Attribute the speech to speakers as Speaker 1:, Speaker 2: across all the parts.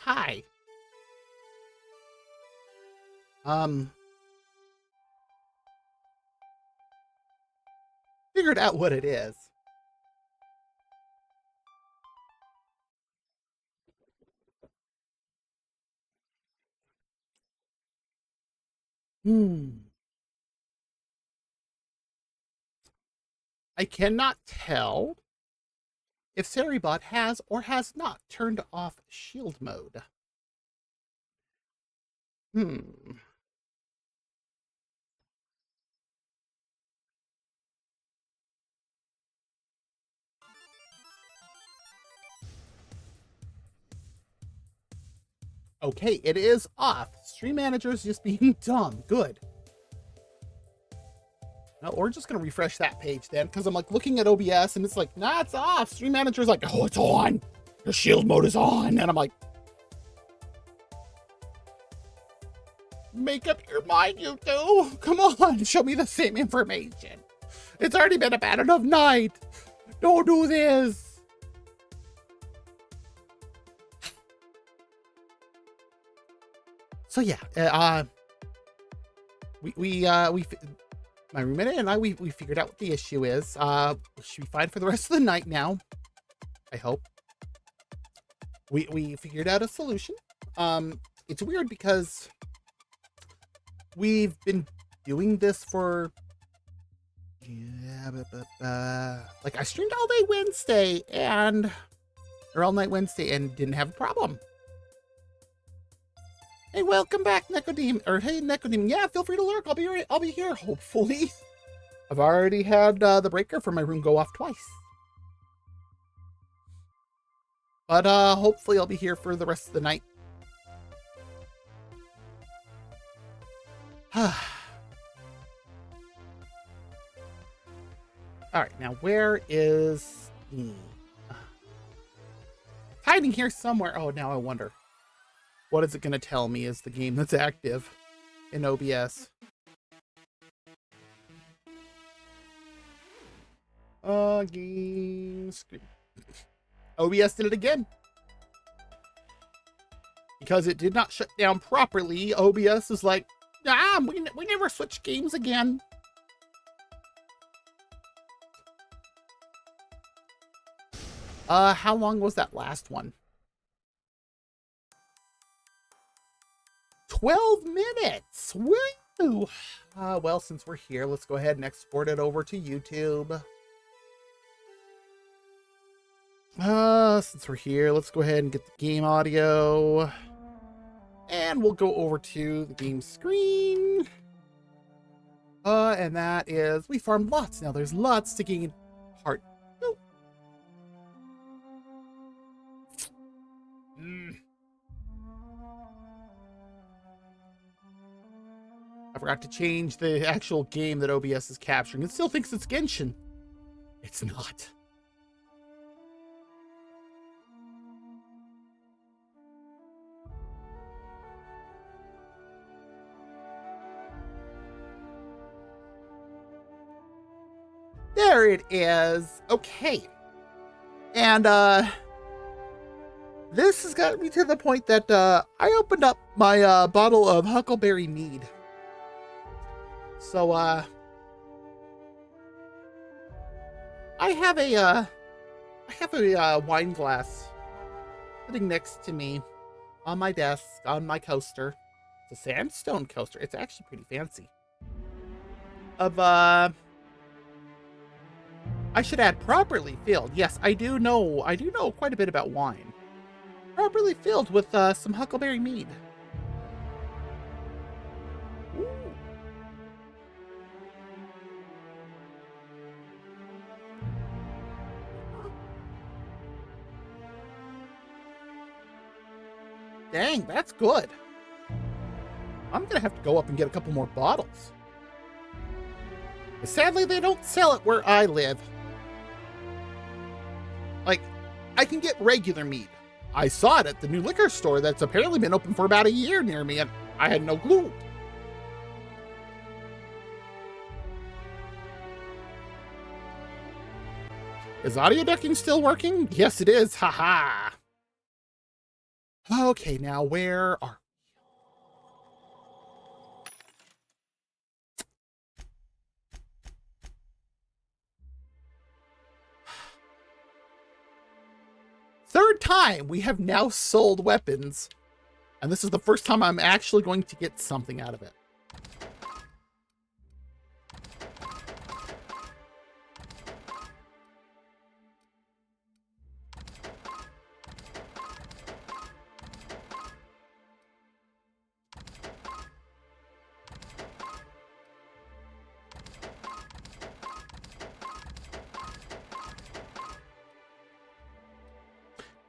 Speaker 1: Hi. Um, Figured out what it is. Hmm. I cannot tell if Seribot has or has not turned off shield mode. Hmm. Okay, it is off. Stream manager's just being dumb. Good. No, we're just gonna refresh that page then, because I'm like looking at OBS and it's like, nah, it's off. Stream manager's like, oh, it's on. Your shield mode is on. And I'm like, make up your mind, you two. Come on, show me the same information. It's already been a bad enough night. Don't do this. So yeah, my roommate and I, we figured out what the issue is. We should be fine for the rest of the night now. I hope. We figured out a solution. It's weird because we've been doing this for like I streamed all day Wednesday or all night Wednesday and didn't have a problem. Hey, welcome back, Necodeme. Or hey, Necodeme. Yeah, feel free to lurk. I'll be here. Hopefully, I've already had the breaker for my room go off twice. But hopefully, I'll be here for the rest of the night. All right, now where is hiding here somewhere? Oh, now I wonder. What is it going to tell me is the game that's active in OBS? Game screen. OBS did it again. Because it did not shut down properly, OBS is like, ah, we never switch games again. How long was that last one? 12 minutes! Woo! Well, since we're here, let's go ahead and export it over to YouTube. Since we're here, let's go ahead and get the game audio. And we'll go over to the game screen. And that is, we farmed lots. Now there's lots to gain heart. I forgot to change the actual game that OBS is capturing. It still thinks it's Genshin. It's not. There it is. Okay. And this has got me to the point that I opened up my bottle of Huckleberry Mead. So I have a wine glass sitting next to me on my desk on my coaster. It's a sandstone coaster. It's actually pretty fancy. I should add properly filled. Yes, I do know quite a bit about wine. Properly filled with some Huckleberry Mead. Ooh. Dang, that's good. I'm gonna have to go up and get a couple more bottles. But sadly, they don't sell it where I live. Like, I can get regular mead. I saw it at the new liquor store that's apparently been open for about a year near me, and I had no clue. Is audio ducking still working? Yes, it is. Haha. Okay, now where are... Third time we have now sold weapons. And this is the first time I'm actually going to get something out of it.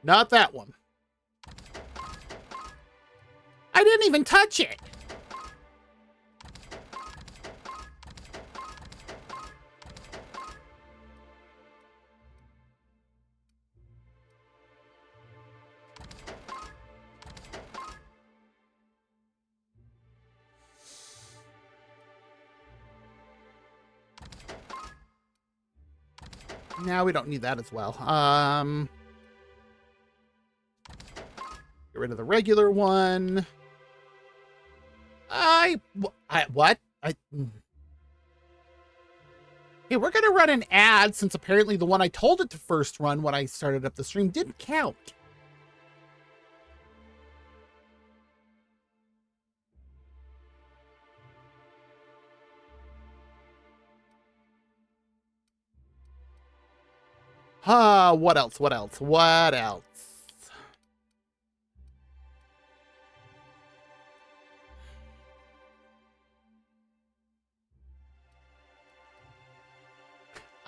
Speaker 1: Not that one. I didn't even touch it. Now we don't need that as well. Get rid of the regular one. What? Hey, we're going to run an ad since apparently the one I told it to first run when I started up the stream didn't count. What else? What else? What else?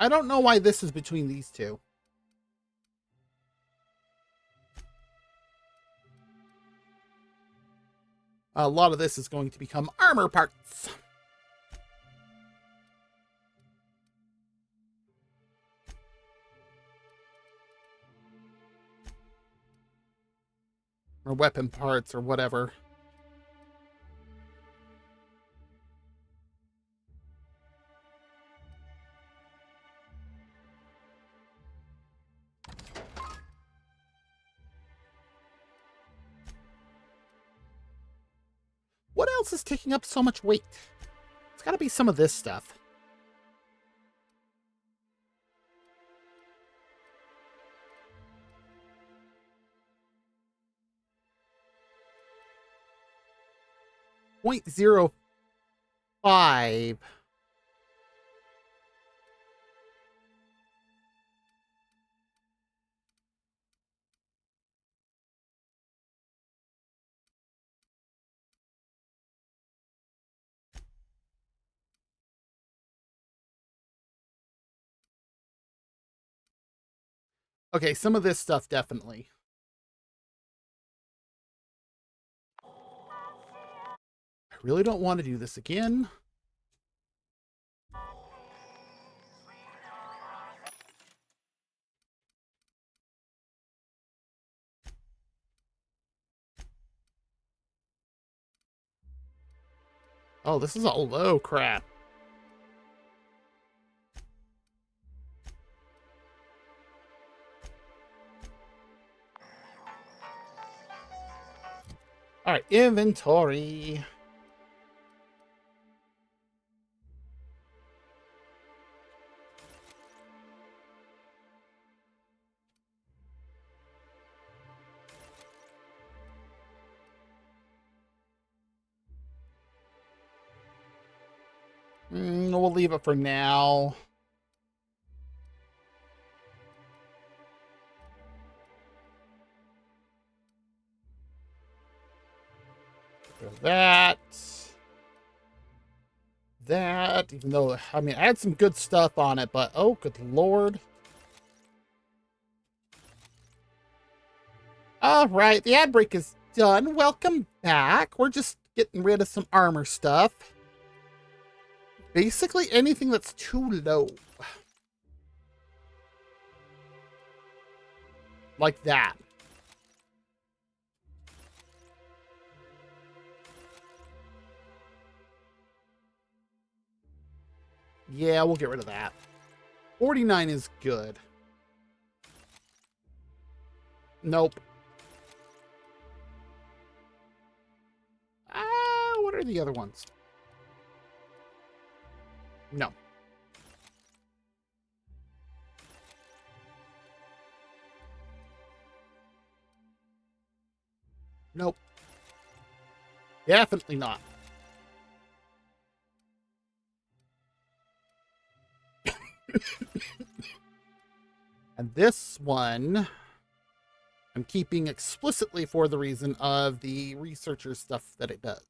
Speaker 1: I don't know why this is between these two. A lot of this is going to become armor parts. Or weapon parts or whatever. What else is taking up so much weight? It's got to be some of this stuff. .05. Okay, some of this stuff definitely. I really don't want to do this again. Oh, this is all low crap. All right, inventory. We'll leave it for now. That. Even though, I mean, I had some good stuff on it, but oh, good lord. All right, the ad break is done. Welcome back. We're just getting rid of some armor stuff. Basically anything that's too low. Like that. Yeah, we'll get rid of that. 49 is good. Nope. What are the other ones? No. Nope. Definitely not. And this one, I'm keeping explicitly for the reason of the researcher stuff that it does.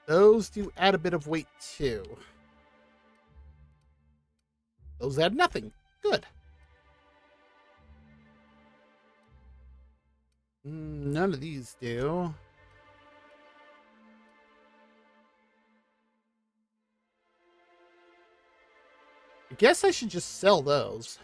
Speaker 1: Those do add a bit of weight too. Those add nothing. Good. None of these do. I guess I should just sell those.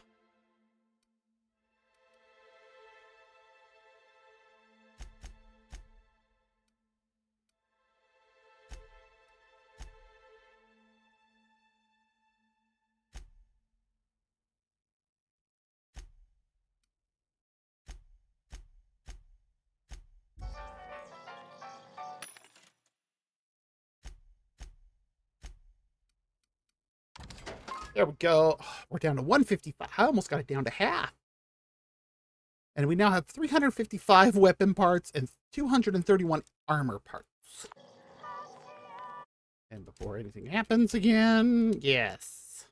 Speaker 1: There we go. We're down to 155. I almost got it down to half. And we now have 355 weapon parts and 231 armor parts. And before anything happens again, yes.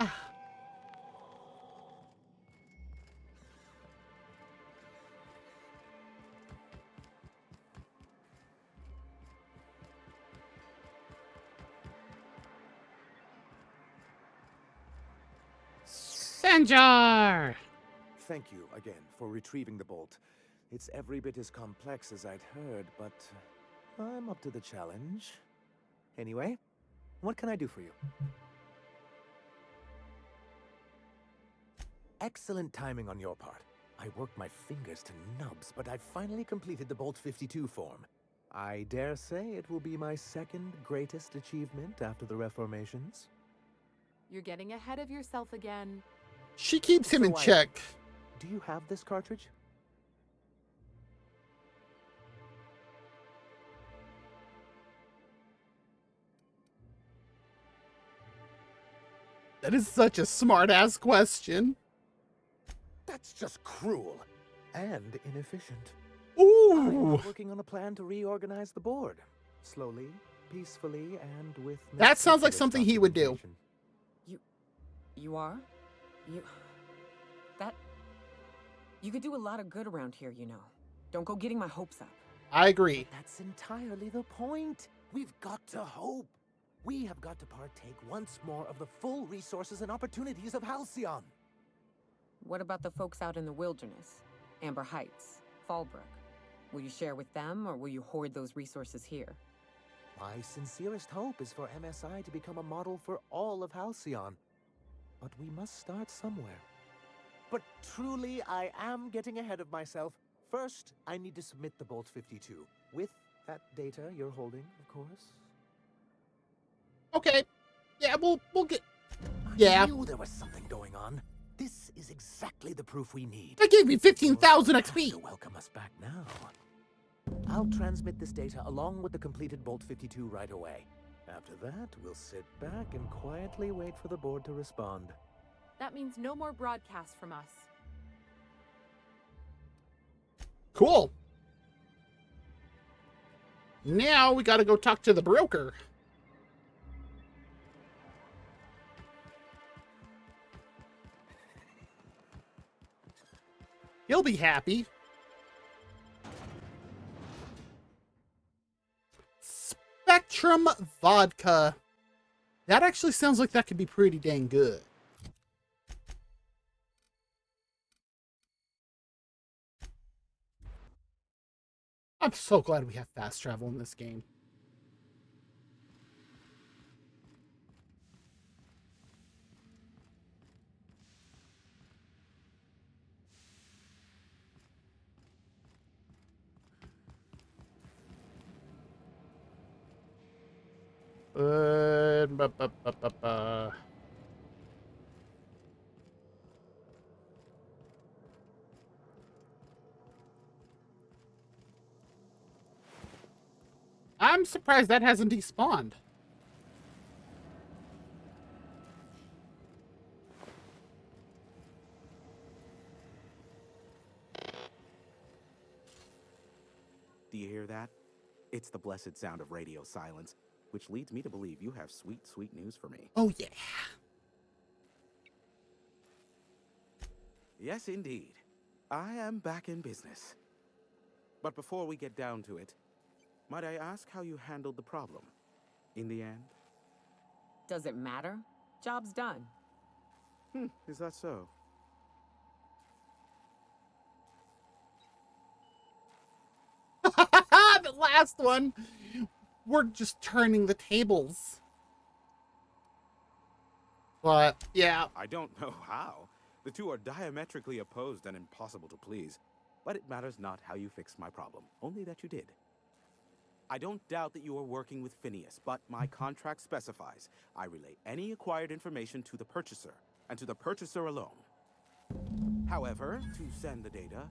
Speaker 1: Ah. Sanjar!
Speaker 2: Thank you again for retrieving the bolt. It's every bit as complex as I'd heard, but I'm up to the challenge. Anyway, what can I do for you? Excellent timing on your part. I worked my fingers to nubs, but I finally completed the Bolt 52 form. I dare say it will be my second greatest achievement after the reformations.
Speaker 3: You're getting ahead of yourself again.
Speaker 1: She keeps him in check.
Speaker 2: Do you have this cartridge?
Speaker 1: That is such a smart-ass question.
Speaker 2: That's just cruel and inefficient.
Speaker 1: Ooh!
Speaker 2: I'm working on a plan to reorganize the board. Slowly, peacefully, and with...
Speaker 1: That sounds like
Speaker 2: meticulous
Speaker 1: something he would do.
Speaker 2: documentation.
Speaker 4: You are? You could do a lot of good around here, you know. Don't go getting my hopes up.
Speaker 1: I agree.
Speaker 2: That's entirely the point. We've got to hope. We have got to partake once more of the full resources and opportunities of Halcyon.
Speaker 4: What about the folks out in the wilderness? Amber Heights, Fallbrook. Will you share with them, or will you hoard those resources here?
Speaker 2: My sincerest hope is for MSI to become a model for all of Halcyon. But we must start somewhere. But truly, I am getting ahead of myself. First, I need to submit the Bolt 52. With that data you're holding, of course.
Speaker 1: Okay. Yeah, we'll get... Yeah.
Speaker 2: I knew there was something going on. This is exactly the proof we need.
Speaker 1: That gave me 15,000 XP.
Speaker 2: To welcome us back now. I'll transmit this data along with the completed Bolt 52 right away. After that, we'll sit back and quietly wait for the board to respond.
Speaker 3: That means no more broadcasts from us.
Speaker 1: Cool. Now we gotta go talk to the broker. He'll be happy. Spectrum vodka. That actually sounds like that could be pretty dang good. I'm so glad we have fast travel in this game. Ba, ba, ba, ba, ba. I'm surprised that hasn't despawned.
Speaker 5: Do you hear that? It's the blessed sound of radio silence, which leads me to believe you have sweet, sweet news for me.
Speaker 1: Oh, yeah.
Speaker 5: Yes, indeed. I am back in business. But before we get down to it, might I ask how you handled the problem? In the end?
Speaker 4: Does it matter? Job's done.
Speaker 5: Is that so?
Speaker 1: The last one. We're just turning the tables. But, yeah.
Speaker 5: I don't know how. The two are diametrically opposed and impossible to please. But it matters not how you fixed my problem, only that you did. I don't doubt that you are working with Phineas, but my contract specifies I relay any acquired information to the purchaser, and to the purchaser alone. However, to send the data,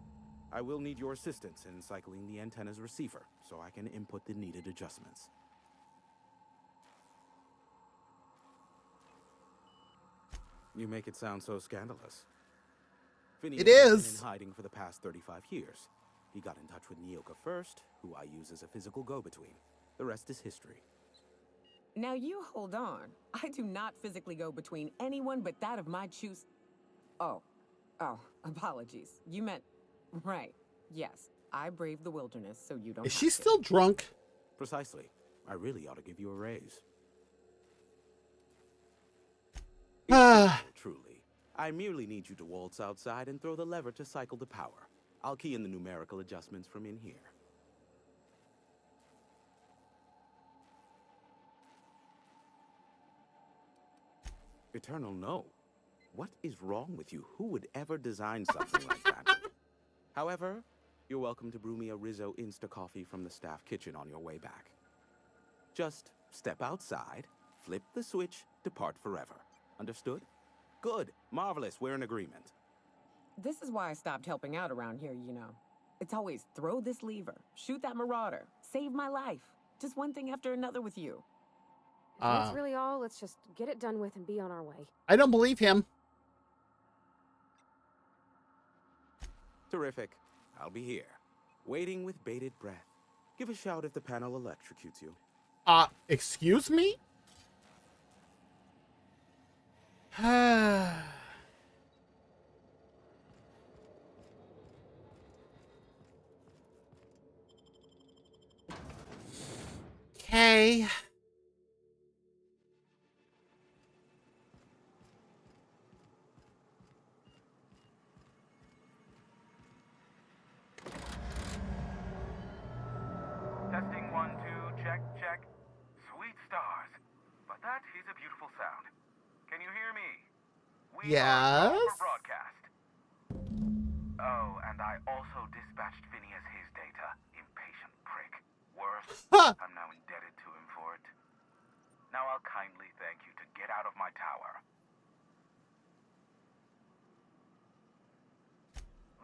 Speaker 5: I will need your assistance in cycling the antenna's receiver, so I can input the needed adjustments. You make it sound so scandalous. Phineas
Speaker 1: It
Speaker 5: has been
Speaker 1: is.
Speaker 5: in hiding for the past 35 years. He got in touch with Nyoka first, who I use as a physical go-between. The rest is history.
Speaker 4: Now you hold on. I do not physically go between anyone but that of my choose. Oh, apologies. You meant, right. Yes, I braved the wilderness, so you don't
Speaker 1: Is
Speaker 4: have
Speaker 1: she
Speaker 4: to.
Speaker 1: still drunk?
Speaker 5: Precisely. I really ought to give you a raise.
Speaker 1: Ah.
Speaker 5: Truly. I merely need you to waltz outside and throw the lever to cycle the power. I'll key in the numerical adjustments from in here. Eternal, no. What is wrong with you? Who would ever design something like that? However, you're welcome to brew me a Rizzo Insta coffee from the staff kitchen on your way back. Just step outside, flip the switch, depart forever. Understood? Good. Marvelous. We're in agreement.
Speaker 4: This is why I stopped helping out around here, you know. It's always throw this lever, shoot that marauder, save my life. Just one thing after another with you.
Speaker 6: If that's really all, let's just get it done with and be on our way.
Speaker 1: I don't believe him.
Speaker 5: Terrific. I'll be here, waiting with bated breath. Give a shout if the panel electrocutes you.
Speaker 1: Excuse me? Okay.
Speaker 7: Testing 1, 2, check, check. Sweet stars. But that is a beautiful sound. Can you hear me? We are go
Speaker 1: Yes?
Speaker 7: for broadcast. Oh, and I also dispatched Phineas his data. Impatient prick. Worse, I'm now indebted to him for it. Now I'll kindly thank you to get out of my tower.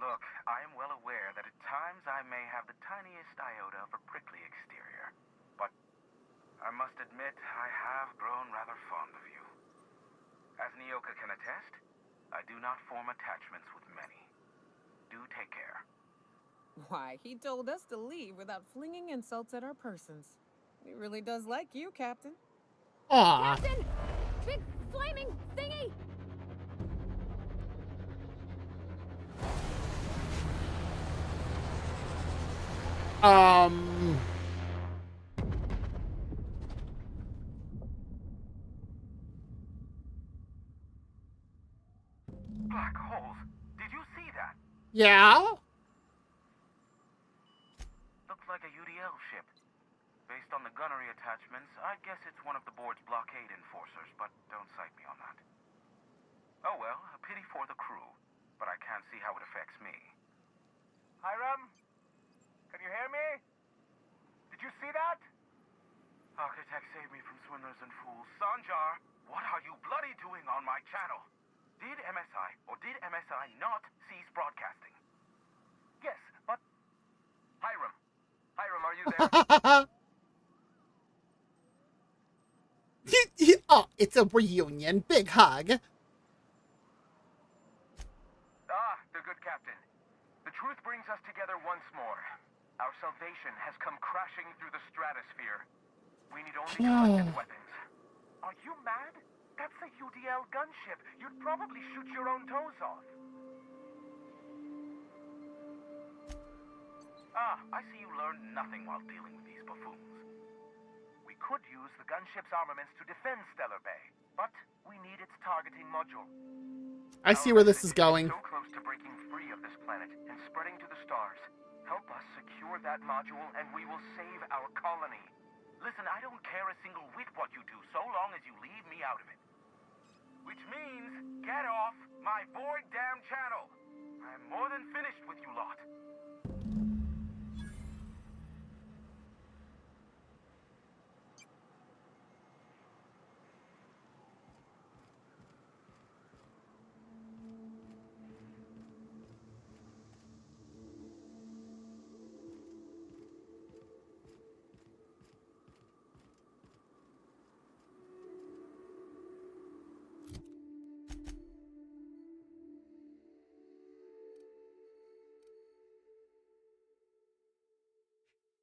Speaker 7: Look, I am well aware that at times I may have the tiniest iota of a prickly exterior, but I must admit I have grown rather fond of you. As Nyoka can attest, I do not form attachments with many. Do take care.
Speaker 4: Why, he told us to leave without flinging insults at our persons. He really does like you, Captain.
Speaker 1: Aw.
Speaker 6: Captain! Big flaming thingy!
Speaker 7: Black holes? Did you see that?
Speaker 1: Yeah?
Speaker 7: Looks like a UDL ship. Based on the gunnery attachments, I guess it's one of the board's blockade enforcers, but don't cite me on that. Oh well, a pity for the crew, but I can't see how it affects me. Hiram? Can you hear me? Did you see that? Architect, save me from swindlers and fools. Sanjar, what are you bloody doing on my channel? Did MSI or did MSI not cease broadcasting? Yes, but... Hiram. Hiram, are you there?
Speaker 1: Oh, it's a reunion. Big hug.
Speaker 7: Ah, the good captain. The truth brings us together once more. Our salvation has come crashing through the stratosphere. We need only collective weapons. Are you mad? That's a UDL gunship. You'd probably shoot your own toes off. Ah, I see you learned nothing while dealing with these buffoons. We could use the gunship's armaments to defend Stellar Bay, but we need its targeting module.
Speaker 1: I see where this is going.
Speaker 7: So close to breaking free of this planet and spreading to the stars. Help us secure that module and we will save our colony. Listen, I don't care a single whit what you do so long as you leave me out of it. Which means, get off my void damn channel. I'm more than finished with you lot.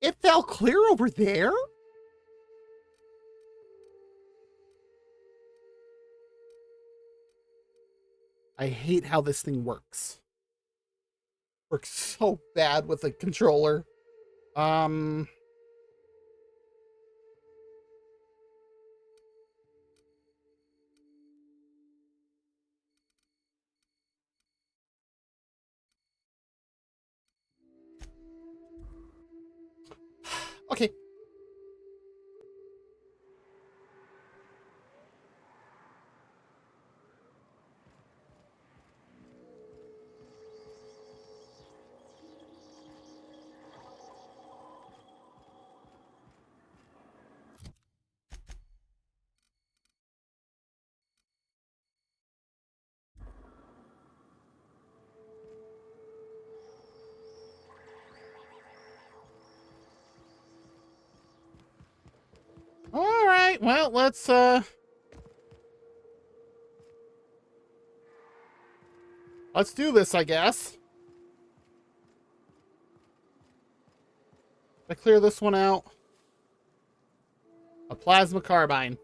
Speaker 1: It fell clear over there? I hate how this thing works. Works so bad with a controller. Okay. All right. Well, let's do this, I guess. I clear this one out. A plasma carbine.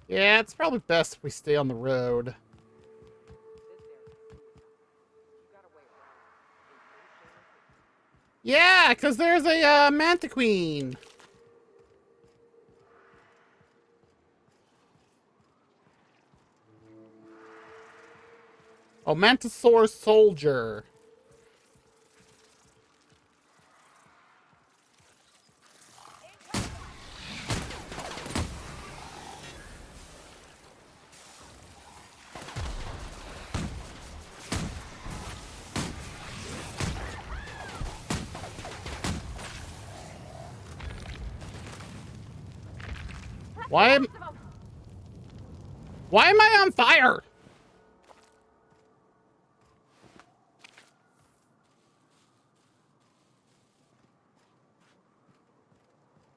Speaker 1: Yeah, it's probably best if we stay on the road. Yeah, because there's a Manta Queen. Oh, Mantisaur Soldier. Why am I on fire?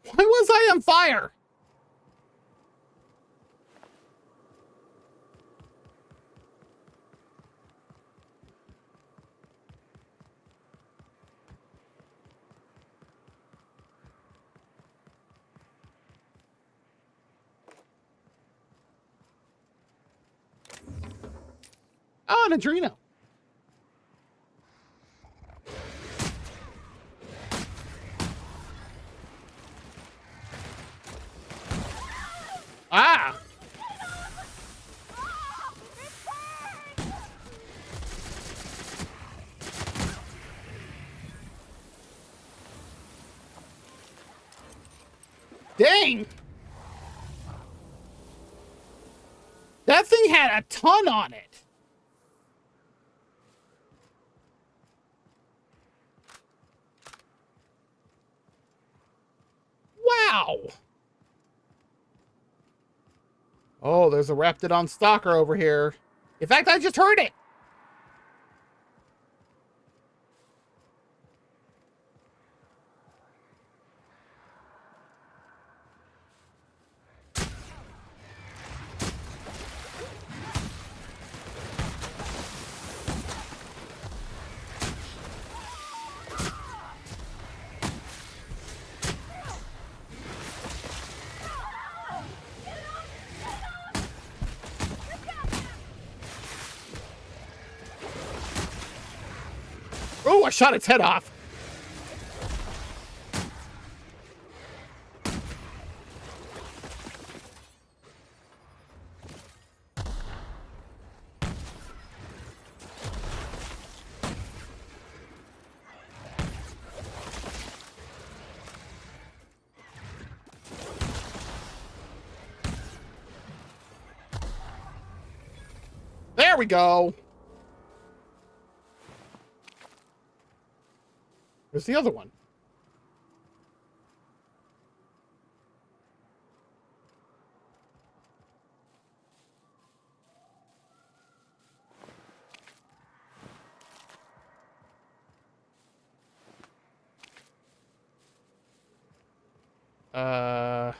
Speaker 1: Why was I on fire? Oh, an Adreno. Dang! That thing had a ton on it. Wow! Oh, there's a Raptidon stalker over here. In fact, I just heard it. Oh, I shot its head off. There we go. There's the other one. Uh...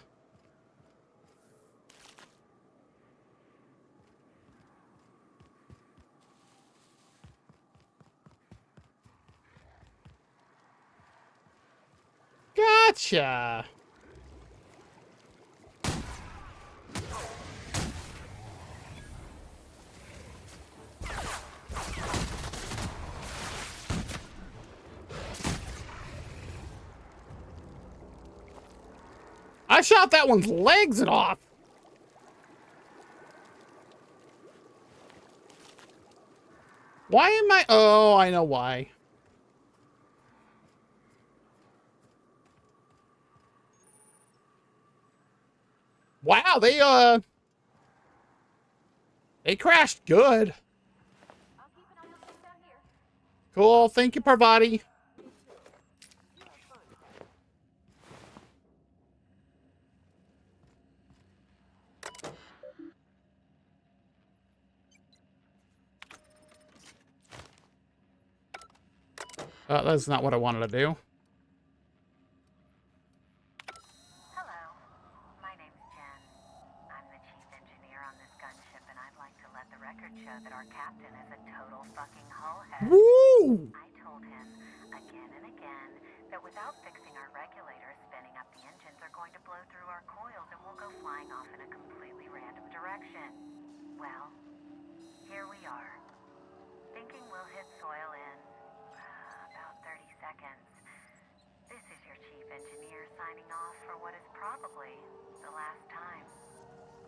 Speaker 1: Gotcha. I shot that one's legs off. Why am I... Oh, I know why. Wow, they crashed good. Cool, thank you, Parvati. That's not what I wanted to do.
Speaker 8: Hello, my name's Jen. I'm the chief engineer on this gunship, and I'd like to let the record show that our captain is a total fucking hullhead.
Speaker 1: Woo!
Speaker 8: I told him again and again that without fixing our regulators, spinning up the engines are going to blow through our coils and we'll go flying off in a completely random direction. Well, here we are, thinking we'll hit soil in about 30 seconds. This is your chief engineer signing off for what is probably the last time.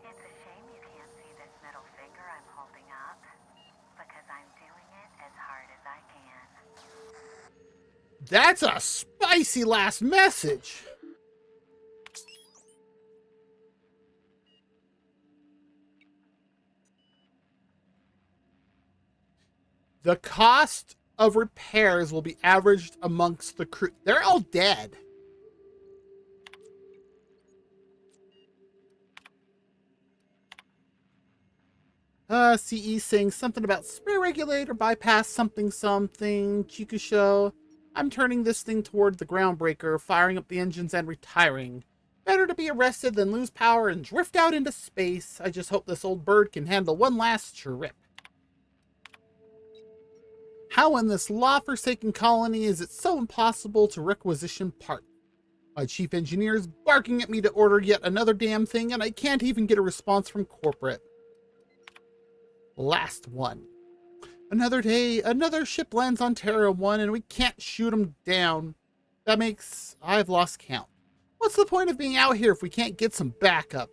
Speaker 8: It's a shame you can't see this middle finger I'm holding up, because I'm doing it as hard as I can.
Speaker 1: That's a spicy last message. The cost of repairs will be averaged amongst the crew. They're all dead. CE saying something about spray regulator bypass something something. Chikusho. I'm turning this thing toward the groundbreaker, firing up the engines and retiring. Better to be arrested than lose power and drift out into space. I just hope this old bird can handle one last trip. How in this law-forsaken colony is it so impossible to requisition parts? My chief engineer is barking at me to order yet another damn thing, and I can't even get a response from corporate. Last one. Another day, another ship lands on Terra 1, and we can't shoot them down. That makes... I've lost count. What's the point of being out here if we can't get some backup?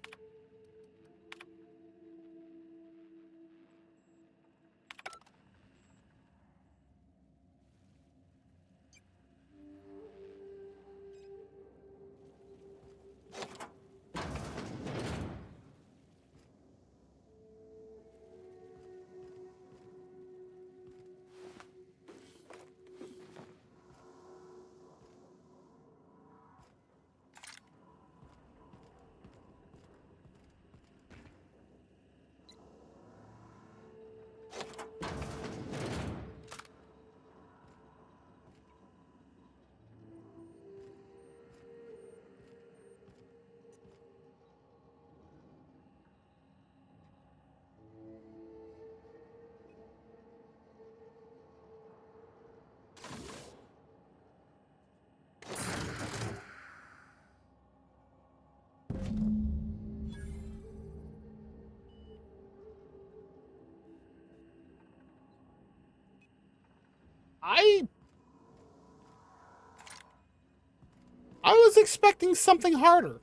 Speaker 1: was expecting something harder.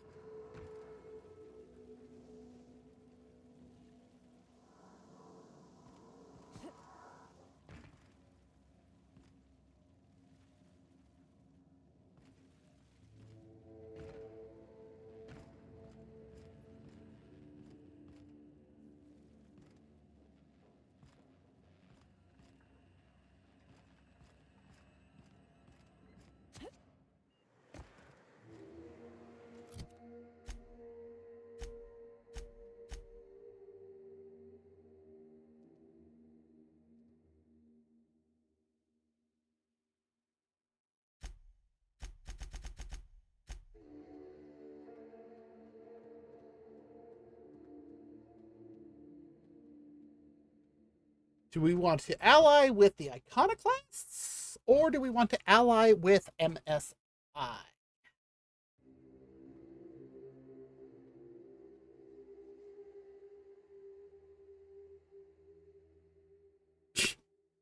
Speaker 1: Do we want to ally with the Iconoclasts, or do we want to ally with MSI?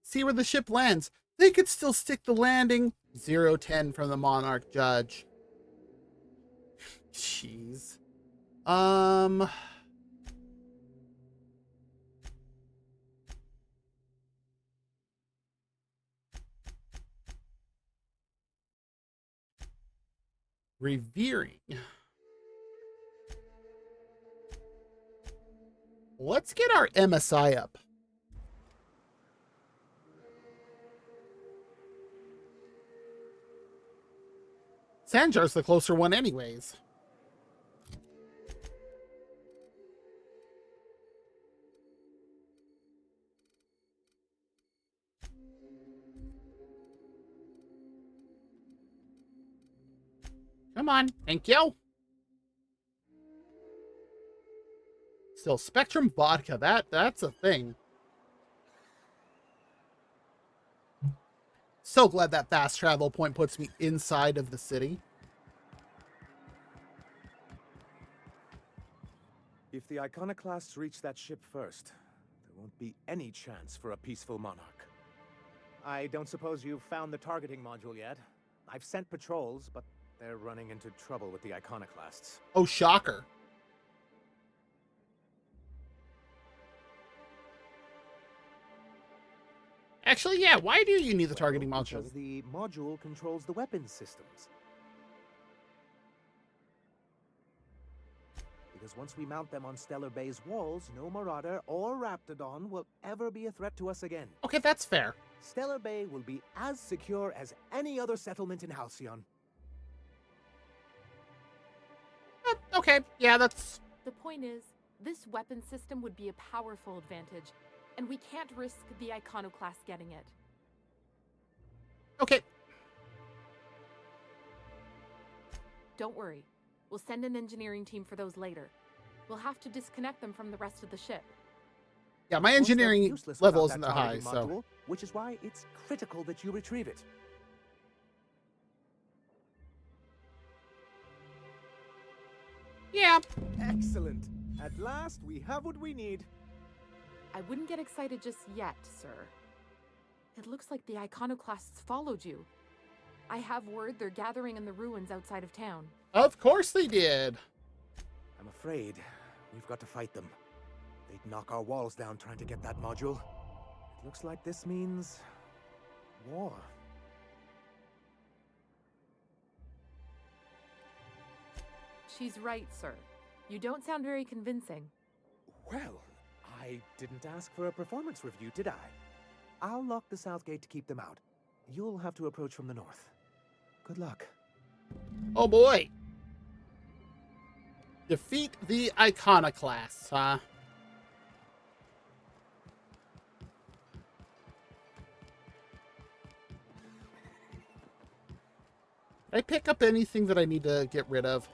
Speaker 1: See where the ship lands. They could still stick the landing. 0-10 from the Monarch Judge. Jeez. Revering. Let's get our MSI up. Sanjar's the closer one anyways. Come on, thank you. Still, Spectrum Vodka, that's a thing. So glad that fast travel point puts me inside of the city.
Speaker 2: If the Iconoclasts reach that ship first, there won't be any chance for a peaceful monarch. I don't suppose you've found the targeting module yet? I've sent patrols, but they're running into trouble with the Iconoclasts.
Speaker 1: Oh, shocker. Actually, yeah, why do you need the targeting module?
Speaker 2: Because the module controls the weapons systems. Because once we mount them on Stellar Bay's walls, no Marauder or Raptidon will ever be a threat to us again.
Speaker 1: Okay, that's fair.
Speaker 2: Stellar Bay will be as secure as any other settlement in Halcyon.
Speaker 1: Okay, yeah, that's...
Speaker 3: The point is, this weapon system would be a powerful advantage, and we can't risk the Iconoclast getting it.
Speaker 1: Okay.
Speaker 3: Don't worry. We'll send an engineering team for those later. We'll have to disconnect them from the rest of the ship.
Speaker 1: Yeah, my engineering level isn't that high, so...
Speaker 2: Which is why it's critical that you retrieve it.
Speaker 1: Yeah.
Speaker 2: Excellent. At last, we have what we need.
Speaker 3: I wouldn't get excited just yet, sir. It looks like the Iconoclasts followed you. I have word they're gathering in the ruins outside of town.
Speaker 1: Of course they did.
Speaker 2: I'm afraid we've got to fight them. They'd knock our walls down trying to get that module. It looks like this means... war.
Speaker 3: She's right, sir. You don't sound very convincing.
Speaker 2: Well, I didn't ask for a performance review, did I? I'll lock the south gate to keep them out. You'll have to approach from the north. Good luck.
Speaker 1: Oh boy. Defeat the Iconoclasts, huh? Did I pick up anything that I need to get rid of?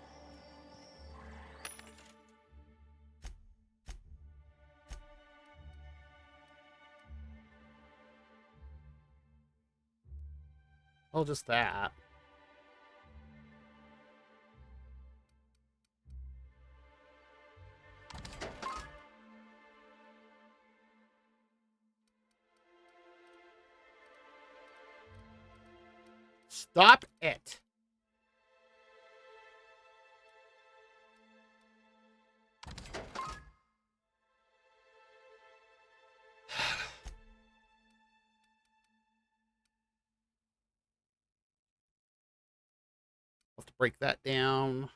Speaker 1: Well, just that. Stop it. have to break that down.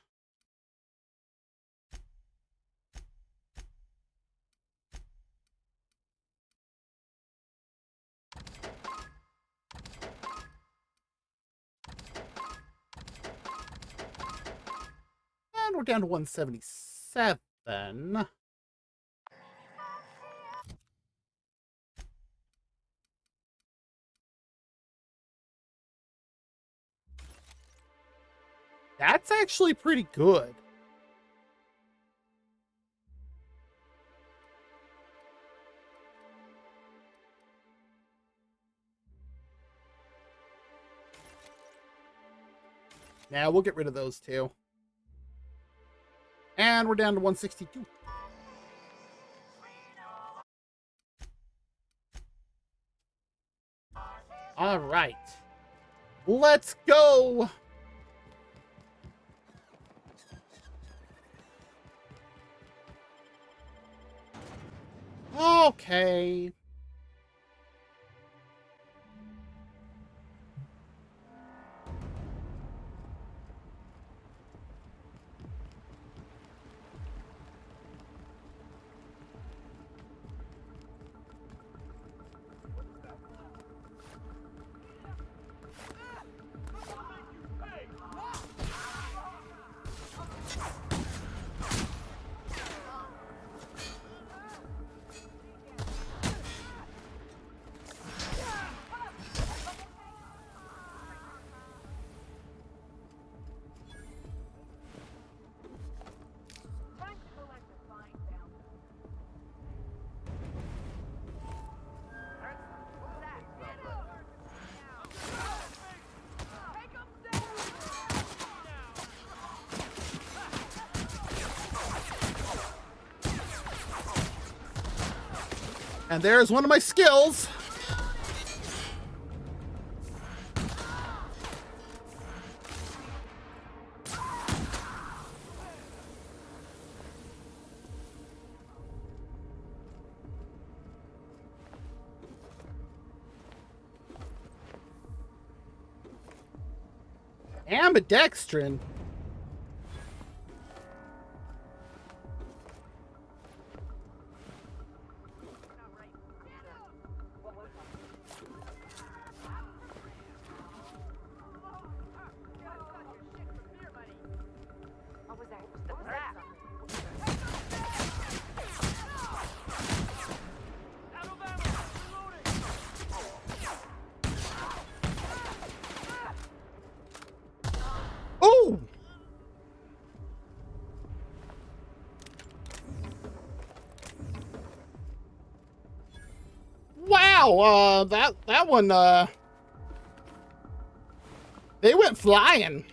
Speaker 1: And we're down to 177. That's actually pretty good. Now we'll get rid of those two. And we're down to 162. All right. Let's go. Okay. And there's one of my skills. Ambidextrin.
Speaker 6: What was that? What was that?
Speaker 1: Oh! Wow, that one, they went flying.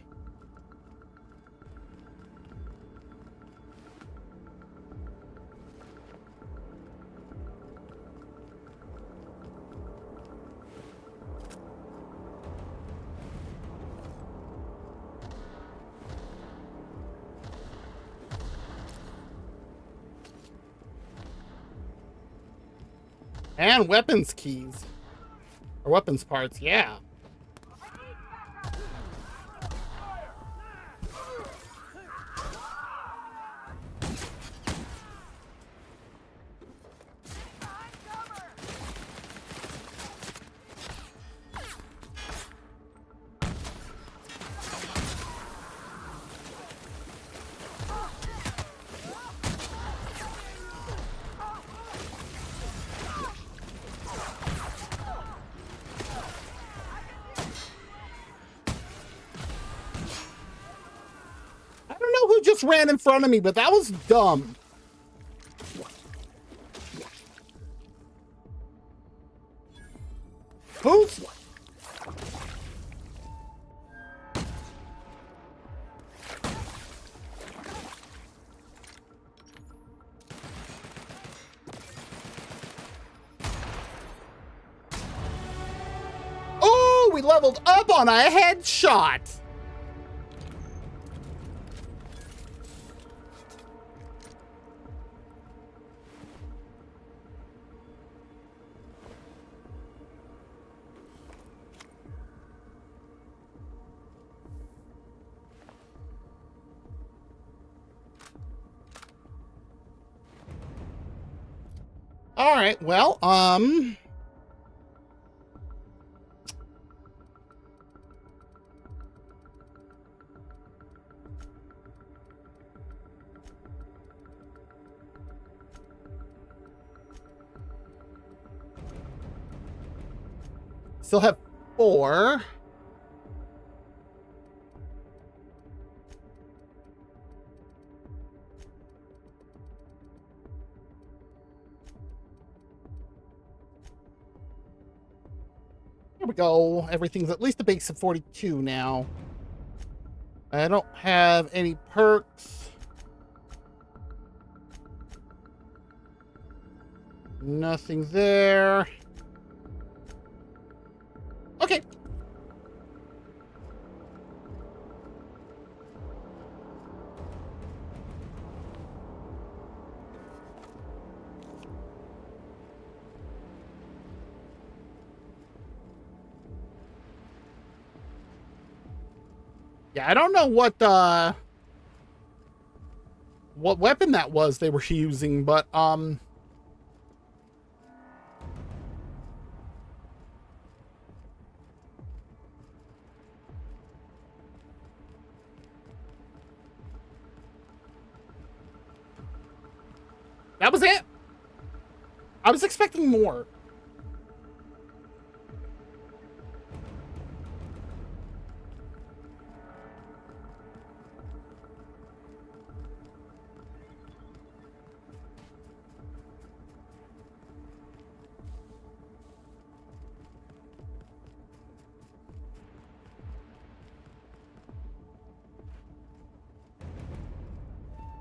Speaker 1: And weapons keys. Or weapons parts, yeah. I don't know who just ran in front of me, but that was dumb. Who's... Oh, we leveled up on a headshot. All right. Well, still have 4. Here we go. Everything's at least a base of 42 now. I don't have any perks. Nothing there. Okay. Yeah, I don't know what weapon that was they were using, but that was it. I was expecting more.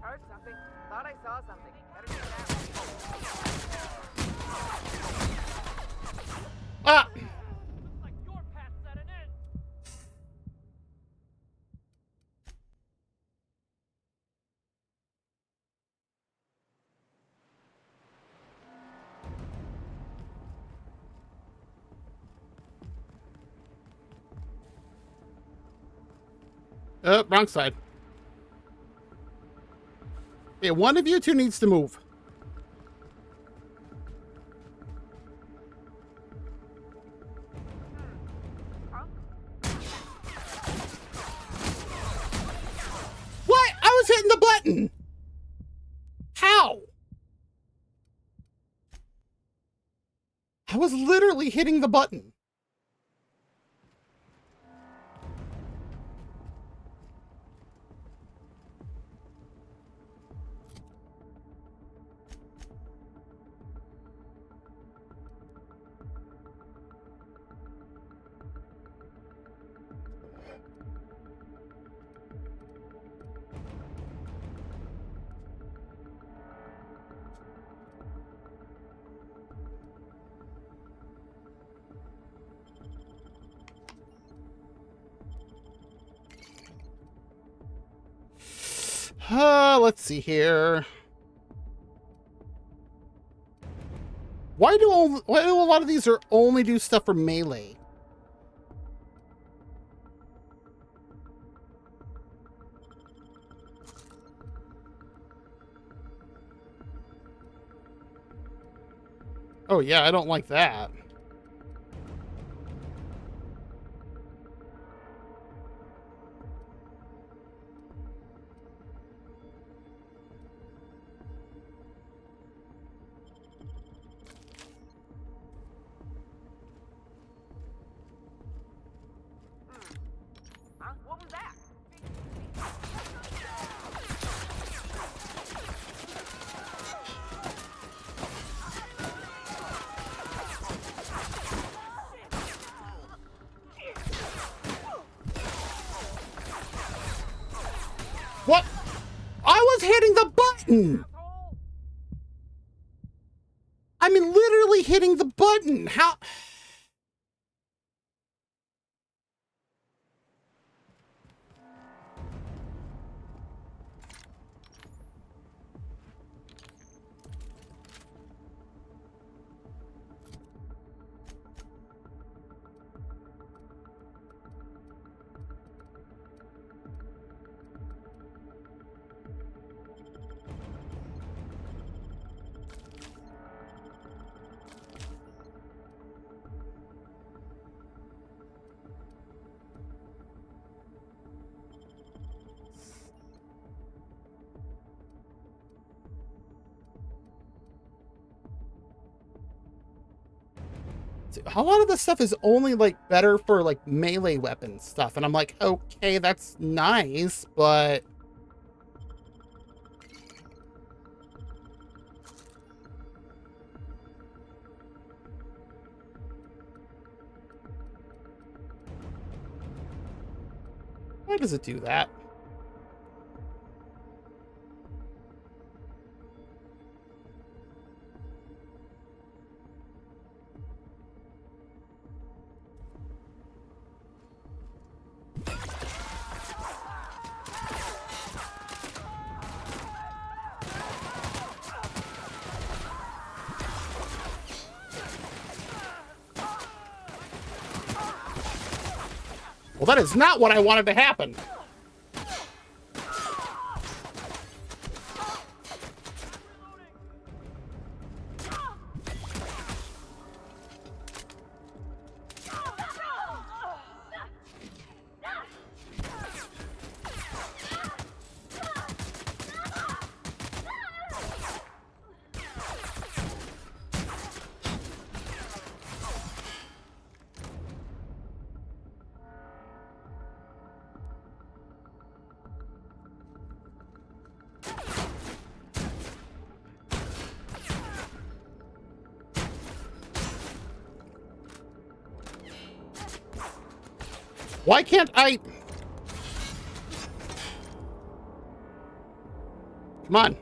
Speaker 9: Heard something. Thought I saw something. Better get down.
Speaker 1: Ah.
Speaker 9: Looks like your path's at an end.
Speaker 1: Wrong side. Yeah, one of you two needs to move. What? I was hitting the button. How? I was literally hitting the button. Let's see here. Why do a lot of these only do stuff for melee? Oh yeah, I don't like that.
Speaker 9: Huh? What was that?
Speaker 1: What? I was hitting the button. I mean, literally hitting the button. How? A lot of this stuff is only like better for like melee weapon stuff, and I'm like, okay, that's nice, but why does it do that? Well, that is not what I wanted to happen. Why can't I? Come on.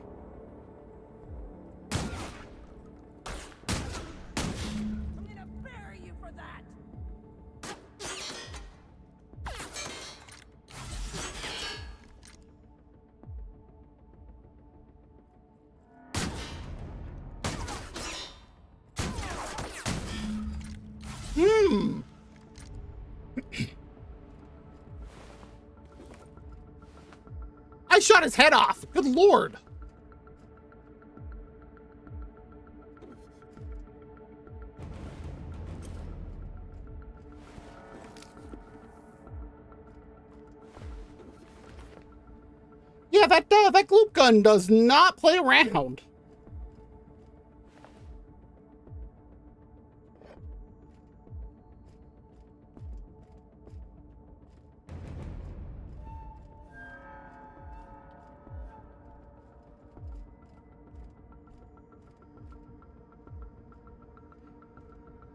Speaker 9: I'm gonna bury you for that.
Speaker 1: I shot his head off. Good lord. Yeah, that gloop gun does not play around.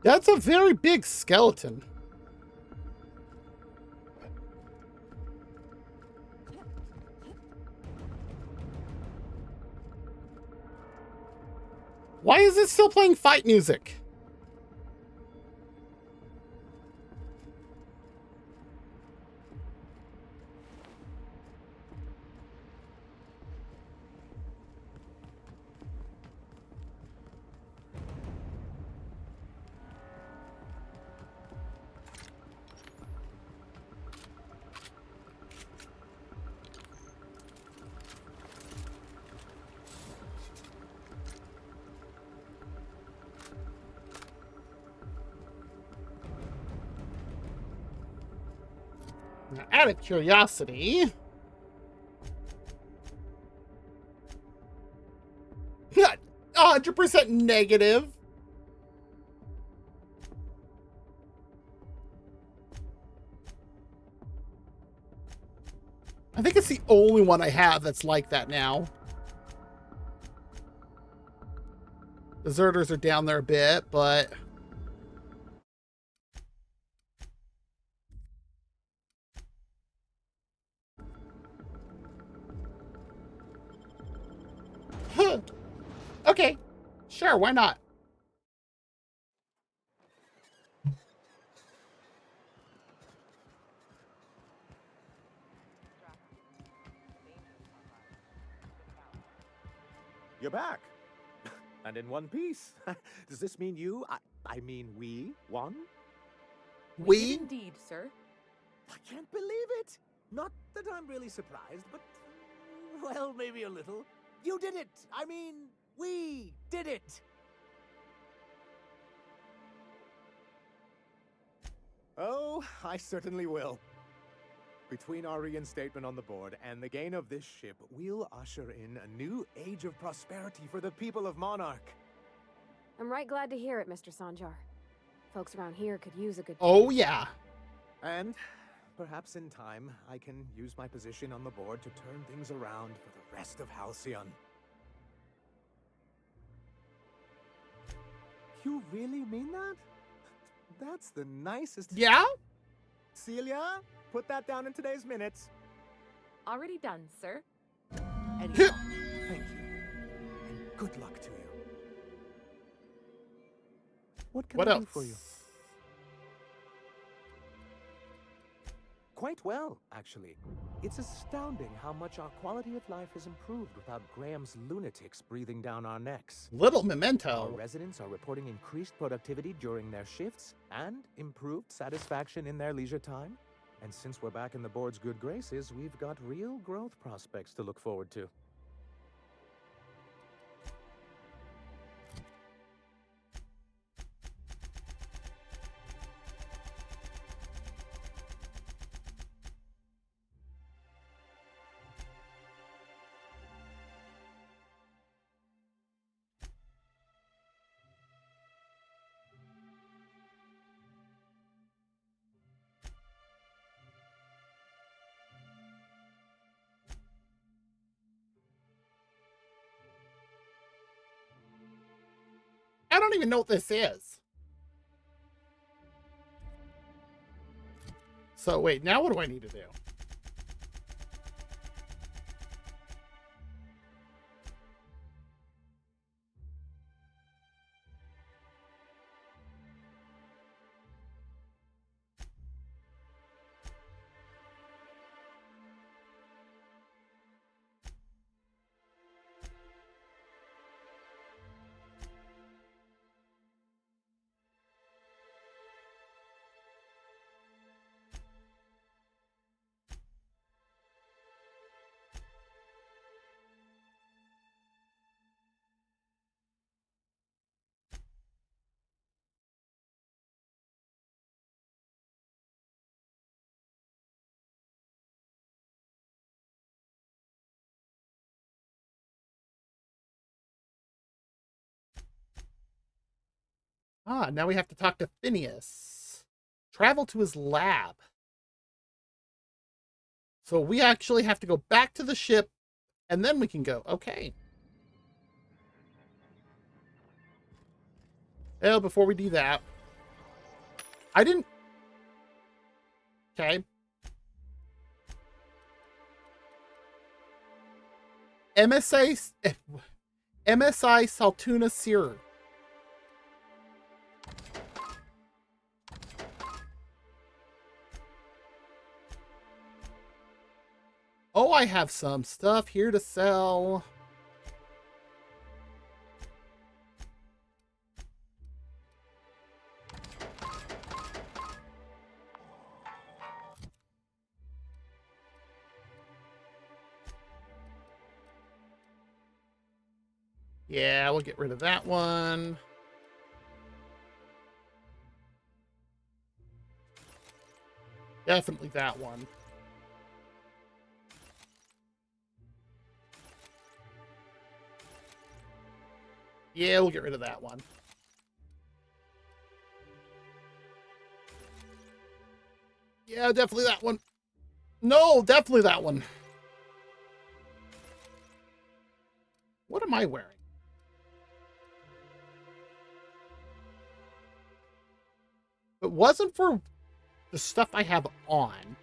Speaker 1: That's a very big skeleton. Why is it still playing fight music? Now, out of curiosity, 100% negative. I think it's the only one I have that's like that now. Deserters are down there a bit, but okay, sure, why not?
Speaker 2: You're back. And in one piece. Does this mean I mean we won?
Speaker 1: We?
Speaker 3: Indeed, sir.
Speaker 2: I can't believe it. Not that I'm really surprised, but, well, maybe a little. You did it. I mean, we did it. Oh, I certainly will. Between our reinstatement on the board and the gain of this ship, we'll usher in a new age of prosperity for the people of Monarch.
Speaker 6: I'm right glad to hear it, Mr. Sanjar. Folks around here could use a good.
Speaker 1: Oh, yeah.
Speaker 2: And perhaps in time, I can use my position on the board to turn things around for the rest of Halcyon. You really mean that? That's the nicest.
Speaker 1: Yeah?
Speaker 2: Celia, put that down in today's minutes.
Speaker 3: Already done, sir.
Speaker 2: Anyhow, thank you. And good luck to you. What can
Speaker 1: What
Speaker 2: I
Speaker 1: else?
Speaker 2: do for you? Quite well, actually. It's astounding how much our quality of life has improved without Graham's lunatics breathing down our necks.
Speaker 1: Little
Speaker 2: Our
Speaker 1: memento.
Speaker 2: residents are reporting increased productivity during their shifts and improved satisfaction in their leisure time. And since we're back in the board's good graces, we've got real growth prospects to look forward to.
Speaker 1: I don't even know what this is. So wait, now what do I need to do? Ah, now we have to talk to Phineas. Travel to his lab. So we actually have to go back to the ship, and then we can go. Okay. Well, before we do that, I didn't... Okay. MSI Saltuna Serum. Oh, I have some stuff here to sell. Yeah, we'll get rid of that one. Definitely that one. Yeah, we'll get rid of that one. Yeah, definitely that one. No, definitely that one. What am I wearing? If it wasn't for the stuff I have on.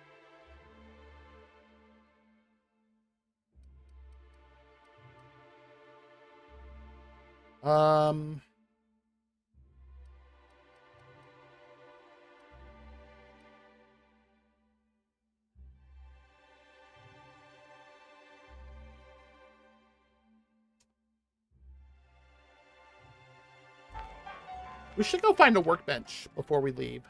Speaker 1: We should go find a workbench before we leave.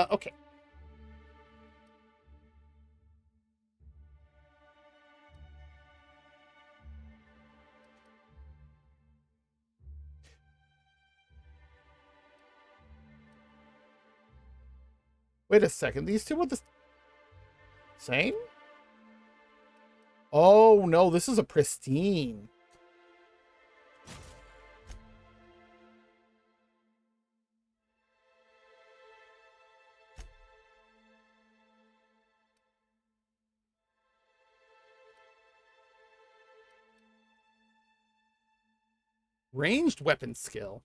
Speaker 1: Okay. Wait a second. These two were the same? Oh, no. This is a pristine. Ranged weapon skill.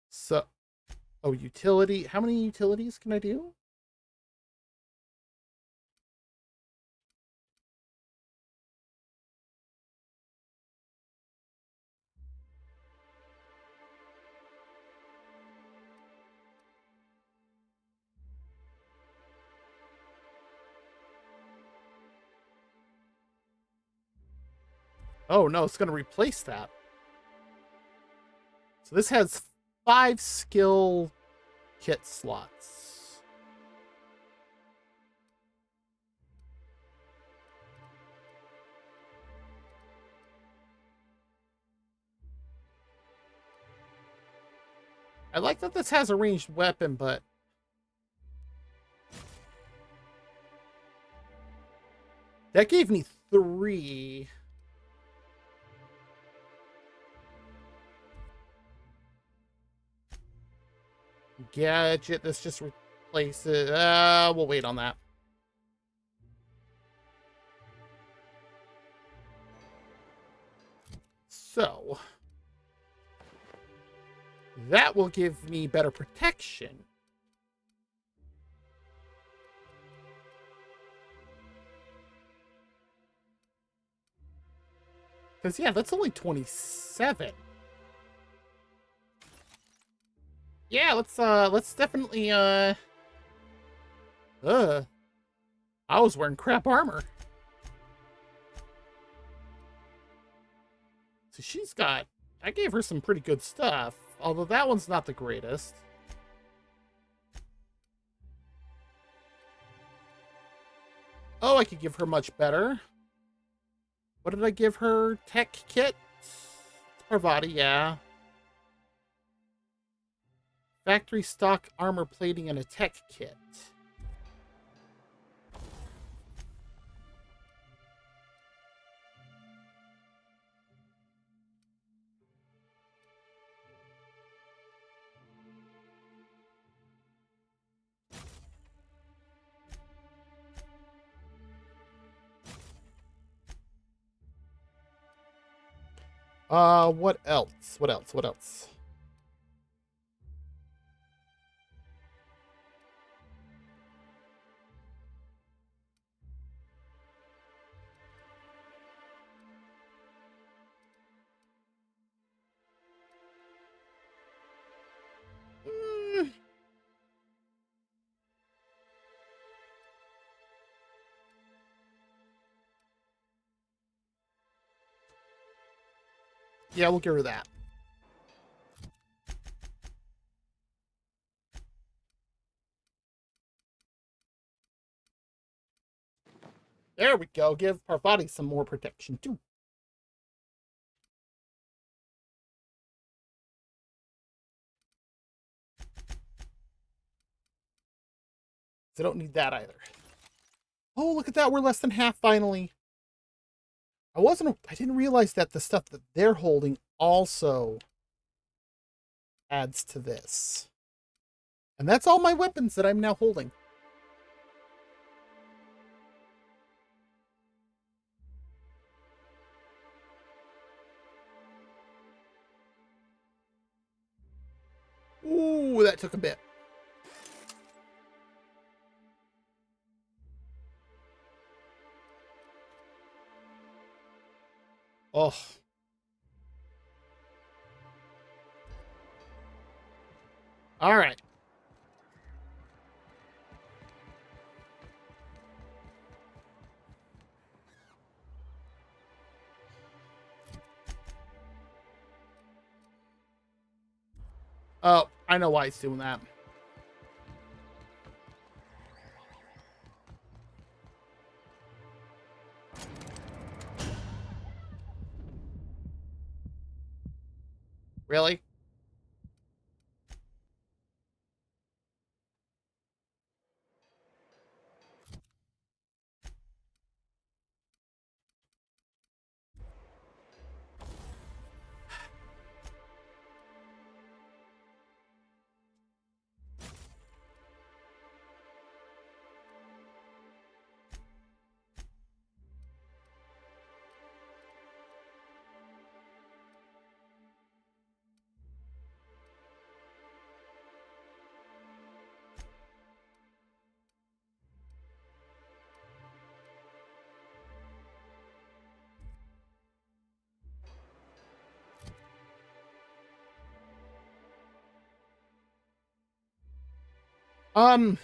Speaker 1: So, oh, utility. How many utilities can I do? Oh, no, it's going to replace that. So this has 5 skill kit slots. I like that this has a ranged weapon, but that gave me 3. Gadget, this just replaces... we'll wait on that. So, that will give me better protection. Because, yeah, that's only 27. Yeah, let's definitely, I was wearing crap armor. So she's got... I gave her some pretty good stuff. Although that one's not the greatest. Oh, I could give her much better. What did I give her? Tech kit? Parvati, yeah. Factory stock armor plating and a tech kit. What else? What else? What else? Mm. Yeah, we'll give her that. There we go. Give Parvati some more protection, too. So I don't need that either. Oh, look at that. We're less than half, finally. I didn't realize that the stuff that they're holding also adds to this. And that's all my weapons that I'm now holding. Ooh, that took a bit. Oh. All right. Oh, I know why it's doing that. Really? Um,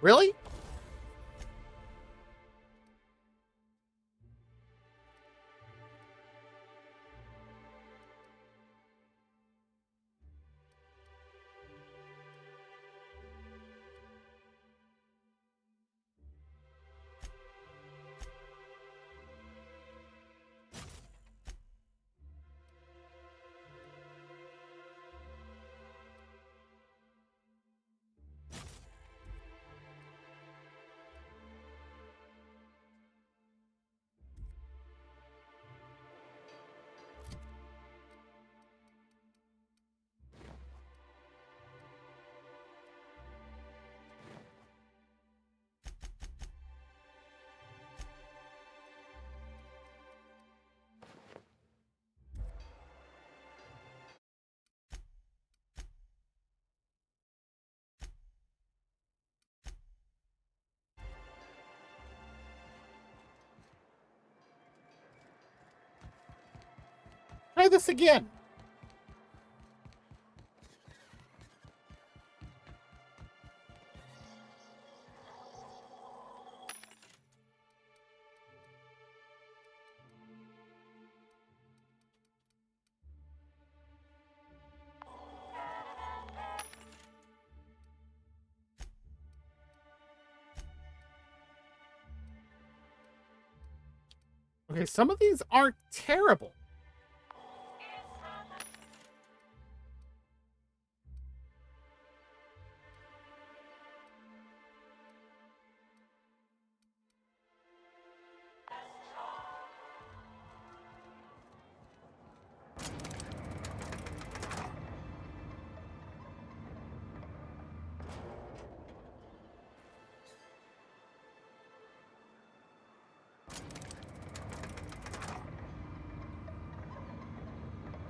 Speaker 1: really? Try this again. Okay, some of these aren't terrible.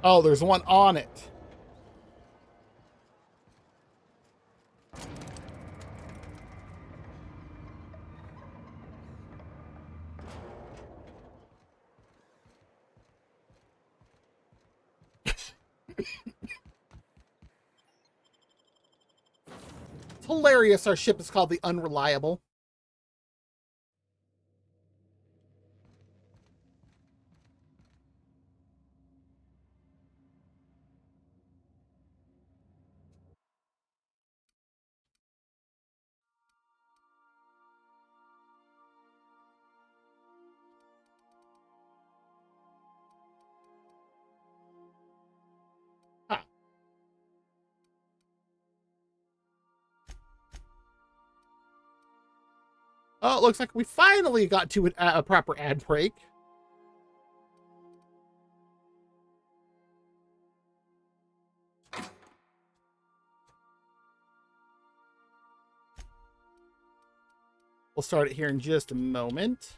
Speaker 1: Oh, there's one on it. It's hilarious our ship is called the Unreliable. Huh. Oh, it looks like we finally got to a proper ad break. We'll start it here in just a moment.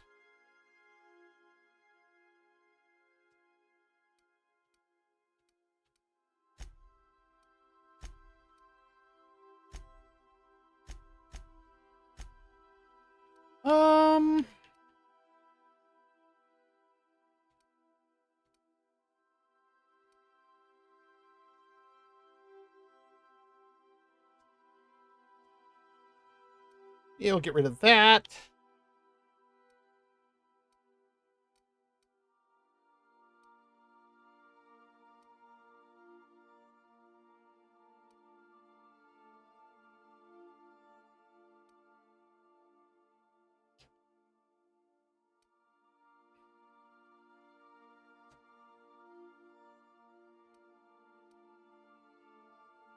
Speaker 1: Um, You'll get rid of that.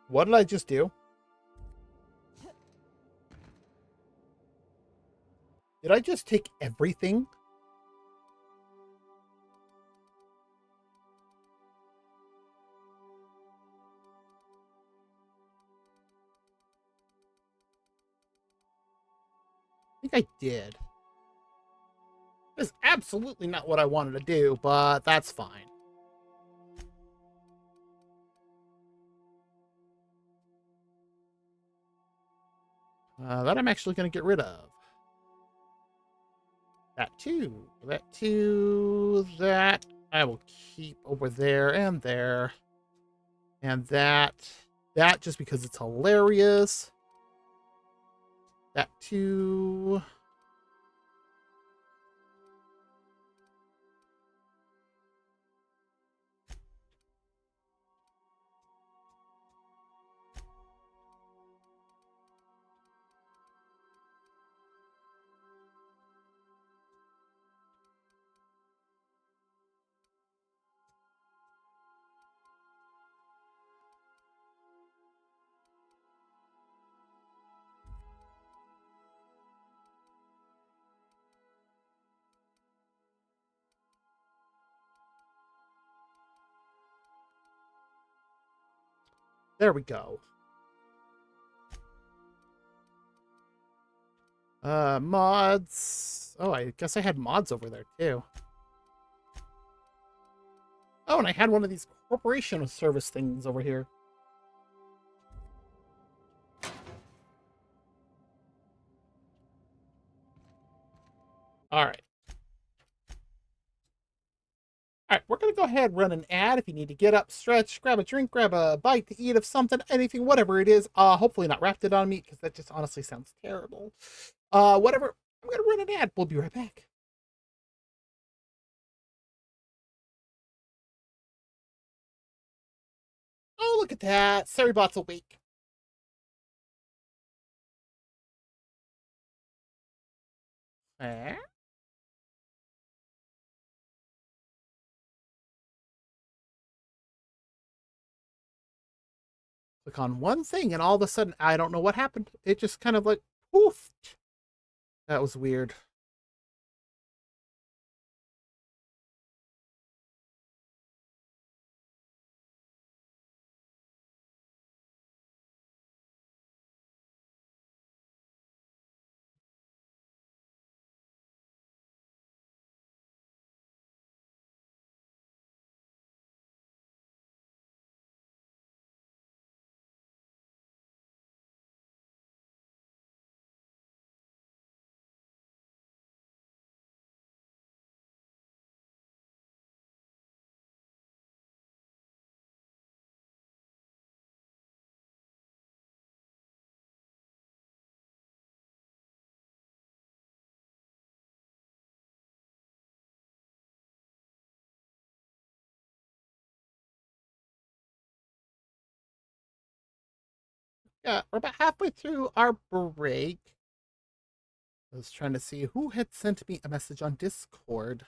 Speaker 1: What did I just do? Did I just take everything? I think I did. That's absolutely not what I wanted to do, but that's fine. That I'm actually going to get rid of. That too. That too. That I will keep over there and there. And that. That just because it's hilarious. That too. There we go. Mods. Oh, I guess I had mods over there too. Oh, and I had one of these corporation service things over here. All right. All right, we're going to go ahead and run an ad. If you need to get up, stretch, grab a drink, grab a bite to eat of something, anything, whatever it is. Hopefully not wrapped it on meat because that just honestly sounds terrible. Whatever. I'm going to run an ad. We'll be right back. Oh, look at that. Saribot's awake. Eh? Click on one thing, and all of a sudden, I don't know what happened. It just kind of like, poof. That was weird. Yeah, we're about halfway through our break. I was trying to see who had sent me a message on Discord.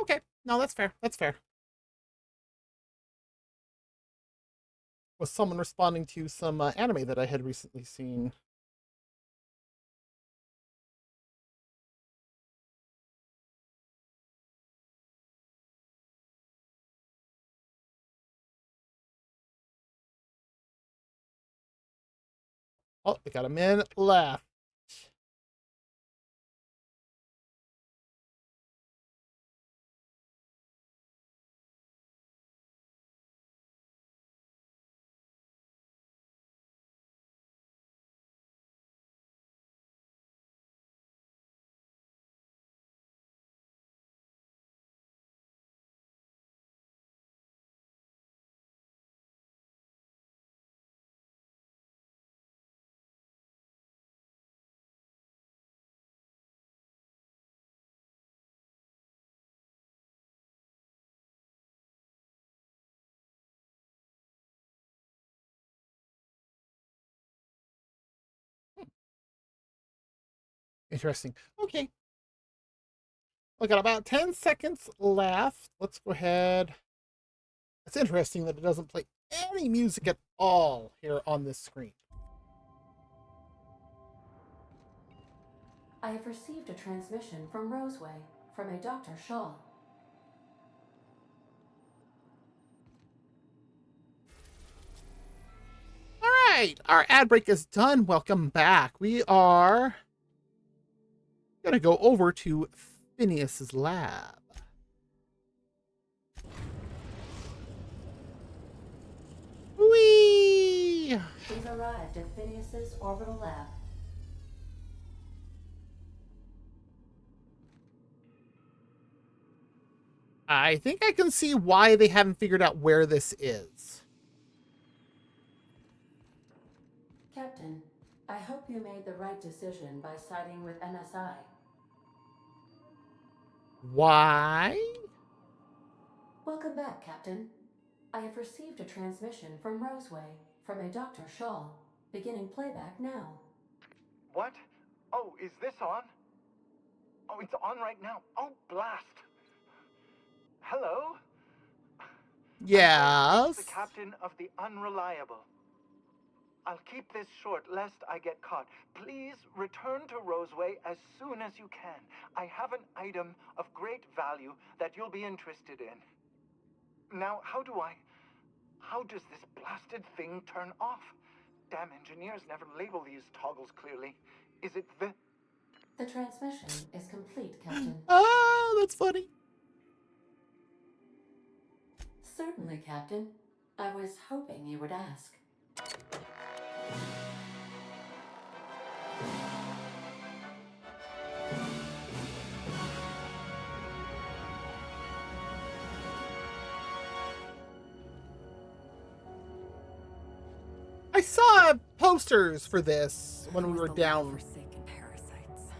Speaker 1: Okay, no, that's fair. That's fair. Was someone responding to some anime that I had recently seen? Oh, we got a minute left. Interesting. Okay. We got about 10 seconds left. Let's go ahead. It's interesting that it doesn't play any music at all here on this screen.
Speaker 10: I have received a transmission from Roseway, from a Dr. Shaw.
Speaker 1: All right, our ad break is done. Welcome back. We are going to go over to Phineas's lab. Whee!
Speaker 10: We've arrived at Phineas's orbital lab.
Speaker 1: I think I can see why they haven't figured out where this is.
Speaker 10: Captain, I hope you made the right decision by siding with MSI.
Speaker 1: Why?
Speaker 10: Welcome back, Captain. I have received a transmission from Roseway, from a Dr. Shaw, beginning playback now.
Speaker 11: What? Oh, is this on? Oh, it's on right now. Oh, blast. Hello?
Speaker 1: Yes.
Speaker 11: The captain of the Unreliable. I'll keep this short lest I get caught. Please return to Roseway as soon as you can. I have an item of great value that you'll be interested in. Now, how does this blasted thing turn off? Damn engineers never label these toggles clearly. Is it the...
Speaker 10: The transmission is complete, Captain.
Speaker 1: Oh, that's funny.
Speaker 10: Certainly, Captain. I was hoping you would ask.
Speaker 1: I saw posters for this when we were down.
Speaker 4: Forsaken parasites.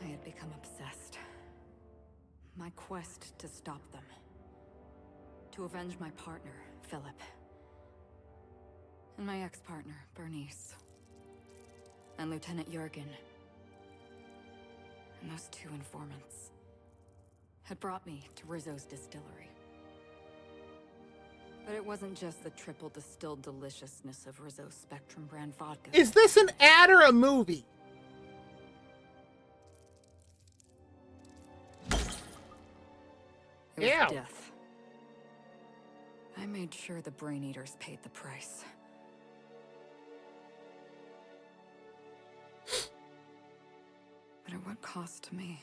Speaker 4: I had become obsessed. My quest to stop them. To avenge my partner, Philip. And my ex-partner, Bernice. And Lieutenant Jurgen. And those two informants had brought me to Rizzo's distillery. But it wasn't just the triple distilled deliciousness of Rizzo's Spectrum brand vodka.
Speaker 1: Is this an ad or a movie?
Speaker 4: It was
Speaker 1: Ew.
Speaker 4: death. I made sure the Brain Eaters paid the price. But at what cost to me?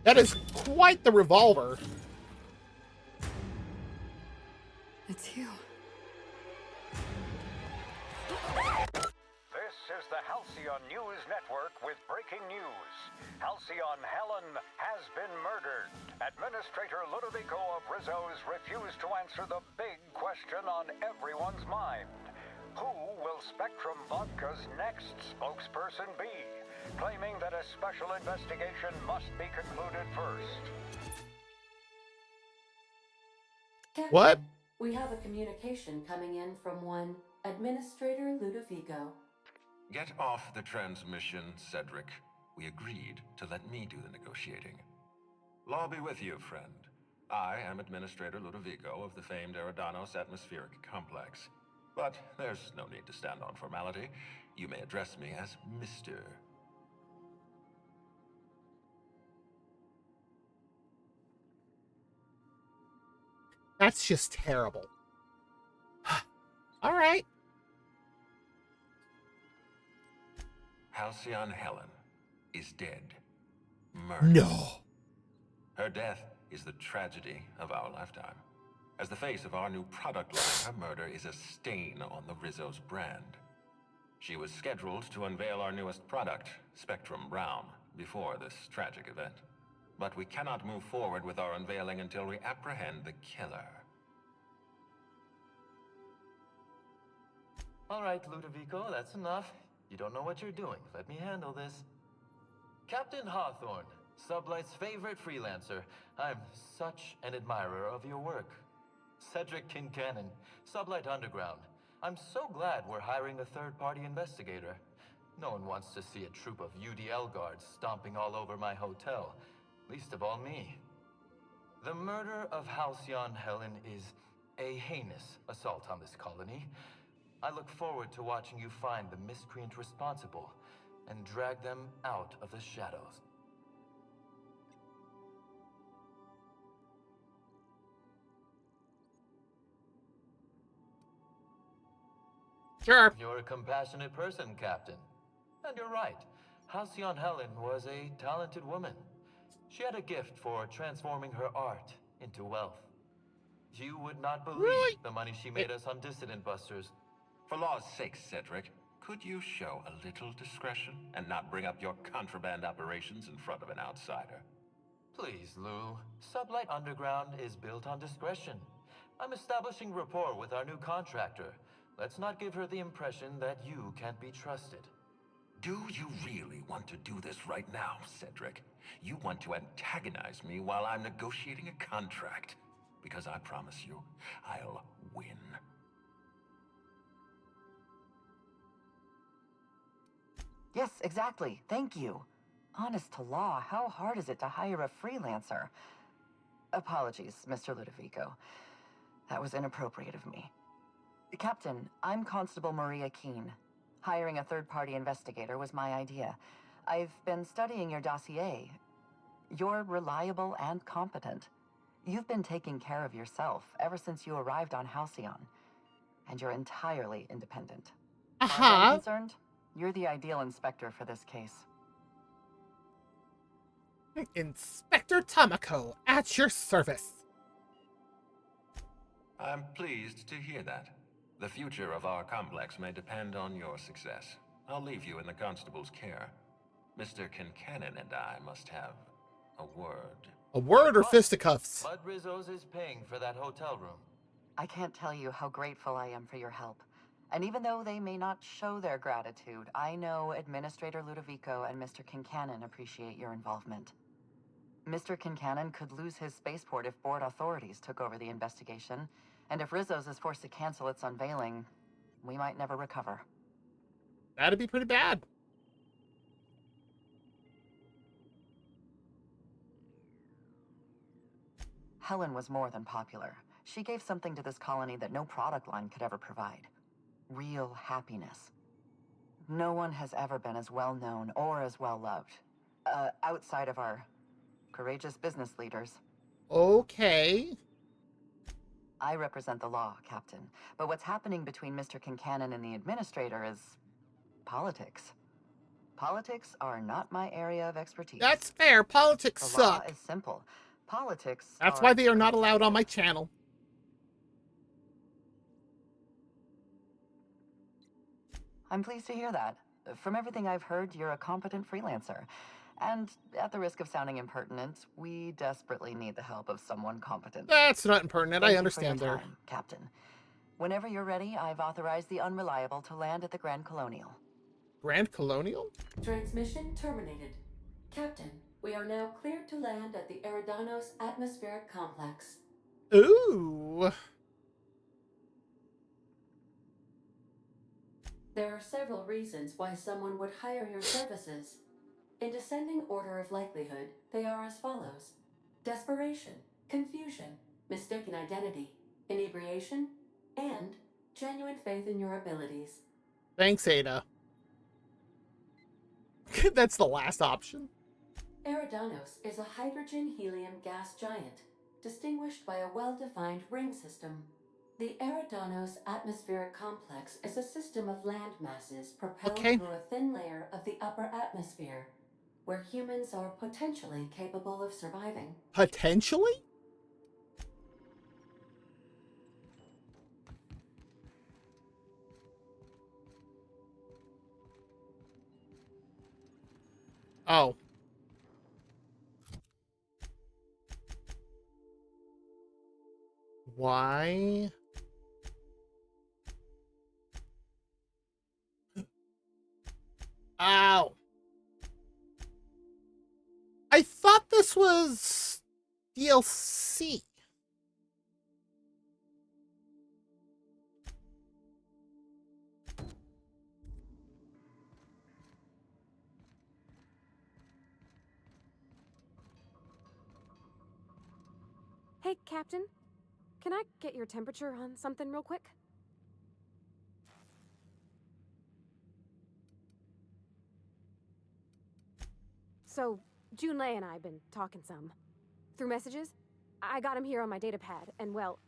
Speaker 1: That is quite the revolver.
Speaker 4: It's you.
Speaker 12: This is the Halcyon News Network with breaking news. Halcyon Helen has been murdered. Administrator Ludovico of Rizzo's refused to answer the big question on everyone's mind. Who will Spectrum Vodka's next spokesperson be? Claiming that a special investigation must be concluded first.
Speaker 10: Captain,
Speaker 1: What?
Speaker 10: We have a communication coming in from one Administrator Ludovico.
Speaker 13: Get off the transmission, Cedric. We agreed to let me do the negotiating. Law be with you, friend. I am Administrator Ludovico of the famed Eridanos Atmospheric Complex. But there's no need to stand on formality. You may address me as Mr.
Speaker 1: That's just terrible. All right.
Speaker 13: Halcyon Helen is dead. Murdered.
Speaker 1: No.
Speaker 13: Her death is the tragedy of our lifetime. As the face of our new product line, her murder is a stain on the Rizzo's brand. She was scheduled to unveil our newest product, Spectrum Brown, before this tragic event. but we cannot move forward with our unveiling until we apprehend the killer.
Speaker 14: All right, Ludovico, that's enough. You don't know what you're doing. Let me handle this. Captain Hawthorne, Sublight's favorite freelancer. I'm such an admirer of your work. Cedric Kincannon, Sublight Underground. I'm so glad we're hiring a third-party investigator. No one wants to see a troop of UDL guards stomping all over my hotel. Least of all me. The murder of Halcyon Helen is a heinous assault on this colony. I look forward to watching you find the miscreant responsible and drag them out of the shadows.
Speaker 1: Sure.
Speaker 14: You're a compassionate person, Captain. And you're right. Halcyon Helen was a talented woman. She had a gift for transforming her art into wealth. You would not believe
Speaker 1: Really?
Speaker 14: the money she made us on Dissident Busters.
Speaker 13: For law's sake, Cedric, could you show a little discretion and not bring up your contraband operations in front of an outsider?
Speaker 14: Please, Lou. Sublight Underground is built on discretion. I'm establishing rapport with our new contractor. Let's not give her the impression that you can't be trusted.
Speaker 13: Do you really want to do this right now, Cedric? You want to antagonize me while I'm negotiating a contract. Because I promise you, I'll win.
Speaker 15: Yes, exactly. Thank you. Honest to law, how hard is it to hire a freelancer? Apologies, Mr. Ludovico. That was inappropriate of me. Captain, I'm Constable Maria Keene. Hiring a third-party investigator was my idea. I've been studying your dossier. You're reliable and competent. You've been taking care of yourself ever since you arrived on Halcyon. And you're entirely independent. As far as I'm concerned, you're the ideal inspector for this case.
Speaker 1: Inspector Tamako, at your service.
Speaker 13: I'm pleased to hear that. The future of our complex may depend on your success. I'll leave you in the constable's care. Mr. Kincannon and I must have a word.
Speaker 1: A word or fisticuffs?
Speaker 14: Bud Rizzo's is paying for that hotel room.
Speaker 15: I can't tell you how grateful I am for your help. And even though they may not show their gratitude, I know Administrator Ludovico and Mr. Kincannon appreciate your involvement. Mr. Kincannon could lose his spaceport if board authorities took over the investigation, and if Rizzo's is forced to cancel its unveiling, we might never recover.
Speaker 1: That'd be pretty bad.
Speaker 15: Helen was more than popular. She gave something to this colony that no product line could ever provide. Real happiness. No one has ever been as well known or as well loved. Outside of our courageous business leaders.
Speaker 1: Okay.
Speaker 15: I represent the law, Captain. But what's happening between Mr. Kincannon and the Administrator is politics. Politics are not my area of expertise.
Speaker 1: That's fair. Politics
Speaker 15: the law
Speaker 1: suck.
Speaker 15: is simple. Politics
Speaker 1: That's why they are not allowed on my channel.
Speaker 15: I'm pleased to hear that. From everything I've heard, you're a competent freelancer. And at the risk of sounding impertinent, we desperately need the help of someone competent.
Speaker 1: That's not impertinent.
Speaker 15: Thank
Speaker 1: I
Speaker 15: you
Speaker 1: understand
Speaker 15: for your
Speaker 1: there.
Speaker 15: time, Captain. Whenever you're ready, I've authorized the Unreliable to land at the Grand Colonial.
Speaker 1: Grand Colonial?
Speaker 10: Transmission terminated. Captain, we are now cleared to land at the Eridanos Atmospheric Complex.
Speaker 1: Ooh.
Speaker 10: There are several reasons why someone would hire your services. In descending order of likelihood, they are as follows: desperation, confusion, mistaken identity, inebriation, and genuine faith in your abilities.
Speaker 1: Thanks, Ada. That's the last option.
Speaker 10: Eridanos is a hydrogen-helium gas giant, distinguished by a well-defined ring system. The Eridanos Atmospheric Complex is a system of land masses propelled through a thin layer of the upper atmosphere, where humans are potentially capable of surviving.
Speaker 1: Potentially? Oh. Why? Ow. I thought this was DLC.
Speaker 6: Hey, Captain. Can I get your temperature on something real quick? So, Junlei and I have been talking some. Through messages. I got him here on my datapad, and well,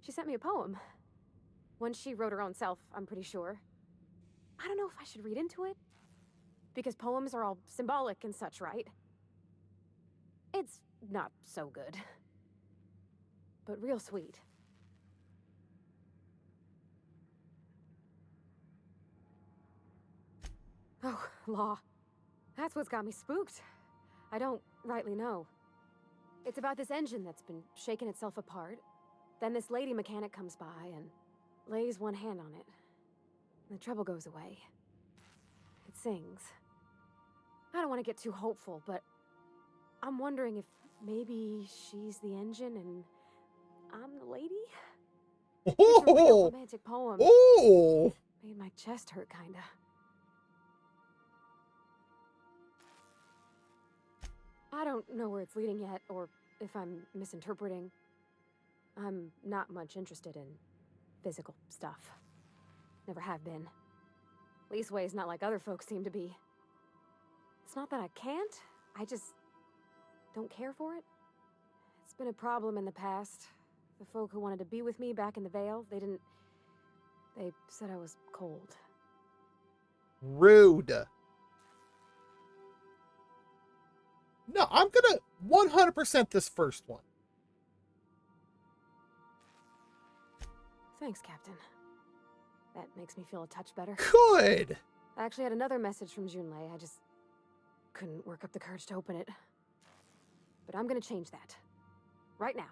Speaker 6: she sent me a poem. One she wrote her own self, I'm pretty sure. I don't know if I should read into it. Because poems are all symbolic and such, right? It's not so good. But real sweet. Oh, Law. That's what's got me spooked. I don't rightly know. It's about this engine that's been shaking itself apart. Then this lady mechanic comes by and lays one hand on it. And the trouble goes away. It sings. I don't want to get too hopeful, but I'm wondering if maybe she's the engine and I'm the lady? It's a real romantic poem.
Speaker 1: Oh!
Speaker 6: Made my chest hurt, kinda. I don't know where it's leading yet, or if I'm misinterpreting. I'm not much interested in physical stuff. Never have been. Leastways not like other folks seem to be. It's not that I can't, I just don't care for it. It's been a problem in the past. The folk who wanted to be with me back in the Vale, they said I was cold.
Speaker 1: Rude. No, I'm gonna 100% this first one.
Speaker 6: Thanks, Captain. That makes me feel a touch better.
Speaker 1: Good!
Speaker 6: I actually had another message from Junlei. I just couldn't work up the courage to open it. But I'm gonna change that. Right now.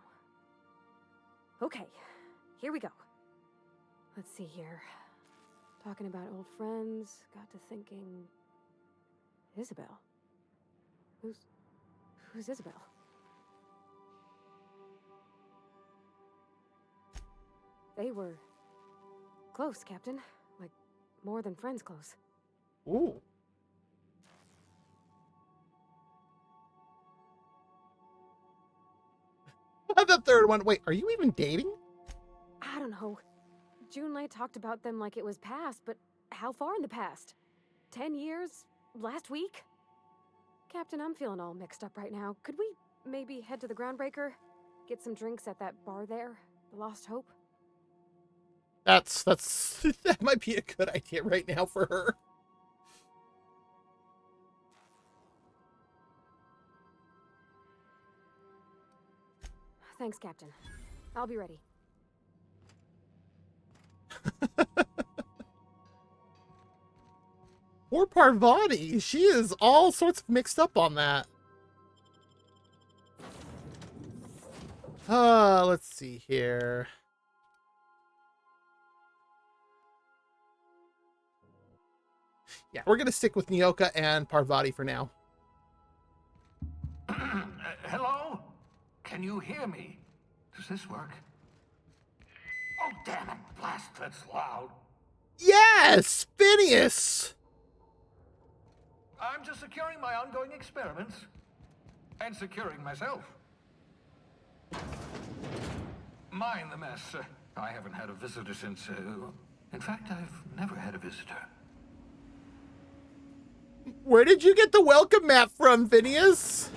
Speaker 6: Okay, here we go. Let's see here. Talking about old friends, got to thinking... Isabel? Who's Isabel? They were close, Captain. Like, more than friends close.
Speaker 1: Ooh. The third one. Wait, are you even dating?
Speaker 6: I don't know. Junlei talked about them like it was past, but how far in the past? 10 years? Last week? Captain, I'm feeling all mixed up right now. Could we maybe head to the Groundbreaker? Get some drinks at that bar there? The Lost Hope?
Speaker 1: That's that might be a good idea right now for her.
Speaker 6: Thanks, Captain. I'll be ready.
Speaker 1: Poor Parvati. She is all sorts of mixed up on that. Let's see here. Yeah, we're gonna stick with Nyoka and Parvati for now.
Speaker 16: Hello? Can you hear me? Does this work? Oh, damn it. Blast, that's loud.
Speaker 1: Yes! Phineas!
Speaker 16: I'm just securing my ongoing experiments. And securing myself. Mind the mess. I haven't had a visitor since... in fact, I've never had a visitor.
Speaker 1: Where did you get the welcome map from, Phineas?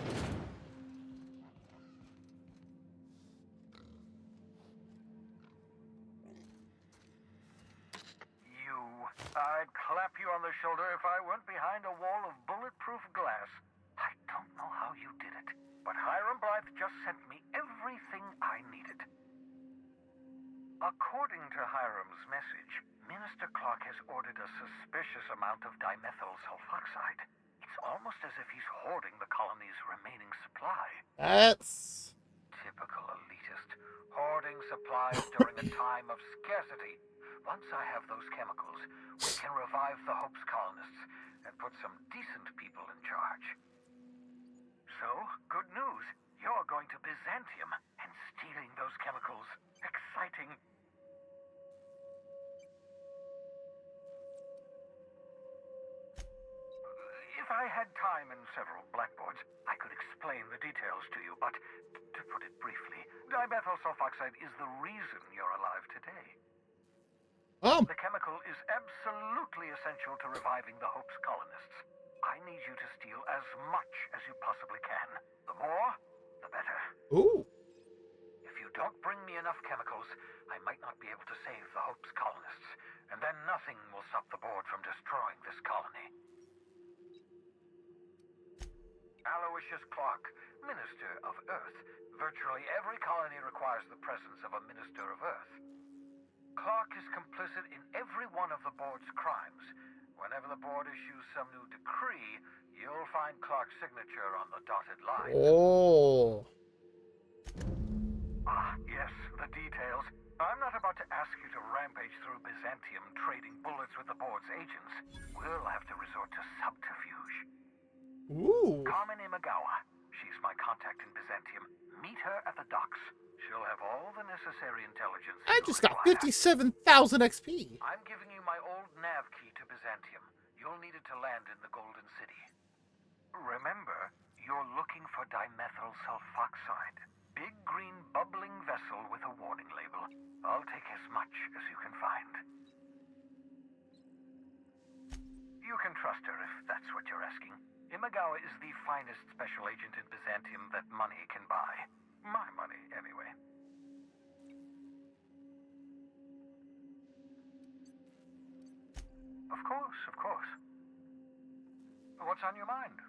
Speaker 7: I'd clap you on the shoulder if I weren't behind a wall of bulletproof glass. I don't know how you did it, but Hiram Blythe just sent me everything I needed. According to Hiram's message, Minister Clark has ordered a suspicious amount of dimethyl sulfoxide. It's almost as if he's hoarding the colony's remaining supply.
Speaker 1: That's...
Speaker 16: Typical elitist. Hoarding supplies during a time of scarcity. Once I have those chemicals, we can revive the Hope's colonists and put some decent people in charge. So, good news. You're going to Byzantium and stealing those chemicals. Exciting. If I had time and several blackboards, I could explain the details to you, but to put it briefly, dimethyl sulfoxide is the reason you're alive today. The chemical is absolutely essential to reviving the Hope's colonists. I need you to steal as much as you possibly can. The more, the better.
Speaker 1: Ooh.
Speaker 16: If you don't bring me enough chemicals, I might not be able to save the Hope's colonists, and then nothing will stop the board from destroying this colony. Aloysius Clark, Minister of Earth. Virtually every colony requires the presence of a Minister of Earth. Clark is complicit in every one of the board's crimes. Whenever the board issues some new decree, you'll find Clark's signature on the dotted line.
Speaker 1: Oh.
Speaker 16: Ah, yes, the details. I'm not about to ask you to rampage through Byzantium trading bullets with the board's agents. We'll have to resort to subterfuge.
Speaker 1: Ooh.
Speaker 16: Carmen Imagawa. She's my contact in Byzantium. Meet her at the docks. She'll have all the necessary intelligence.
Speaker 1: I just got 57,000 XP.
Speaker 16: I'm giving you my old nav key to Byzantium. You'll need it to land in the Golden City. Remember, you're looking for dimethyl sulfoxide. Big green bubbling vessel with a warning label. I'll take as much as you can find. You can trust her if that's what you're asking. Imagawa is the finest special agent in Byzantium that money can buy. My money, anyway. Of course, of course. What's on your mind?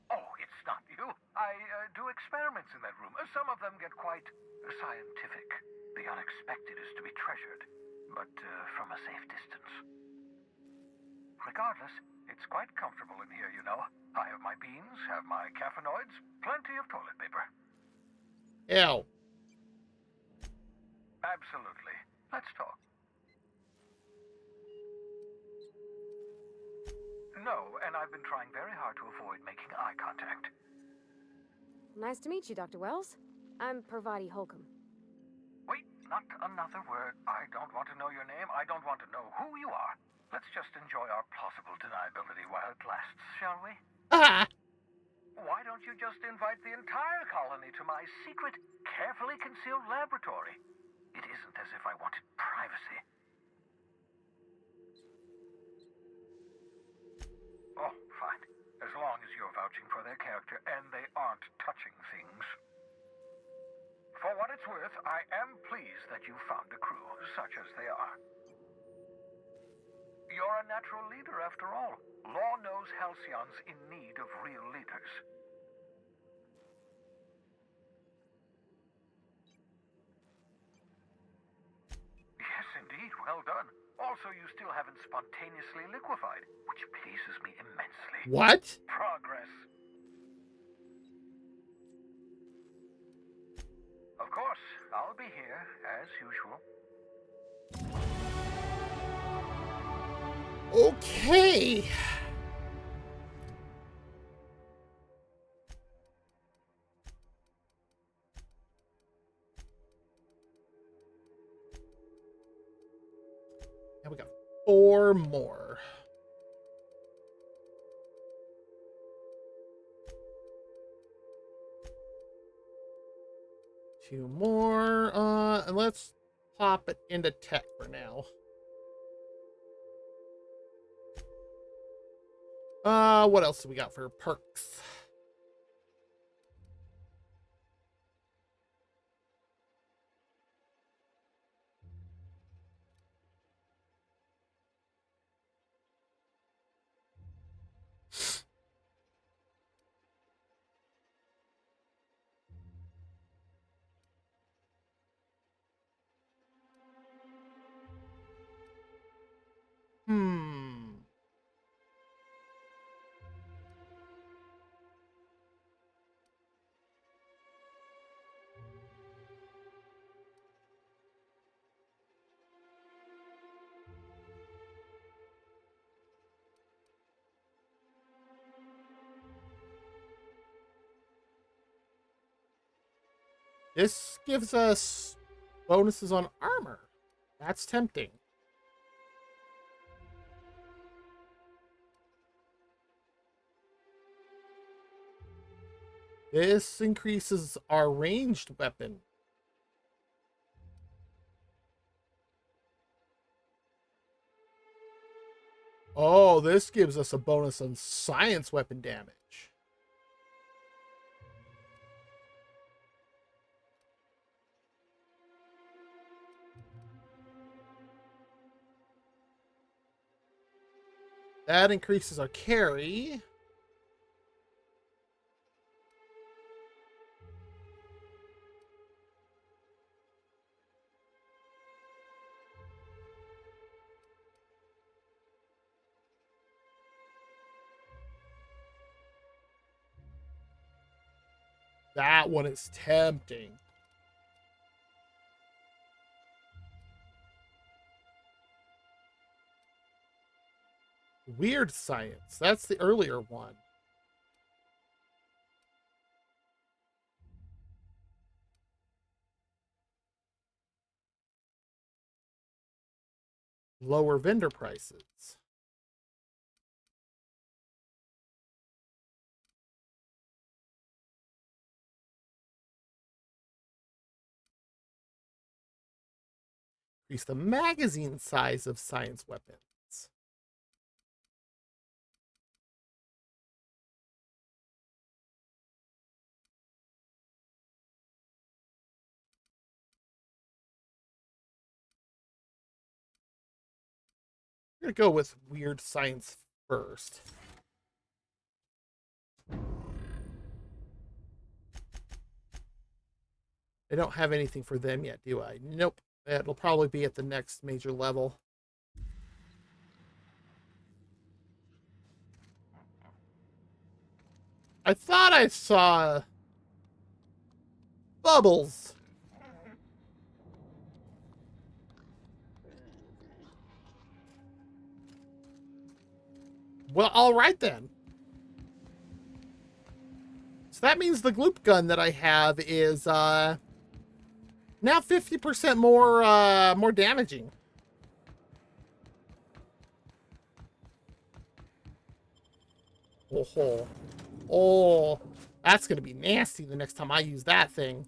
Speaker 16: Oh, it's not you. I do experiments in that room. Some of them get quite scientific. The unexpected is to be treasured, but from a safe distance. Regardless, it's quite comfortable in here, you know. I have my beans, have my caffeinoids, plenty of toilet paper.
Speaker 1: Ew.
Speaker 16: Absolutely. Let's talk. No, and I've been trying very hard to avoid making eye contact.
Speaker 6: Nice to meet you, Dr. Wells. I'm Parvati Holcomb.
Speaker 16: Wait, not another word. I don't want to know your name. I don't want to know who you are. Let's just enjoy our plausible deniability while it lasts, shall we? Why don't you just invite the entire colony to my secret, carefully concealed laboratory? It isn't as if I wanted privacy. Oh, fine. As long as you're vouching for their character and they aren't touching things. For what it's worth, I am pleased that you found a crew, such as they are. You're a natural leader, after all. Law knows Halcyon's in need of real leaders. Yes, indeed. Well done. Also, you still haven't spontaneously liquefied, which pleases me immensely.
Speaker 1: What?
Speaker 16: Progress. Of course, I'll be here, as usual.
Speaker 1: Okay. Now we got 4 more. Two more. And let's pop it into tech for now. What else do we got for perks? This gives us bonuses on armor. That's tempting. This increases our ranged weapon. Oh, this gives us a bonus on science weapon damage. That increases our carry. That one is tempting. Weird science. That's the earlier one. Lower vendor prices. Increase the magazine size of science weapons. I'm gonna go with weird science first. I don't have anything for them yet, do I? Nope. It'll probably be at the next major level. I thought I saw bubbles. Well, all right then. So that means the gloop gun that I have is now 50% more damaging. Oh, oh, that's gonna be nasty the next time I use that thing.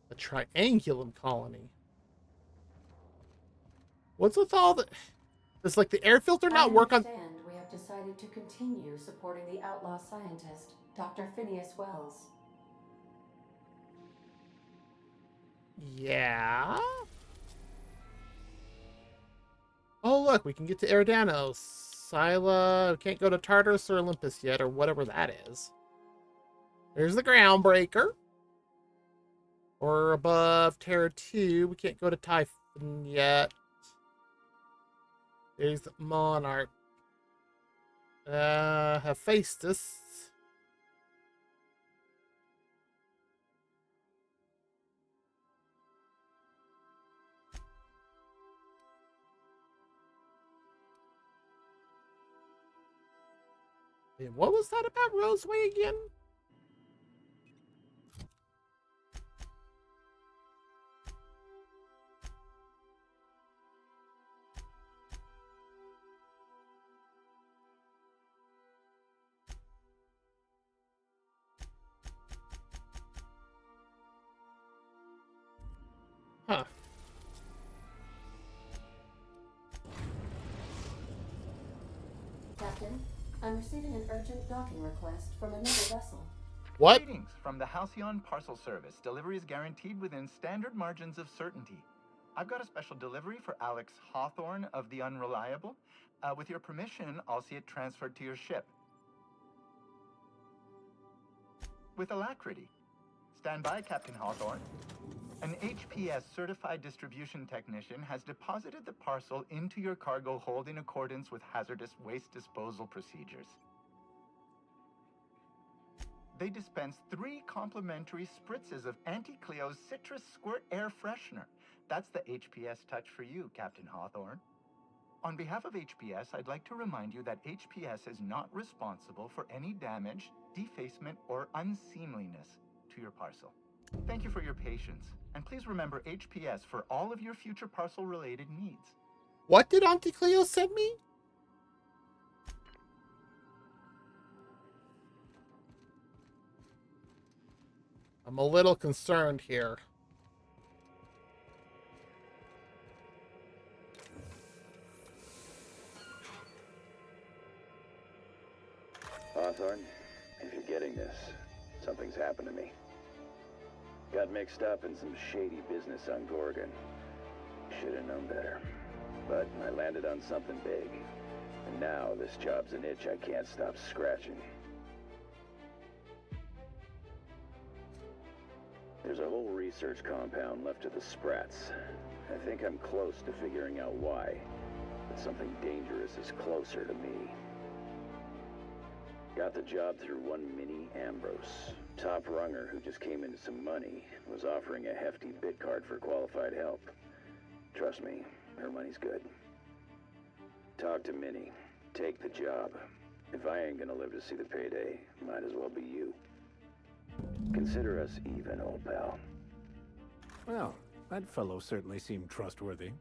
Speaker 1: A triangulum colony. What's with all the? Does like the air filter not work on?
Speaker 10: We have decided to continue supporting the outlaw scientist, Dr. Phineas Wells.
Speaker 1: Yeah. Oh look, we can get to Eridanos. Scylla. We can't go to Tartarus or Olympus yet, or whatever that is. There's the Groundbreaker. Or above Terra 2. We can't go to Typhon yet. There's Monarch. Hephaestus. And what was that about Roseway again? Huh.
Speaker 10: Captain, I'm receiving an urgent docking request from another vessel.
Speaker 1: What?
Speaker 11: Greetings from the Halcyon Parcel Service. Delivery is guaranteed within standard margins of certainty. I've got a special delivery for Alex Hawthorne of the Unreliable. With your permission, I'll see it transferred to your ship. With alacrity. Stand by, Captain Hawthorne. An HPS certified distribution technician has deposited the parcel into your cargo hold in accordance with hazardous waste disposal procedures. They dispense 3 complimentary spritzes of Anti-Cleo's Citrus Squirt Air Freshener. That's the HPS touch for you, Captain Hawthorne. On behalf of HPS, I'd like to remind you that HPS is not responsible for any damage, defacement, or unseemliness to your parcel. Thank you for your patience, and please remember HPS for all of your future parcel-related needs.
Speaker 1: What did Auntie Cleo send me? I'm a little concerned here.
Speaker 17: Hawthorne, if you're getting this, something's happened to me. Got mixed up in some shady business on Gorgon. Should have known better. But I landed on something big. And now this job's an itch I can't stop scratching. There's a whole research compound left of the Sprats. I think I'm close to figuring out why. But something dangerous is closer to me. Got the job through one Minnie Ambrose. Top runger who just came into some money, was offering a hefty bid card for qualified help. Trust me, her money's good. Talk to Minnie. Take the job. If I ain't gonna live to see the payday, might as well be you. Consider us even, old pal.
Speaker 2: Well, that fellow certainly seemed trustworthy.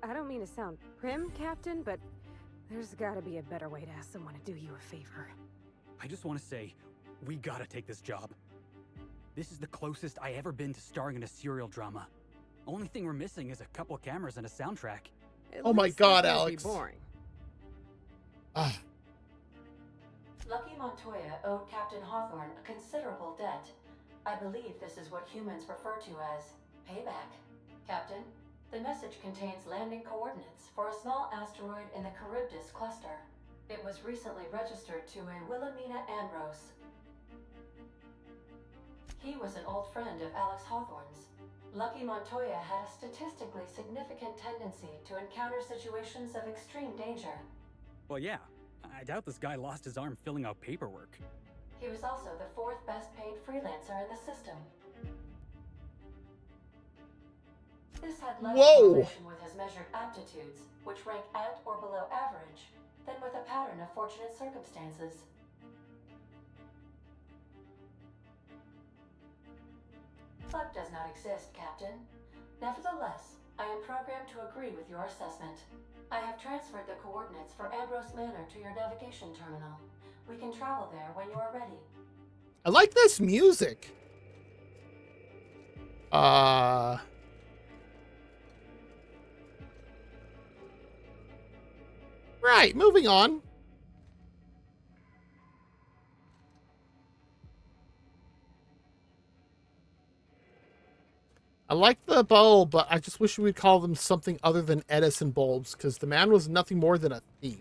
Speaker 6: I don't mean to sound prim, Captain, but there's gotta be a better way to ask someone to do you a favor.
Speaker 18: I just want to say, we gotta take this job. This is the closest I ever been to starring in a serial drama. Only thing we're missing is a couple cameras and a soundtrack.
Speaker 1: Oh my God, Alex.
Speaker 4: Boring.
Speaker 10: Lucky Montoya owed Captain Hawthorne a considerable debt. I believe this is what humans refer to as payback. Captain, the message contains landing coordinates for a small asteroid in the Charybdis cluster. It was recently registered to a Wilhelmina Ambrose. He was an old friend of Alex Hawthorne's. Lucky Montoya had a statistically significant tendency to encounter situations of extreme danger.
Speaker 18: Well, yeah. I doubt this guy lost his arm filling out paperwork.
Speaker 10: He was also the fourth best paid freelancer in the system. This had less correlation with his measured aptitudes, which rank at or below average, than with a pattern of fortunate circumstances. Luck does not exist, Captain. Nevertheless, I am programmed to agree with your assessment. I have transferred the coordinates for Ambrose Manor to your navigation terminal. We can travel there when you are ready.
Speaker 1: I like this music. Right, moving on. I like the bulb, but I just wish we would call them something other than Edison bulbs, because the man was nothing more than a thief.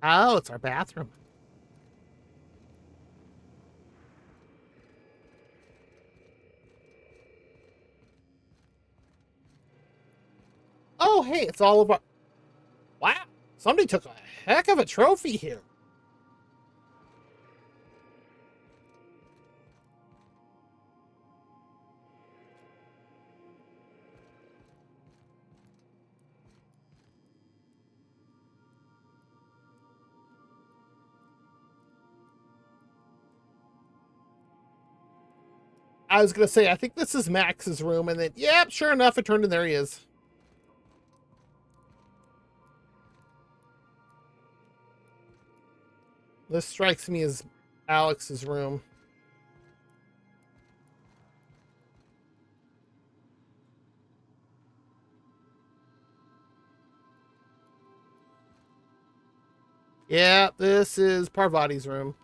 Speaker 1: Oh, it's our bathroom. Oh, hey, it's all of our... Wow, somebody took a heck of a trophy here. I was going to say, I think this is Max's room, and then, yep, sure enough, it turned in there he is. This strikes me as Alex's room. Yeah, this is Parvati's room.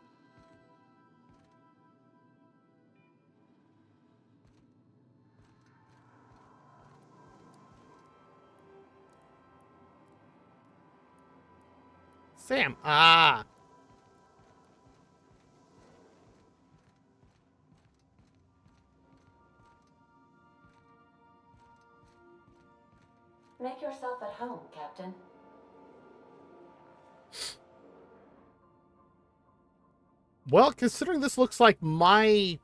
Speaker 1: Sam. Ah.
Speaker 10: Make yourself at home, Captain.
Speaker 1: Well, considering this looks like my...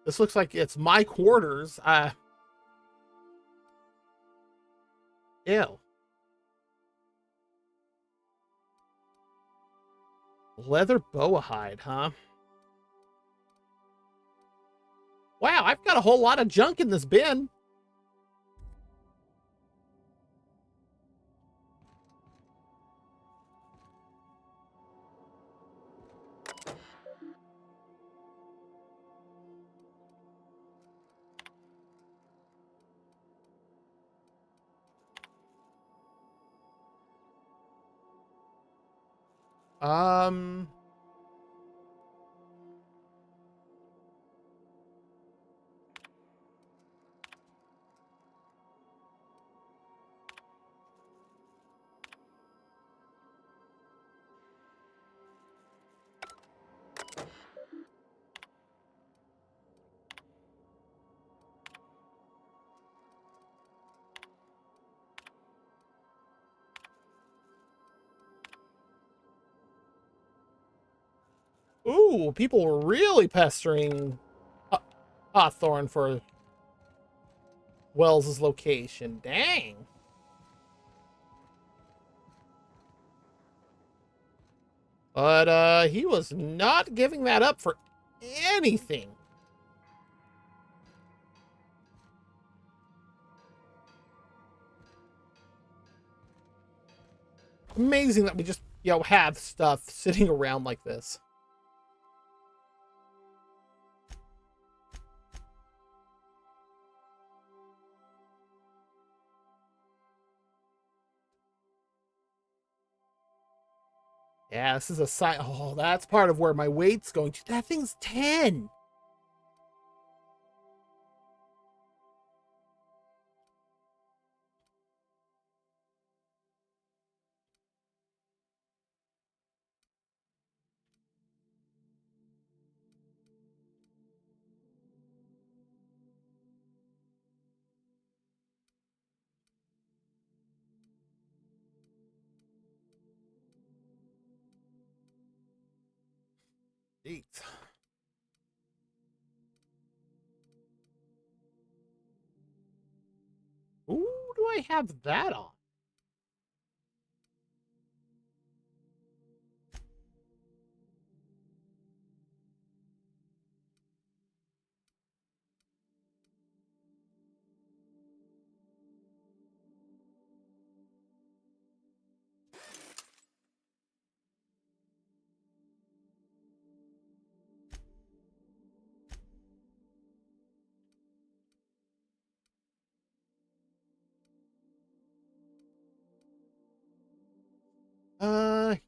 Speaker 1: This looks like it's my quarters. Ew. Leather boa hide, huh? Wow, I've got a whole lot of junk in this bin. Um... Ooh, people were really pestering Hawthorne for Wells's location. Dang. But, he was not giving that up for anything. Amazing that we just, have stuff sitting around like this. Yeah, this is a sign. Oh, that's part of where my weight's going to. That thing's 10. Jeez. Who do I have that on?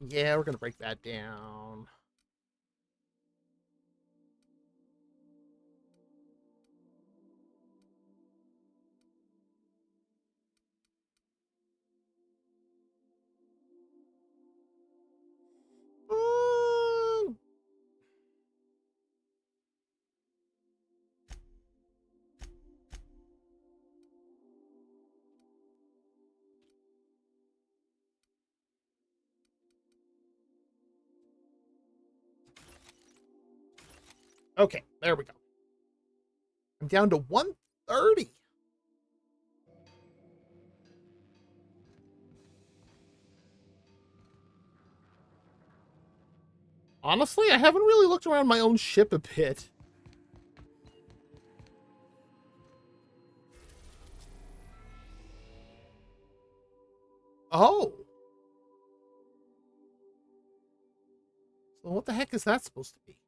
Speaker 1: Yeah, we're gonna break that down. Okay, there we go. I'm down to 130. Honestly, I haven't really looked around my own ship a bit. Oh. So what the heck is that supposed to be?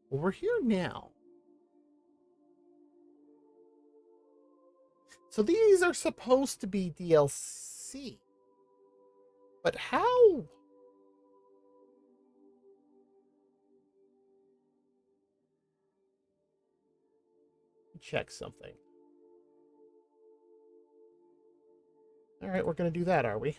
Speaker 1: Well, we're here now. So these are supposed to be DLC. But how? Check something. All right, we're going to do that, are we?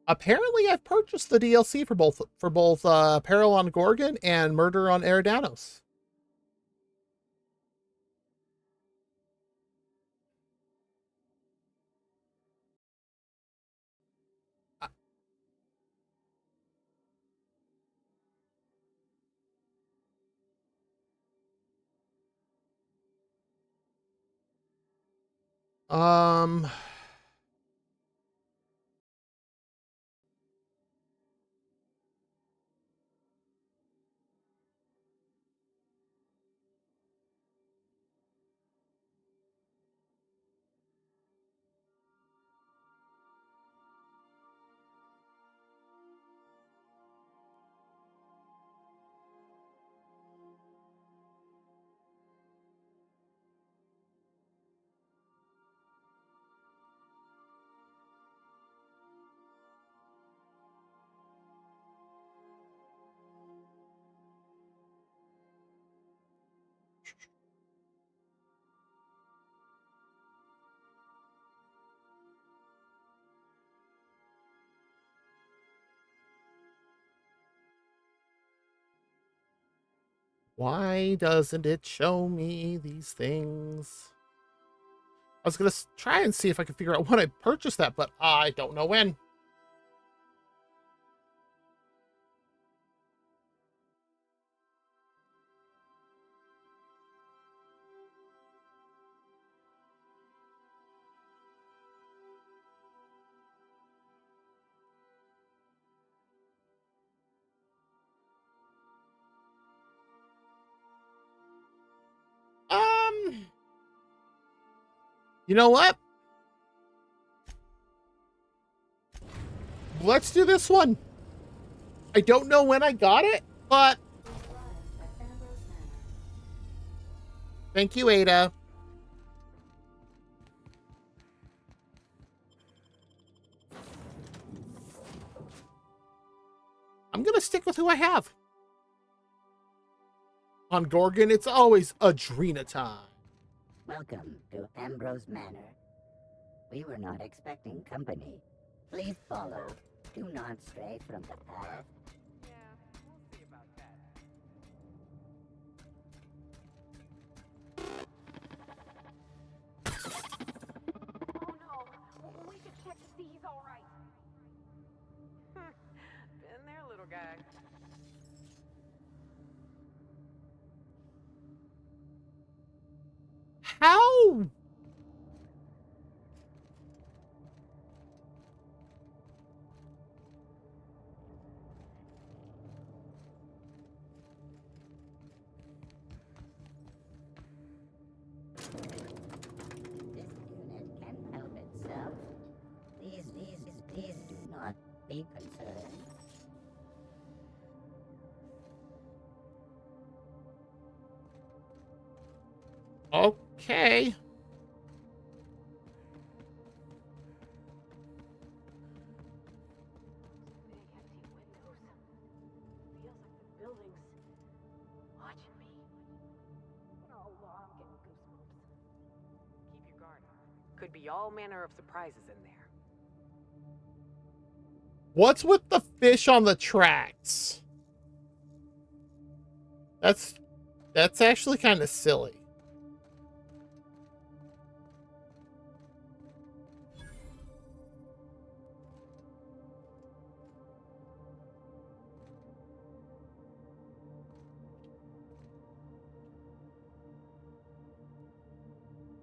Speaker 1: Apparently, I've purchased the DLC for both Peril on Gorgon and Murder on Eridanos. Um, why doesn't it show me these things? I was going to try and see if I could figure out when I purchased that, but I don't know when. You know what? Let's do this one. I don't know when I got it, but thank you, Ada. I'm going to stick with who I have. On Gorgon, it's always Adrena time.
Speaker 19: Welcome to Ambrose Manor. We were not expecting company. Please follow. Do not stray from the path.
Speaker 9: Oh no! We should check to see he's all right.
Speaker 4: Been there, little guy.
Speaker 1: How?
Speaker 19: This unit can help itself. Please do not be concerned.
Speaker 1: Okay.
Speaker 9: Watching me. Oh, I'm getting goosebumps.
Speaker 4: Keep your guard up. Could be all manner of surprises in there.
Speaker 1: What's with the fish on the tracks? That's actually kind of silly.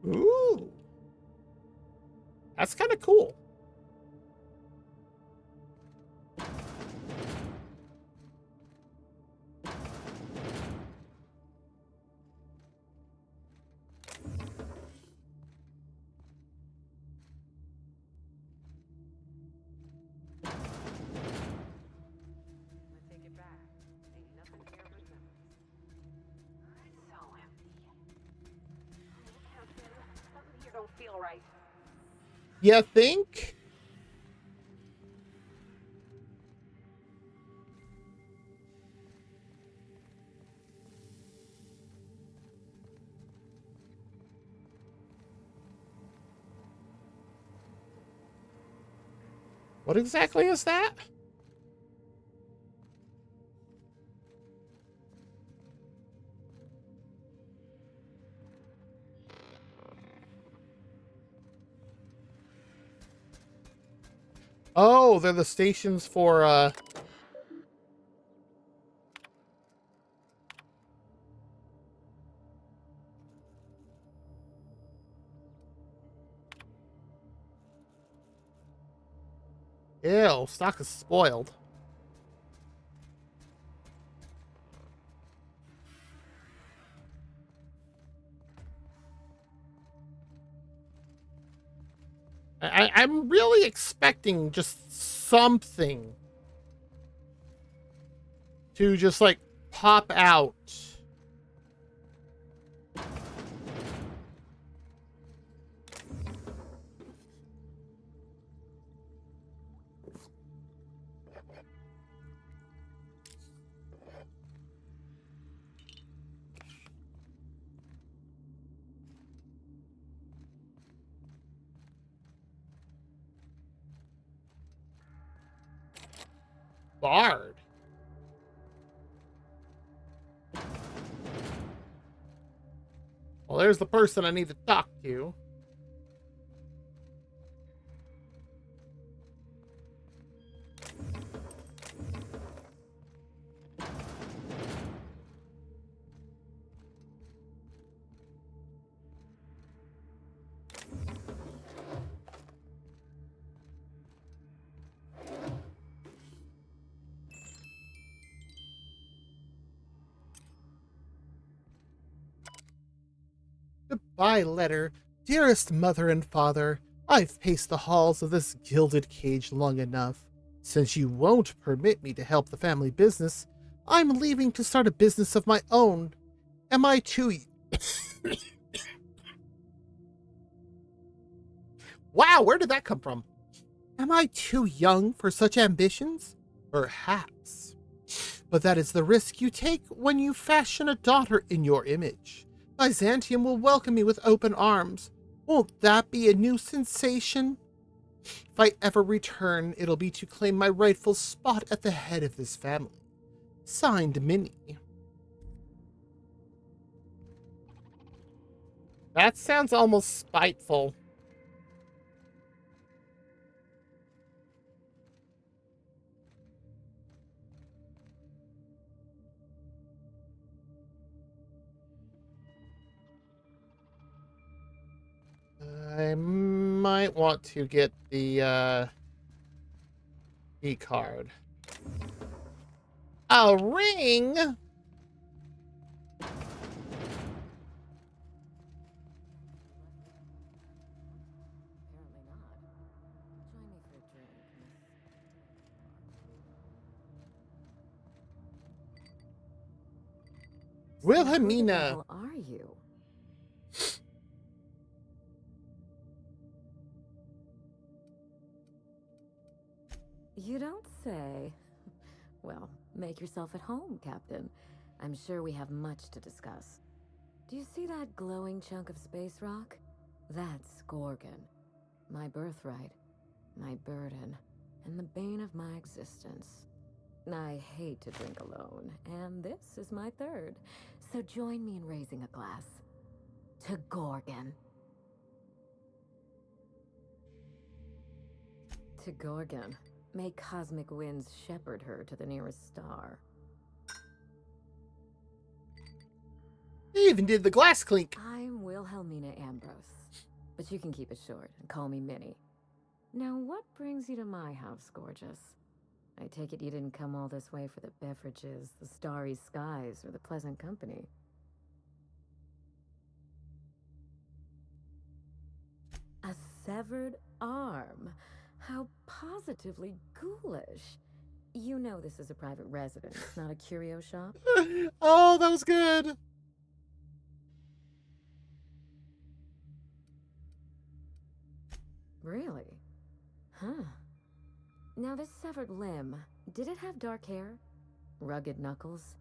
Speaker 1: Ooh. That's kind of cool.
Speaker 4: I take it back. Ain't nothing here but memories.
Speaker 9: It's so empty. Something here don't feel right.
Speaker 1: You think? What exactly is that? Oh, they're the stations for, Ew, stock is spoiled. I'm really expecting just something to just, like, pop out. Bard. Well, there's the person I need to talk to. Goodbye, letter. Dearest mother and father, I've paced the halls of this gilded cage long enough. Since you won't permit me to help the family business, I'm leaving to start a business of my own. Am I too... Wow, where did that come from? Am I too young for such ambitions? Perhaps. But that is the risk you take when you fashion a daughter in your image. Byzantium will welcome me with open arms. Won't that be a new sensation? If I ever return, it'll be to claim my rightful spot at the head of this family. Signed, Minnie. That sounds almost spiteful. I might want to get the e-card. A ring? Wilhelmina.
Speaker 6: Who are you? You don't say. Well, make yourself at home, Captain. I'm sure we have much to discuss. Do you see that glowing chunk of space rock? That's Gorgon. My birthright, my burden, and the bane of my existence. I hate to drink alone, and this is my third. So join me in raising a glass. To Gorgon. To Gorgon. May cosmic winds shepherd her to the nearest star.
Speaker 1: He even did the glass clink.
Speaker 6: I'm Wilhelmina Ambrose, but you can keep it short and call me Minnie. Now, what brings you to my house, gorgeous? I take it you didn't come all this way for the beverages, the starry skies, or the pleasant company. A severed arm? How positively ghoulish. You know this is a private residence, not a curio shop.
Speaker 1: Oh, that was good.
Speaker 6: Really? Huh. Now this severed limb, did it have dark hair? Rugged knuckles?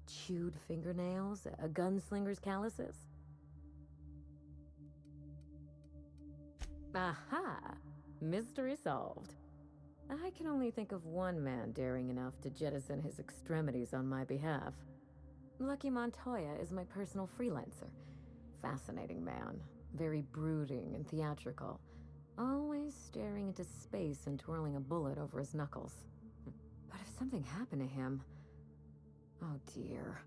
Speaker 6: Chewed fingernails? A gunslinger's calluses? Aha! Mystery solved.
Speaker 20: I can only think of one man daring enough to jettison his extremities on my behalf. Lucky Montoya is my personal freelancer. Fascinating man, very brooding and theatrical, always staring into space and twirling a bullet over his knuckles. But if something happened to him... Oh dear.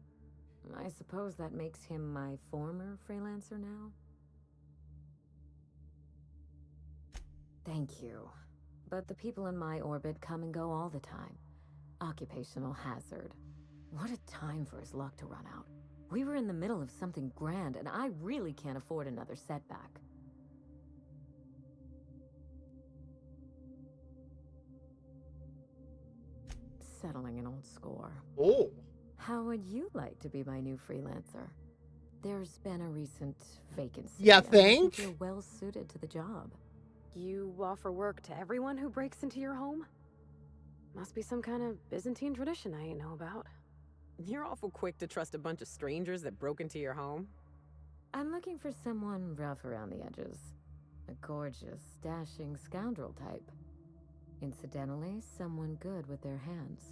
Speaker 20: I suppose that makes him my former freelancer now? Thank you. But the people in my orbit come and go all the time. Occupational hazard. What a time for his luck to run out. We were in the middle of something grand, and I really can't afford another setback. Settling an old score.
Speaker 1: Oh.
Speaker 20: How would you like to be my new freelancer? There's been a recent vacancy.
Speaker 1: Yeah,
Speaker 20: and I think
Speaker 1: think?
Speaker 20: you're well suited to the job.
Speaker 6: You offer work to everyone who breaks into your home? Must be some kind of Byzantine tradition I ain't know about.
Speaker 4: You're awful quick to trust a bunch of strangers that broke into your home.
Speaker 20: I'm looking for someone rough around the edges. A gorgeous, dashing scoundrel type. Incidentally, someone good with their hands.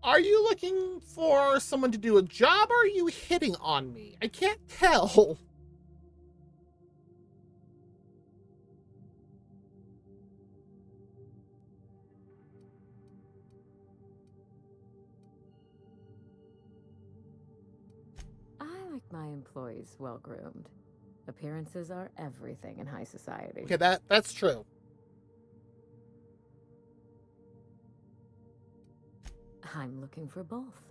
Speaker 1: Are you looking for someone to do a job, or are you hitting on me? I can't tell.
Speaker 20: I like my employees well-groomed. Appearances are everything in high society.
Speaker 1: Okay, that's true.
Speaker 20: I'm looking for both.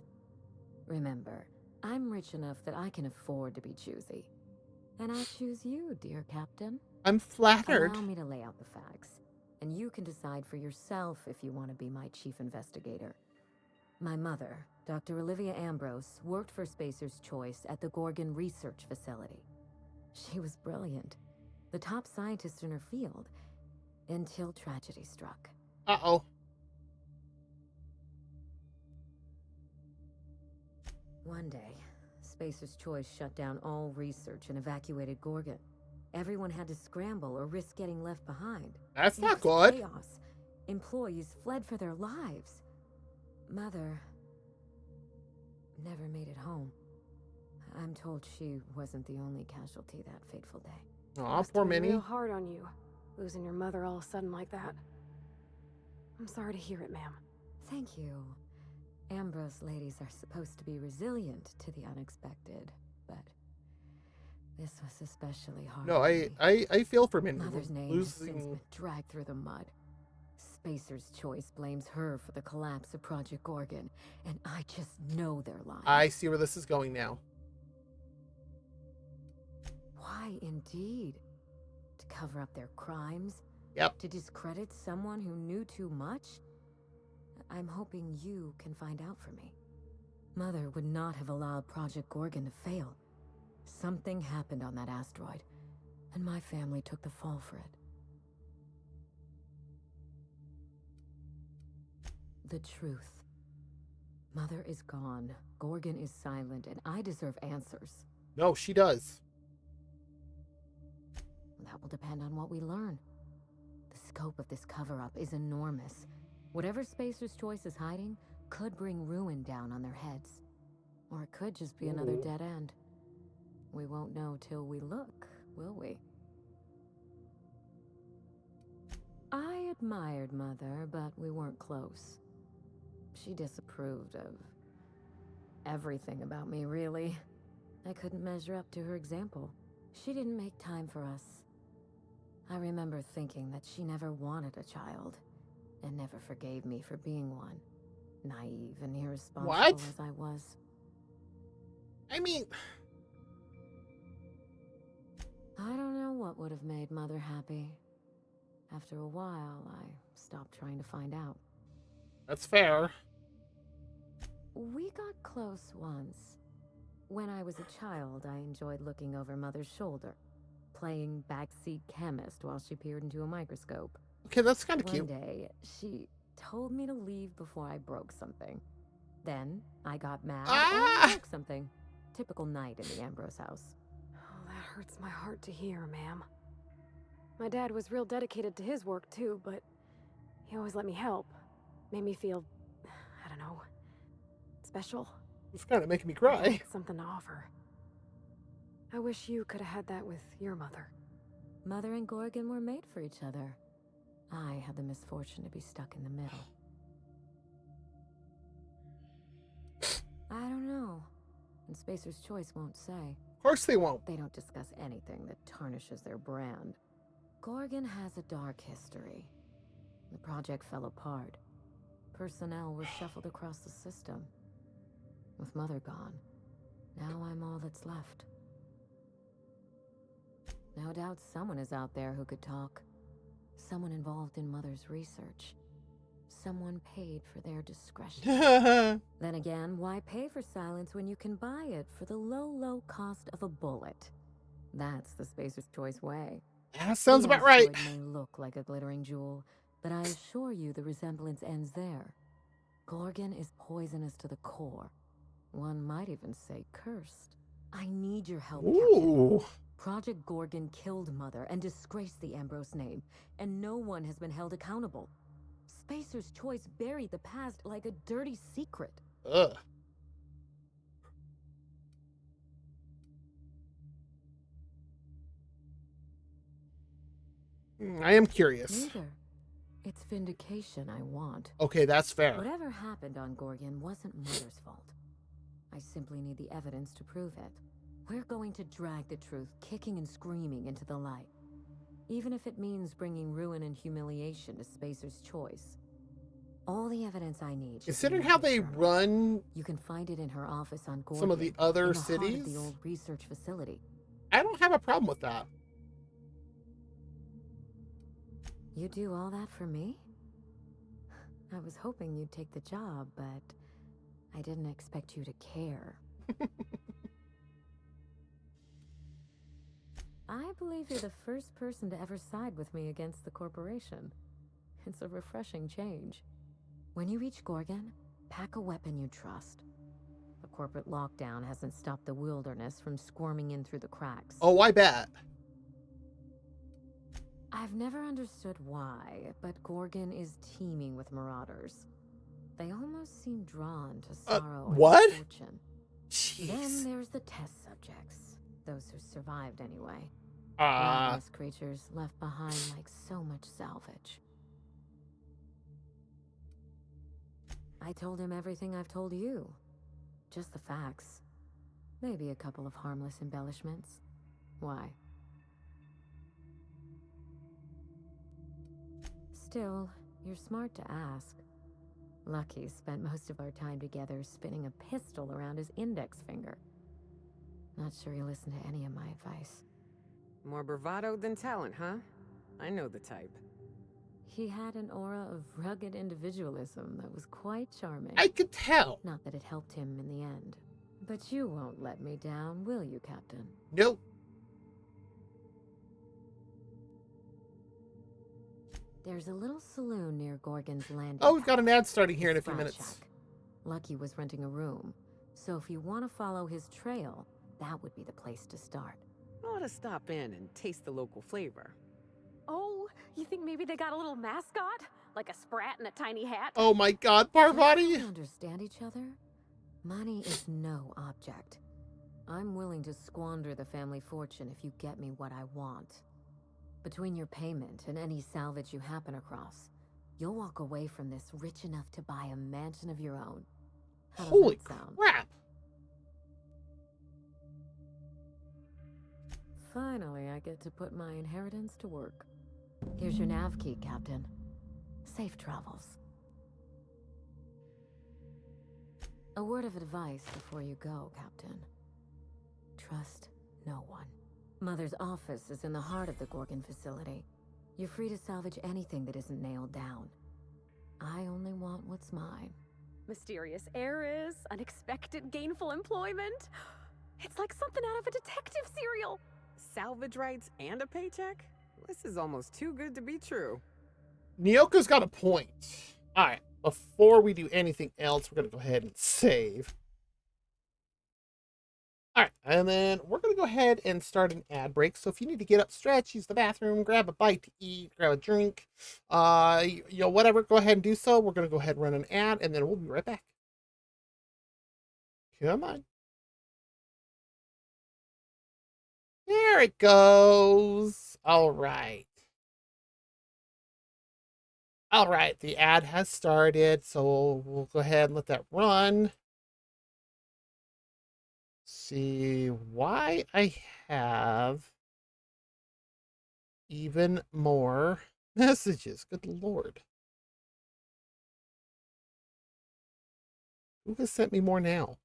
Speaker 20: Remember, I'm rich enough that I can afford to be choosy. And I choose you, dear Captain.
Speaker 1: I'm flattered.
Speaker 20: Allow me to lay out the facts, and you can decide for yourself if you want to be my chief investigator. My mother, Dr. Olivia Ambrose, worked for Spacer's Choice at the Gorgon Research Facility. She was brilliant, the top scientist in her field, until tragedy struck.
Speaker 1: Uh-oh.
Speaker 20: One day, Spacer's Choice shut down all research and evacuated Gorgon. Everyone had to scramble or risk getting left behind.
Speaker 1: That's not
Speaker 20: It was
Speaker 1: good.
Speaker 20: chaos. Employees fled for their lives. Mother never made it home. I'm told she wasn't the only casualty that fateful day.
Speaker 1: Aw,
Speaker 6: Must
Speaker 1: poor
Speaker 6: have been
Speaker 1: Minnie.
Speaker 6: real hard on you, losing your mother all of a sudden like that. I'm sorry to hear it, ma'am.
Speaker 20: Thank you. Ambrose ladies are supposed to be resilient to the unexpected, but this was especially hard.
Speaker 1: No,
Speaker 20: on me.
Speaker 1: I feel for Minnie.
Speaker 20: Mother's name has since
Speaker 1: Losing.
Speaker 20: been dragged through the mud. Spacer's Choice blames her for the collapse of Project Gorgon, and I just know they're lying.
Speaker 1: I see where this is going now.
Speaker 20: Why, indeed? To cover up their crimes?
Speaker 1: Yep.
Speaker 20: To discredit someone who knew too much? I'm hoping you can find out for me. Mother would not have allowed Project Gorgon to fail. Something happened on that asteroid, and my family took the fall for it. The truth. Mother is gone, Gorgon is silent, and I deserve answers.
Speaker 1: No, she does.
Speaker 20: That will depend on what we learn. The scope of this cover-up is enormous. Whatever Spacer's Choice is hiding could bring ruin down on their heads. Or it could just be another dead end. We won't know till we look, will we? I admired Mother, but we weren't close. She disapproved of everything about me, really. I couldn't measure up to her example. She didn't make time for us. I remember thinking that she never wanted a child, and never forgave me for being one. Naive and irresponsible as I was.
Speaker 1: I mean...
Speaker 20: I don't know what would have made Mother happy. After a while, I stopped trying to find out.
Speaker 1: That's fair.
Speaker 20: We got close once. When I was a child, I enjoyed looking over Mother's shoulder, playing backseat chemist while she peered into a microscope.
Speaker 1: Okay, that's kind of cute.
Speaker 20: One day, she told me to leave before I broke something. Then, I got mad and broke something. Typical night in the Ambrose house.
Speaker 6: Oh, that hurts my heart to hear, ma'am. My dad was real dedicated to his work, too, but he He always let me help. Made me feel, I don't know, special.
Speaker 1: It's kind of making me
Speaker 6: Like I
Speaker 1: cry.
Speaker 6: had something to offer. I wish you could have had that with your mother.
Speaker 20: Mother and Gorgon were made for each other. I had the misfortune to be stuck in the middle. I don't know. And Spacer's Choice won't say.
Speaker 1: Of course they won't.
Speaker 20: They don't discuss anything that tarnishes their brand. Gorgon has a dark history. The project fell apart. Personnel was shuffled across the system. With Mother gone, now I'm all that's left. No doubt someone is out there who could talk. Someone involved in Mother's research. Someone paid for their discretion. Then again, why pay for silence when you can buy it for the low, low cost of a bullet? That's the Spacer's Choice way.
Speaker 1: That sounds
Speaker 20: The
Speaker 1: about right.
Speaker 20: asteroid may look like a glittering jewel, but I assure you the resemblance ends there. Gorgon is poisonous to the core. One might even say cursed. I need your help,
Speaker 1: Ooh.
Speaker 20: Captain. Project Gorgon killed Mother and disgraced the Ambrose name, and no one has been held accountable. Spacer's Choice buried the past like a dirty secret.
Speaker 1: Ugh. I am curious.
Speaker 20: Neither. It's vindication I want.
Speaker 1: Okay, that's fair.
Speaker 20: Whatever happened on Gorgon wasn't Mother's fault. I simply need the evidence to prove it. We're going to drag the truth, kicking and screaming, into the light. Even if it means bringing ruin and humiliation to Spacer's Choice. All the evidence I need.
Speaker 1: Considering how they run,
Speaker 20: you can find it in her office on Gorgon,
Speaker 1: some of the other
Speaker 20: in the heart
Speaker 1: cities,
Speaker 20: of the old research facility.
Speaker 1: I don't have a problem with that.
Speaker 20: You do all that for me? I was hoping you'd take the job, but I didn't expect you to care. I believe you're the first person to ever side with me against the corporation. It's a refreshing change. When you reach Gorgon, pack a weapon you trust. The corporate lockdown hasn't stopped the wilderness from squirming in through the cracks.
Speaker 1: Oh, I bet.
Speaker 20: I've never understood why, but Gorgon is teeming with marauders. They almost seem drawn to sorrow and
Speaker 1: what?
Speaker 20: misfortune.
Speaker 1: Jeez.
Speaker 20: Then there's the test subjects, those who survived anyway. Ravenous creatures left behind like so much salvage. I told him everything I've told you. Just the facts. Maybe a couple of harmless embellishments. Why? Still, you're smart to ask. Lucky spent most of our time together spinning a pistol around his index finger. Not sure he listened to any of my advice.
Speaker 4: More bravado than talent, huh? I know the type.
Speaker 20: He had an aura of rugged individualism that was quite charming.
Speaker 1: I could tell.
Speaker 20: Not that it helped him in the end. But you won't let me down, will you, Captain?
Speaker 1: Nope.
Speaker 20: There's a little saloon near Gorgon's Landing.
Speaker 1: Oh, we've got an ad starting here in a few minutes.
Speaker 20: Shack. Lucky was renting a room, so if you want to follow his trail, that would be the place to start.
Speaker 4: Ought to stop in and taste the local flavor.
Speaker 6: Oh, you think maybe they got a little mascot? Like a sprat in a tiny hat?
Speaker 1: Oh my god, Parvati!
Speaker 20: We understand each other? Money is no object. I'm willing to squander the family fortune if you get me what I want. Between your payment and any salvage you happen across, you'll walk away from this rich enough to buy a mansion of your own. How does
Speaker 1: Holy
Speaker 20: that sound?
Speaker 1: crap!
Speaker 20: Finally, I get to put my inheritance to work. Here's your nav key, Captain. Safe travels. A word of advice before you go, Captain. Trust no one. Mother's office is in the heart of the Gorgon facility. You're free to salvage anything that isn't nailed down. I only want what's mine.
Speaker 6: Mysterious heiress, unexpected gainful employment. It's like something out of a detective serial.
Speaker 4: Salvage rights and a paycheck? This is almost too good to be true.
Speaker 1: Nyoko's got a point. Alright, before we do anything else, we're going to go ahead and save. All right, and then we're going to go ahead and start an ad break. So if you need to get up, stretch, use the bathroom, grab a bite to eat, grab a drink, whatever, go ahead and do so. We're going to go ahead and run an ad, and then we'll be right back. Come on. There it goes. All right. All right, the ad has started, so we'll go ahead and let that run. See why I have even more messages. Good Lord. Who has sent me more now?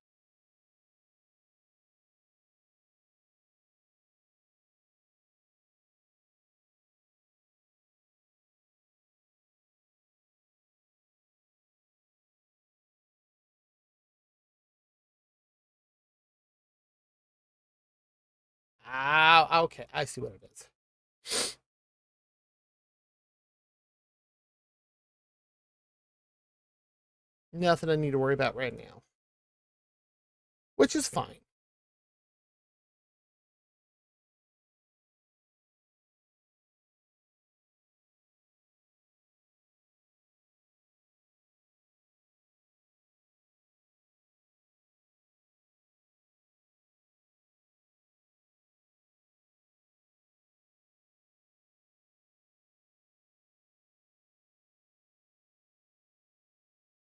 Speaker 1: Ah, okay. I see what it is. Nothing I need to worry about right now, which is fine.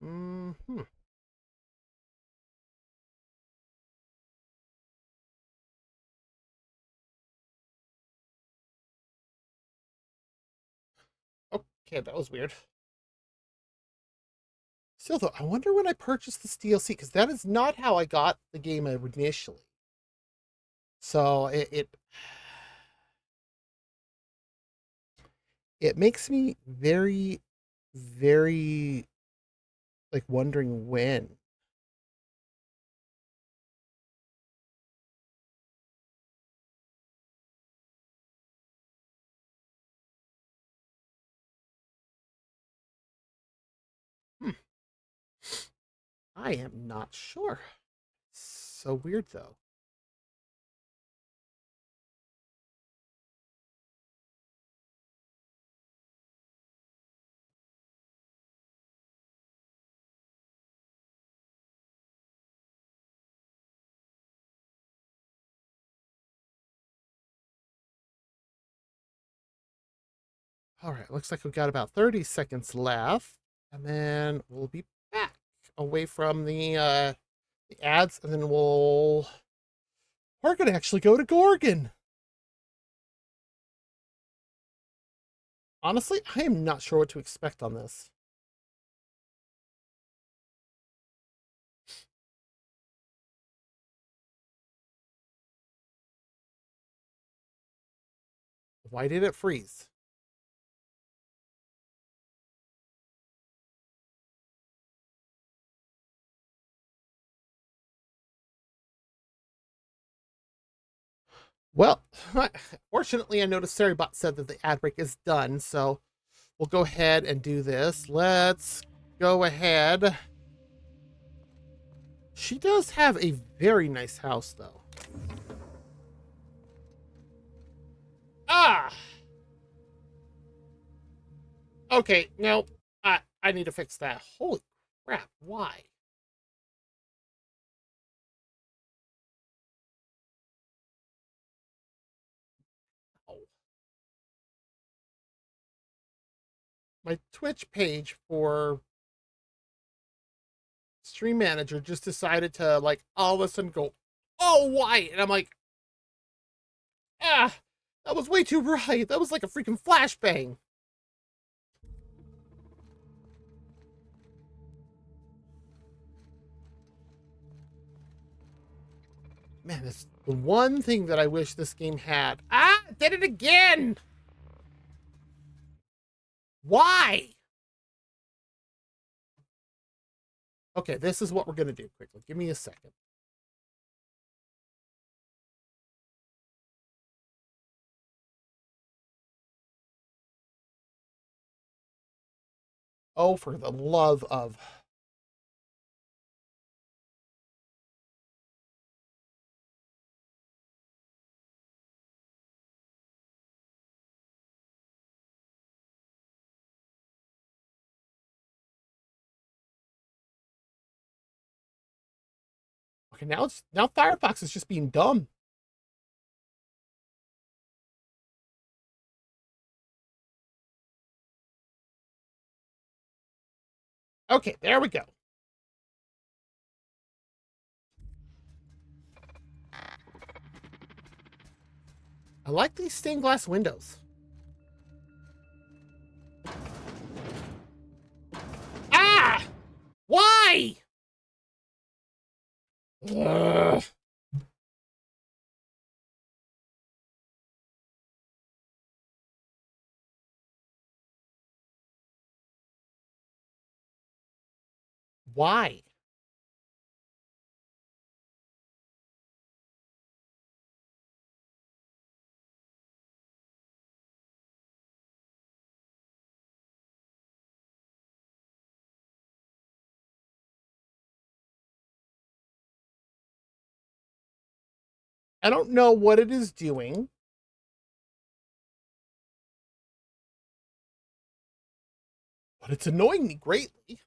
Speaker 1: Hmm. Okay, that was weird. Still, though, I wonder when I purchased this DLC, because that is not how I got the game initially. So it makes me very, very like wondering when. Hmm. I am not sure. So weird though. All right, looks like we've got about 30 seconds left, and then we'll be back away from the ads, and then we're gonna actually go to Gorgon. Honestly, I am not sure what to expect on this. Why did it freeze? Well, fortunately, I noticed Saribot said that the ad break is done, so we'll go ahead and do this. Let's go ahead. She does have a very nice house, though. Ah! Okay, no, I need to fix that. Holy crap, why? Oh. My Twitch page for Stream Manager just decided to, like, all of a sudden go, oh, white! And I'm like, ah, that was way too bright. That was like a freaking flashbang. Man, it's the one thing that I wish this game had. Ah, did it again! Why? Okay, this is what we're going to do quickly. Give me a second. Oh, for the love of... Okay, now Firefox is just being dumb. Okay, there we go. I like these stained glass windows. Ah! Why? Ugh. Why? I don't know what it is doing. But it's annoying me greatly.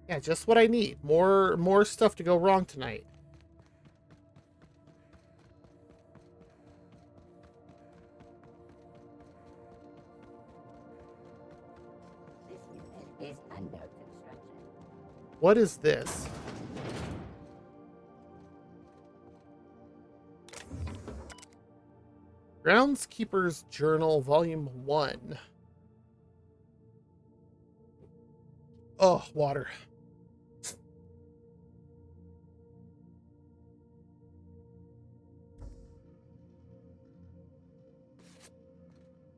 Speaker 1: Yeah, just what I need. More stuff to go wrong tonight.
Speaker 19: This unit is under construction.
Speaker 1: What is this? Groundskeeper's Journal, Volume 1. Oh, water.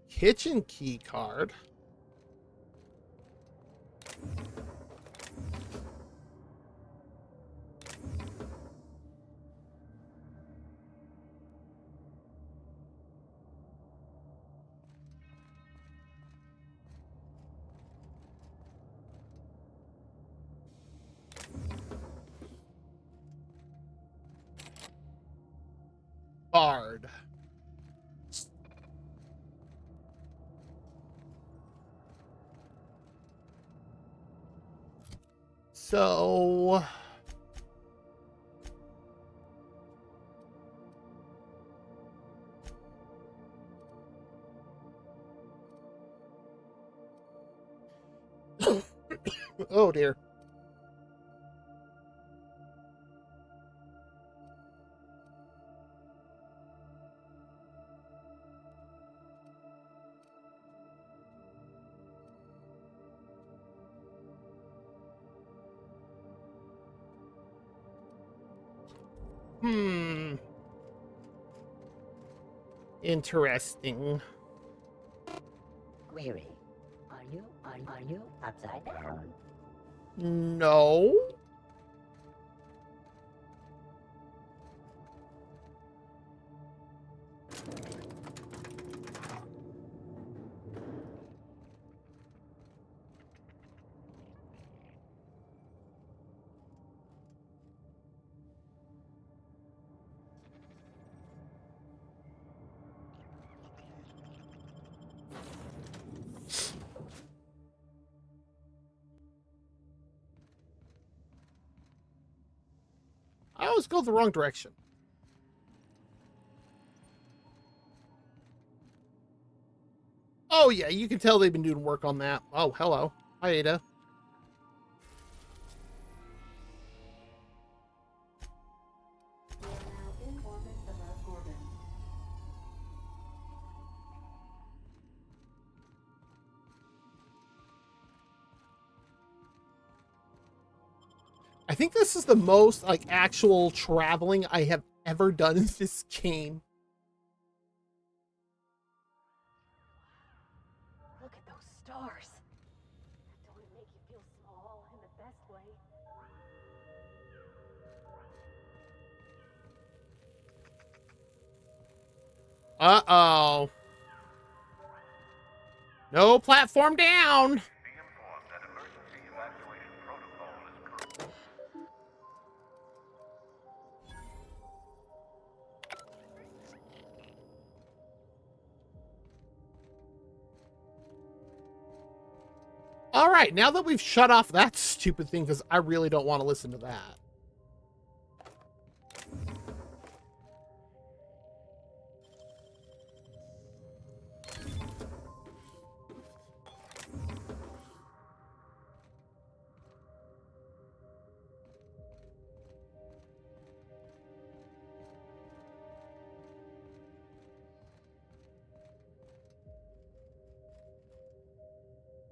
Speaker 1: Kitchen key card. Card. So oh dear. Interesting.
Speaker 19: Query. Are you upside down?
Speaker 1: No. I always go the wrong direction. Oh yeah, you can tell they've been doing work on that. Oh, hello. Hi, Ada. I think this is the most like actual traveling I have ever done in this game.
Speaker 6: Look at those stars. Don't it make you feel small in the best way?
Speaker 1: Uh-oh. No platform down. All right, now that we've shut off that stupid thing, because I really don't want to listen to that.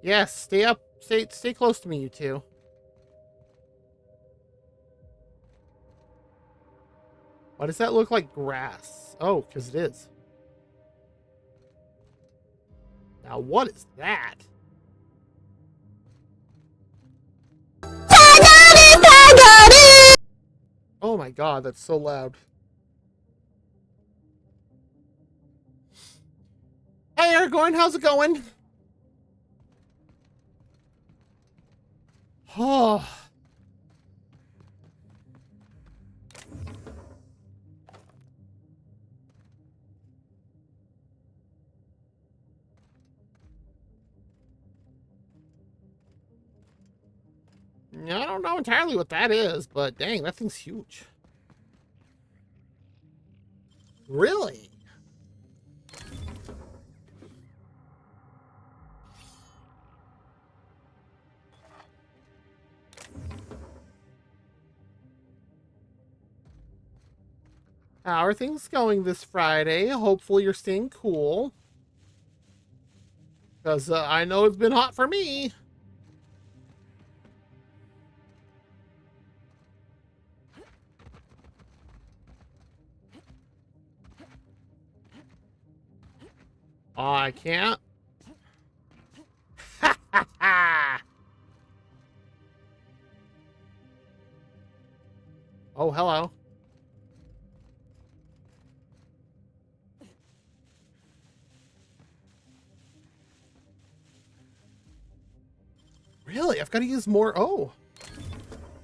Speaker 1: Yes, stay up. Stay close to me, you two. Why does that look like grass? Oh, because it is. Now, what is that? Oh my god, that's so loud. Hey, Aragorn, how's it going? Oh. I don't know entirely what that is, but dang, that thing's huge. Really? How are things going this Friday? Hopefully you're staying cool. Because I know it's been hot for me. I can't. Ha ha ha! Oh, hello. Really? I've got to use more. Oh.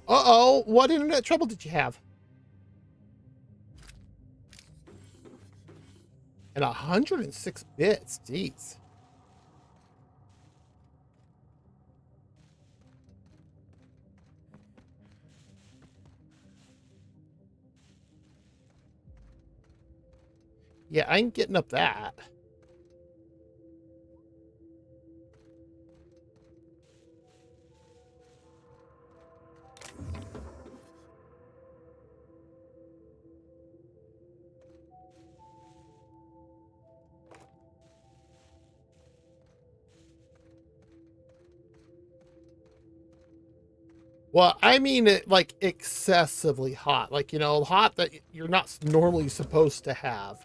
Speaker 1: Uh-oh. What internet trouble did you have? And 106 bits. Jeez. Yeah, I ain't getting up that. Well, I mean it like excessively hot. Like, you know, hot that you're not normally supposed to have.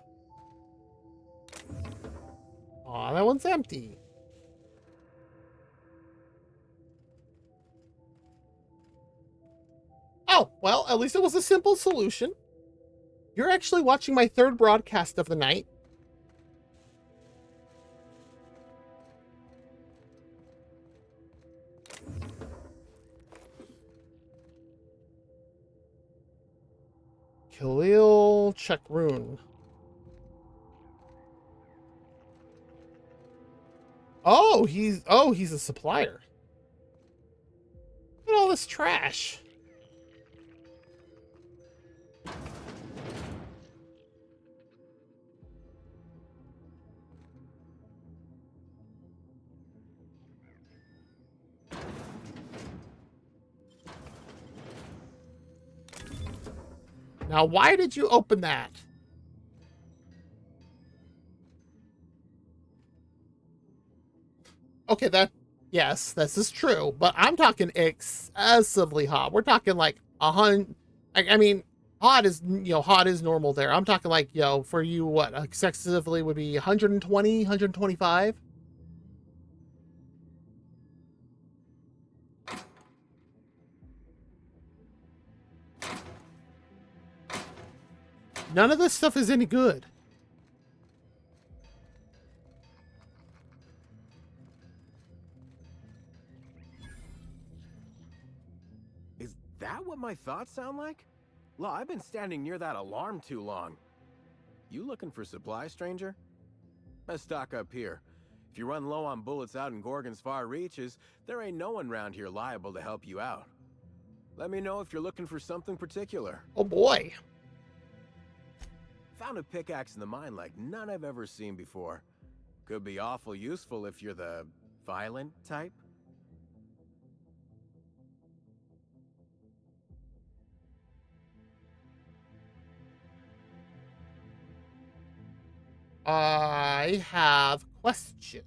Speaker 1: Aw, that one's empty. Oh, well, at least it was a simple solution. You're actually watching my third broadcast of the night. Khalil, check rune. Oh, he's a supplier. Look at all this trash. Now, why did you open that? Okay, yes, this is true, but I'm talking excessively hot. We're talking like 100. I mean, hot is, you know, hot is normal there. I'm talking like, you know, for you, what excessively would be 120, 125. None of this stuff is any good.
Speaker 2: Is that what my thoughts sound like? Law, I've been standing near that alarm too long. You looking for supplies, stranger? Let's stock up here. If
Speaker 21: If you run low on bullets out in Gorgon's far reaches, there ain't no one around here liable to help you out. Let me know if you're looking for something particular.
Speaker 1: Oh boy.
Speaker 21: Found a pickaxe in the mine like none I've ever seen before. Could be awful useful if you're the violent type.
Speaker 1: I have questions.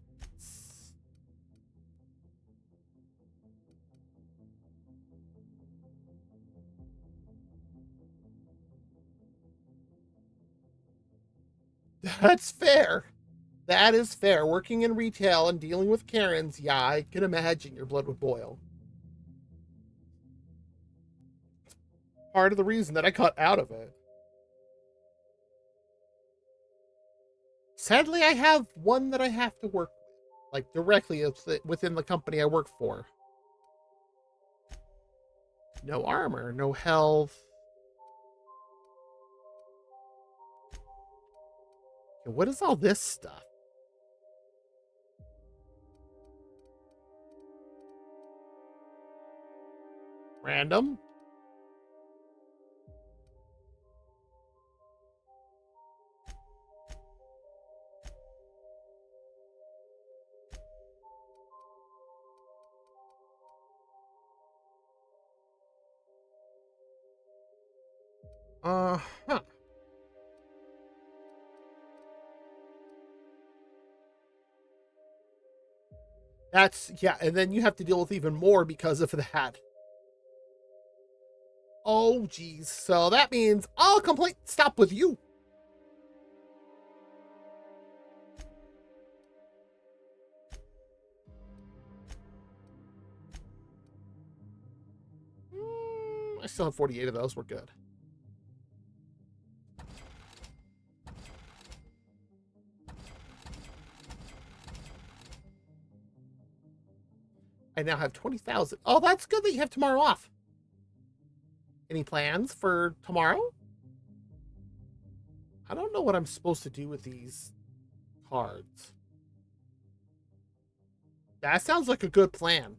Speaker 1: That's fair. That is fair. Working in retail and dealing with Karens, yeah, I can imagine your blood would boil. Part of the reason that I got out of it. Sadly, I have one that I have to work with, like directly within the company I work for. No armor, no health. Okay, what is all this stuff? Random. Huh. That's, yeah, and then you have to deal with even more because of that. Oh, geez. So that means all complaints stop with you. I still have 48 of those. We're good. I now have 20,000. Oh, that's good that you have tomorrow off. Any plans for tomorrow? I don't know what I'm supposed to do with these cards. That sounds like a good plan.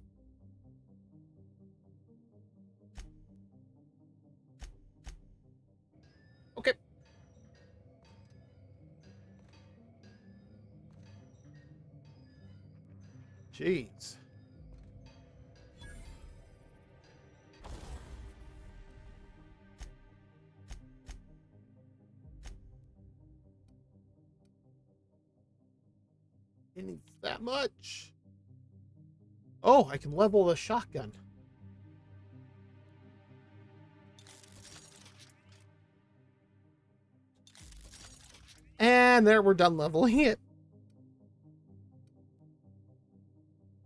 Speaker 1: Okay. Jeez. It needs that much. Oh, I can level the shotgun. And there, we're done leveling it.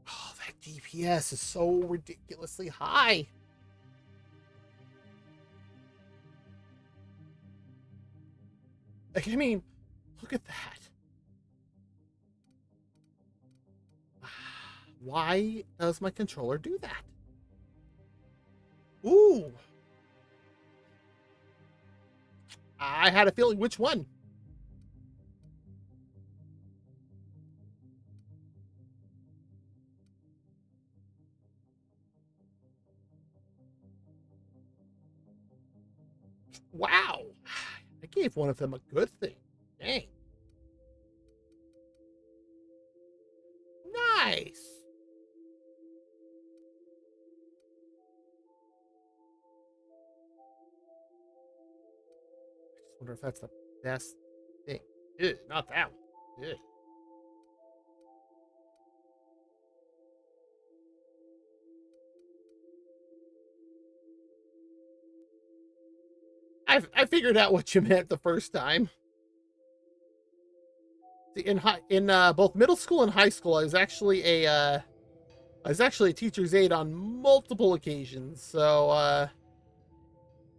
Speaker 1: Oh, that DPS is so ridiculously high. Like, I mean, look at that. Why does my controller do that? Ooh. I had a feeling which one. Wow. I gave one of them a good thing. Dang. Nice. I just wonder if that's the best thing. Ew, not that one. Ew. I figured out what you meant the first time. In both middle school and high school, I was actually a teacher's aide on multiple occasions. So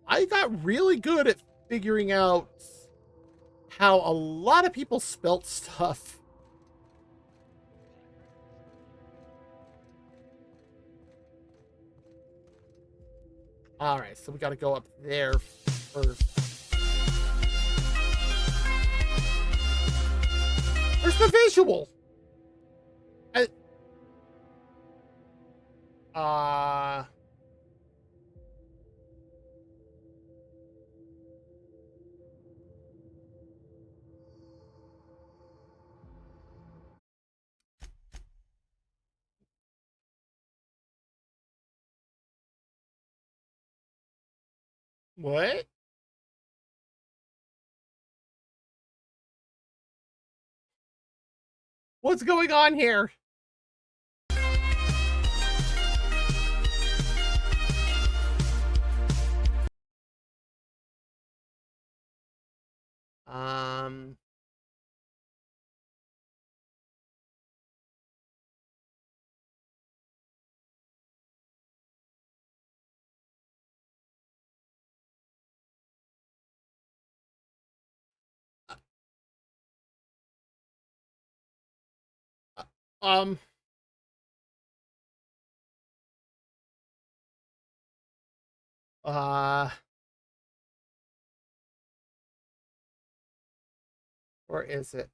Speaker 1: I got really good at figuring out how a lot of people spelt stuff. All right, so we got to go up there first. Where's the visual? Uh... What? What's going on here? Um... Um... Uh... Or is it?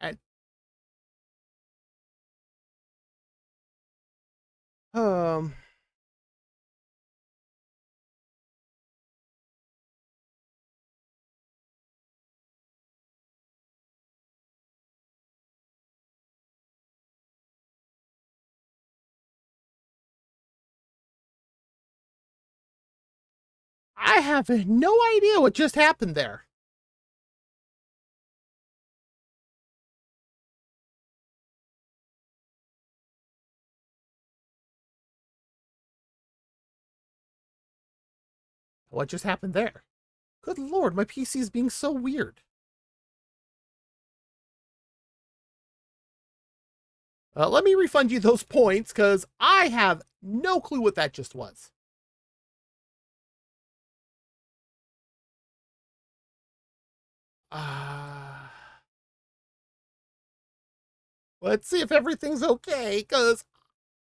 Speaker 1: And... Um... I have no idea what just happened there. What just happened there? Good lord, my PC is being so weird. Let me refund you those points, because I have no clue what that just was. Let's see if everything's okay, because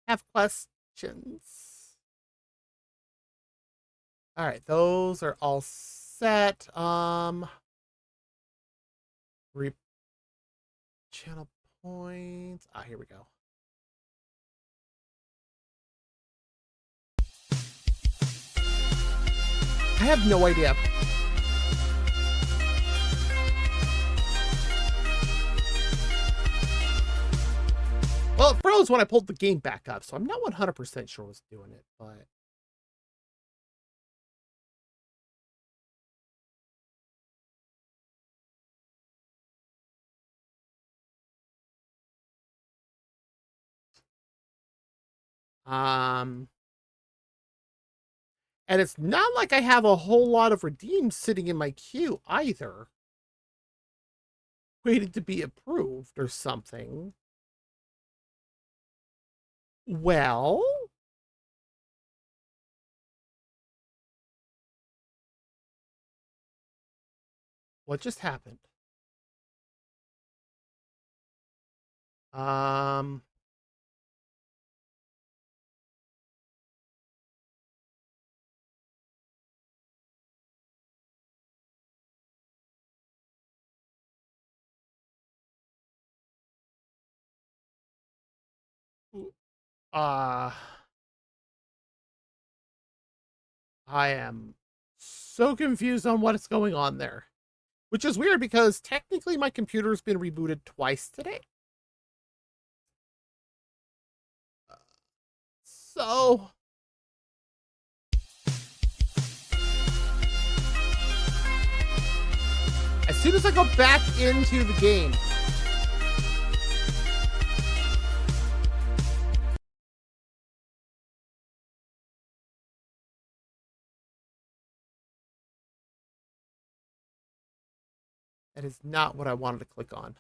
Speaker 1: I have questions. All right, those are all set. Channel points. Here we go. I have no idea. Well, it froze when I pulled the game back up, so I'm not 100% sure what's doing it, but... And it's not like I have a whole lot of redeems sitting in my queue either, waiting to be approved or something. Well... What just happened? I am so confused on what's going on there. Which is weird because technically my computer's been rebooted twice today. So... as soon as I go back into the game... That is not what I wanted to click on.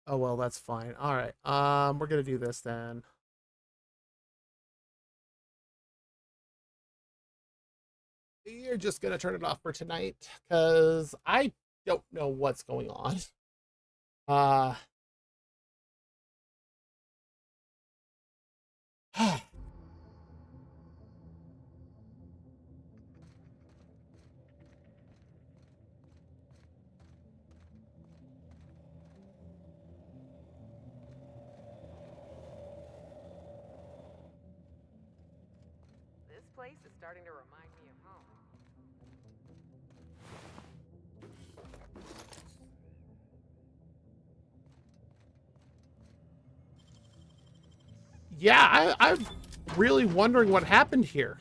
Speaker 1: Oh, well, that's fine. All right. We're going to do this then. You're just going to turn it off for tonight because I don't know what's going on.
Speaker 9: place is starting to remind me of home.
Speaker 1: Yeah, I'm really wondering what happened here.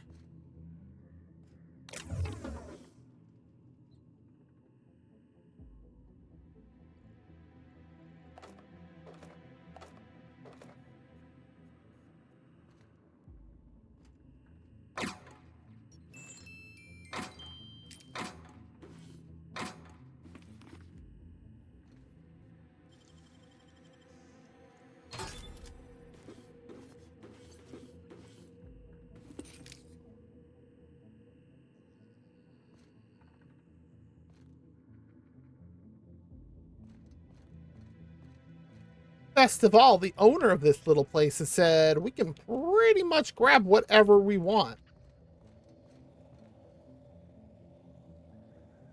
Speaker 1: Best of all, the owner of this little place has said we can pretty much grab whatever we want.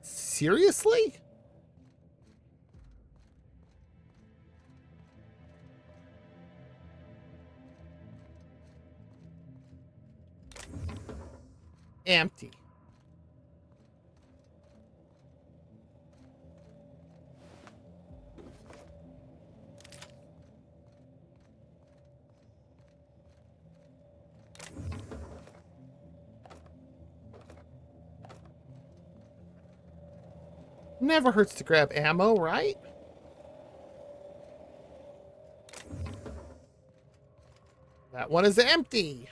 Speaker 1: Seriously? Empty. Never hurts to grab ammo, right? That one is empty.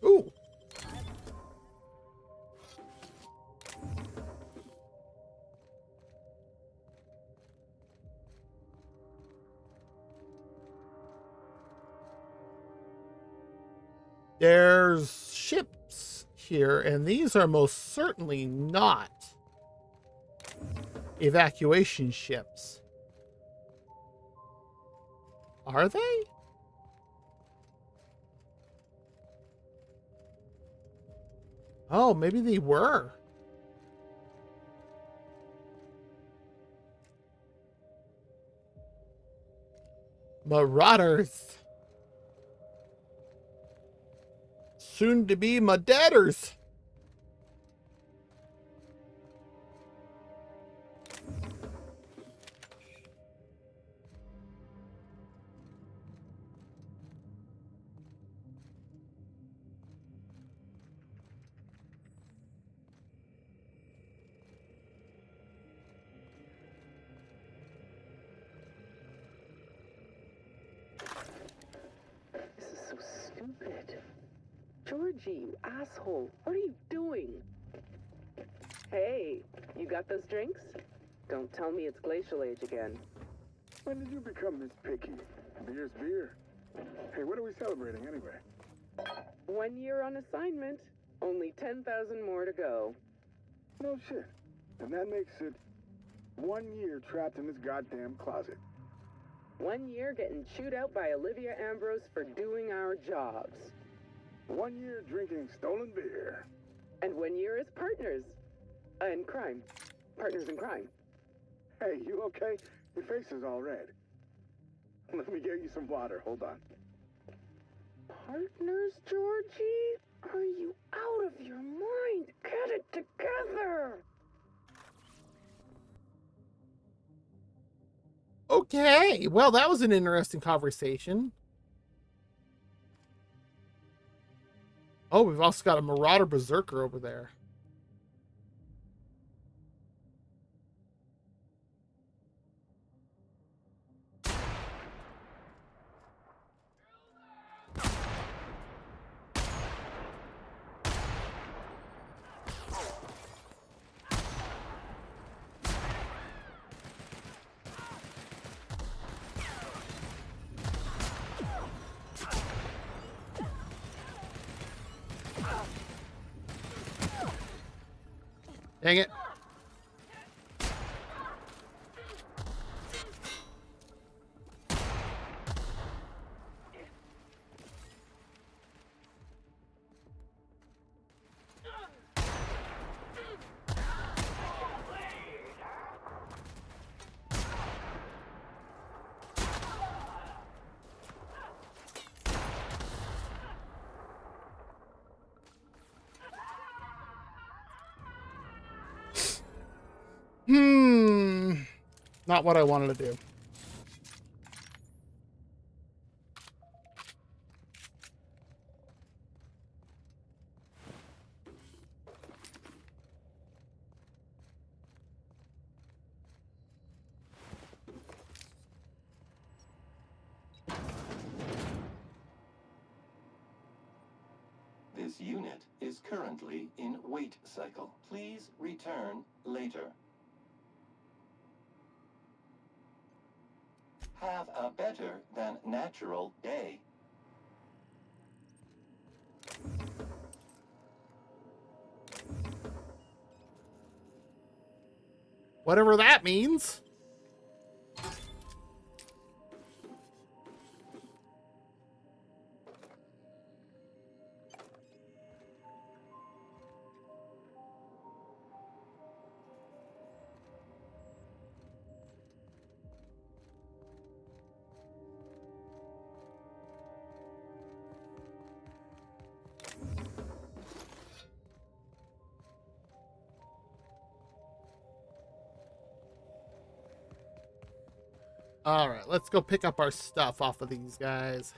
Speaker 1: Ooh. There's ships here, and these are most certainly not evacuation ships. Are they? Oh, maybe they were. Marauders. Soon to be my debtors.
Speaker 5: This is so stupid. Georgie, you asshole. What are you doing? Hey, you got those drinks? Don't tell me it's Glacial Age again.
Speaker 22: When did you become this picky? Beer's beer. Hey, what are we celebrating anyway?
Speaker 5: 1 year on assignment. Only 10,000 more to go.
Speaker 22: No shit. And that makes it 1 year trapped in this goddamn closet.
Speaker 5: 1 year getting chewed out by Olivia Ambrose for doing our jobs.
Speaker 22: 1 year drinking stolen beer.
Speaker 5: And 1 year as partners. In crime. Partners in crime.
Speaker 22: Hey, you okay? Your face is all red. Let me get you some water. Hold on.
Speaker 5: Partners, Georgie? Are you out of your mind? Get it together!
Speaker 1: Okay, well, that was an interesting conversation. Oh, we've also got a Marauder Berserker over there. Dang it. Not what I wanted to do.
Speaker 3: This unit is currently in wait cycle. Please return later. Have a better than natural day.
Speaker 1: Whatever that means. All right, let's go pick up our stuff off of these guys.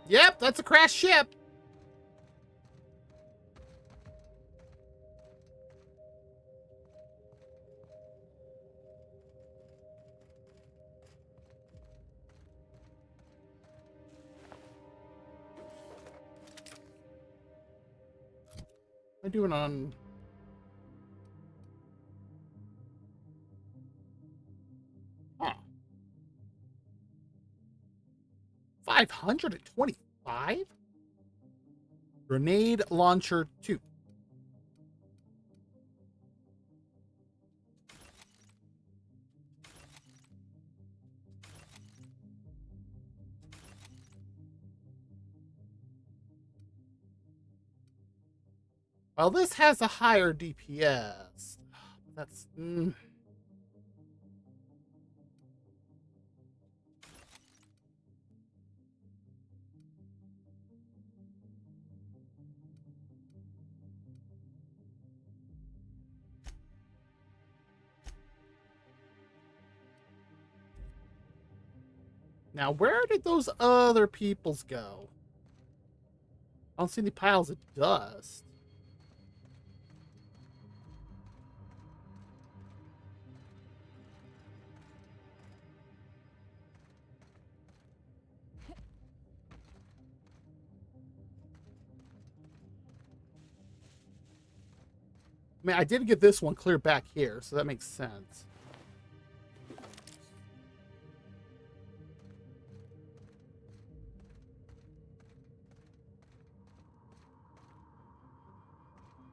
Speaker 1: Yep, that's a crashed ship. What am I doing on... Huh. 525? Grenade launcher 2. Well, this has a higher DPS. That's... Now, where did those other peoples go? I don't see any piles of dust. I mean, I did get this one clear back here, so that makes sense.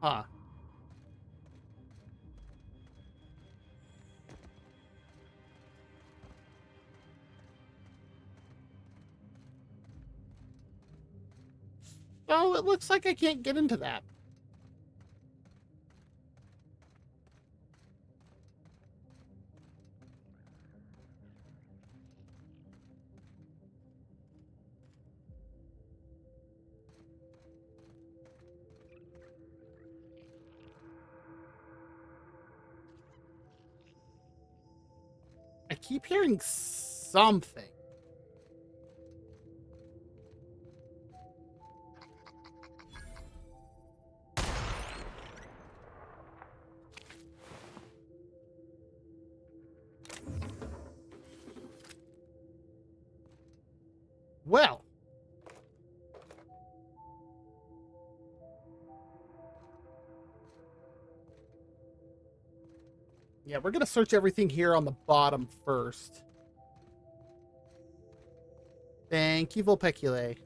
Speaker 1: Huh. Oh, it looks like I can't get into that. I keep hearing something. Well. Yeah, we're going to search everything here on the bottom first. Thank you, Vulpeculae.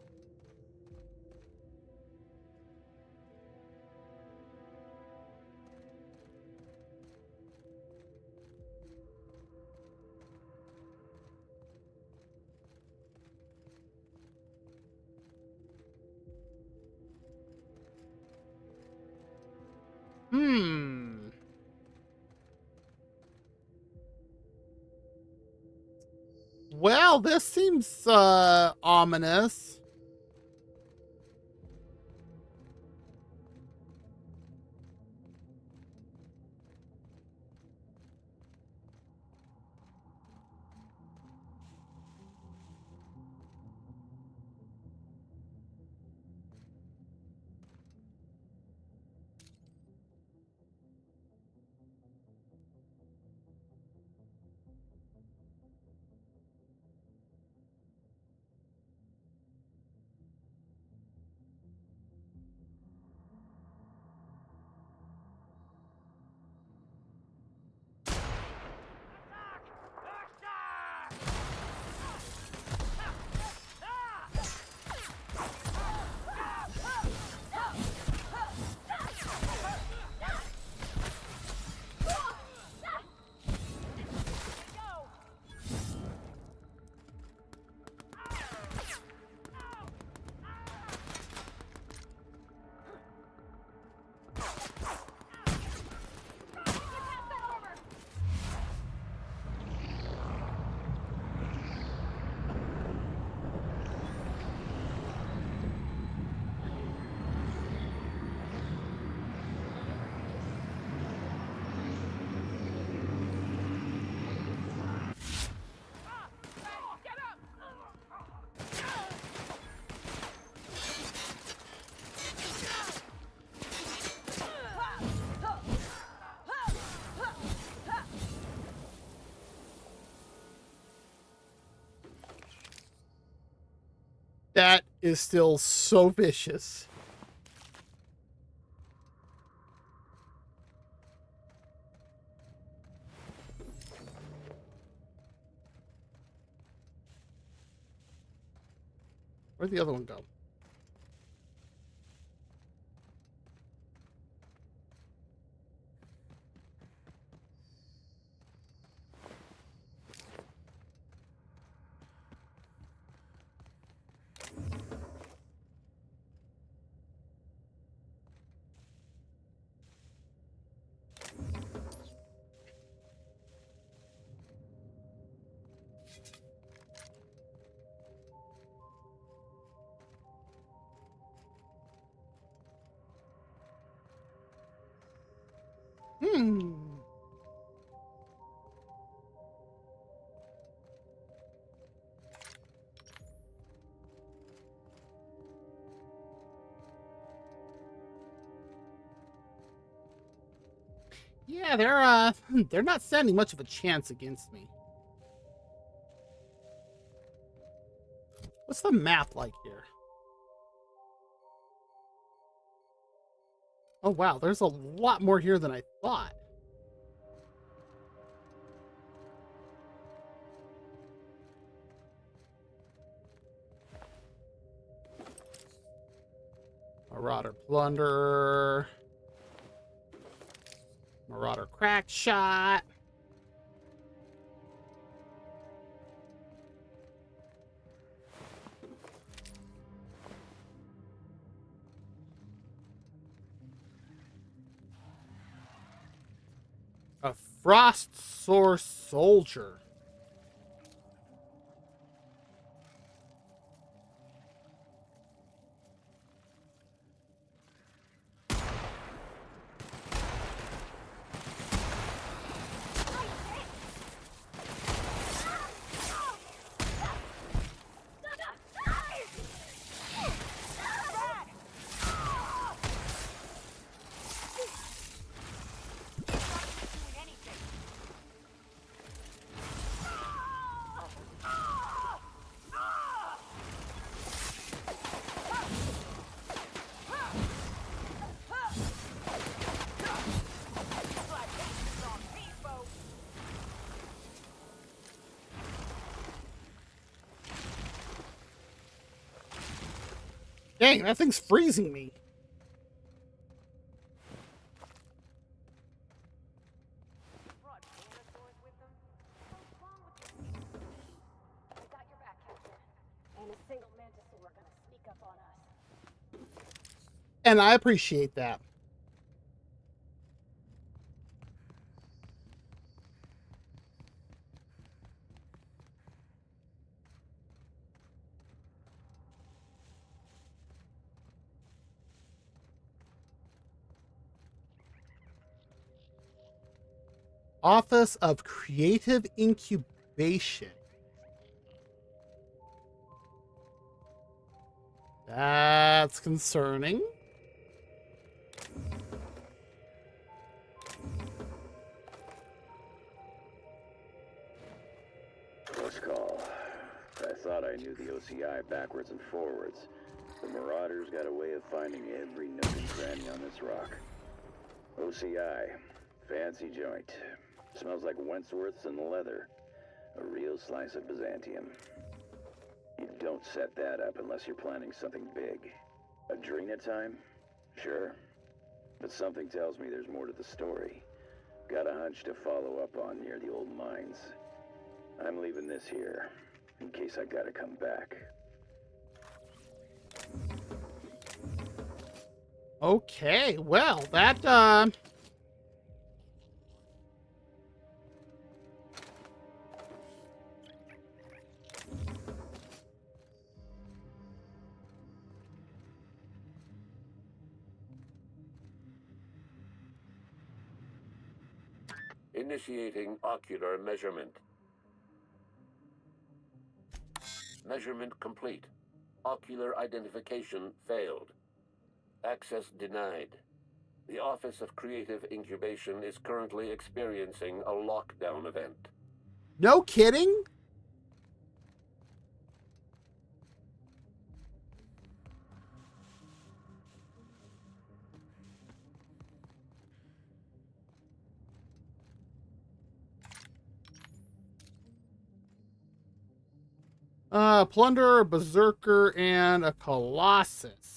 Speaker 1: Well, this seems ominous. That is still so vicious. Where'd the other one go? Yeah, they're not standing much of a chance against me. What's the map like here? Oh wow, there's a lot more here than I thought. Marauder Plunderer. Marauder Crack Shot. A Frost Source Soldier. Dang, that thing's freezing me. And I appreciate that. Office of Creative Incubation. That's concerning.
Speaker 17: Close call. I thought I knew the OCI backwards and forwards. The Marauders got a way of finding every nook and cranny on this rock. OCI. Fancy joint. Smells like Wentworth's and leather. A real slice of Byzantium. You don't set that up unless you're planning something big. Adrena time? Sure. But something tells me there's more to the story. Got a hunch to follow up on near the old mines. I'm leaving this here, in case I gotta come back.
Speaker 1: Okay, well, that,
Speaker 8: Initiating ocular measurement. Measurement complete. Ocular identification failed. Access denied. The Office of Creative Incubation is currently experiencing a lockdown event.
Speaker 1: no kidding? Plunderer, Berserker, and a Colossus.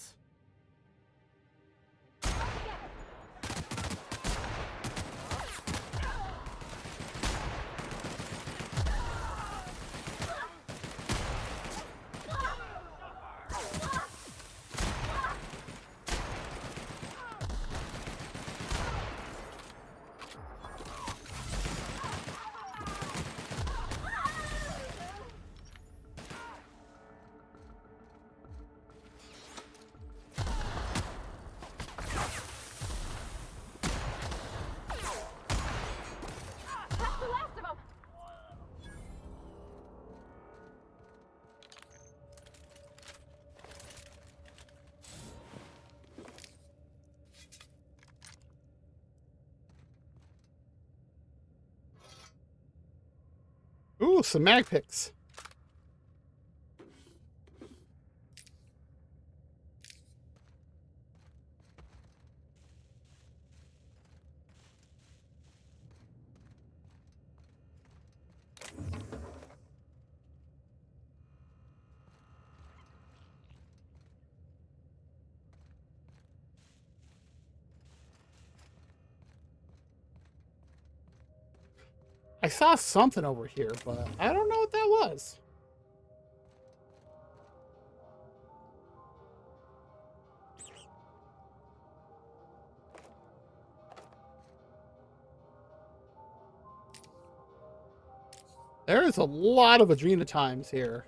Speaker 1: Ooh, some mag picks. I saw something over here, but I don't know what that was. There's a lot of Adrena times here.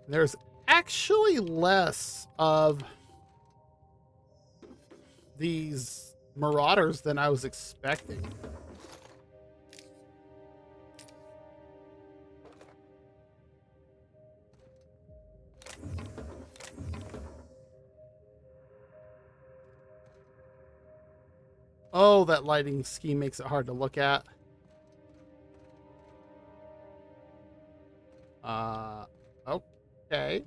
Speaker 1: There's actually less of these marauders than I was expecting. Oh, that lighting scheme makes it hard to look at. Okay.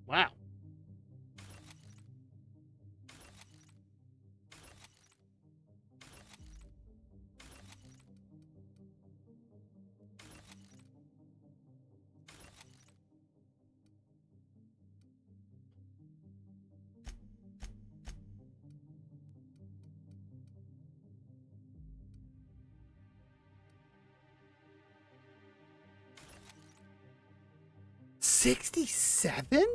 Speaker 1: Wow. $67?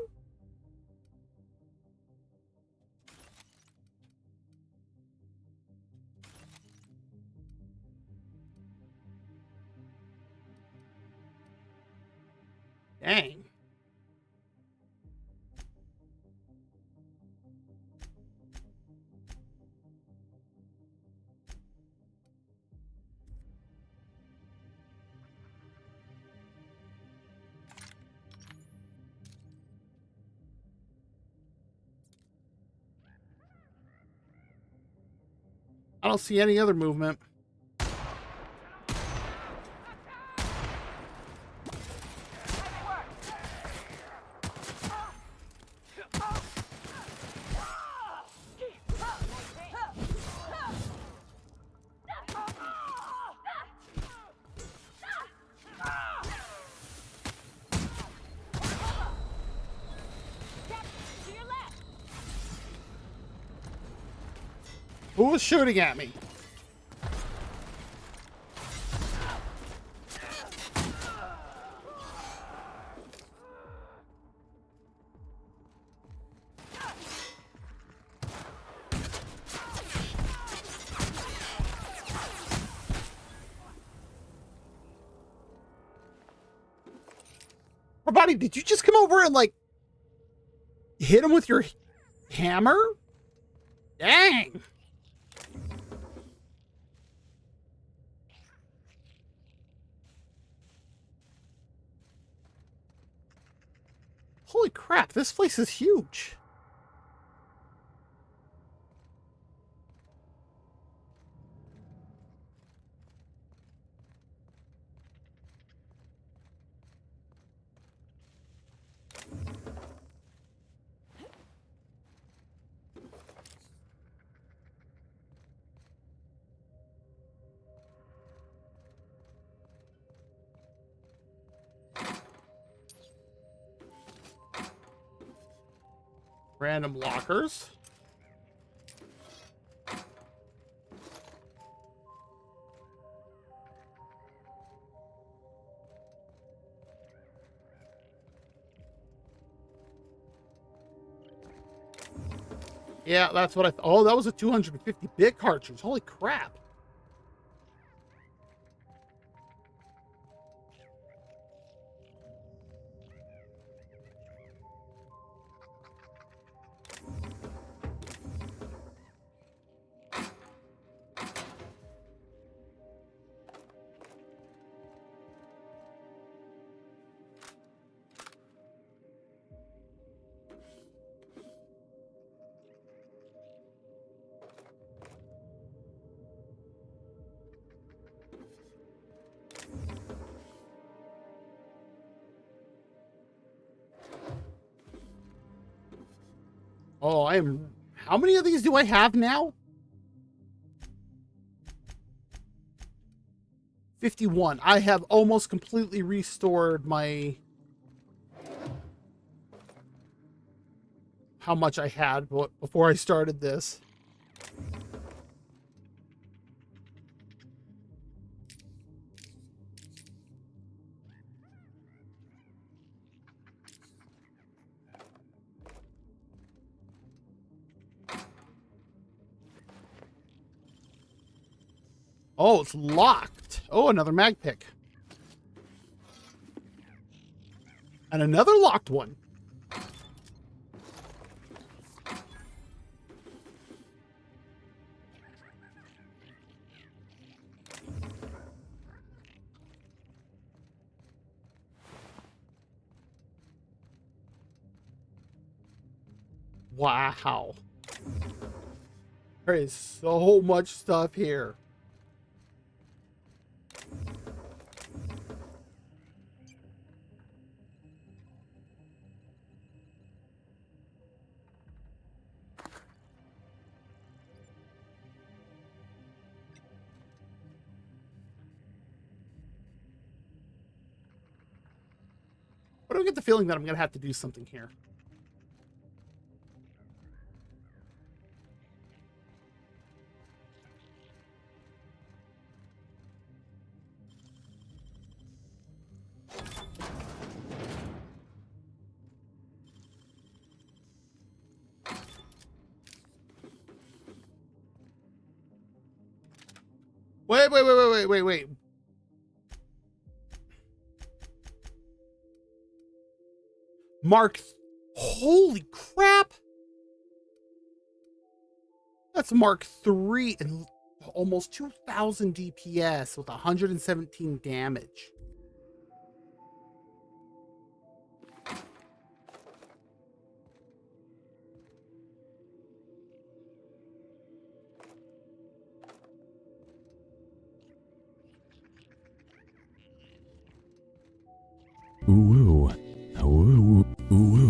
Speaker 1: Dang. I don't see any other movement. Who was shooting at me? Pravati, did you just come over and, like, hit him with your hammer? Dang. Holy crap, this place is huge. Random lockers. Yeah, that's what I thought. Oh, that was a 250-bit cartridge. Holy crap. Oh, I am... How many of these do I have now? 51. I have almost completely restored my... how much I had before I started this. Oh, it's locked. Oh, another mag pick. And another locked one. Wow. There is so much stuff here. But I get the feeling that I'm going to have to do something here. Wait. Holy crap. That's Mark III and almost 2,000 DPS with 117 damage.
Speaker 12: Ooh. Ooh. Ooh.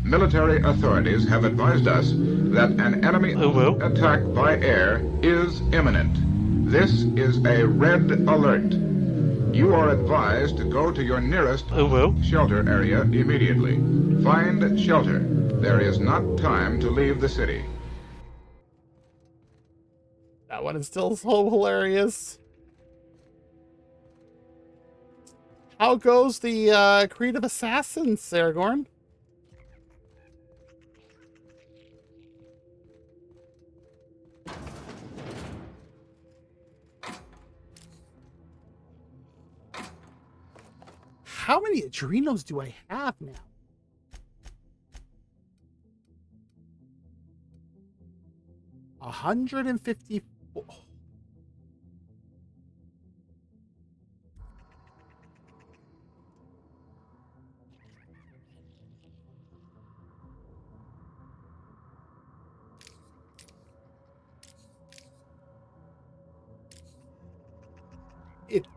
Speaker 13: Military authorities have advised us that an enemy attack by air is imminent. This is a red alert. You are advised to go to your nearest shelter area immediately. Find shelter. There is not time to leave the city.
Speaker 1: That one is still so hilarious. How goes the Creed of Assassins, Aragorn? how many adrenos do I have now? A 154.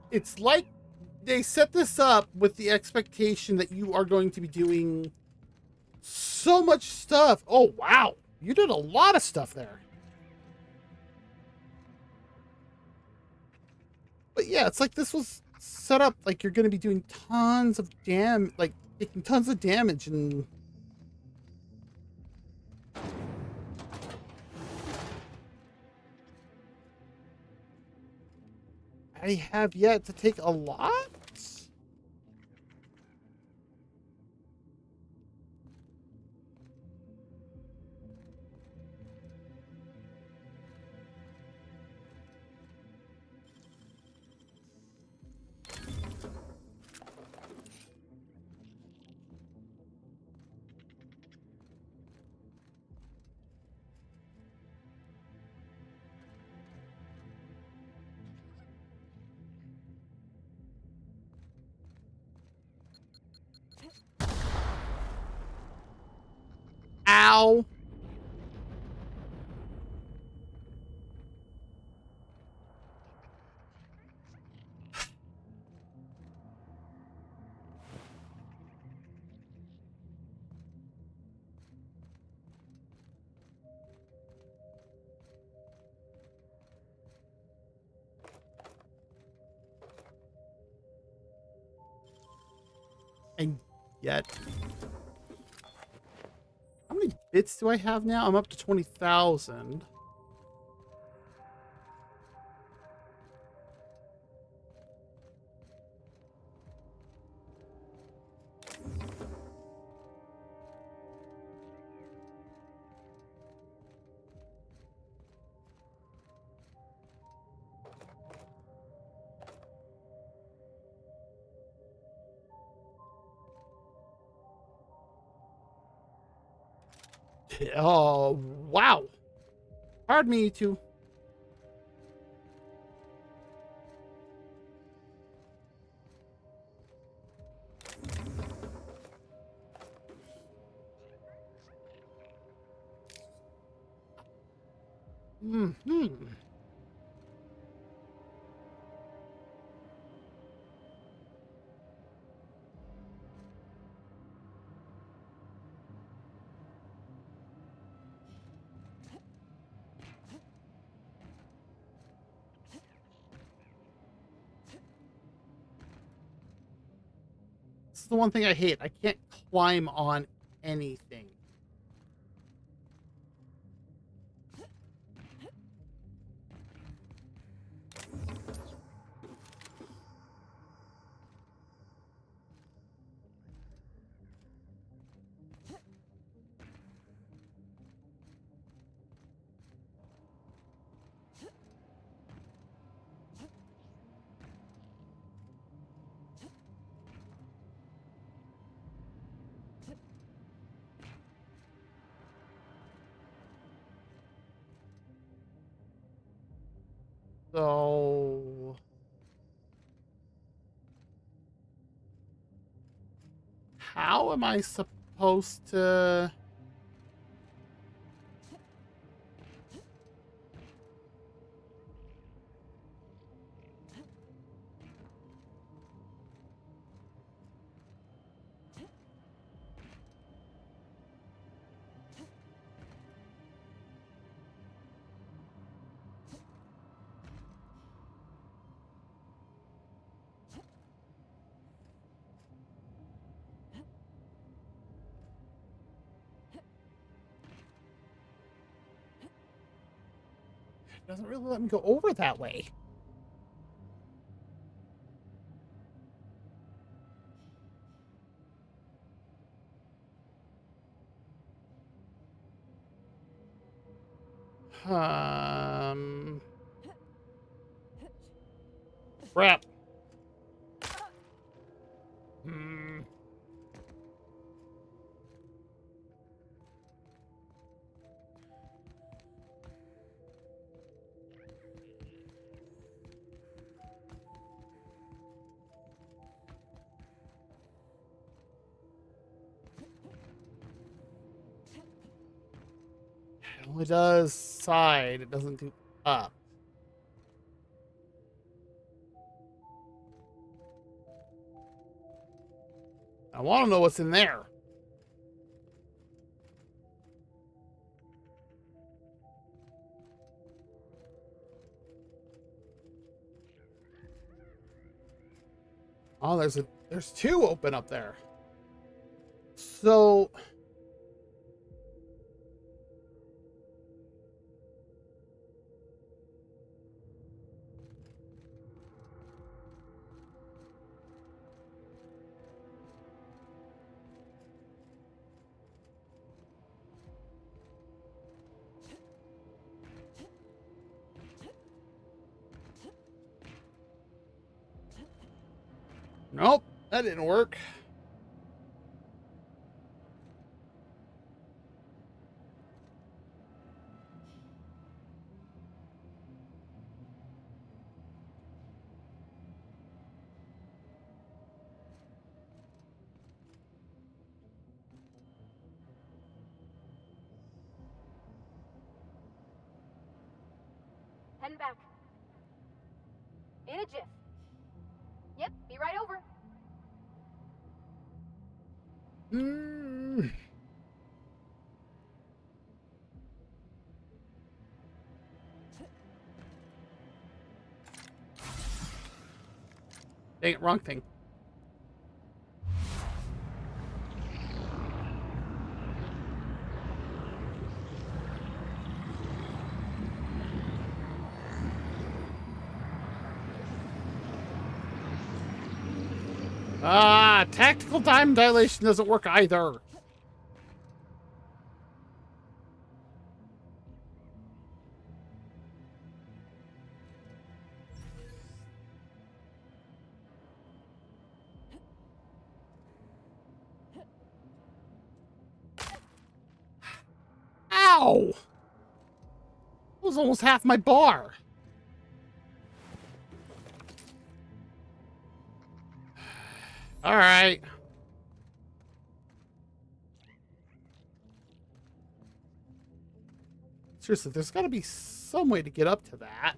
Speaker 1: It's like they set this up with the expectation that you are going to be doing so much stuff. Oh, wow. You did a lot of stuff there. But yeah, it's like this was set up like you're going to be doing tons of like taking tons of damage and I have yet to take a lot. Ow. And yet, how many bits do I have now? I'm up to 20,000. Oh, wow. Pardon me, too. Mm-hmm. This is the one thing I hate. I can't climb on anything. So how am I supposed to... It doesn't really let me go over that way. Crap. only does side. It doesn't do up. I want to know what's in there. Oh, there's two open up there. So nope, that didn't work.
Speaker 6: Heading back. In a jiff. Yep, be right over.
Speaker 1: Dang it, wrong thing. Tactical time dilation doesn't work either. Ow! That was almost half my bar. All right. Seriously, there's got to be some way to get up to that.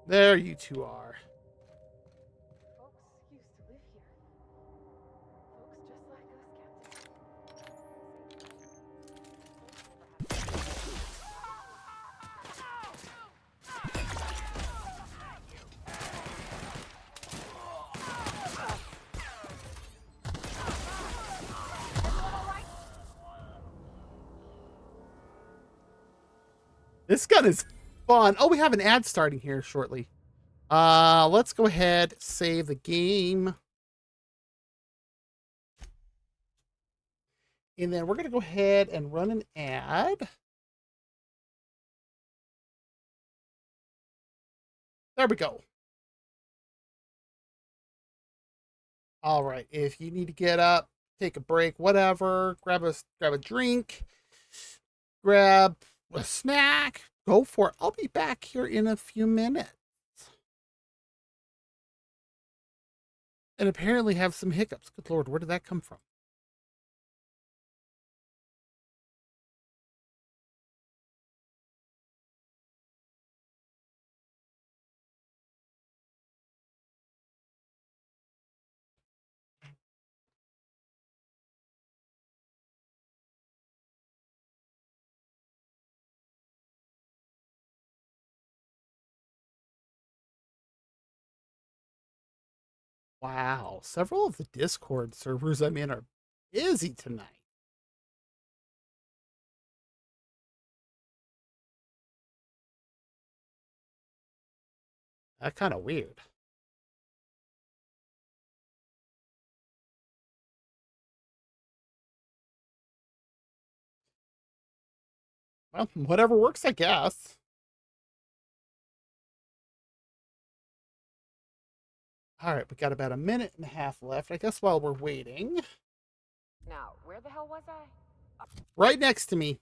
Speaker 1: There you two are.
Speaker 6: Folks used to live here. Folks just like us,
Speaker 1: This gun is fun. Oh, we have an ad starting here shortly. Let's go ahead, save the game. And then we're going to go ahead and run an ad. There we go. All right. If you need to get up, take a break, whatever, grab a drink, grab a snack, go for it. I'll be back here in a few minutes. And apparently have some hiccups. Good Lord, where did that come from? Wow, several of the Discord servers I'm in are busy tonight. That's kind of weird. Well, whatever works, I guess. All right, we got about a minute and a half left. I guess while we're waiting.
Speaker 9: Now, where the hell was I?
Speaker 1: Right next to me.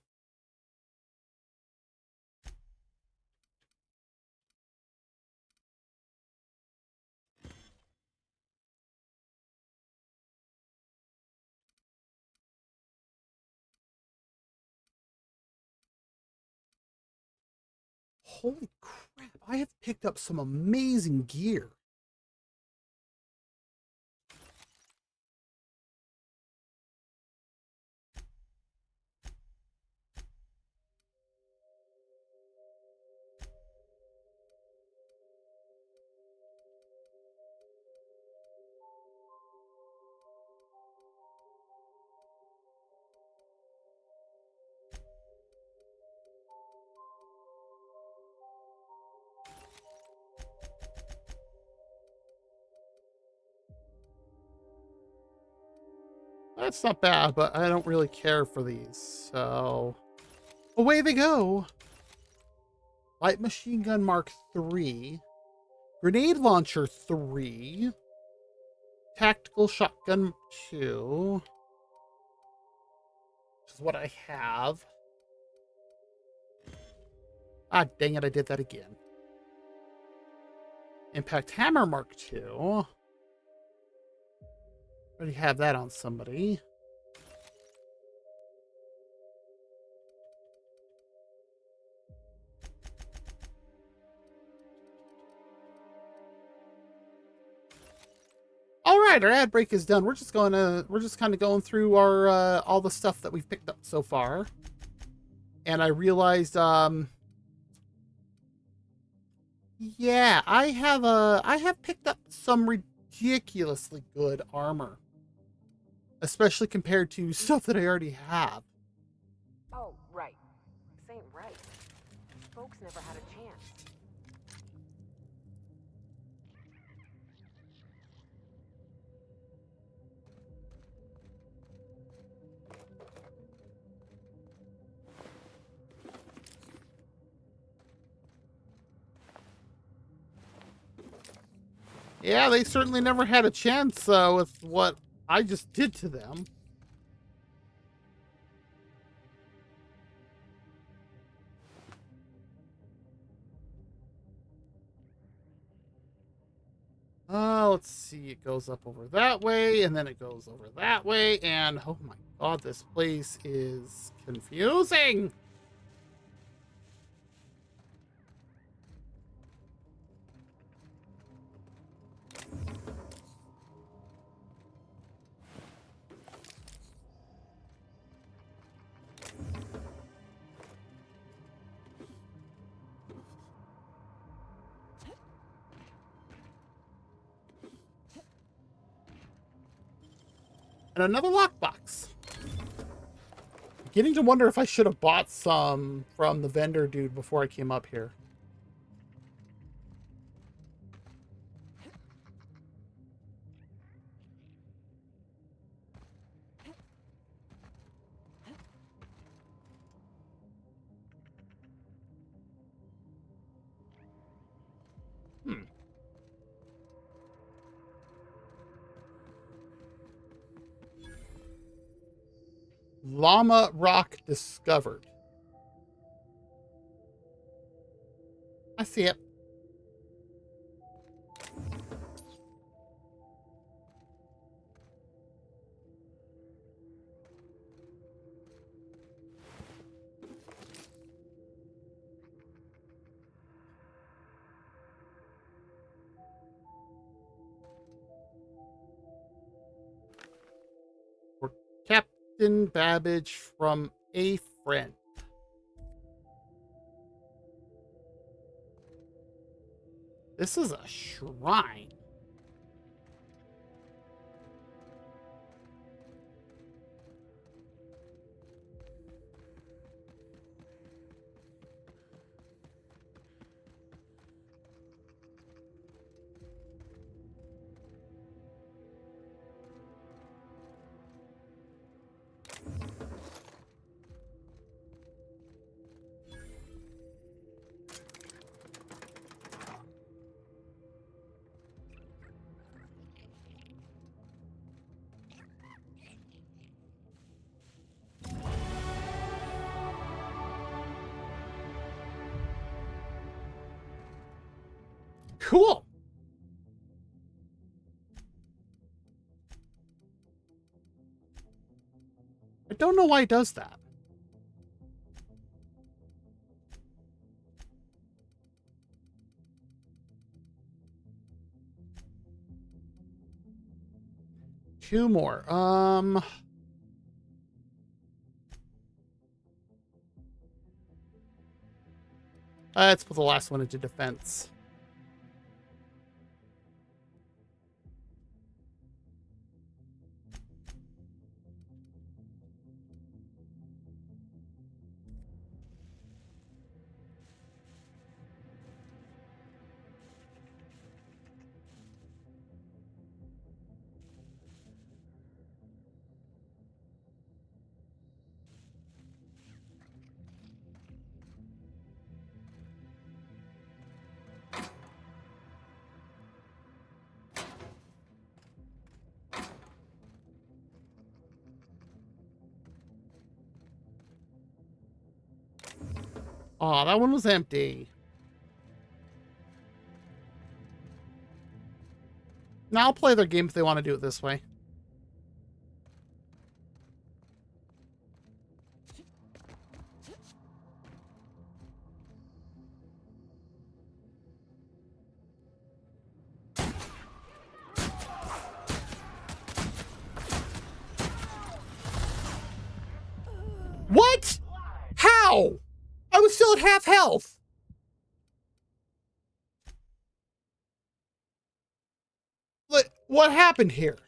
Speaker 1: Holy crap, I have picked up some amazing gear. That's not bad, but I don't really care for these, so away they go. Light machine gun Mark III, grenade launcher 3, tactical shotgun 2, which is what I have. Ah, dang it, I did that again. Impact hammer Mark II. Already have that on somebody. All right, our ad break is done. We're just kind of going through our all the stuff that we've picked up so far. And I realized yeah, I have picked up some ridiculously good armor. Especially compared to stuff that I already have.
Speaker 9: Oh, right. This ain't right. Folks never had a chance.
Speaker 1: Yeah, they certainly never had a chance with what I just did to them. Let's see. It goes up over that way, and then it goes over that way, and oh my god, this place is confusing. And another lockbox. Beginning to wonder if I should have bought some from the vendor dude before I came up here. Llama rock discovered. I see it. For Captain Babbage from a friend. This is a shrine. Cool. I don't know why it does that. Two more. Let's put the last one into defense. Aw, that one was empty. Now I'll play their game if they want to do it this way. What? How? I was still at half health. What happened here?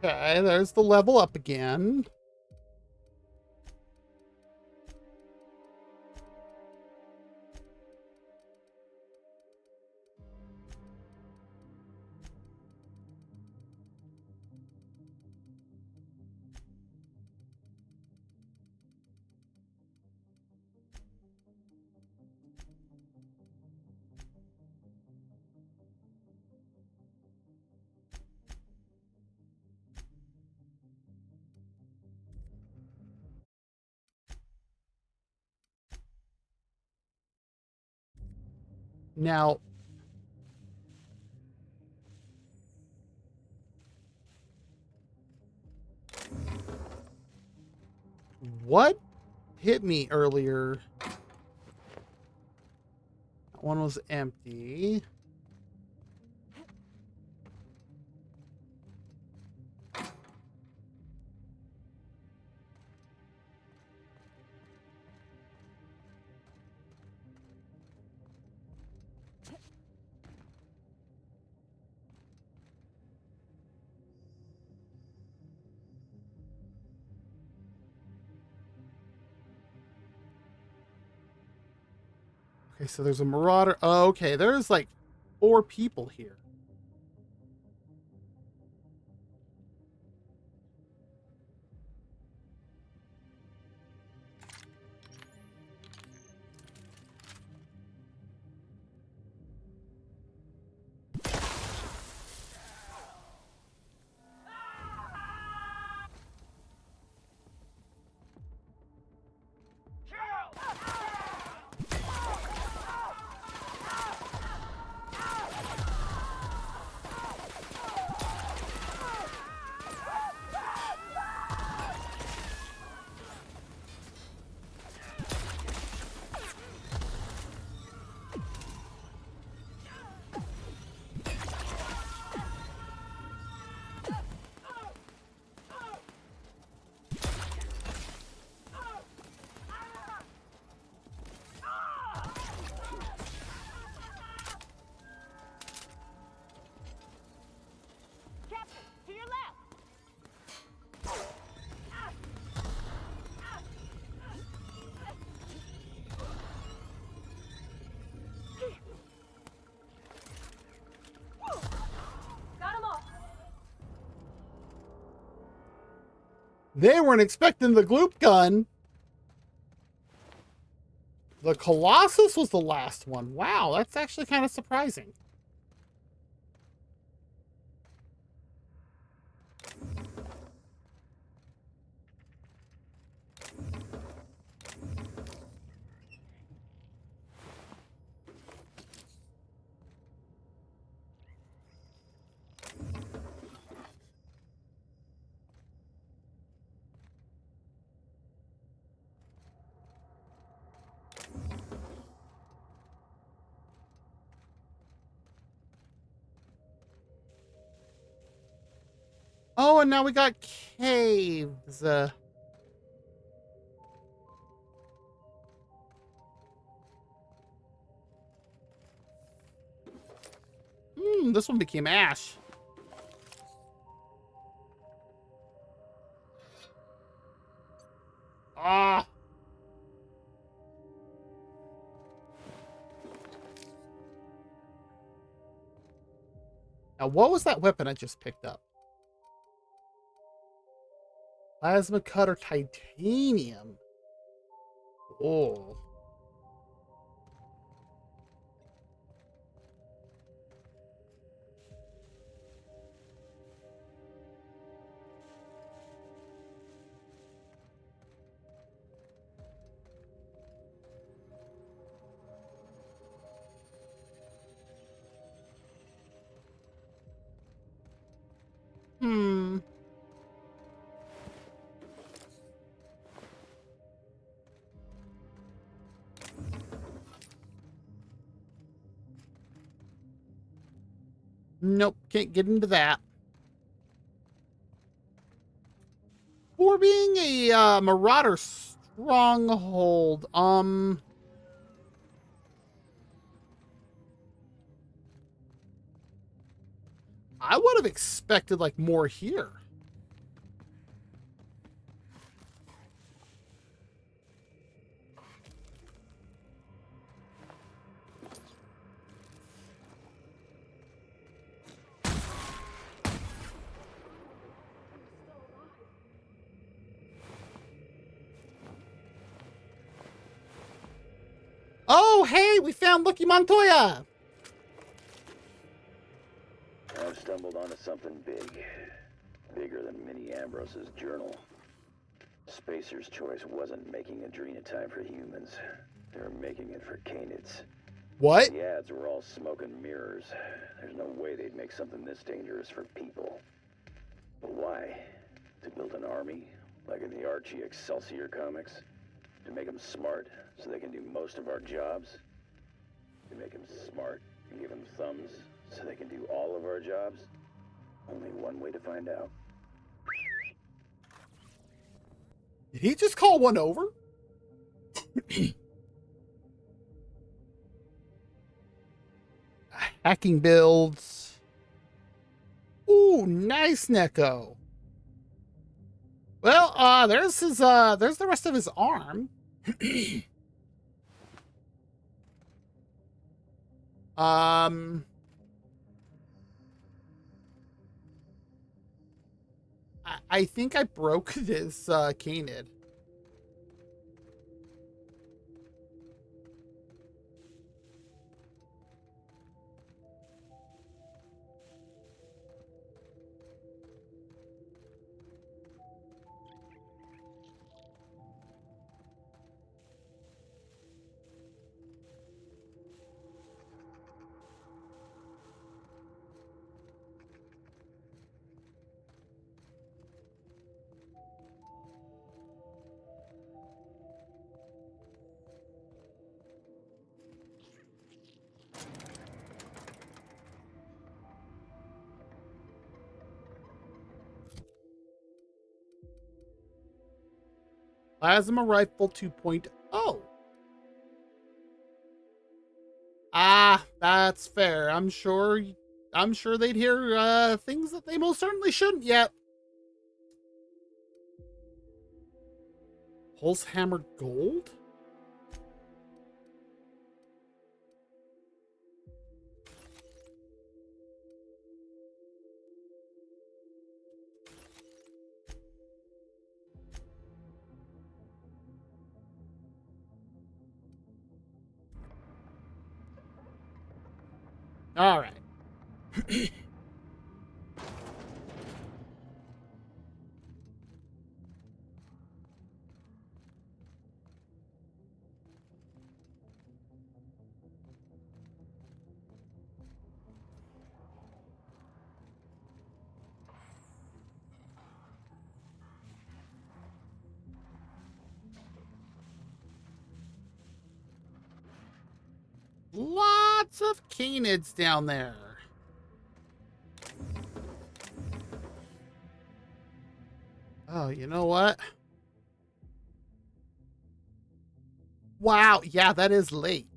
Speaker 1: Okay, there's the level up again. Now, what hit me earlier? That one was empty. Okay, so there's a marauder. Oh, okay, there's like 4 people here. They weren't expecting the gloop gun. The Colossus was the last one. Wow, that's actually kind of surprising. Oh, and now we got caves. This one became ash. Ah. Now, what was that weapon I just picked up? Plasma cutter titanium. Oh. Hmm. Nope, can't get into that. For being a marauder stronghold, I would have expected like more here. Oh, hey, we found Lucky Montoya.
Speaker 17: I've stumbled onto something big. Bigger than Minnie Ambrose's journal. Spacer's Choice wasn't making adrenotime for humans. They were making it for canids.
Speaker 1: What?
Speaker 17: The ads were all smoke and mirrors. There's no way they'd make something this dangerous for people. But why? To build an army? Like in the Archie Excelsior comics? To make them smart, so they can do most of our jobs? To make them smart and give them thumbs, so they can do all of our jobs? Only one way to find out.
Speaker 1: Did he just call one over? Hacking builds. Ooh, nice, Neko. Well, there's the rest of his arm. I think I broke this canid. Plasma rifle 2.0. Ah, that's fair. I'm sure they'd hear things that they most certainly shouldn't yet. Pulse hammered gold? All right. Lots of canids down there. Oh, you know what? Wow, yeah, that is late.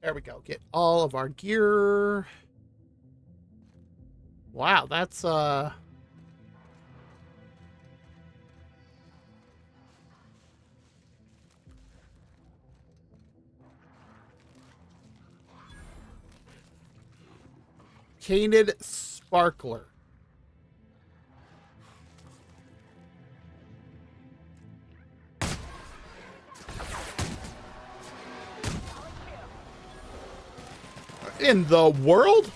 Speaker 1: There we go. Get all of our gear. Wow, that's Canid Sparkler. In the world?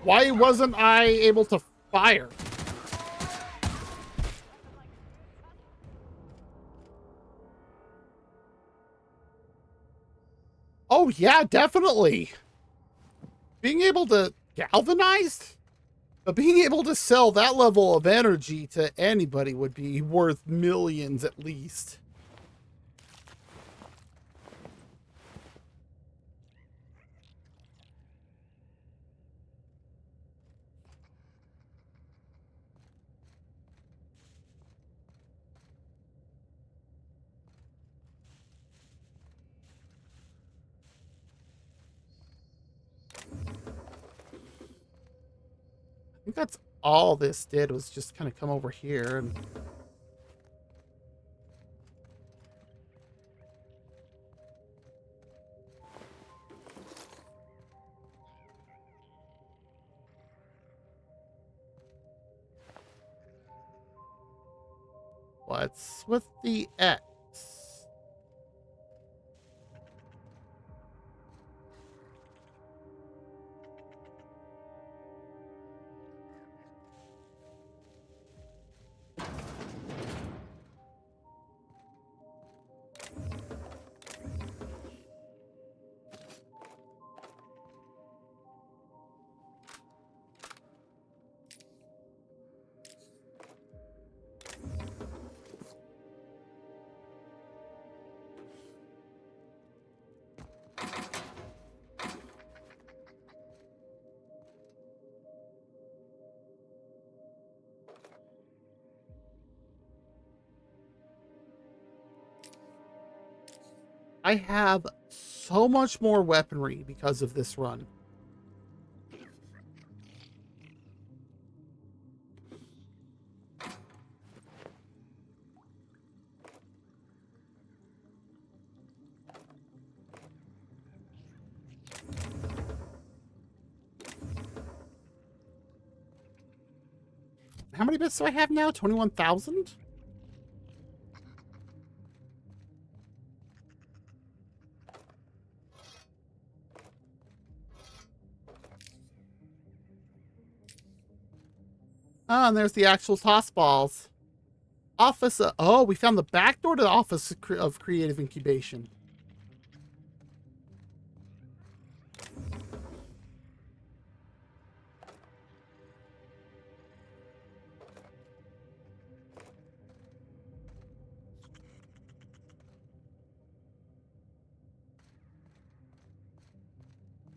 Speaker 1: Why wasn't I able to fire? Oh, yeah, definitely. Being able to galvanize? But being able to sell that level of energy to anybody would be worth millions at least. I think that's all this did was just kind of come over here and what's with the X? I have so much more weaponry because of this run. How many bits do I have now? 21,000? Oh, and there's the actual toss balls. Office. Oh, we found the back door to the Office of Creative Incubation.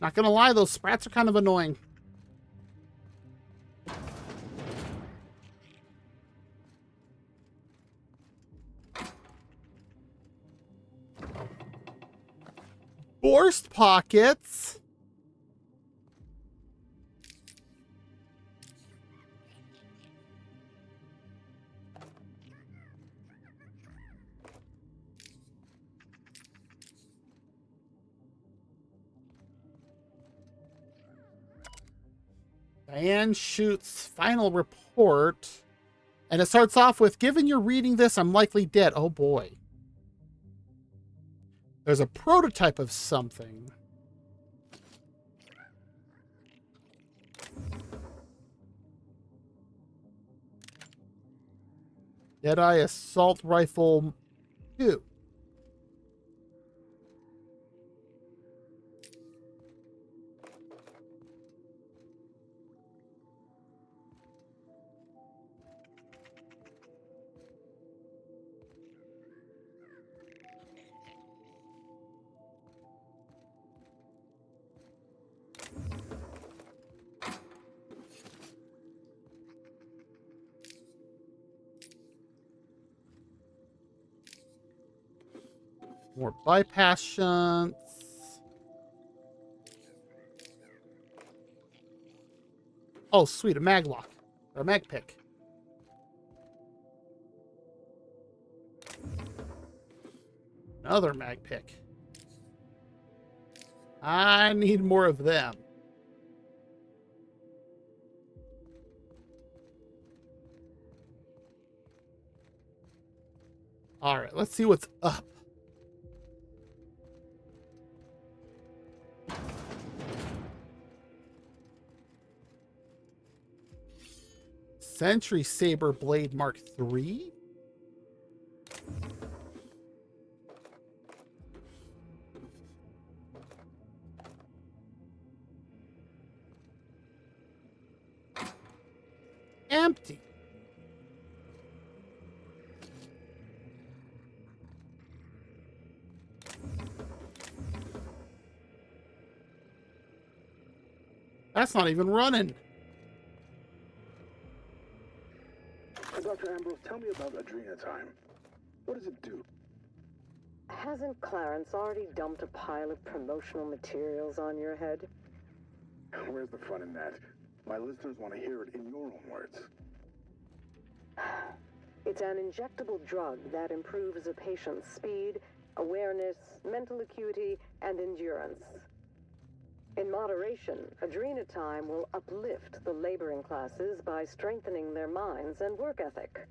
Speaker 1: Not gonna lie, those sprats are kind of annoying. Forced pockets. Diane shoots final report. And it starts off with, given you're reading this, I'm likely dead. Oh boy. There's a prototype of something. Deadeye Assault Rifle 2. More bypass shunts. Oh, sweet, a mag lock. Or a mag pick. Another mag pick. I need more of them. All right, let's see what's up. Sentry Saber Blade Mark III? Empty. That's not even running.
Speaker 22: Dr. Ambrose, tell me about Adrenatime. What does it do?
Speaker 9: Hasn't Clarence already dumped a pile of promotional materials on your head?
Speaker 22: Where's the fun in that? My listeners want to hear it in your own words.
Speaker 9: It's an injectable drug that improves a patient's speed, awareness, mental acuity, and endurance. In moderation, Adrenatime will uplift the laboring classes by strengthening their minds and work ethic.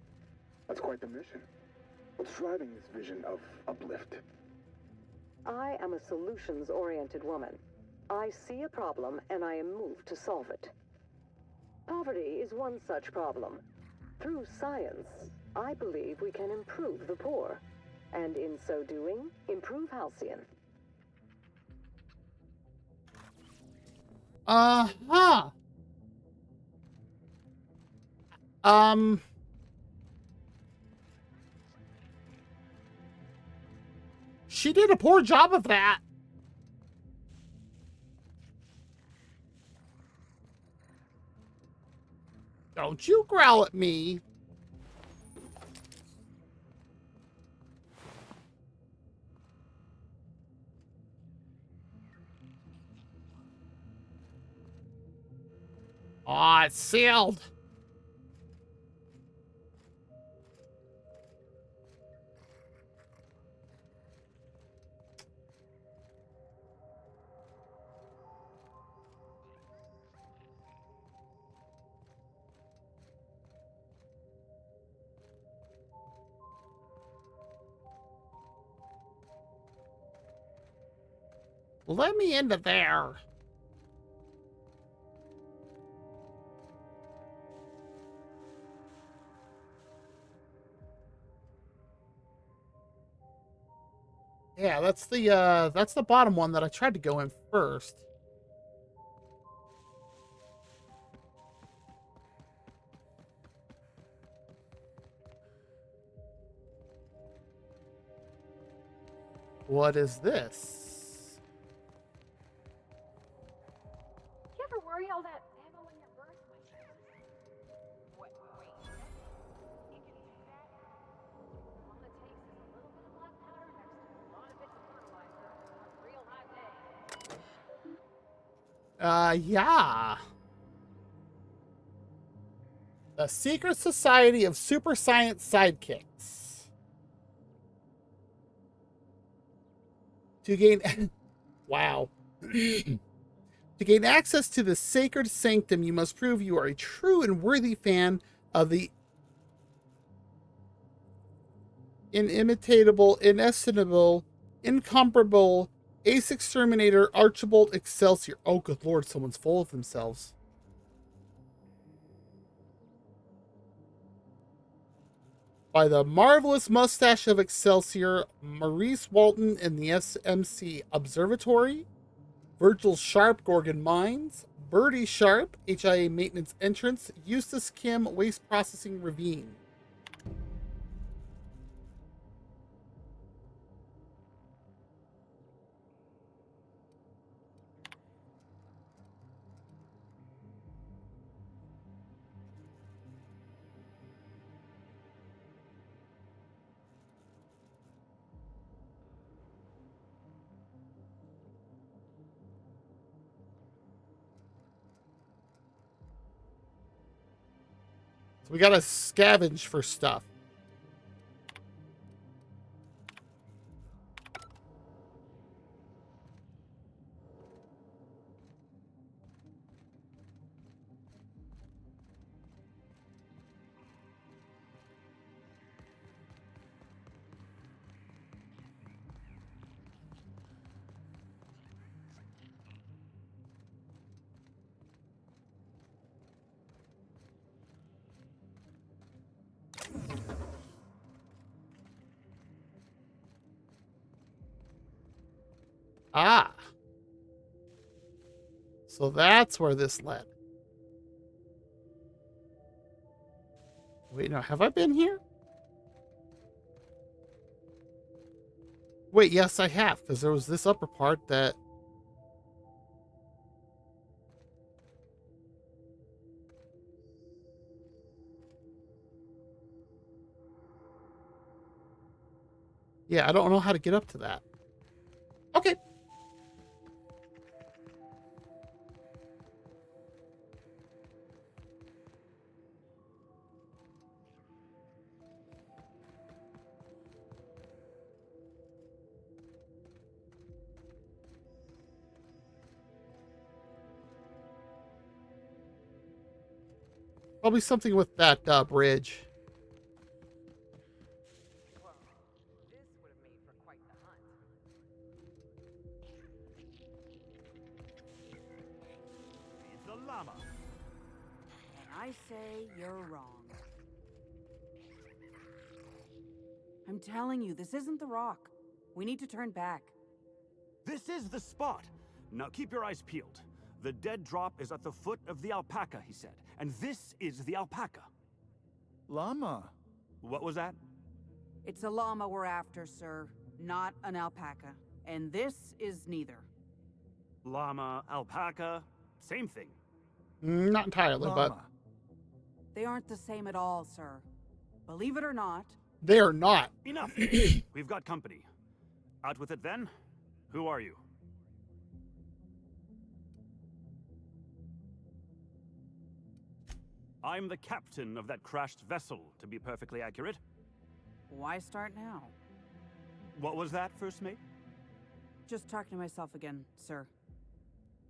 Speaker 22: That's quite the mission. What's driving this vision of uplift?
Speaker 9: I am a solutions-oriented woman. I see a problem and I am moved to solve it. Poverty is one such problem. Through science, I believe we can improve the poor, and in so doing, improve Halcyon.
Speaker 1: Uh-huh. She did a poor job of that. Don't you growl at me. Aw, it's sealed. Let me into there. Yeah, that's the bottom one that I tried to go in first. What is this?
Speaker 6: You ever worry all that ammo in your berth might use? Wait. You can do that? All it takes is a little bit of black powder next to a lot of bits of fertilizer on a real hot day.
Speaker 1: Yeah. The Secret Society of Super Science Sidekicks. To gain... wow. To To gain access to the sacred sanctum, you must prove you are a true and worthy fan of the inimitable, inestimable, incomparable Ace Exterminator Archibald Excelsior. Oh, good lord, someone's full of themselves. By the marvelous mustache of Excelsior, Maurice Walton in the SMC Observatory, Virgil Sharp, Gorgon Mines, Birdie Sharp, HIA Maintenance Entrance, Eustace Kim, Waste Processing Ravine. So we gotta scavenge for stuff. Ah. So that's where this led. Wait, no, have I been here? Wait, yes, I have, because there was this upper part that... Yeah, I don't know how to get up to that. Okay. Probably something with that bridge.
Speaker 14: It's a llama.
Speaker 15: And I say you're wrong. I'm telling you, this isn't the rock. We need to turn back.
Speaker 14: This is the spot. Now keep your eyes peeled. The dead drop is at the foot of the alpaca, he said. And this is the alpaca.
Speaker 11: Llama.
Speaker 14: What was that?
Speaker 15: It's a llama we're after, sir, not an alpaca. And this is neither.
Speaker 14: Llama, alpaca, same thing.
Speaker 1: Not entirely, but...
Speaker 15: They aren't the same at all, sir. Believe it or not.
Speaker 1: They are not.
Speaker 14: Enough. We've got company. Out with it then. Who are you? I'm the captain of that crashed vessel, to be perfectly accurate.
Speaker 15: Why start now?
Speaker 14: What was that, First Mate?
Speaker 15: Just talking to myself again, sir.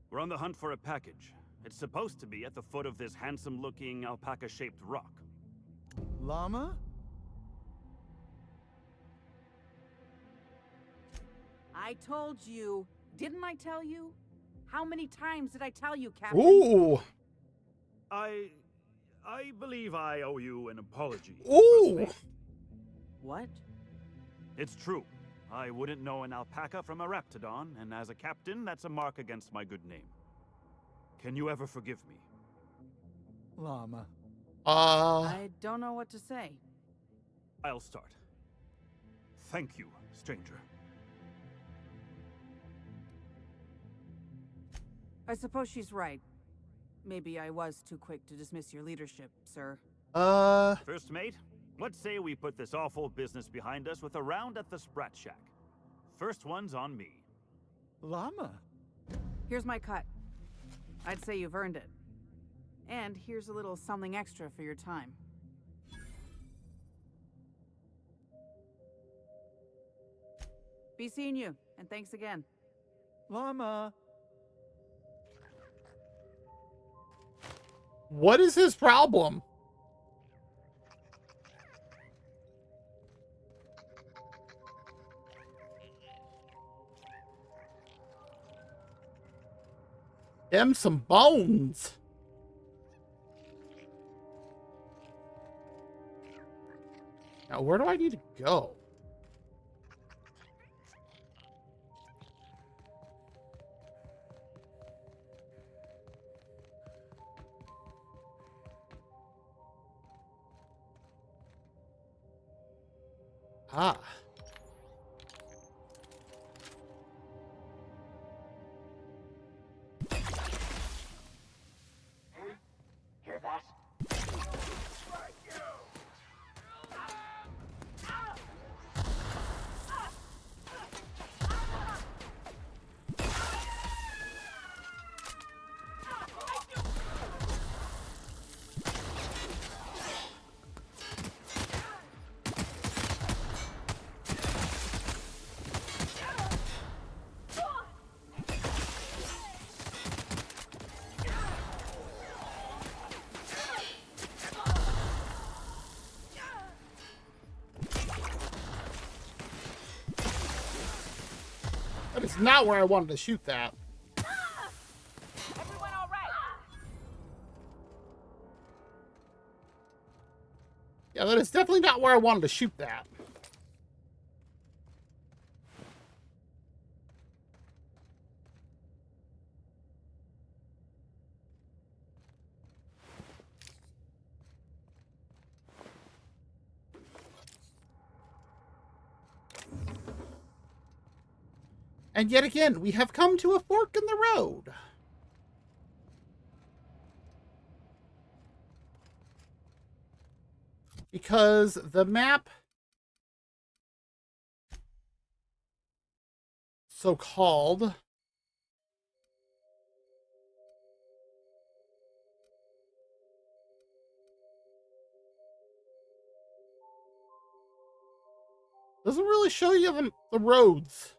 Speaker 14: We're on the hunt for a package. It's supposed to be at the foot of this handsome-looking alpaca-shaped rock.
Speaker 11: Llama?
Speaker 15: I told you. Didn't I tell you? How many times did I tell you, Captain?
Speaker 1: Ooh.
Speaker 14: I believe I owe you an apology.
Speaker 1: Ooh.
Speaker 15: What?
Speaker 14: It's true. I wouldn't know an alpaca from a raptidon, and as a captain, that's a mark against my good name. Can you ever forgive me?
Speaker 11: Llama.
Speaker 15: I don't know what to say.
Speaker 14: I'll start. Thank you, stranger.
Speaker 15: I suppose she's right. Maybe I was too quick to dismiss your leadership, sir.
Speaker 14: First Mate, let's say we put this awful business behind us with a round at the Sprat Shack. First one's on me.
Speaker 11: Llama?
Speaker 15: Here's my cut. I'd say you've earned it. And here's a little something extra for your time. Be seeing you, and thanks again.
Speaker 11: Llama.
Speaker 1: What is his problem? Them some bones. Now, where do I need to go? Ah.
Speaker 19: Hear that?
Speaker 1: That is not where I wanted to shoot that.
Speaker 15: Everyone all right?
Speaker 1: Yeah, that is definitely not where I wanted to shoot that. And yet again, we have come to a fork in the road. Because the map, so-called, doesn't really show you the roads.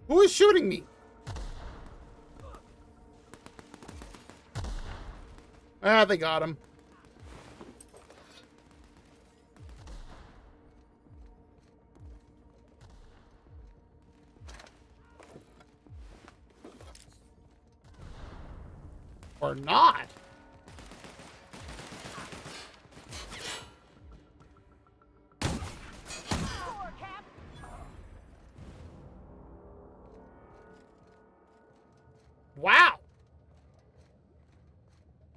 Speaker 1: Who is shooting me? Ah, they got him. Or not. Wow.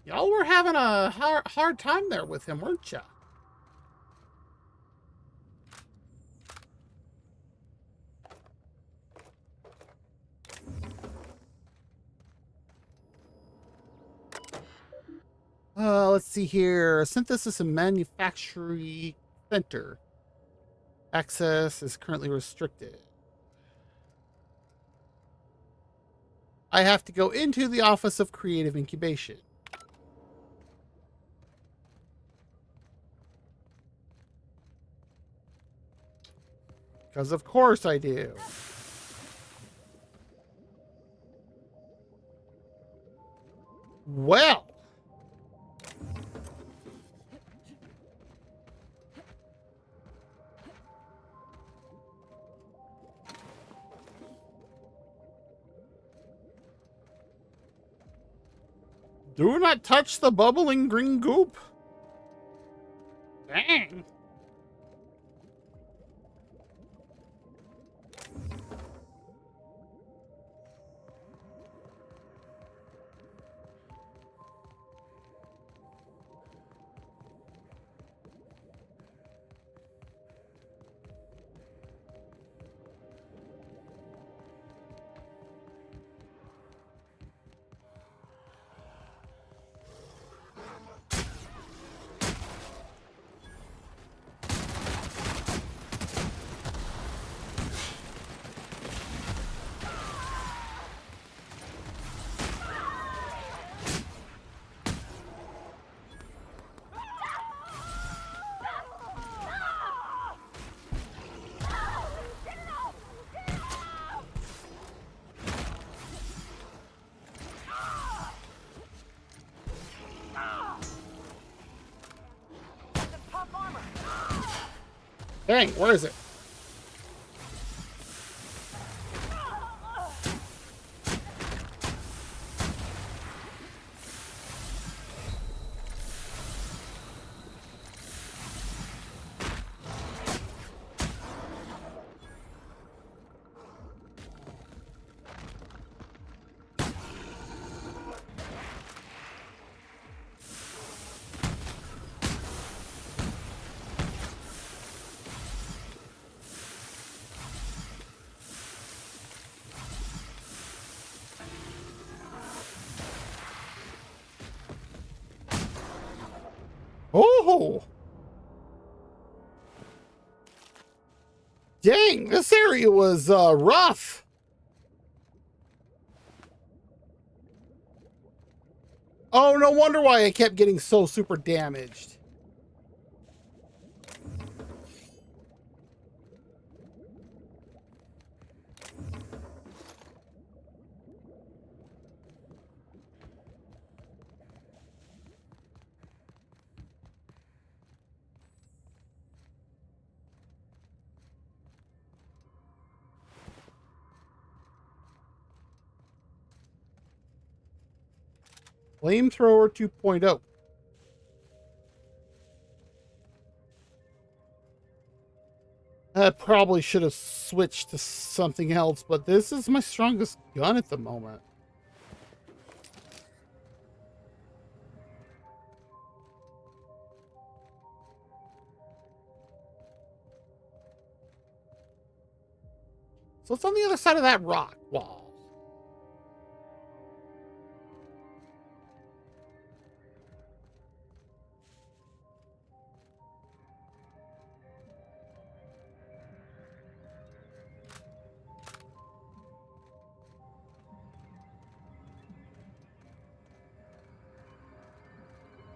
Speaker 1: Y'all were having a hard time there with him, weren't ya? Let's see here. Synthesis and Manufacturing Center. Access is currently restricted. I have to go into the Office of Creative Incubation. Because of course I do. Well. Do not touch the bubbling green goop. Dang. Dang, where is it? Oh! Dang, this area was rough. Oh, no wonder why I kept getting so super damaged. Flamethrower 2.0. I probably should have switched to something else, but this is my strongest gun at the moment. So it's on the other side of that rock wall.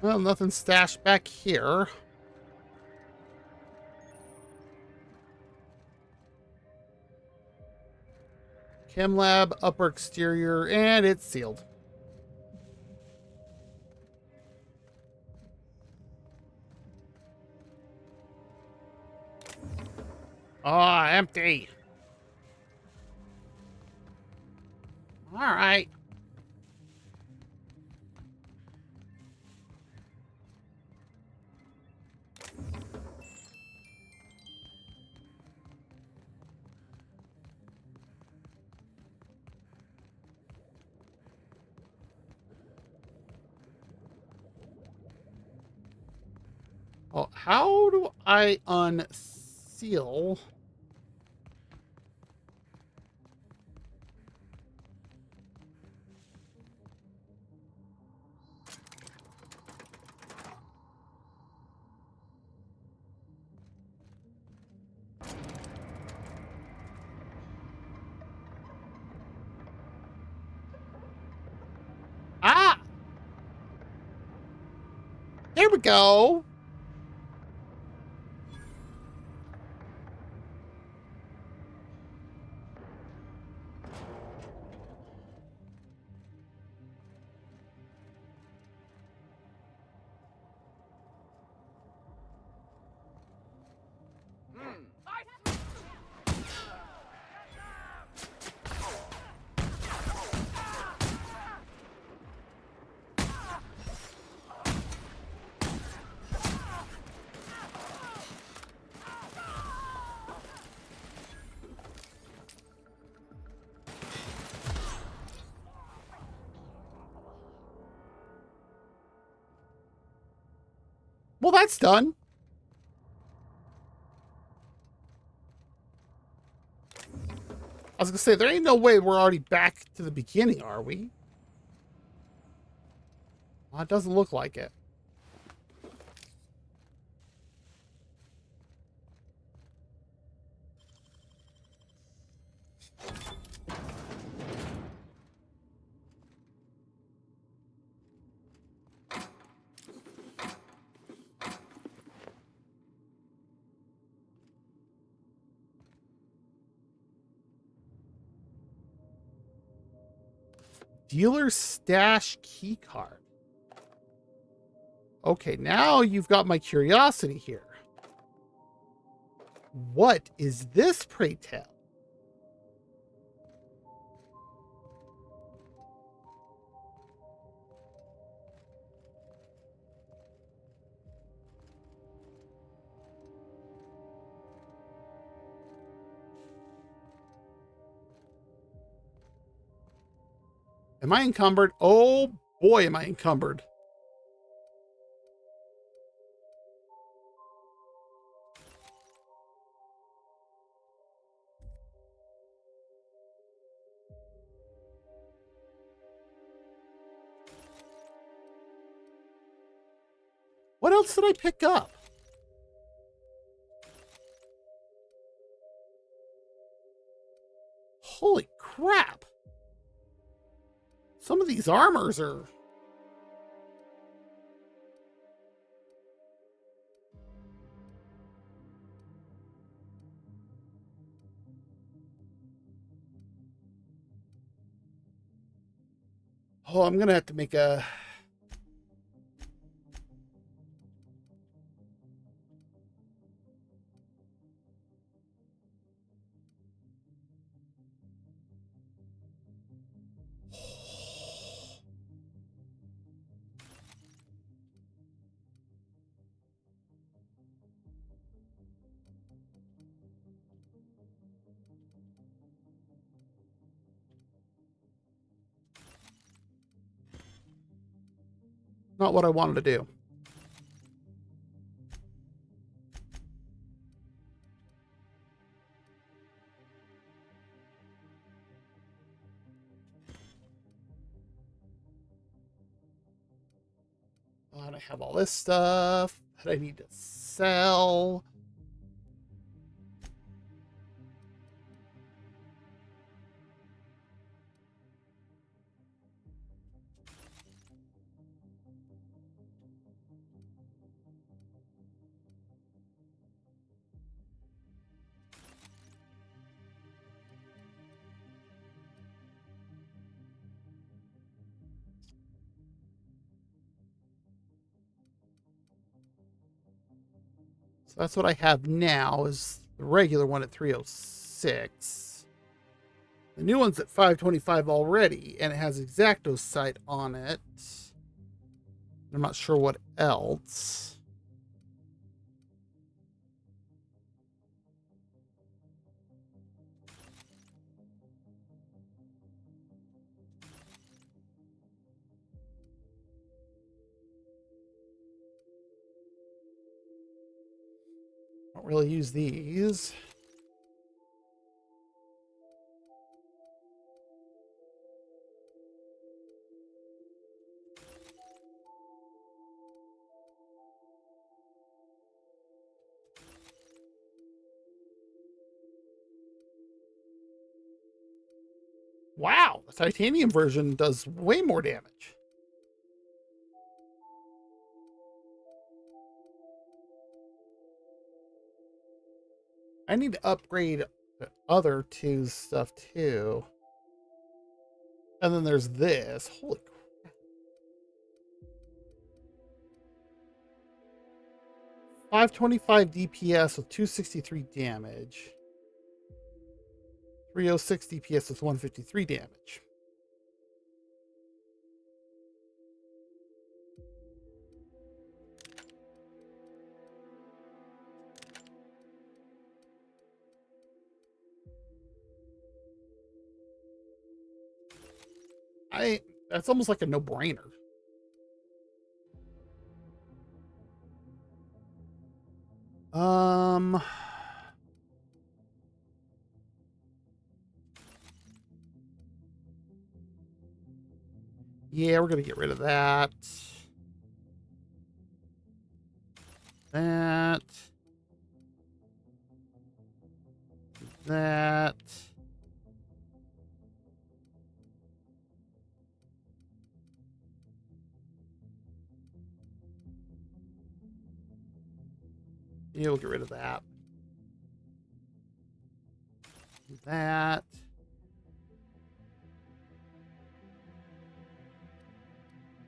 Speaker 1: Well, nothing stashed back here. Chem lab, upper exterior, and it's sealed. Ah, empty. All right. Well, how do I unseal? Here we go. Well, that's done. I was gonna say, there ain't no way we're already back to the beginning, are we? Well, it doesn't look like it. Dealer stash key card. Okay, now you've got my curiosity here. What is this, pray tell? Am I encumbered? Oh boy, am I encumbered. What else did I pick up? Holy crap. Some of these armors are... Oh, I'm gonna have to make a... Not what I wanted to do. And I have all this stuff that I need to sell. So that's what I have now is the regular one at 306. The new one's at 525 already, and it has Exacto sight on it. I'm not sure what else. Don't really use these. Wow, the titanium version does way more damage. I need to upgrade the other two stuff too. And then there's this. Holy crap. 525 DPS with 263 damage. 306 DPS with 153 damage. That's almost like a no-brainer. Yeah, we're gonna get rid of that. That. That. Yeah, we'll get rid of that. That.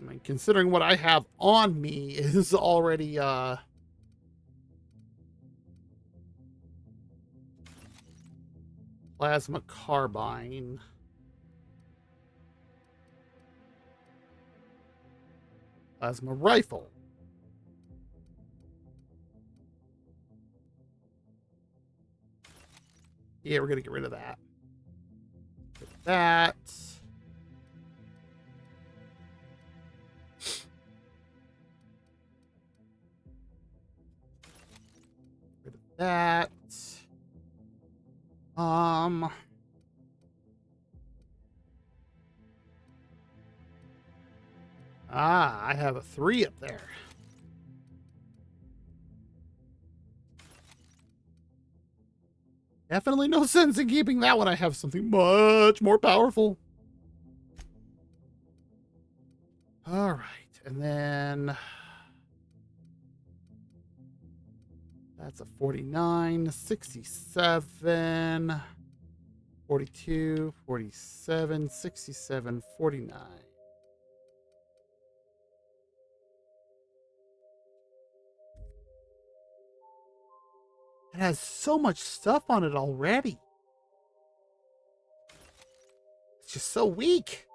Speaker 1: I mean, considering what I have on me is already, plasma carbine. Plasma rifle. Yeah, we're gonna get rid of that. That. Rid of that. I have a 3 up there. Definitely no sense in keeping that one. I have something much more powerful. All right, and then that's a 49, 67, 42, 47, 67, 49. It has so much stuff on it already. It's just so weak.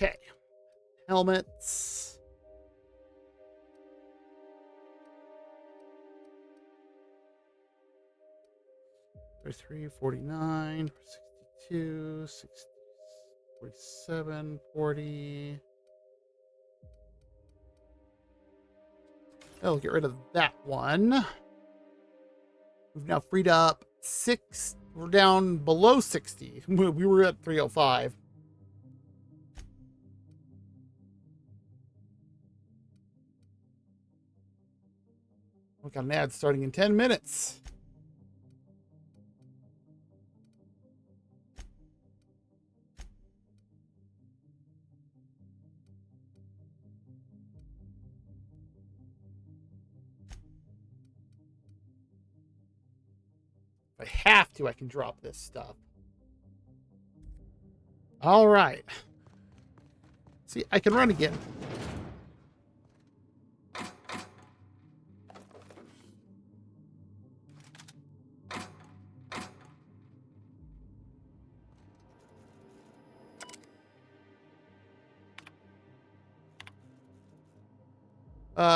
Speaker 1: Okay. Helmets. Three, 49, 62, 60, 47, 40. I'll get rid of that one. We've now freed up 6. We're down below 60. We were at 305. We got an ad starting in 10 minutes. If I have to, I can drop this stuff. All right. See, I can run again.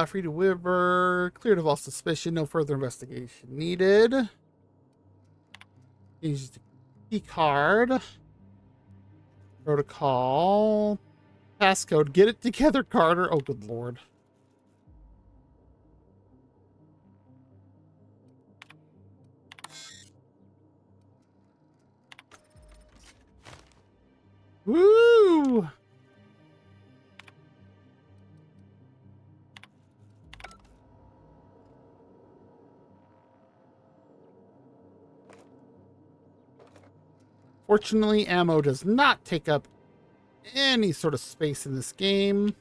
Speaker 1: Free to River, cleared of all suspicion, no further investigation needed. Use the key card. Protocol. Passcode. Get it together, Carter. Oh, good lord. Woo! Fortunately, ammo does not take up any sort of space in this game.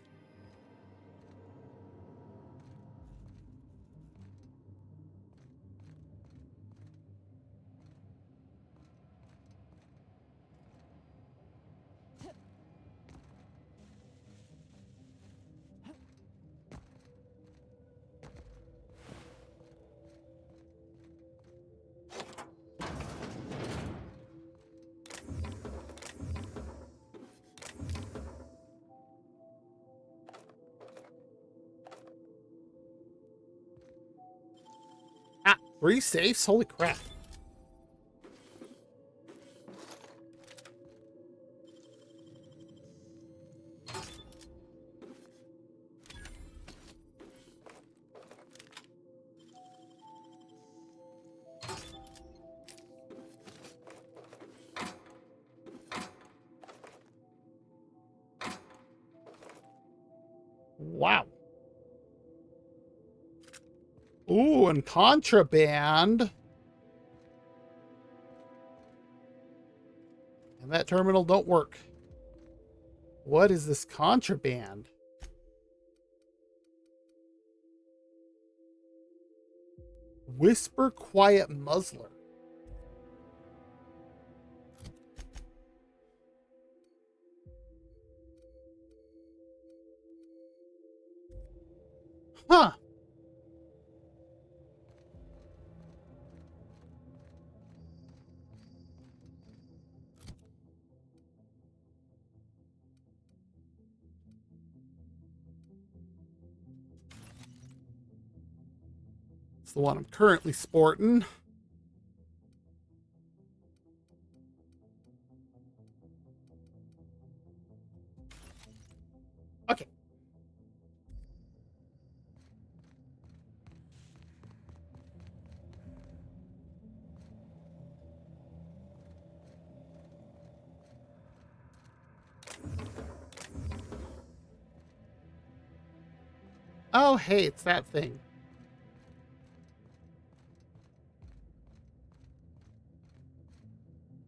Speaker 1: Ah, 3 safes? Holy crap. Wow. Ooh, and contraband. And that terminal don't work. What is this contraband? Whisper Quiet Muzzler. Huh. It's the one I'm currently sporting. Okay. Oh, hey, it's that thing.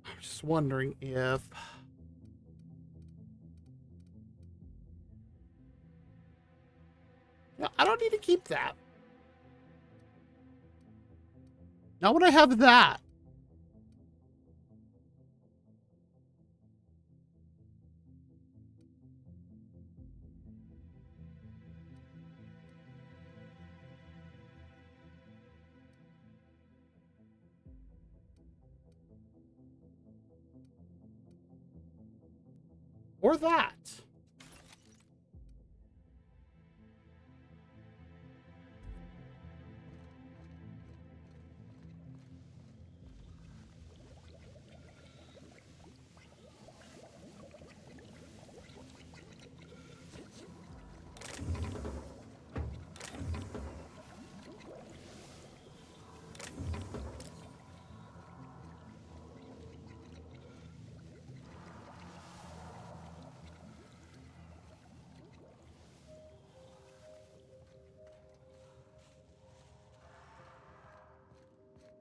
Speaker 1: I'm just wondering if... No, I don't need to keep that. Now would I have that? Or that?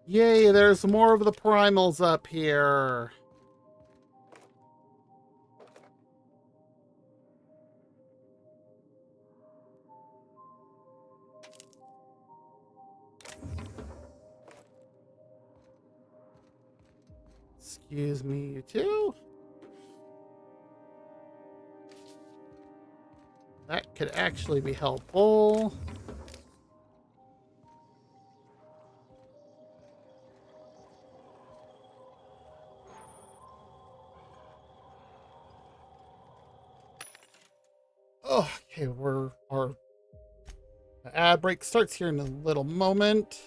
Speaker 1: Yay, there's more of the primals up here. Excuse me, you too? That could actually be helpful. Oh, okay, our ad break starts here in a little moment.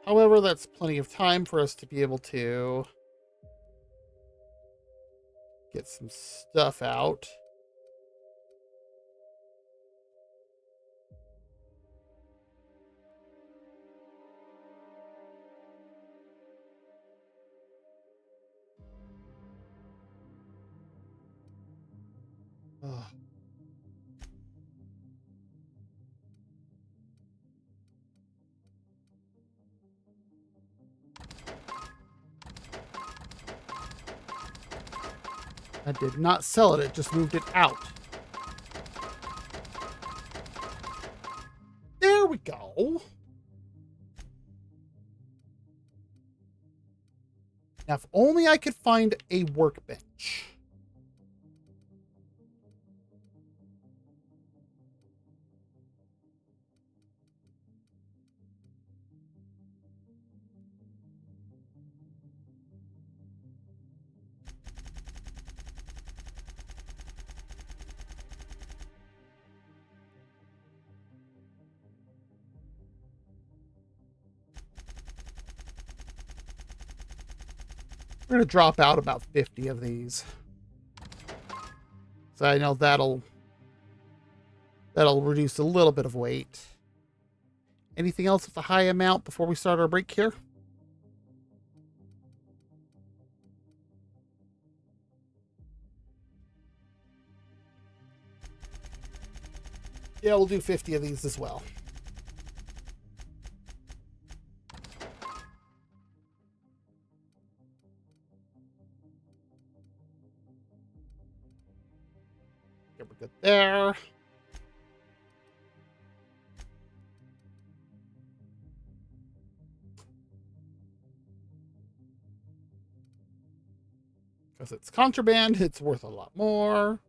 Speaker 1: However, that's plenty of time for us to be able to get some stuff out. I did not sell it, it just moved it out. There we go. Now, if only I could find a workbench. We're going to drop out about 50 of these. So I know that'll reduce a little bit of weight. Anything else with a high amount before we start our break here? Yeah, we'll do 50 of these as well. Okay, we're good there. Because it's contraband, it's worth a lot more.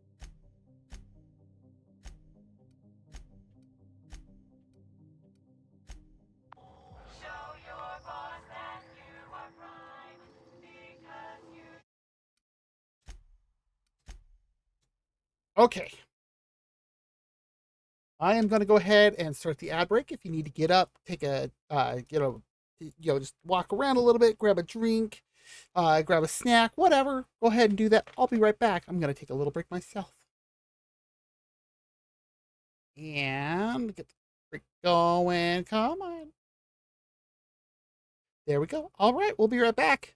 Speaker 1: Okay. I am going to go ahead and start the ad break. If you need to get up, take a, just walk around a little bit, grab a drink, grab a snack, whatever. Go ahead and do that. I'll be right back. I'm going to take a little break myself. And get the break going. Come on. There we go. All right. We'll be right back.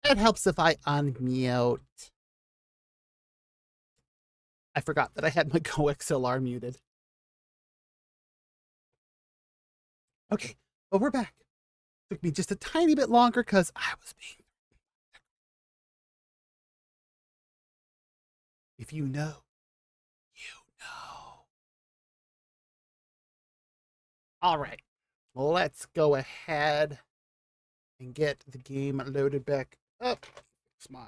Speaker 1: It helps if I unmute. I forgot that I had my GoXLR muted. Okay, but we're back. Took me just a tiny bit longer because I was being... If you know, you know. All right, let's go ahead and get the game loaded back up. It's my...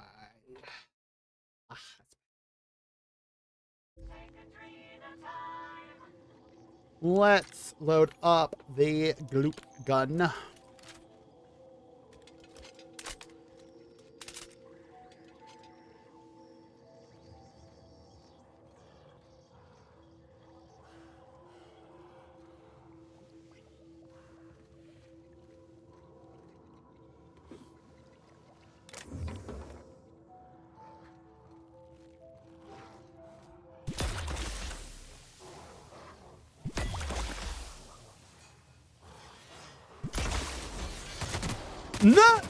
Speaker 1: Let's load up the gloop gun. No!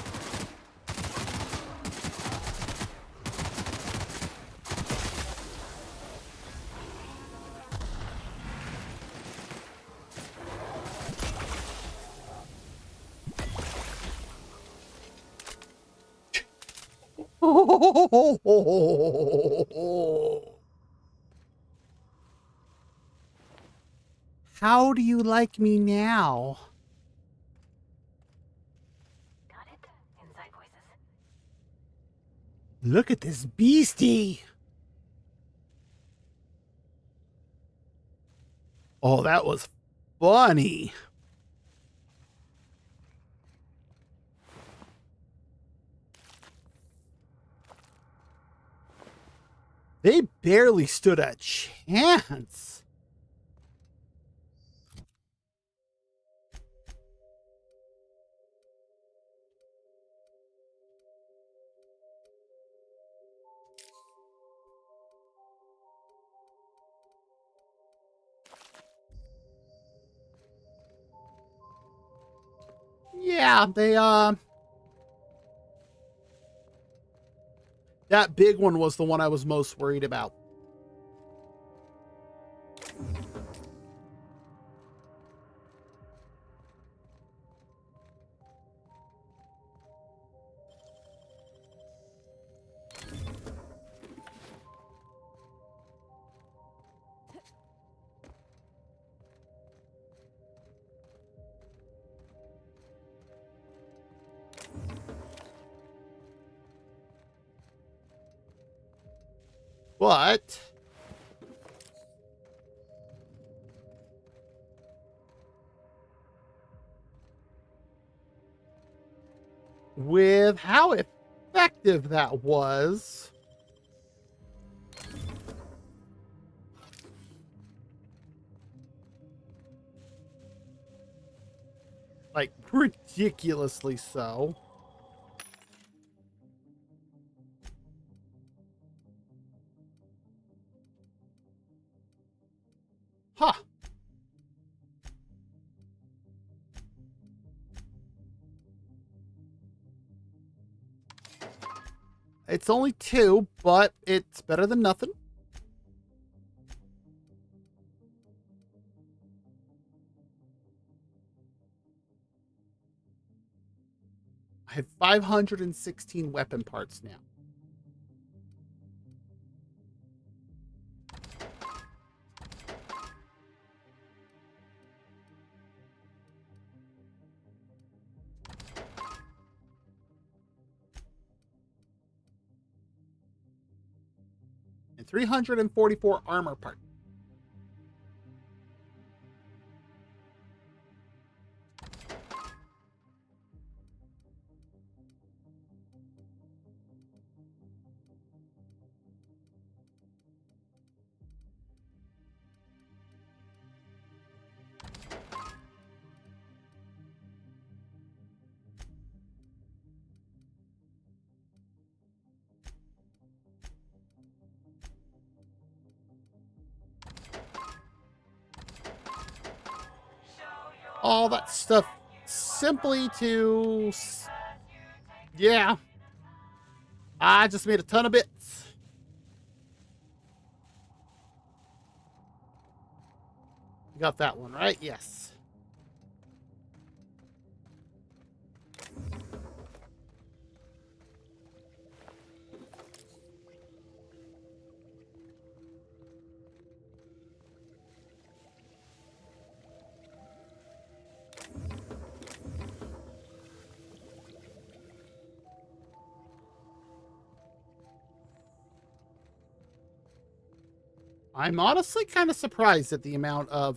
Speaker 1: How do you like me now? Look at this beastie. Oh, that was funny. They barely stood a chance. Yeah, they that big one was the one I was most worried about. But with how effective that was, like ridiculously so. Huh. It's only 2, but it's better than nothing. I have 516 weapon parts now. And 344 armor parts. All that stuff simply to... Yeah. I just made a ton of bits. You got that one, right? Yes. I'm honestly kind of surprised at the amount of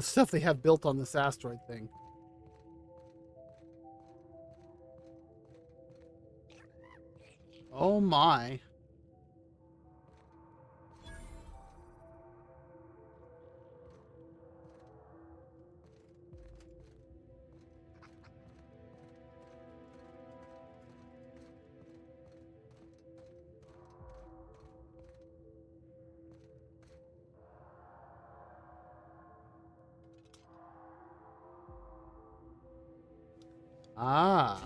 Speaker 1: stuff they have built on this asteroid thing. Oh my. Ah.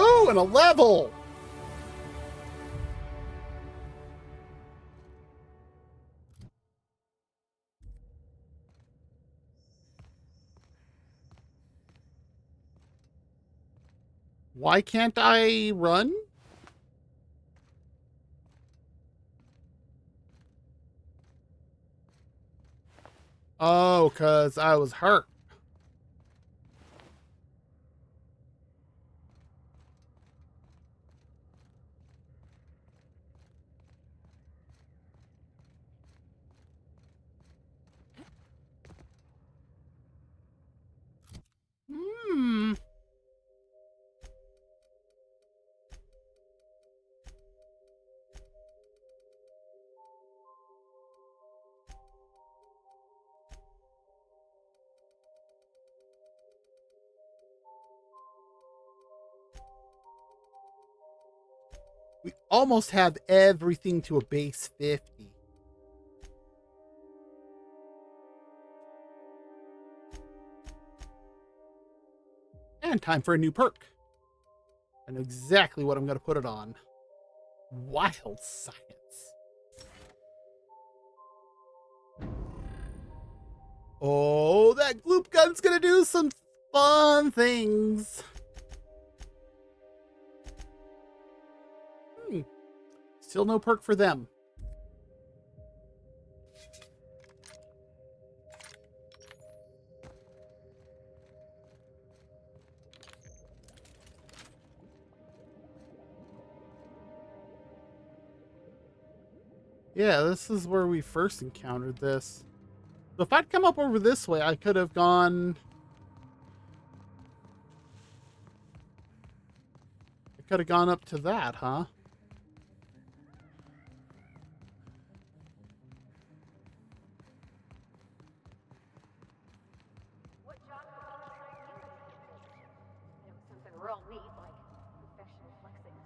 Speaker 1: Oh, and a level! Why can't I run? Oh, 'cause I was hurt. Hmm. We almost have everything to a base 50. And time for a new perk. I know exactly what I'm going to put it on. Wild science. Oh, that gloop gun's going to do some fun things. Still no perk for them. Yeah, this is where we first encountered this. So if I'd come up over this way, I could have gone... I could have gone up to that, huh?
Speaker 6: Something real neat like professional flexing.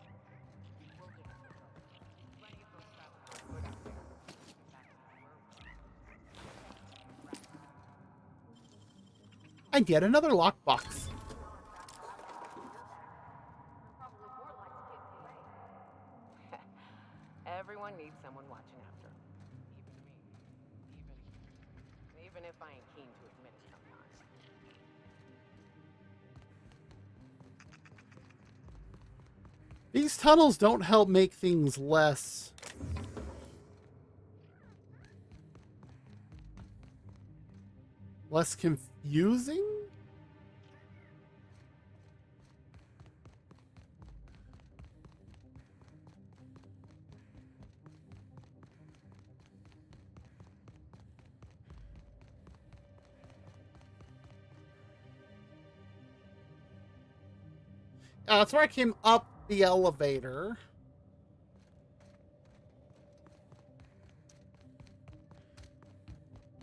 Speaker 1: And yet another lockbox.
Speaker 4: Everyone needs someone watching after. Even if I ain't keen to admit it sometimes.
Speaker 1: These tunnels don't help make things less... less confusing? That's where I came up the elevator.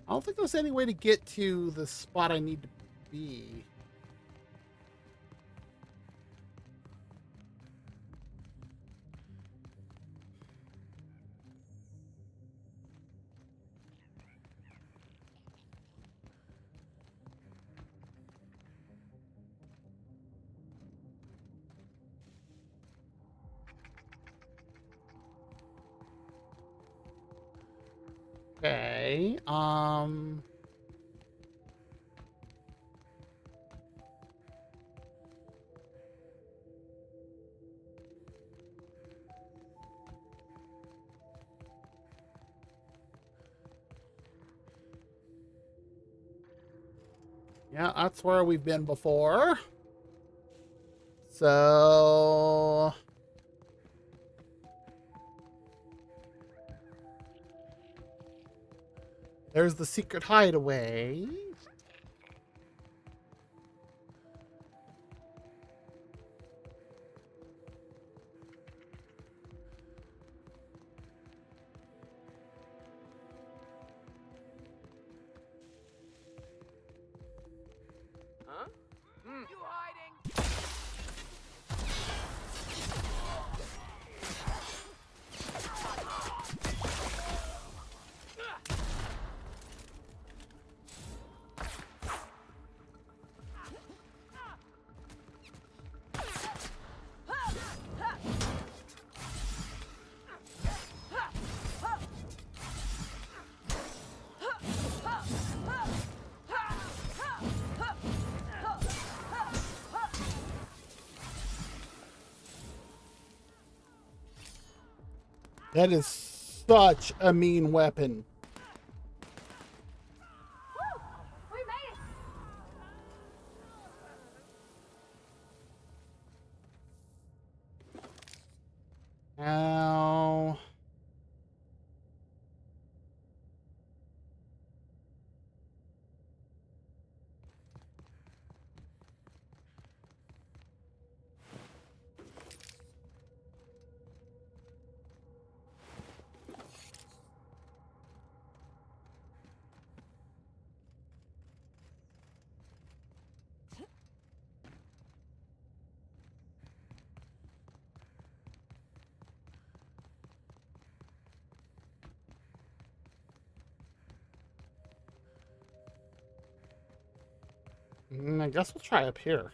Speaker 1: I don't think there's any way to get to the spot I need to be. Okay, yeah, that's where we've been before. So... there's the secret hideaway.
Speaker 7: Huh? You hiding?
Speaker 1: That is such a mean weapon.
Speaker 5: We made it!
Speaker 1: Ow. I guess we'll try up here.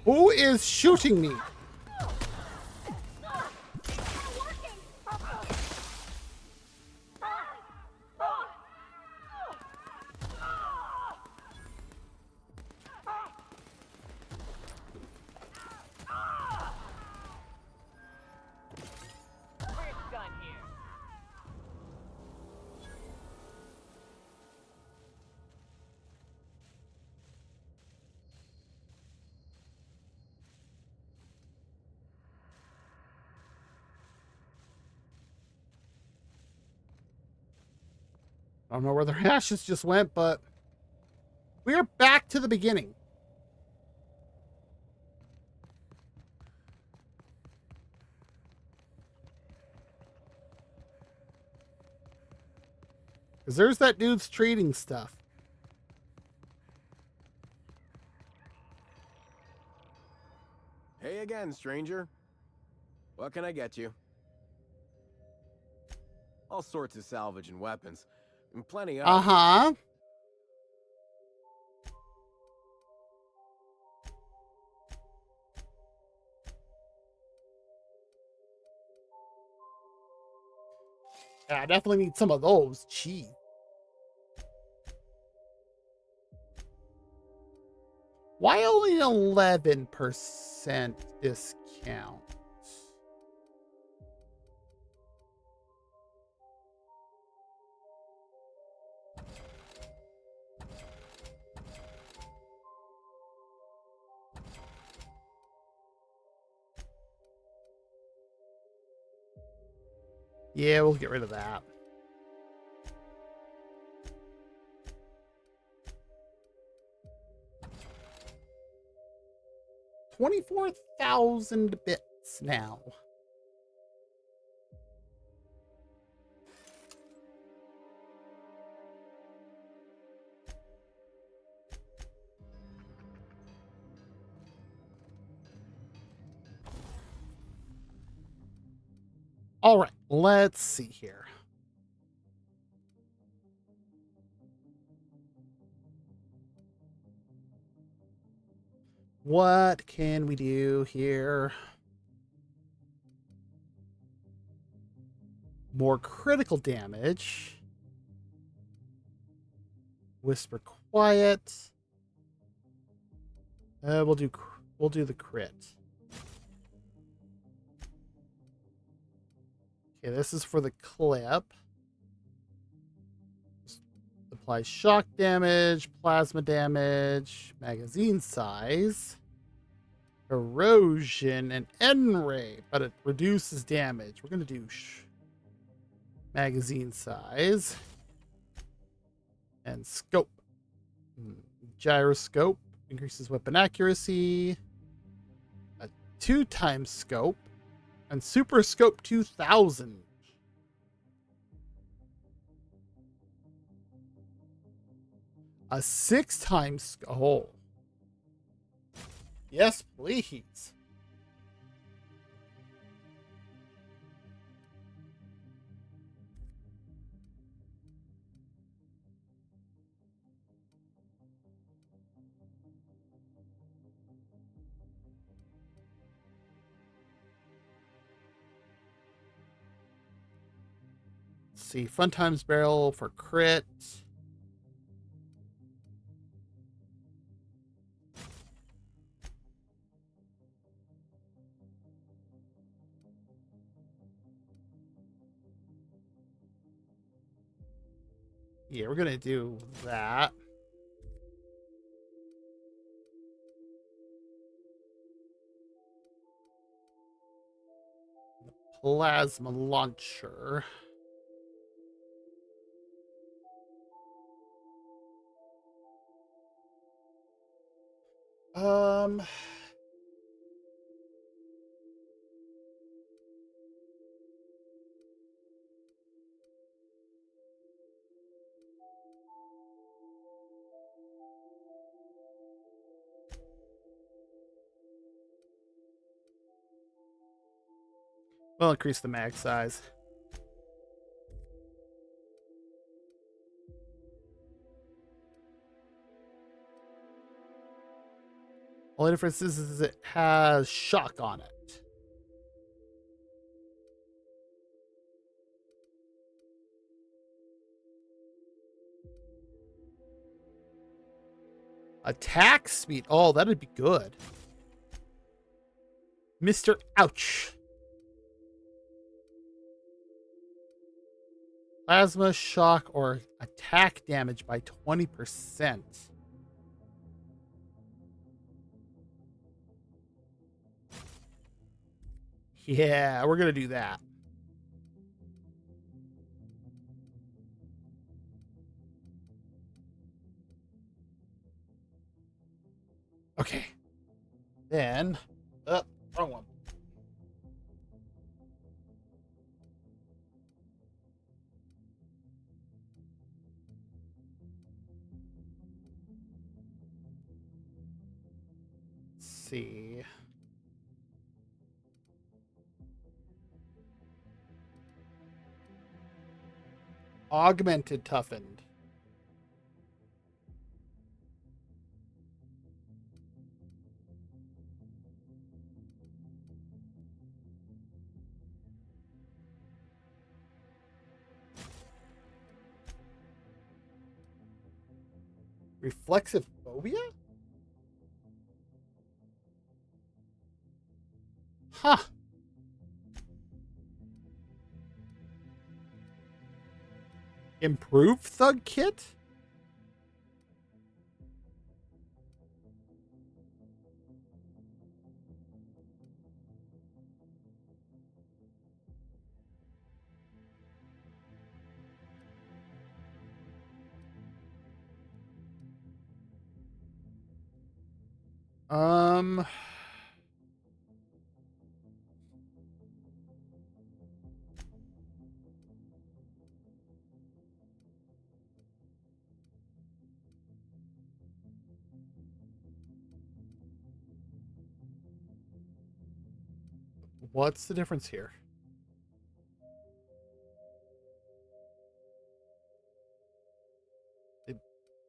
Speaker 1: Who is shooting me?
Speaker 7: We're done here.
Speaker 1: I don't know where the ashes just went, but we're back to the beginning. Because there's that dude's trading stuff.
Speaker 21: Hey again, stranger. What can I get you? All sorts of salvage and weapons. And plenty of.
Speaker 1: Uh-huh. Yeah, I definitely need some of those. Gee. Why only 11% discount? Yeah, we'll get rid of that. $24,000 bits now. All right, let's see here. What can we do here? More critical damage. Whisper quiet. We'll do the crit. Okay, this is for the clip. Applies shock damage, plasma damage, magazine size, erosion, and end ray, but it reduces damage. We're gonna do magazine size and scope. Gyroscope increases weapon accuracy. A 2x scope and super scope 2000. A 6x scope. Oh. Yes, please. Let's see, fun times barrel for crit. Yeah, we're gonna do that. The plasma launcher. Um, we'll increase the mag size. Only difference is it has shock on it. Attack speed. Oh, that'd be good. Mr. Ouch. Plasma, shock, or attack damage by 20%. Yeah, we're going to do that. Okay. Then, wrong one. Let's see. Augmented toughened. Reflexive phobia? Improved thug kit? Um, what's the difference here? They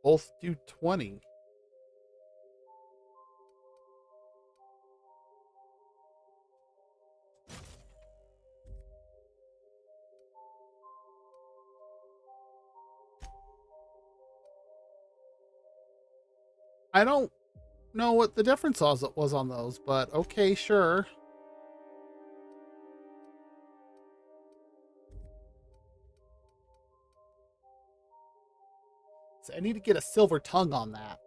Speaker 1: both do 20. I don't know what the difference was on those, but okay, sure. So I need to get a silver tongue on that.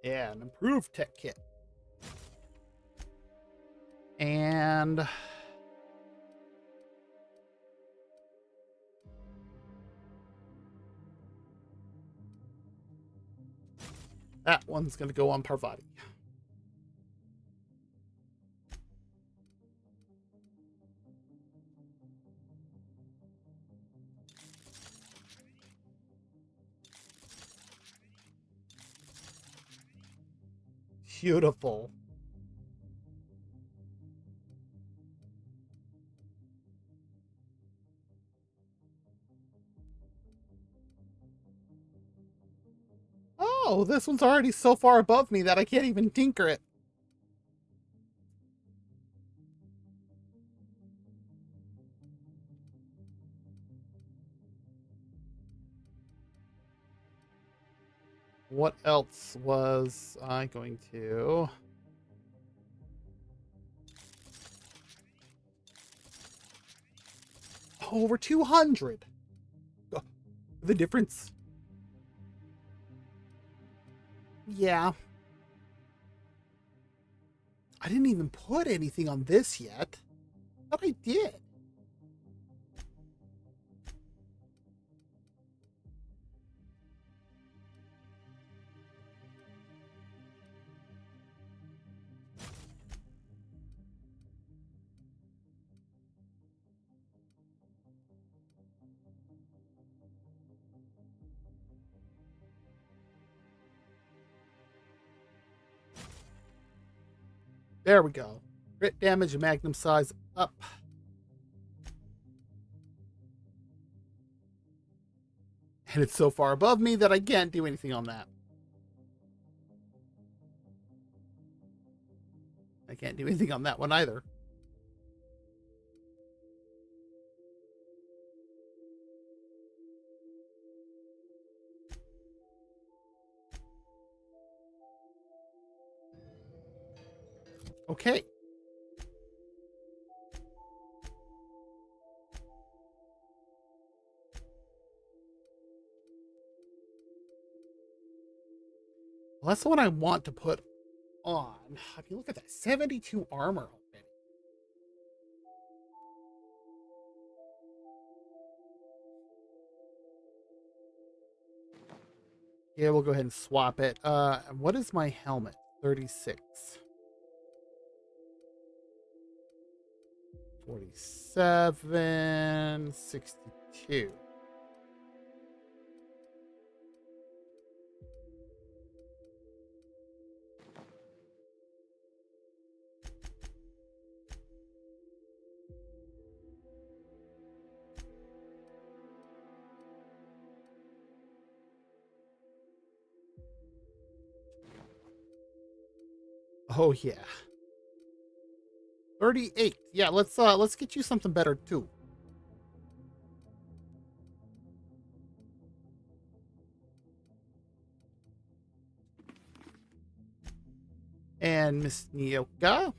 Speaker 1: Yeah, an improved tech kit. And that one's going to go on Parvati. Beautiful. Oh, this one's already so far above me that I can't even tinker it. What else was I going to? Over 200. The difference. Yeah. I didn't even put anything on this yet. But I did. There we go. Crit damage and magnum size up. And it's so far above me that I can't do anything on that. I can't do anything on that one either. Okay. Well, that's the one I want to put on. I mean, look at that. 72 armor already. Yeah, we'll go ahead and swap it. What is my helmet? 36. 47. 62. Oh, yeah. 38. Yeah, let's get you something better too. And Miss Nyoka.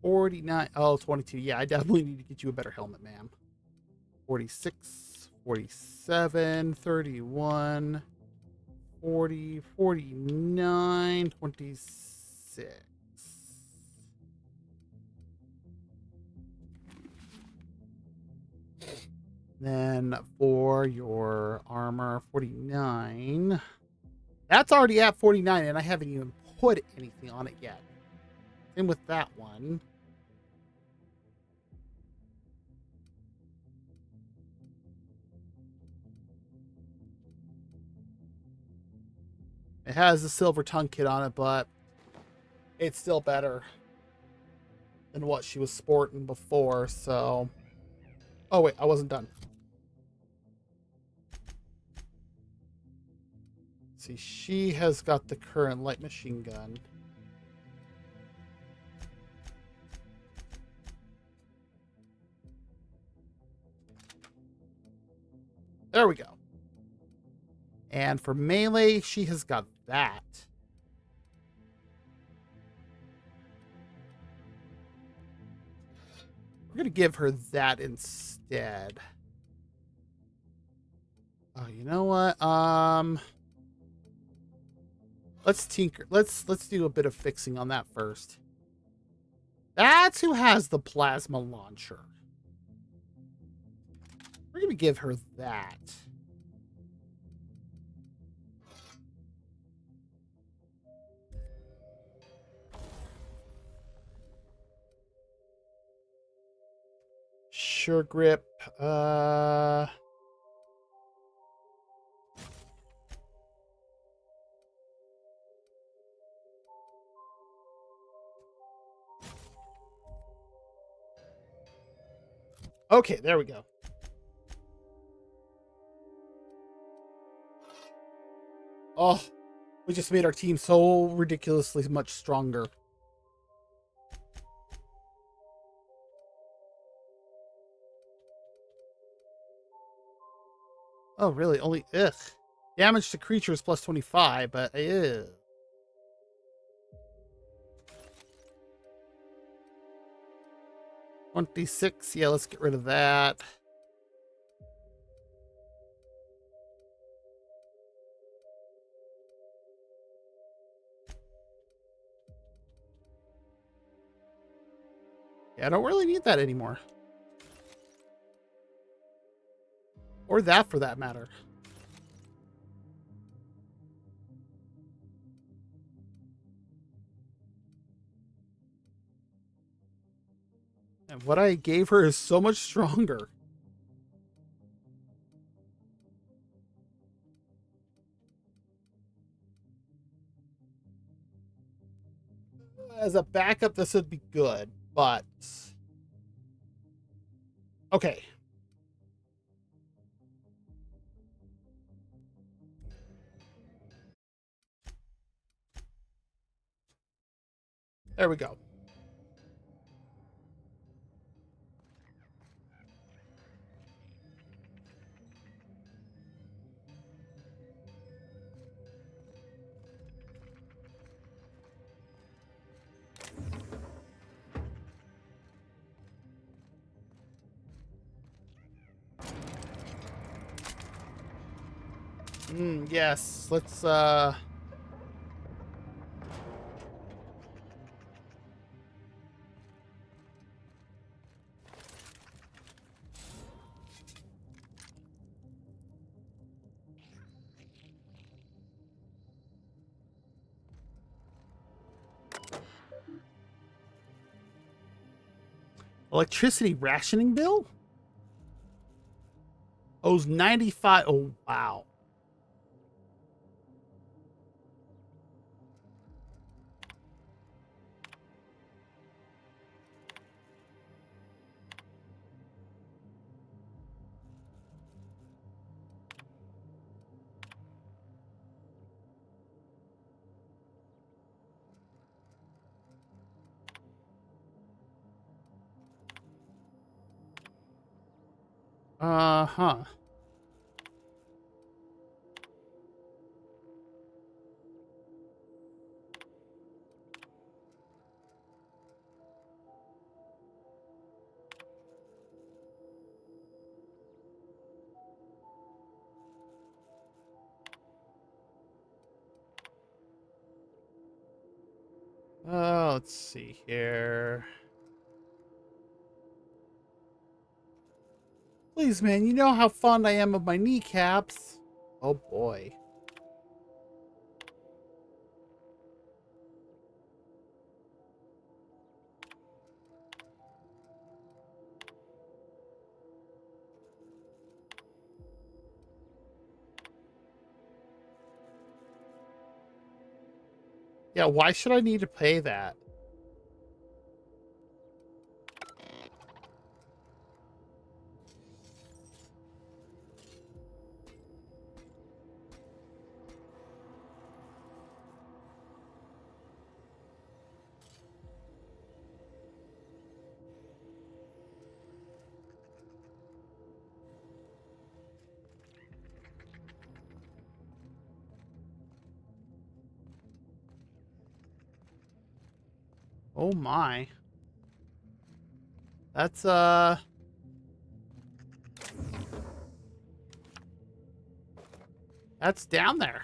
Speaker 1: 49. Oh, 22. Yeah, I definitely need to get you a better helmet, ma'am. 46, 47, 31, 40, 49, 26. Then for your armor, 49. That's already at 49, and I haven't even put anything on it yet. Same with that one. It has a silver tongue kit on it, but it's still better than what she was sporting before, so... Oh, wait, I wasn't done. See, she has got the current light machine gun. There we go. And for melee, she has got that. We're going to give her that instead. Oh, you know what? Let's tinker. Let's do a bit of fixing on that first. That's who has the plasma launcher. We're going to give her that. Sure grip. Okay, there we go. Oh, we just made our team so ridiculously much stronger. Oh, really? Only, ugh. Damage to creatures plus 25, but, ew. $26. Yeah, let's get rid of that. Yeah, I don't really need that anymore. Or that, for that matter. And what I gave her is so much stronger. As a backup, this would be good, but... Okay. There we go. Yes, let's, electricity rationing bill? Owes 95. Oh, wow. Uh-huh. Let's see here. Please, man, you know how fond I am of my kneecaps. Oh, boy. Yeah, why should I need to pay that? Oh my. That's that's down there.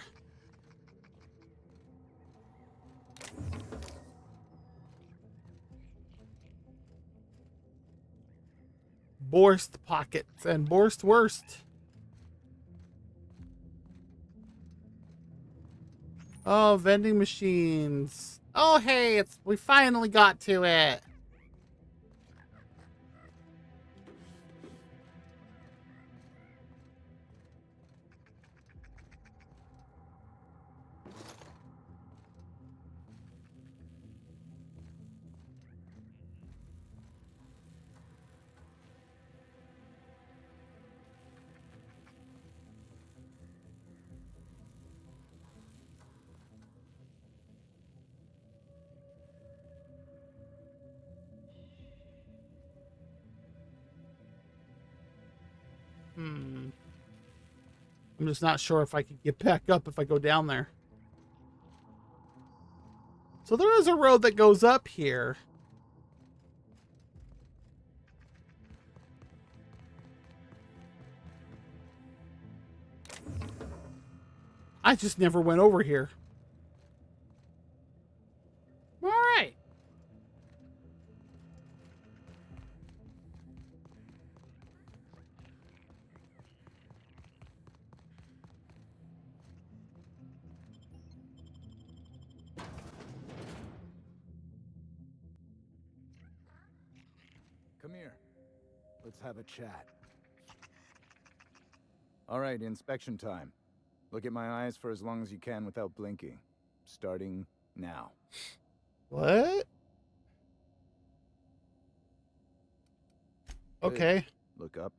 Speaker 1: Borst pockets and Borst worst. Oh, vending machines. Oh, hey, we finally got to it. I'm just not sure if I can get back up if I go down there. So there is a road that goes up here. I just never went over here. All right.
Speaker 16: Come here. Let's have a chat. All right, inspection time. Look at my eyes for as long as you can without blinking. Starting now.
Speaker 1: What? Okay.
Speaker 16: Good. Look up.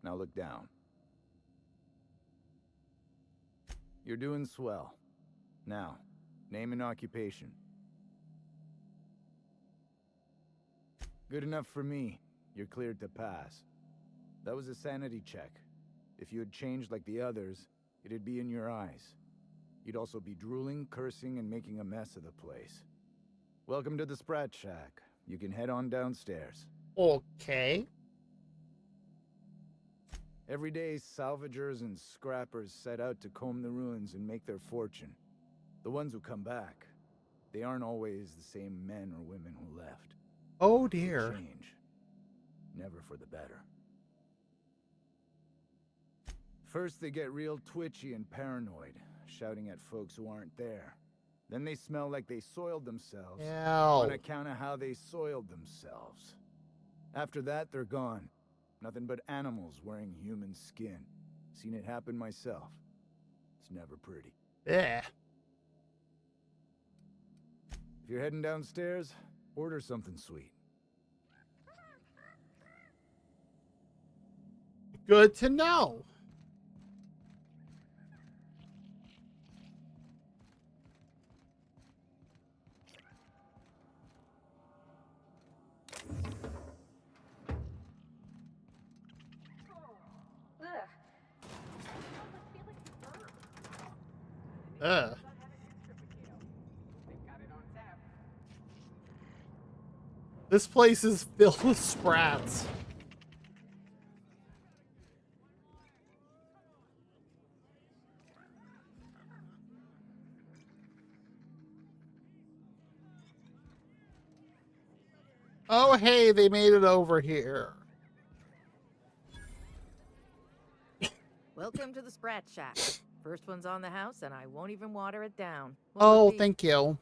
Speaker 16: Now look down. You're doing swell. Now, name and occupation. Good enough for me. You're cleared to pass. That was a sanity check. If you had changed like the others, it'd be in your eyes. You'd also be drooling, cursing, and making a mess of the place. Welcome to the Sprat Shack. You can head on downstairs.
Speaker 1: Okay.
Speaker 16: Every day, salvagers and scrappers set out to comb the ruins and make their fortune. The ones who come back, they aren't always the same men or women who left.
Speaker 1: Oh dear.
Speaker 16: They change. Never for the better. First, they get real twitchy and paranoid, shouting at folks who aren't there. Then they smell like they soiled themselves on account of how they soiled themselves. After that, they're gone. Nothing but animals wearing human skin. Seen it happen myself. It's never pretty.
Speaker 1: Yeah.
Speaker 16: If you're heading downstairs, order something sweet.
Speaker 1: Good to know. Ugh. This place is filled with sprats. Oh, hey, they made it over here.
Speaker 10: Welcome to the Sprat Shack. First one's on the house, and I won't even water it down.
Speaker 1: Oh, thank you.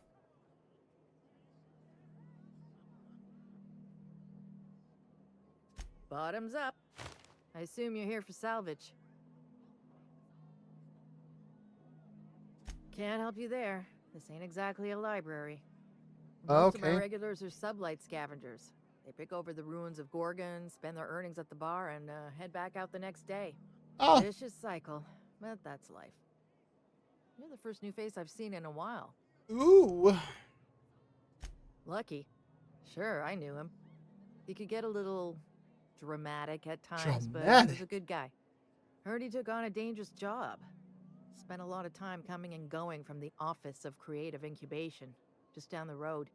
Speaker 10: Bottoms up. I assume you're here for salvage. Can't help you there. This ain't exactly a library. Most of my regulars are sublight scavengers. They pick over the ruins of Gorgon, spend their earnings at the bar, and head back out the next day.
Speaker 1: Oh.
Speaker 10: Vicious cycle, but that's life. You're the first new face I've seen in a while.
Speaker 1: Ooh.
Speaker 10: Lucky. Sure, I knew him. He could get a little dramatic at times, but he was a good guy. Heard he took on a dangerous job. Spent a lot of time coming and going from the Office of Creative Incubation, just down the road.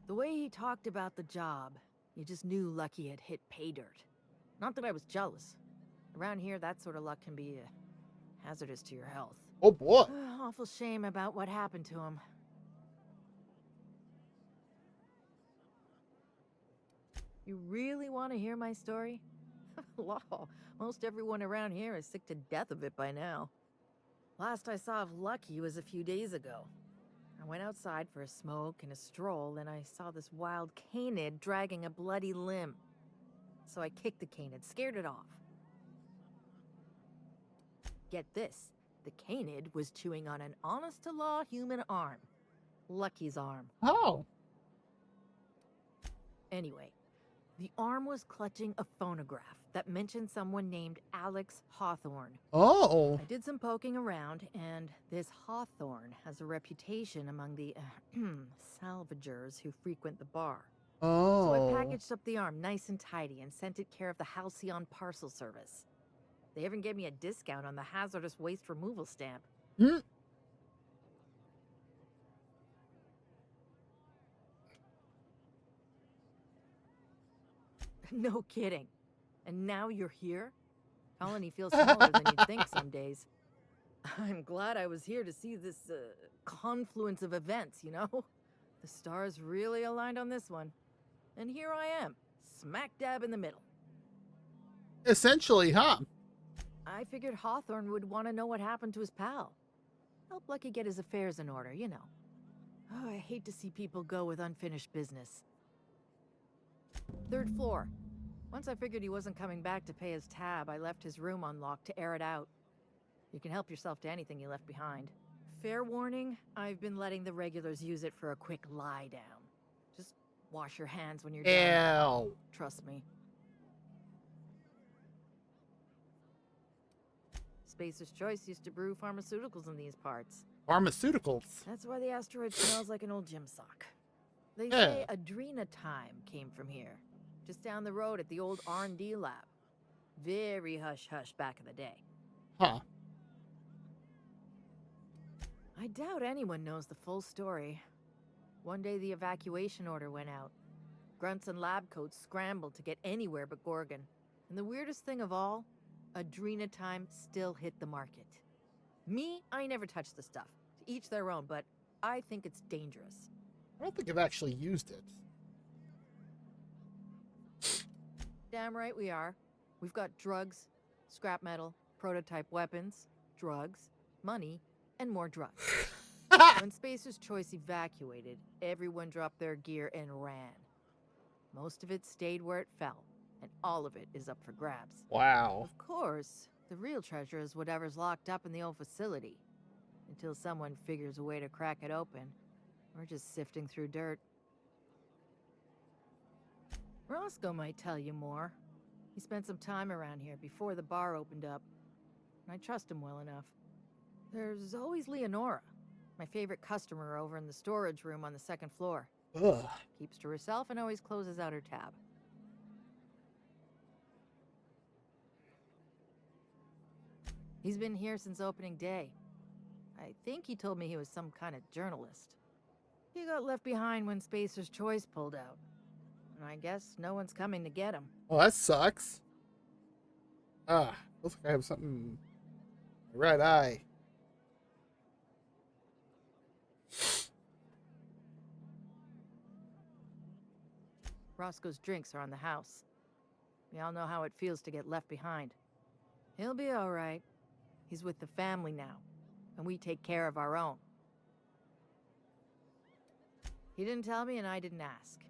Speaker 10: The way he talked about the job, you just knew Lucky had hit pay dirt. Not that I was jealous. Around here, that sort of luck can be hazardous to your health.
Speaker 1: Oh boy.
Speaker 10: Awful shame about what happened to him. You really want to hear my story? Law, most everyone around here is sick to death of it by now. Last I saw of Lucky was a few days ago. I went outside for a smoke and a stroll, and I saw this wild canid dragging a bloody limb. So I kicked the canid, scared it off. Get this, the canid was chewing on an honest-to-law human arm. Lucky's arm.
Speaker 1: Oh.
Speaker 10: Anyway, the arm was clutching a phonograph that mentioned someone named Alex Hawthorne.
Speaker 1: Oh.
Speaker 10: I did some poking around, and this Hawthorne has a reputation among the salvagers who frequent the bar.
Speaker 1: Oh.
Speaker 10: So I packaged up the arm nice and tidy and sent it care of the Halcyon Parcel Service. They even gave me a discount on the hazardous waste removal stamp.
Speaker 1: Hmm.
Speaker 10: No kidding. And now you're here? Colony feels smaller than you'd think some days. I'm glad I was here to see this confluence of events, you know? The stars really aligned on this one. And here I am, smack dab in the middle.
Speaker 1: Essentially, huh?
Speaker 10: I figured Hawthorne would want to know what happened to his pal. Help Lucky get his affairs in order, you know. Oh, I hate to see people go with unfinished business. 3rd floor. Once I figured he wasn't coming back to pay his tab, I left his room unlocked to air it out. You can help yourself to anything you left behind. Fair warning, I've been letting the regulars use it for a quick lie down. Just wash your hands when you're done.
Speaker 1: Ew.
Speaker 10: Trust me. Spacer's Choice used to brew pharmaceuticals in these parts.
Speaker 1: Pharmaceuticals?
Speaker 10: That's why the asteroid smells like an old gym sock. They say Adrenatime came from here. Just down the road at the old R&D lab. Very hush-hush back in the day.
Speaker 1: Huh.
Speaker 10: I doubt anyone knows the full story. One day the evacuation order went out. Grunts and lab coats scrambled to get anywhere but Gorgon. And the weirdest thing of all, Adrenatime still hit the market. Me, I never touched the stuff. To each their own, but I think it's dangerous.
Speaker 1: I don't think I've actually used it.
Speaker 10: Damn right we are. We've got drugs, scrap metal, prototype weapons, drugs, money, and more drugs. When Spacer's Choice evacuated, everyone dropped their gear and ran. Most of it stayed where it fell, and all of it is up for grabs.
Speaker 1: Wow.
Speaker 10: Of course, the real treasure is whatever's locked up in the old facility. Until someone figures a way to crack it open, we're just sifting through dirt. Roscoe might tell you more. He spent some time around here before the bar opened up, and I trust him well enough. There's always Leonora, my favorite customer over in the storage room on the 2nd floor.
Speaker 1: Ugh.
Speaker 10: Keeps to herself and always closes out her tab. He's been here since opening day. I think he told me he was some kind of journalist. He got left behind when Spacer's Choice pulled out. And I guess no one's coming to get him.
Speaker 1: Oh, that sucks. Ah, looks like I have something in my right eye.
Speaker 10: Roscoe's drinks are on the house. We all know how it feels to get left behind. He'll be all right. He's with the family now, and we take care of our own. He didn't tell me, and I didn't ask.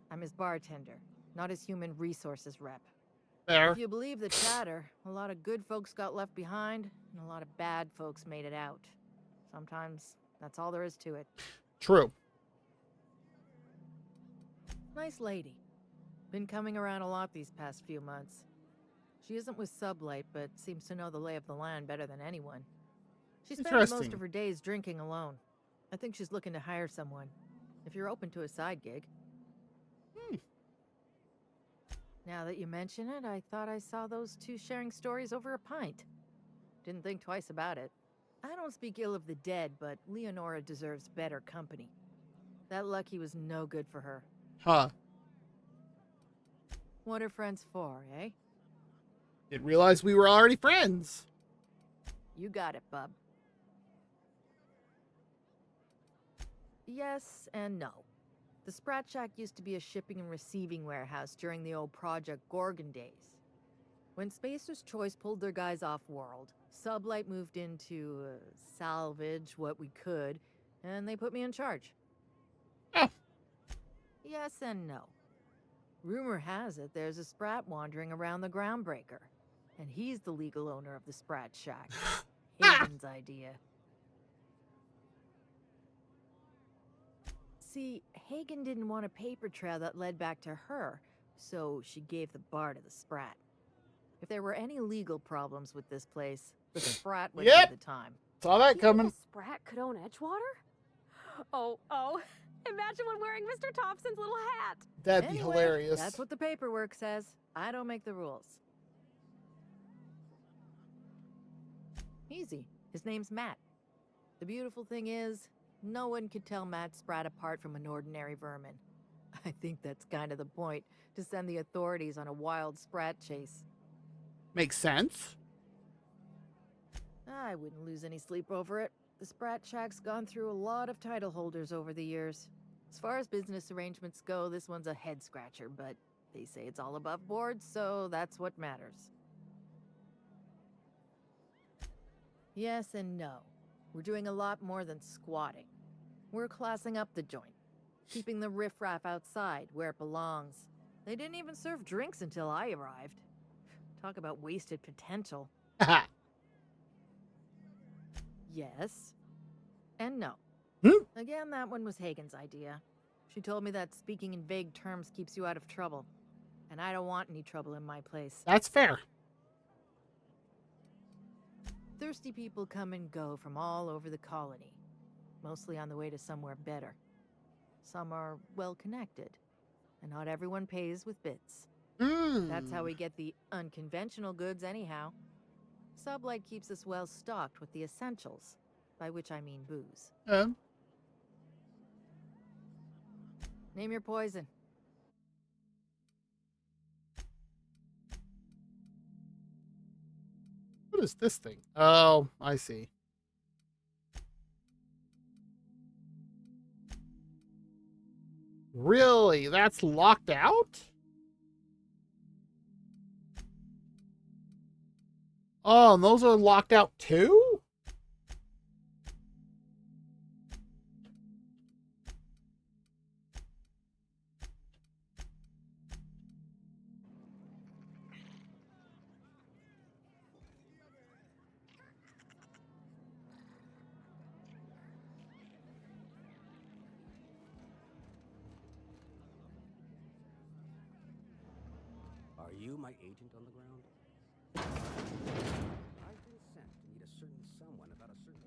Speaker 10: I'm his bartender, not his human resources rep.
Speaker 1: Fair.
Speaker 10: If you believe the chatter, a lot of good folks got left behind, and a lot of bad folks made it out. Sometimes that's all there is to it.
Speaker 1: True.
Speaker 10: Nice lady. Been coming around a lot these past few months. She isn't with Sublight, but seems to know the lay of the land better than anyone. She spends most of her days drinking alone. I think she's looking to hire someone. If you're open to a side gig. Now that you mention it, I thought I saw those two sharing stories over a pint. Didn't think twice about it. I don't speak ill of the dead, but Leonora deserves better company. That Lucky was no good for her.
Speaker 1: Huh.
Speaker 10: What are friends for, eh?
Speaker 1: Didn't realize we were already friends.
Speaker 10: You got it, bub. Yes and no. The Sprat Shack used to be a shipping and receiving warehouse during the old Project Gorgon days. When Spacer's Choice pulled their guys off-world, Sublight moved in to salvage what we could, and they put me in charge. Yes and no. Rumor has it there's a Sprat wandering around the Groundbreaker, and he's the legal owner of the Sprat Shack. Hagen's idea. See, Hagen didn't want a paper trail that led back to her, so she gave the bar to the Sprat. If there were any legal problems with this place, the Sprat would be the time.
Speaker 1: Saw that coming.
Speaker 6: The Sprat could own Edgewater? Oh. Imagine one wearing Mr. Thompson's little hat.
Speaker 1: That'd be hilarious.
Speaker 10: That's what the paperwork says. I don't make the rules. Easy. His name's Matt. The beautiful thing is, no one could tell Matt Sprat apart from an ordinary vermin. I think that's kind of the point, to send the authorities on a wild Sprat chase.
Speaker 1: Makes sense.
Speaker 10: I wouldn't lose any sleep over it. The Sprat Shack's gone through a lot of title holders over the years. As far as business arrangements go, this one's a head-scratcher, but they say it's all above board, so that's what matters. Yes and no. We're doing a lot more than squatting. We're classing up the joint, keeping the riffraff outside where it belongs. They didn't even serve drinks until I arrived. Talk about wasted potential. Yes and no. Again, that one was Hagen's idea. She told me that speaking in vague terms keeps you out of trouble. And I don't want any trouble in my place.
Speaker 1: That's fair.
Speaker 10: Thirsty people come and go from all over the colony. Mostly on the way to somewhere better. Some are well-connected. And not everyone pays with bits. That's how we get the unconventional goods anyhow. Sublight keeps us well-stocked with the essentials. By which I mean booze. Name your poison.
Speaker 1: What is this thing? Oh, I see. Really? That's locked out? Oh, and those are locked out too?
Speaker 18: Are you my agent on the ground? I've been sent to meet a certain someone about a certain...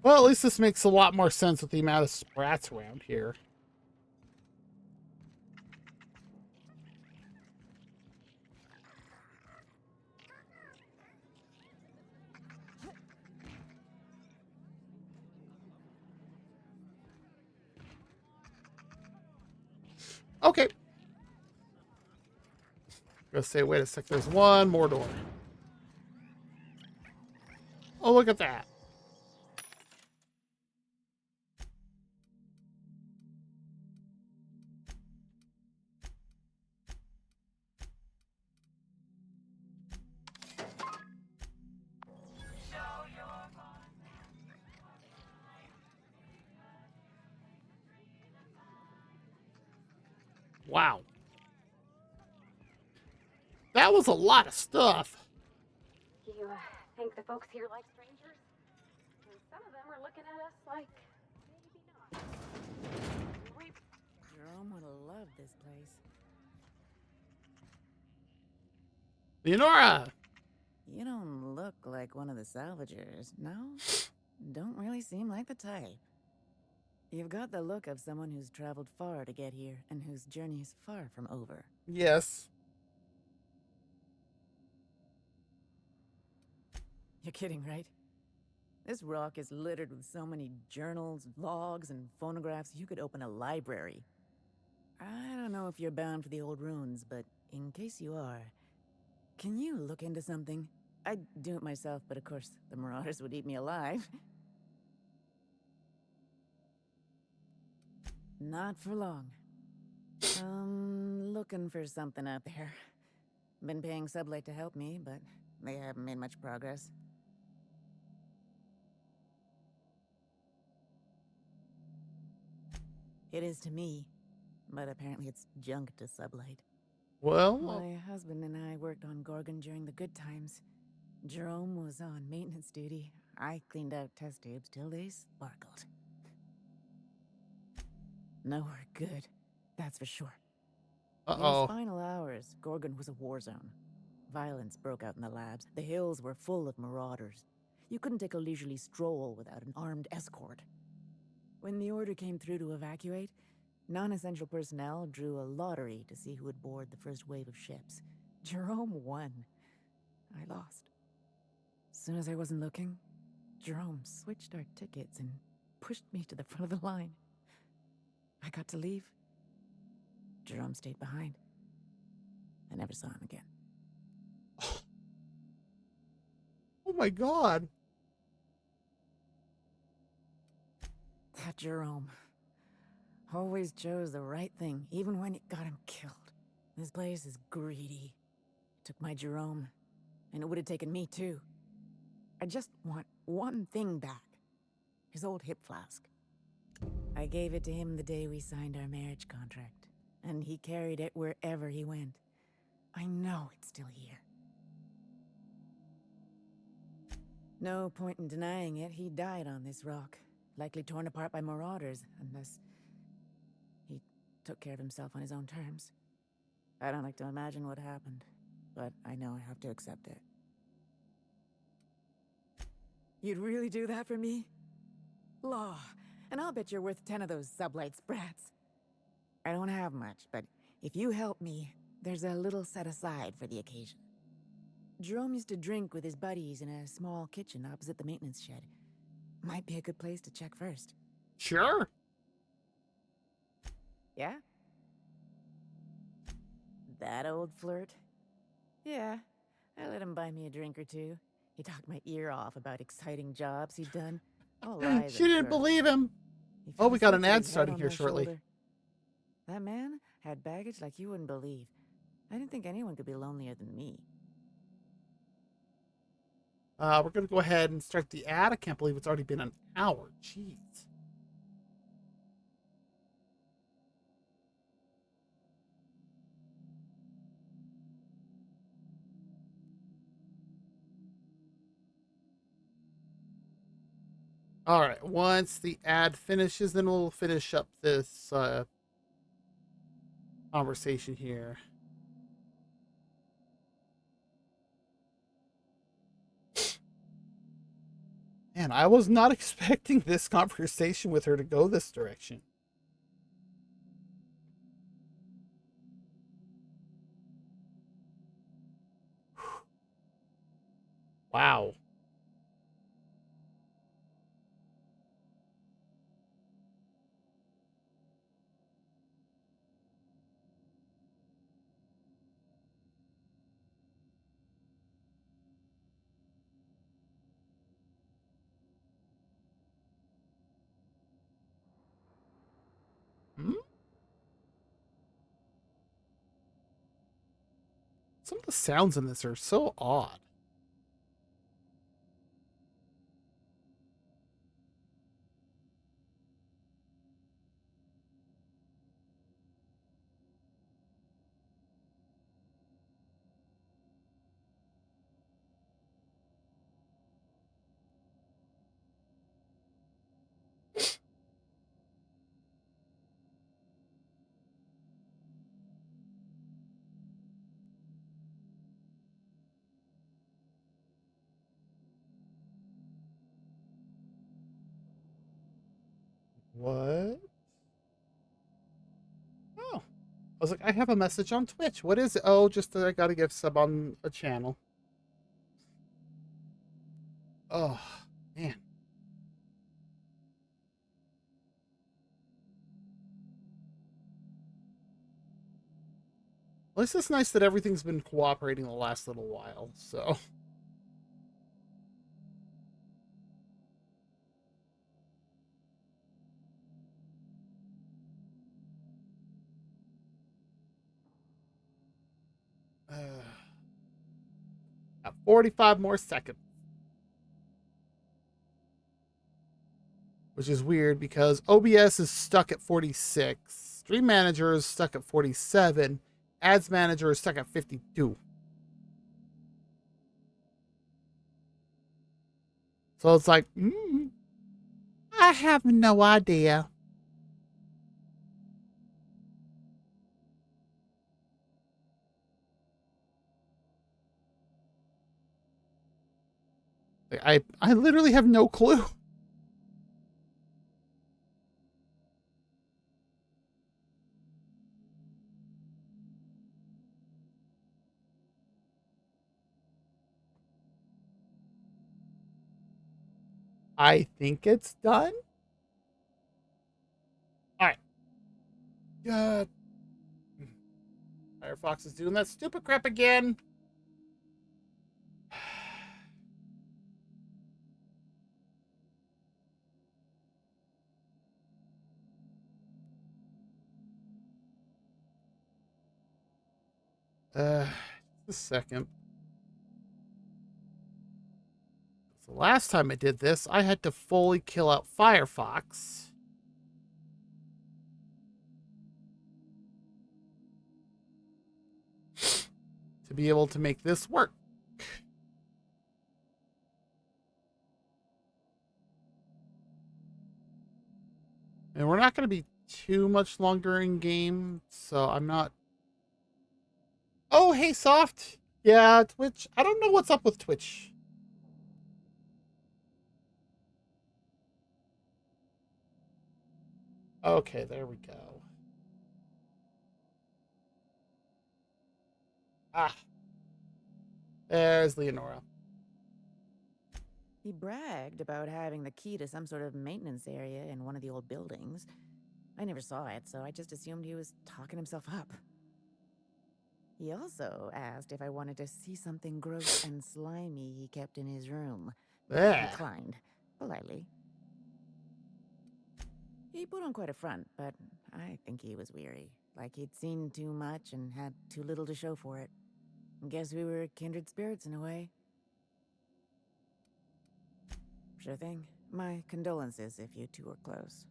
Speaker 1: Well, at least this makes a lot more sense with the amount of sprats around here. Okay. Gonna say, wait a sec, there's one more door. Oh, look at that. Wow. That was a lot of stuff.
Speaker 6: You think the folks here like strangers? And some of them are looking at us like maybe not.
Speaker 4: Jerome would love this place.
Speaker 1: Leonora!
Speaker 4: You don't look like one of the salvagers, no? Don't really seem like the type. You've got the look of someone who's traveled far to get here and whose journey is far from over.
Speaker 1: Yes.
Speaker 4: You're kidding, right? This rock is littered with so many journals, logs, and phonographs you could open a library. I don't know if you're bound for the old ruins, but in case you are, can you look into something? I'd do it myself, but of course, the marauders would eat me alive. Not for long. Looking for something out there. Been paying Sublight to help me, but they haven't made much progress. It is to me, but apparently it's junk to Sublight.
Speaker 1: Well,
Speaker 4: my husband and I worked on Gorgon during the good times. Jerome was on maintenance duty. I cleaned out test tubes till they sparkled. Nowhere good, that's for sure. In his final hours, Gorgon was a war zone. Violence broke out in the labs. The hills were full of marauders. You couldn't take a leisurely stroll without an armed escort. When the order came through to evacuate, non-essential personnel drew a lottery to see who would board the first wave of ships. Jerome won. I lost. As soon as I wasn't looking, Jerome switched our tickets and pushed me to the front of the line. I got to leave. Jerome stayed behind. I never saw him again.
Speaker 1: Oh my God.
Speaker 4: That Jerome always chose the right thing, even when it got him killed. This place is greedy. Took my Jerome, and it would have taken me too. I just want one thing back. His old hip flask. I gave it to him the day we signed our marriage contract, and he carried it wherever he went. I know it's still here. No point in denying it, he died on this rock. Likely torn apart by marauders, unless he took care of himself on his own terms. I don't like to imagine what happened, but I know I have to accept it. You'd really do that for me? Law, and I'll bet you're worth 10 of those Sublight sprats. I don't have much, but if you help me, there's a little set aside for the occasion. Jerome used to drink with his buddies in a small kitchen opposite the maintenance shed. Might be a good place to check first.
Speaker 1: Sure.
Speaker 4: Yeah? That old flirt? Yeah, I let him buy me a drink or two. He talked my ear off about exciting jobs he'd done. All lies,
Speaker 1: She
Speaker 4: I'm
Speaker 1: didn't
Speaker 4: sure.
Speaker 1: believe him.
Speaker 4: He
Speaker 1: Oh,
Speaker 4: fell
Speaker 1: we got
Speaker 4: asleep
Speaker 1: an
Speaker 4: with
Speaker 1: ad
Speaker 4: his head
Speaker 1: starting
Speaker 4: on
Speaker 1: here
Speaker 4: my
Speaker 1: shortly.
Speaker 4: shoulder. That man had baggage like you wouldn't believe. I didn't think anyone could be lonelier than me.
Speaker 1: We're going to go ahead and start the ad. I can't believe it's already been an hour. Jeez. All right. Once the ad finishes, then we'll finish up this conversation here. Man, I was not expecting this conversation with her to go this direction. Wow. Hmm? Some of the sounds in this are so odd. What? Oh. I was like, I have a message on Twitch. What is it? Oh, just that I gotta give sub on a channel. Oh, man. Well, it's just nice that everything's been cooperating the last little while, so. Got 45 more seconds. Which is weird because OBS is stuck at 46. Stream Manager is stuck at 47. Ads Manager is stuck at 52. So it's like, I have no idea. I literally have no clue. I think it's done. All right. Good. Firefox is doing that stupid crap again. Just a second. The last time I did this, I had to fully kill out Firefox. To be able to make this work. And we're not going to be too much longer in game, so I'm not... Oh, hey, Soft. Yeah, Twitch. I don't know what's up with Twitch. Okay, there we go. Ah. There's Leonora.
Speaker 2: He bragged about having the key to some sort of maintenance area in one of the old buildings. I never saw it, so I just assumed he was talking himself up. He also asked if I wanted to see something gross and slimy he kept in his room. I declined, politely. He put on quite a front, but I think he was weary. Like he'd seen too much and had too little to show for it. Guess we were kindred spirits in a way. Sure thing. My condolences if you two were close.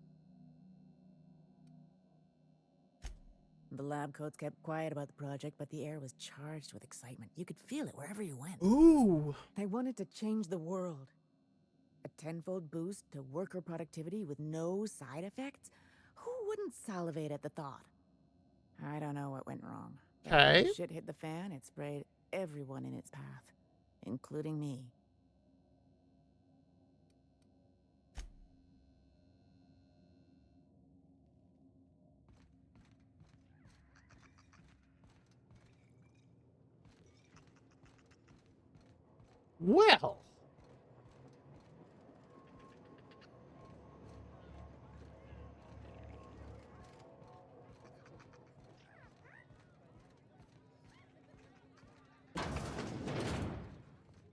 Speaker 2: The lab coats kept quiet about the project, but the air was charged with excitement. You could feel it wherever you went.
Speaker 1: Ooh.
Speaker 2: I wanted to change the world. A tenfold boost to worker productivity with no side effects? Who wouldn't salivate at the thought? I don't know what went wrong. But
Speaker 1: Okay.
Speaker 2: when shit hit the fan, it sprayed everyone in its path, including me.
Speaker 1: Well.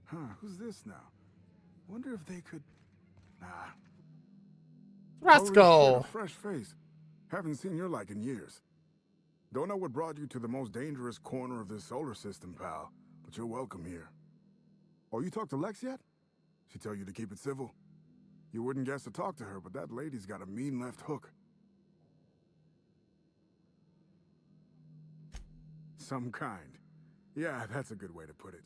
Speaker 3: Huh, who's this now? Wonder if they could... Nah.
Speaker 1: Let's
Speaker 3: Holy
Speaker 1: go.
Speaker 3: shit, a fresh face. Haven't seen your like in years. Don't know what brought you to the most dangerous corner of this solar system, pal, but you're welcome here. Oh, you talked to Lex yet? She tell you to keep it civil? You wouldn't guess to talk to her, but that lady's got a mean left hook. Some kind. Yeah, that's a good way to put it.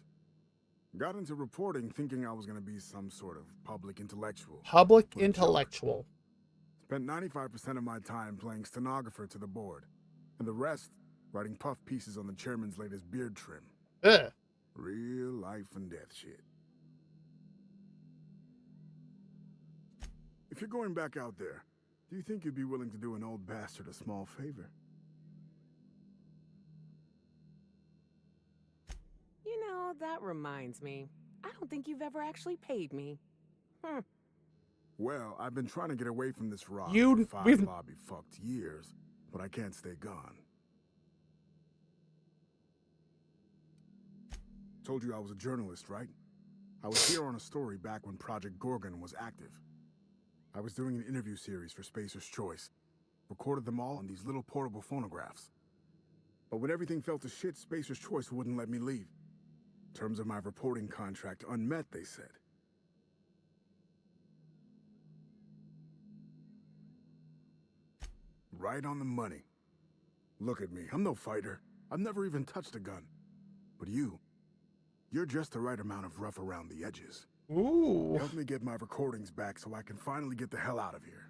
Speaker 3: Got into reporting thinking I was gonna be some sort of public intellectual.
Speaker 1: Public intellectual.
Speaker 3: Spent 95% of my time playing stenographer to the board, and the rest writing puff pieces on the chairman's latest beard trim. Real life and death shit. If you're going back out there, do you think you'd be willing to do an old bastard a small favor?
Speaker 4: You know, that reminds me. I don't think you've ever actually paid me.
Speaker 3: Well, I've been trying to get away from this rock
Speaker 1: You-
Speaker 3: for 5
Speaker 1: we've-
Speaker 3: lobby fucked years, but I can't stay gone. Told you I was a journalist, right? I was here on a story back when Project Gorgon was active. I was doing an interview series for Spacer's Choice. Recorded them all on these little portable phonographs. But when everything fell to shit, Spacer's Choice wouldn't let me leave. Terms of my reporting contract unmet, they said. Right on the money. Look at me, I'm no fighter. I've never even touched a gun. But you're just the right amount of rough around the edges.
Speaker 1: Ooh.
Speaker 3: Help me get my recordings back so I can finally get the hell out of here.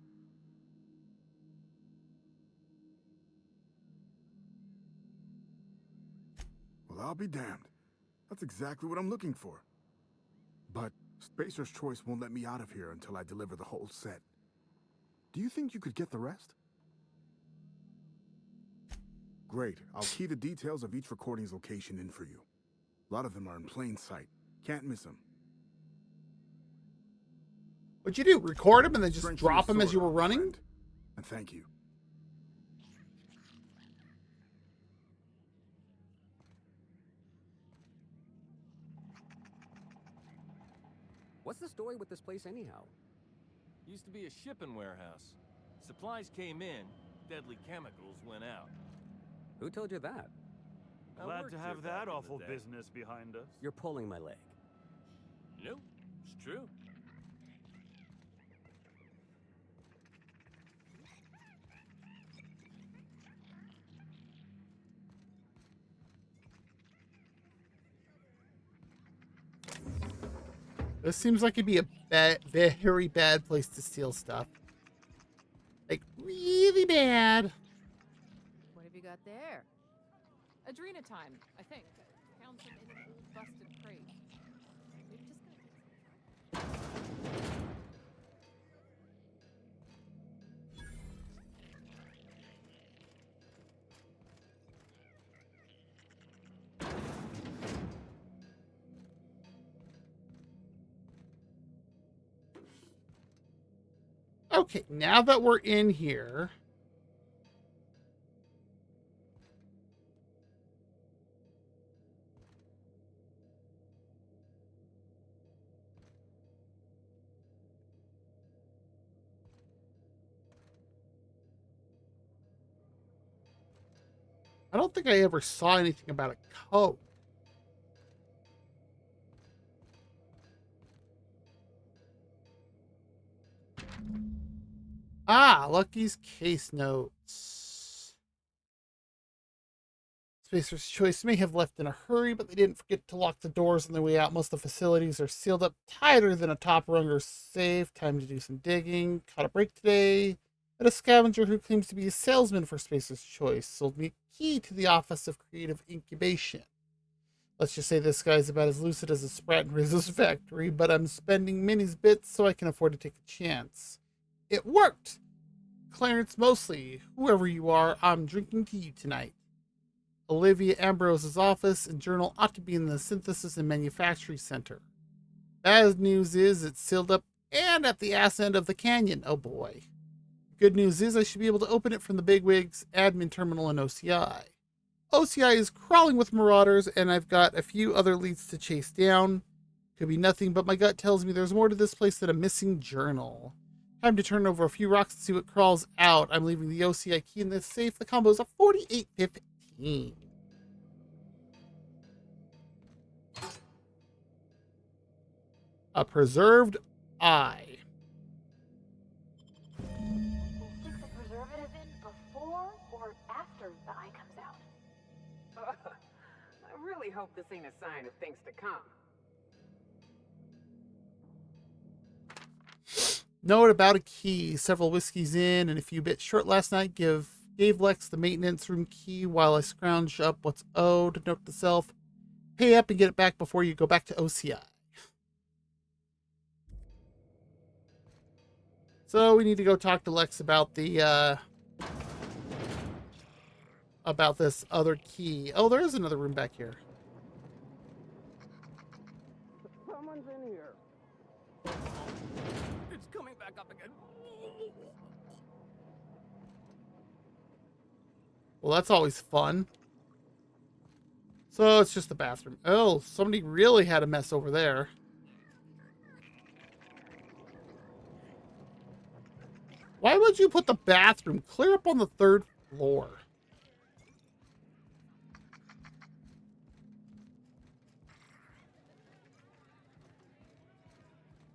Speaker 3: Well, I'll be damned. That's exactly what I'm looking for. But Spacer's Choice won't let me out of here until I deliver the whole set. Do you think you could get the rest? Great. I'll key the details of each recording's location in for you. A lot of them are in plain sight. Can't miss them.
Speaker 1: What'd you do? Record them and then just
Speaker 3: Strength
Speaker 1: drop
Speaker 3: to
Speaker 1: them
Speaker 3: your
Speaker 1: as you were
Speaker 3: sword,
Speaker 1: running?
Speaker 3: friend. And thank you.
Speaker 18: What's the story with this place anyhow?
Speaker 20: Used to be a shipping warehouse. Supplies came in, deadly chemicals went out.
Speaker 18: Who told you that?
Speaker 20: I
Speaker 14: Glad
Speaker 20: worked
Speaker 14: to
Speaker 20: here
Speaker 14: have
Speaker 20: back
Speaker 14: that
Speaker 20: in the
Speaker 14: awful
Speaker 20: day.
Speaker 14: business behind us.
Speaker 18: You're pulling my leg.
Speaker 20: Nope, it's true.
Speaker 1: This seems like it'd be a very bad place to steal stuff. Like, really bad.
Speaker 2: What have you got there?
Speaker 23: Adrena time, I think. Found some in an old busted crate. Maybe just gonna
Speaker 1: Okay, now that we're in here. I don't think I ever saw anything about a code. Ah, Lucky's case notes. Spacer's Choice may have left in a hurry, but they didn't forget to lock the doors on their way out. Most of the facilities are sealed up tighter than a top runner safe. Time to do some digging. Caught a break today. But a scavenger who claims to be a salesman for Spacer's Choice sold me a key to the Office of Creative Incubation. Let's just say this guy's about as lucid as a sprat in Rizzo's factory, but I'm spending Minnie's bits so I can afford to take a chance. It worked! Clarence Mosley, whoever you are, I'm drinking to you tonight. Olivia Ambrose's office and journal ought to be in the Synthesis and Manufacturing Center. Bad news is it's sealed up and at the ass end of the canyon. Oh boy. Good news is I should be able to open it from the Bigwigs admin terminal in OCI. OCI is crawling with marauders, and I've got a few other leads to chase down. Could be nothing, but my gut tells me there's more to this place than a missing journal. Time to turn over a few rocks and see what crawls out. I'm leaving the OCI key in this safe. The combo is a 4815. A preserved eye.
Speaker 6: Stick the preservative in before or after the eye comes out?
Speaker 4: I really hope this ain't a sign of things to come.
Speaker 1: Note about a key. Several whiskeys in and a few bits short last night. Gave Lex the maintenance room key while I scrounge up what's owed. Note to self. Pay up and get it back before you go back to OCI. So we need to go talk to Lex about the about this other key. Oh, there is another room back here.
Speaker 11: Someone's in here.
Speaker 20: It's coming back up again.
Speaker 1: Well, that's always fun. So it's just the bathroom. Oh, somebody really had a mess over there. Why would you put the bathroom clear up on the 3rd floor?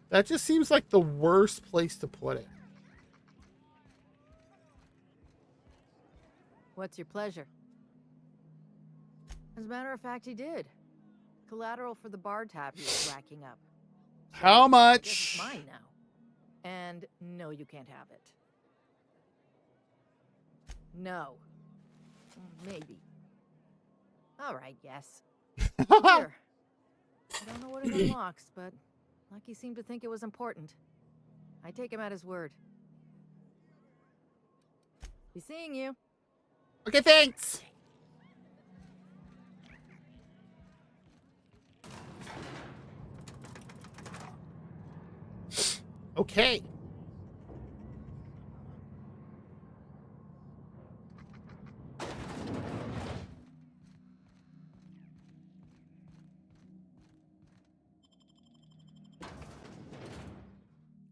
Speaker 1: That just seems like the worst place to put it.
Speaker 10: What's your pleasure? As a matter of fact, he did. Collateral for the bar tab he was racking up.
Speaker 1: How
Speaker 10: I guess
Speaker 1: much?
Speaker 10: it's mine now. And no, you can't have it. No. Maybe. All right, yes. Here. I don't know what it unlocks, but Lucky seemed to think it was important. I take him at his word. Be seeing you.
Speaker 1: Okay, thanks. Okay.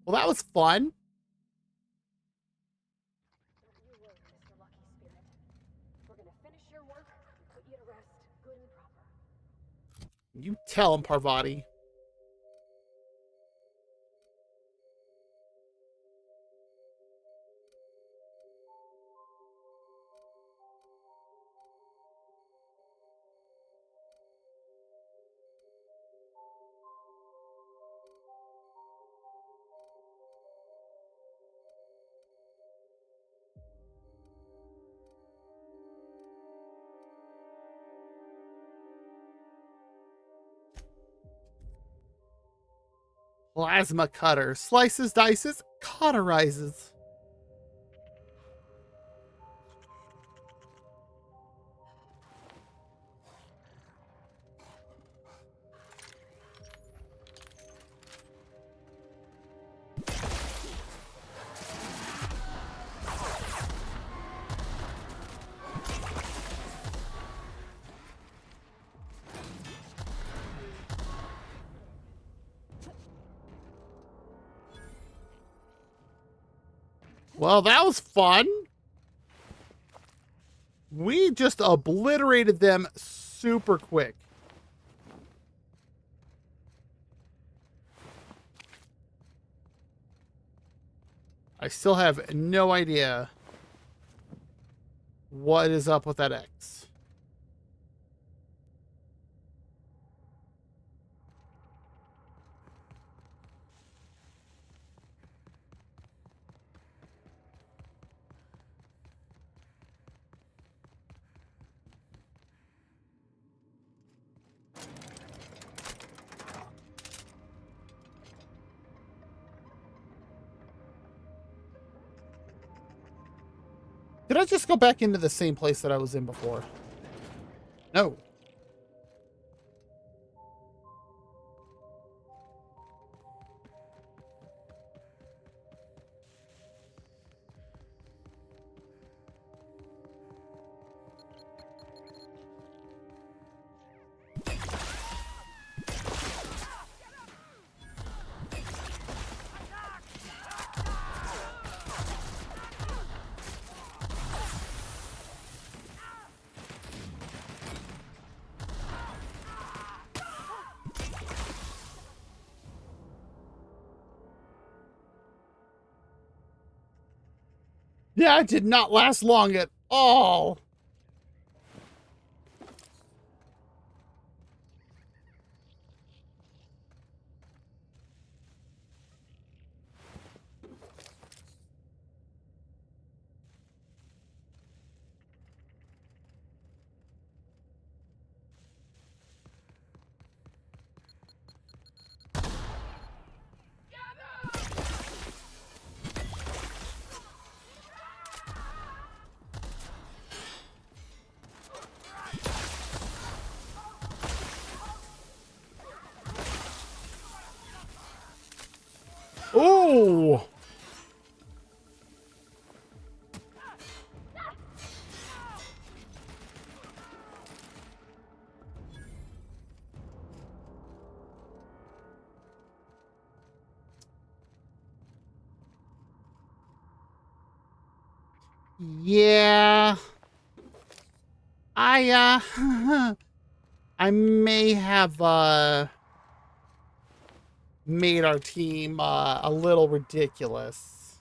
Speaker 1: Well, that was fun. You tell him, Parvati. Plasma cutter. Slices, dices, cauterizes. Well, that was fun. We just obliterated them super quick. I still have no idea what is up with that X. Did I just go back into the same place that I was in before? No. Yeah, it did not last long at all. Ooh! Yeah. I may have made our team a little ridiculous.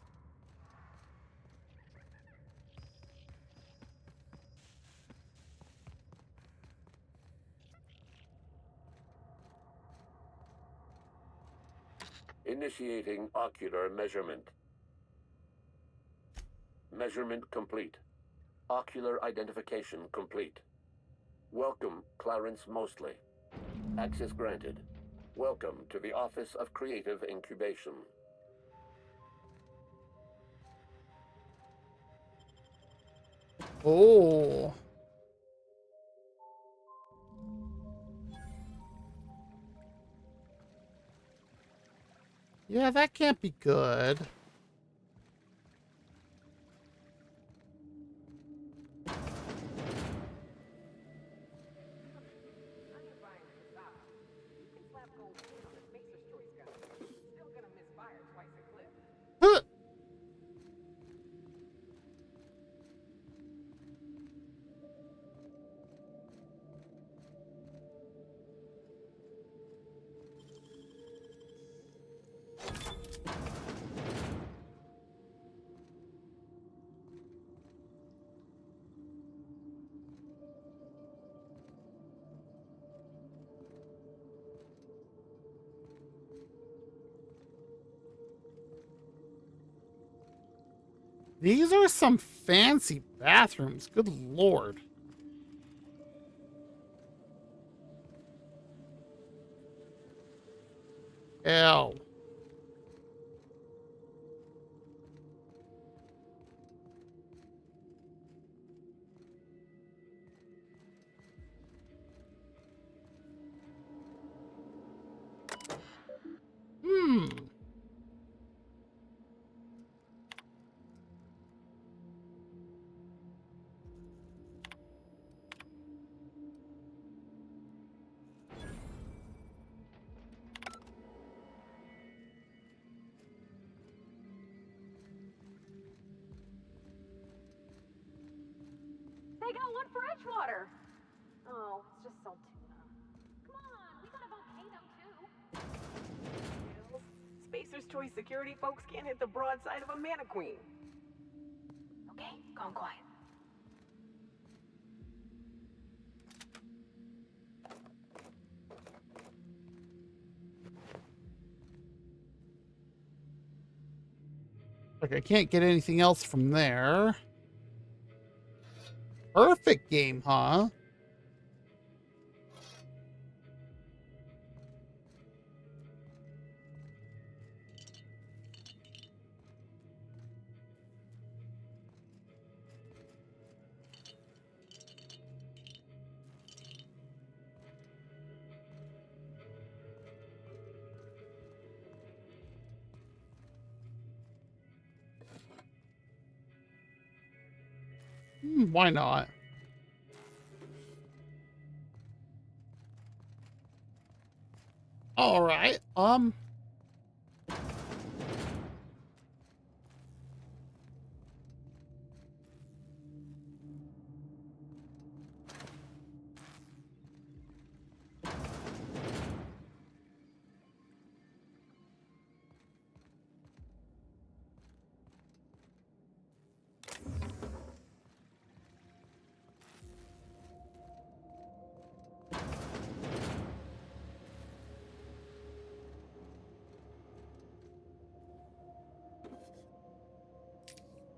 Speaker 8: Initiating ocular measurement. Measurement complete. Ocular identification complete. Welcome, Clarence Mostly. Access granted. Welcome to the Office of Creative Incubation.
Speaker 1: Oh. Yeah, that can't be good. Huh. These are some fancy bathrooms. Good lord. Ew. Hmm.
Speaker 5: They got one for Edgewater. Oh, it's just salt tuna. Come on, we got a volcano too.
Speaker 4: Spacer's Choice security folks can't hit the broadside of a mannequin.
Speaker 5: Okay, gone quiet.
Speaker 1: Like, I can't get anything else from there. Perfect game, huh? Why not? All right.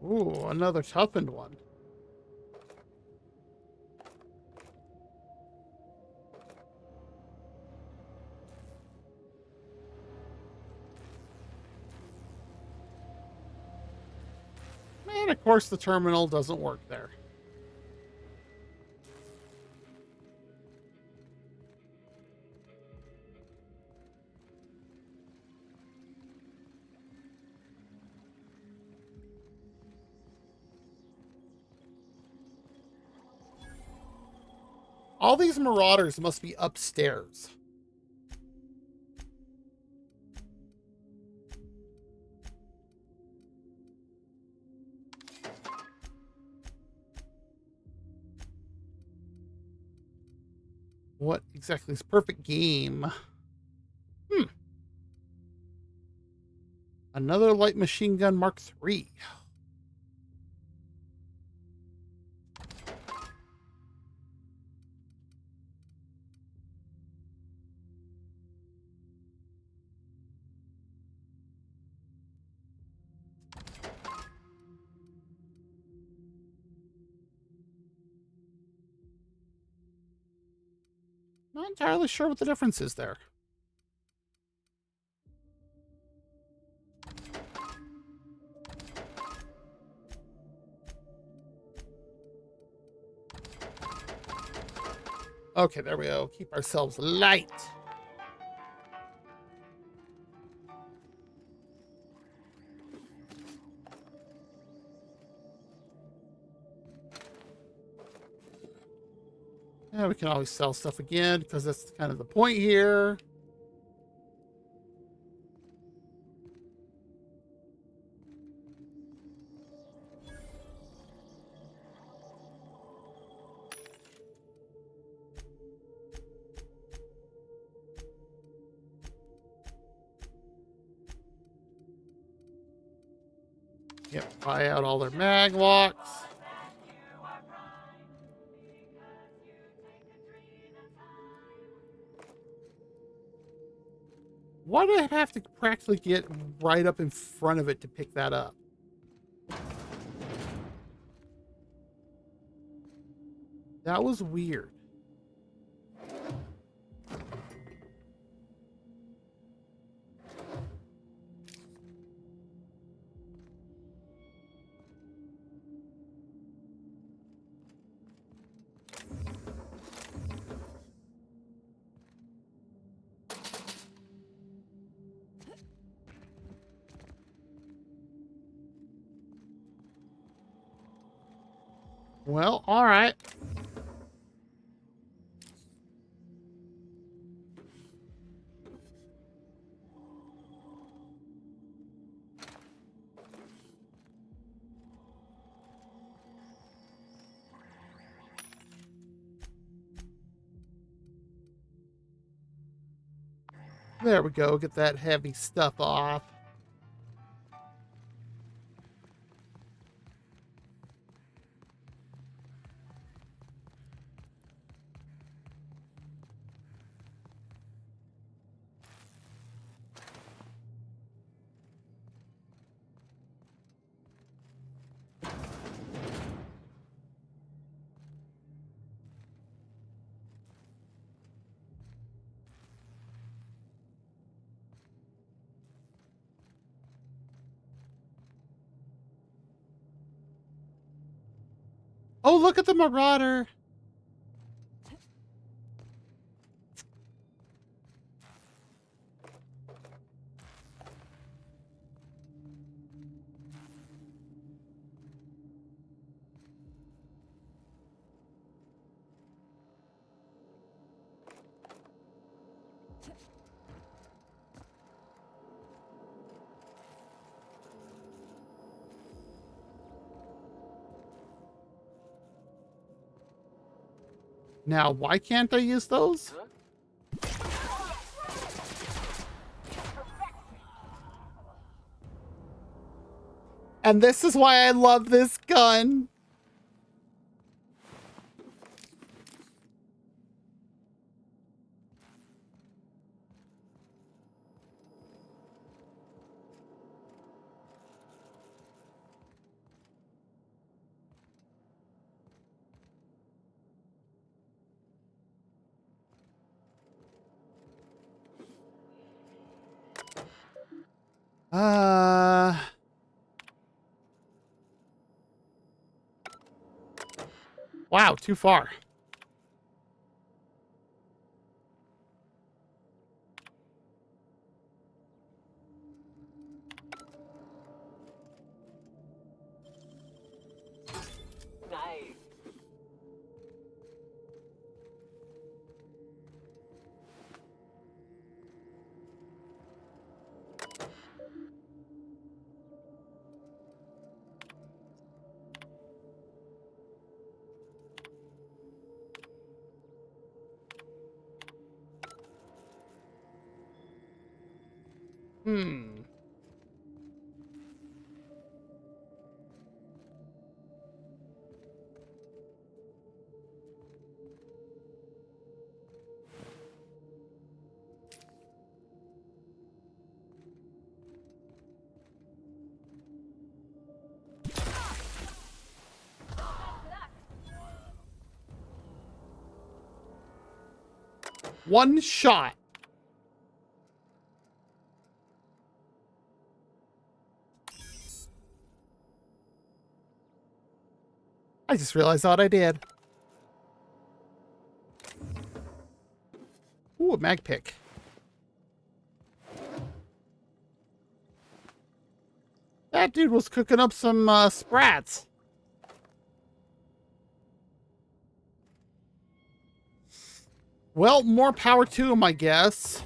Speaker 1: Ooh, another toughened one. And of course the terminal doesn't work there. All these marauders must be upstairs. What exactly is perfect game? Another light machine gun Mark III. Not entirely sure what the difference is there. Okay, there we go. Keep ourselves light. Yeah, we can always sell stuff again because that's kind of the point here. Yep, buy out all their mag locks. Why do I have to practically get right up in front of it to pick that up? That was weird. Well, all right. There we go. Get that heavy stuff off. Oh, look at the Marauder. Now, why can't I use those? And this is why I love this gun. Wow, too far.
Speaker 4: Nice.
Speaker 1: Hmm. One shot. I just realized what I did. Ooh, a mag pick. That dude was cooking up some sprats. Well, more power to him, I guess.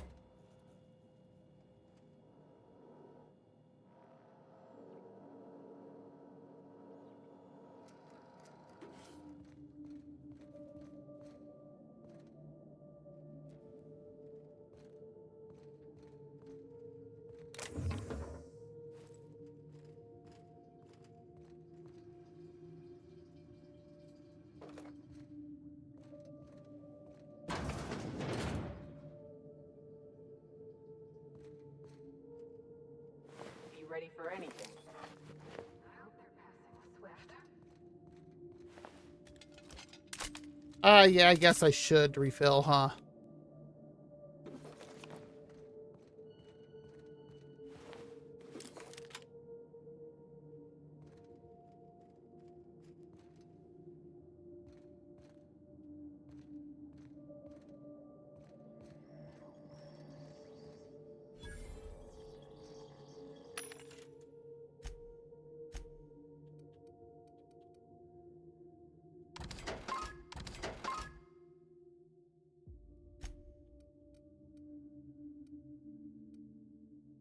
Speaker 4: Be ready for anything.
Speaker 1: Yeah, I guess I should refill, huh?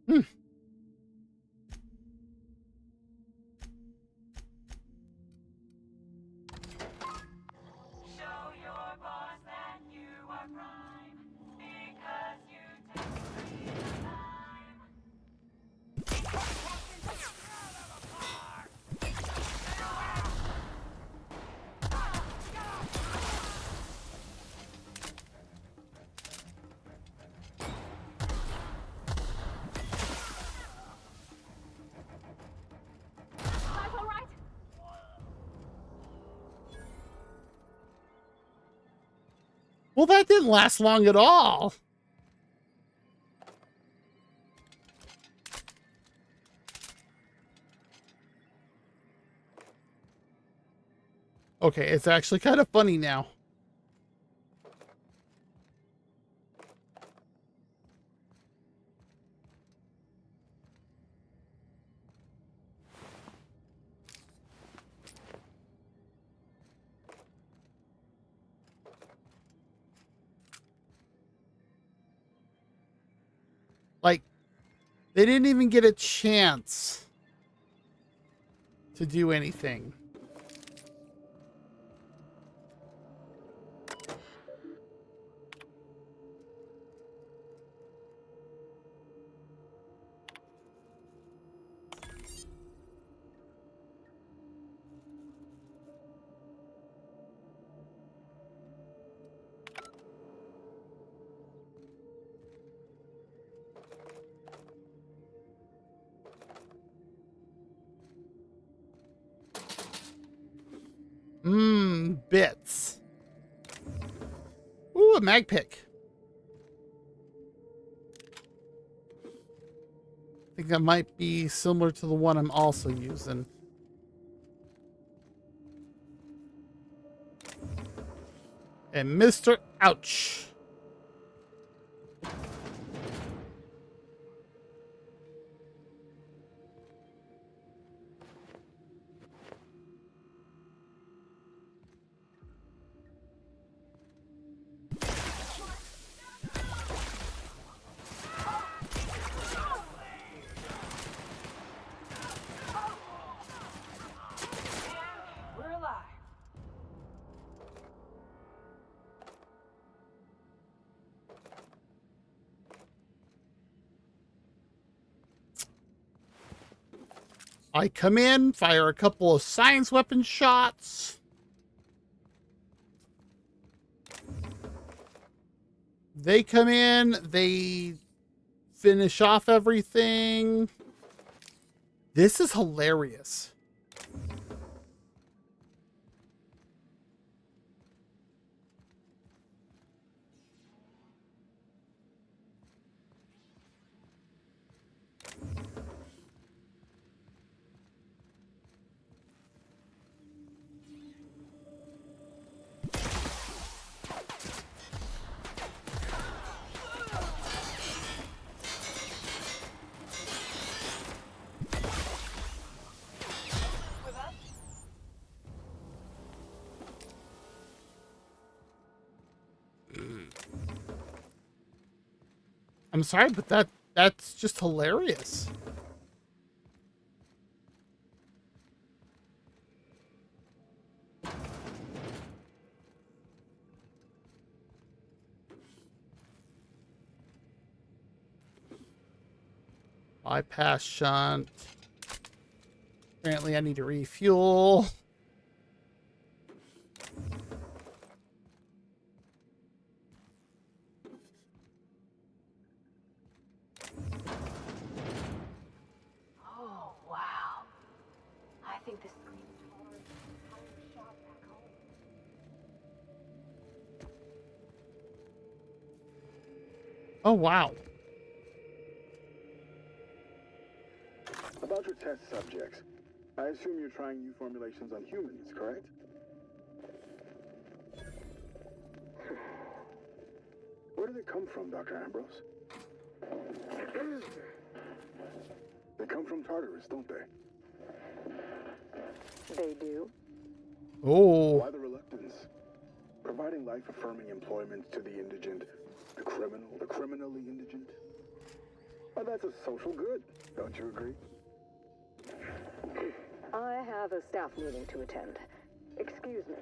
Speaker 1: Hmm.
Speaker 7: Show your boss that you are prime, because you take freedom time.
Speaker 6: Life all right?
Speaker 1: Well, that didn't last long at all. Okay, it's actually kind of funny now. Like, they didn't even get a chance to do anything. Mmm, bits. Ooh, a mag pick. I think something that might be similar to the one I'm also using. And Mr. Ouch.
Speaker 7: We're alive.
Speaker 1: I come in, fire a couple of science weapon shots. They come in, they finish off everything. This is hilarious. I'm sorry, but that's just hilarious. Bypass shunt. Apparently I need to refuel.
Speaker 6: Oh, wow. I think this screen tolerates an entire shot back home.
Speaker 1: Oh, wow.
Speaker 22: About your test subjects, I assume you're trying new formulations on humans, correct? Where do they come from, Dr. Ambrose? They come from Tartarus, don't they?
Speaker 9: They do.
Speaker 1: Oh.
Speaker 22: Why the reluctance? Providing life-affirming employment to the indigent, the criminally indigent. Well, that's a social good, don't you agree?
Speaker 9: I have a staff meeting to attend. Excuse me.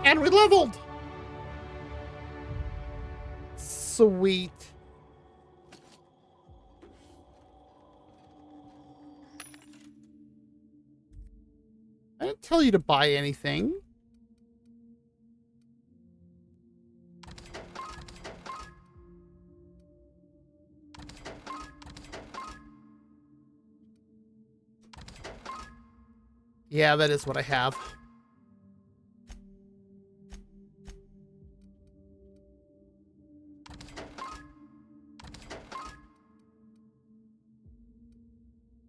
Speaker 1: And we leveled! Sweet. I didn't tell you to buy anything. Yeah, that is what I have.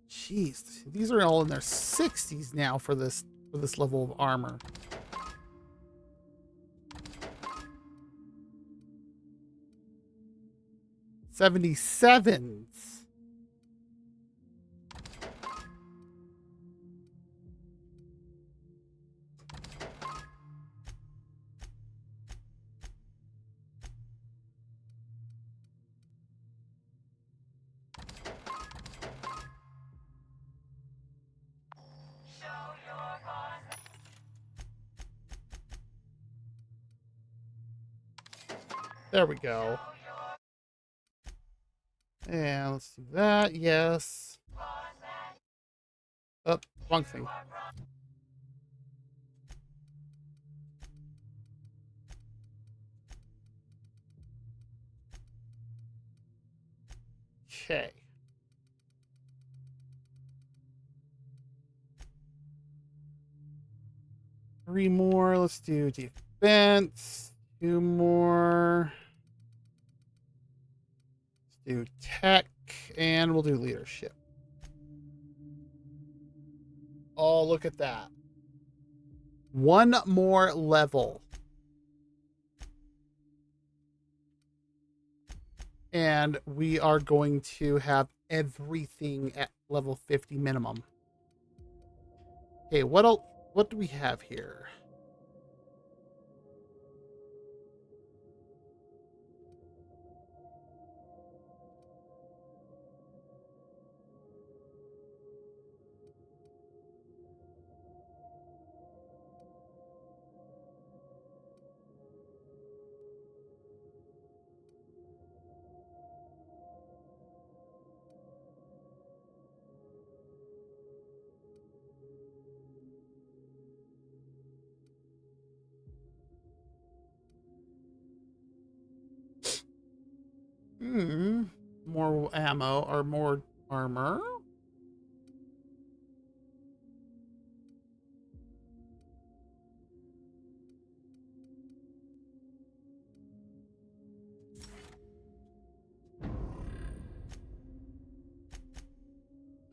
Speaker 1: Jeez, these are all in their 60s now for this level of armor. '77s. There we go. And let's do that. Yes. Oh, wrong thing. Okay. 3 more. Let's do defense. 2 more. Let's do tech. And we'll do leadership. Oh, look at that. 1 more level. And we are going to have everything at level 50 minimum. Okay, what do we have here? More ammo or more armor?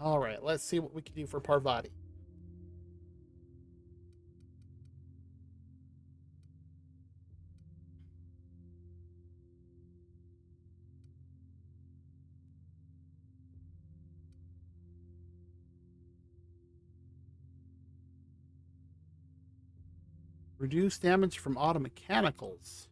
Speaker 1: All right, let's see what we can do for Parvati. Reduce damage from auto mechanicals.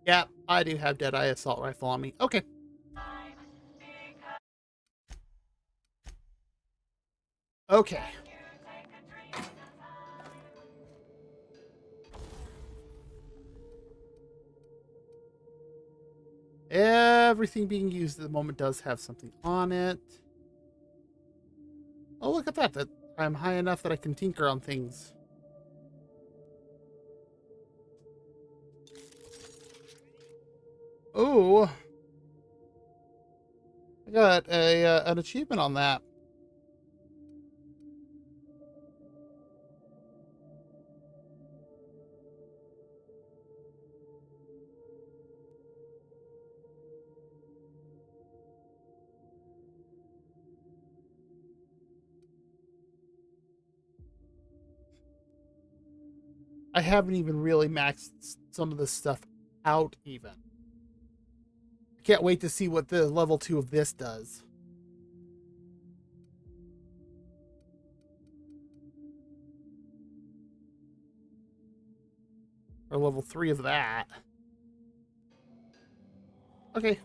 Speaker 1: Yeah, I do have Deadeye Assault Rifle on me. Okay. Okay. Everything being used at the moment does have something on it. Oh, look at that. That I'm high enough that I can tinker on things. Oh, I got an achievement on that. I haven't even really maxed some of this stuff out even. I can't wait to see what the level 2 of this does. Or level 3 of that. Okay.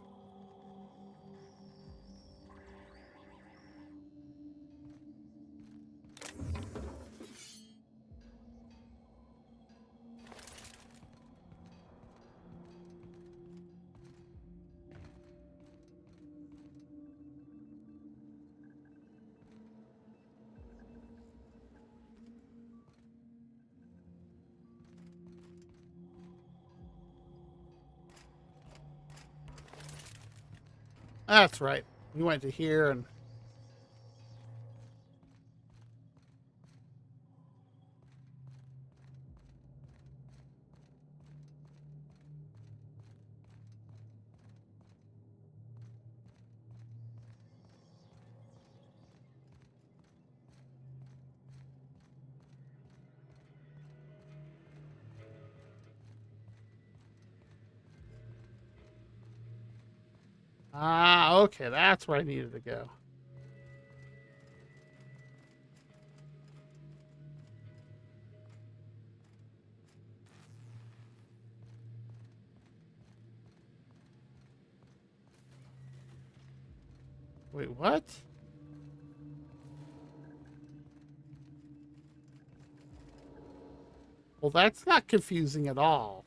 Speaker 1: That's right. We went to here and... Ah, okay. That's where I needed to go. Wait, what? Well, that's not confusing at all.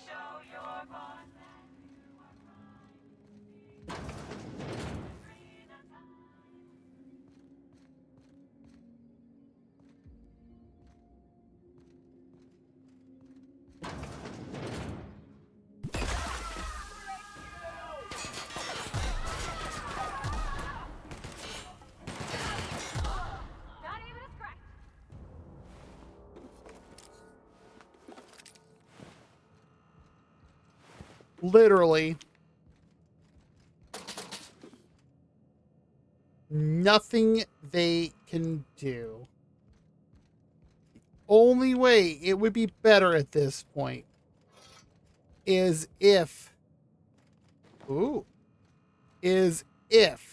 Speaker 7: Show your boss that you are prime. Arena time.
Speaker 6: Not even a scratch.
Speaker 1: Literally. Nothing they can do. The only way it would be better at this point is if... Ooh. Is if...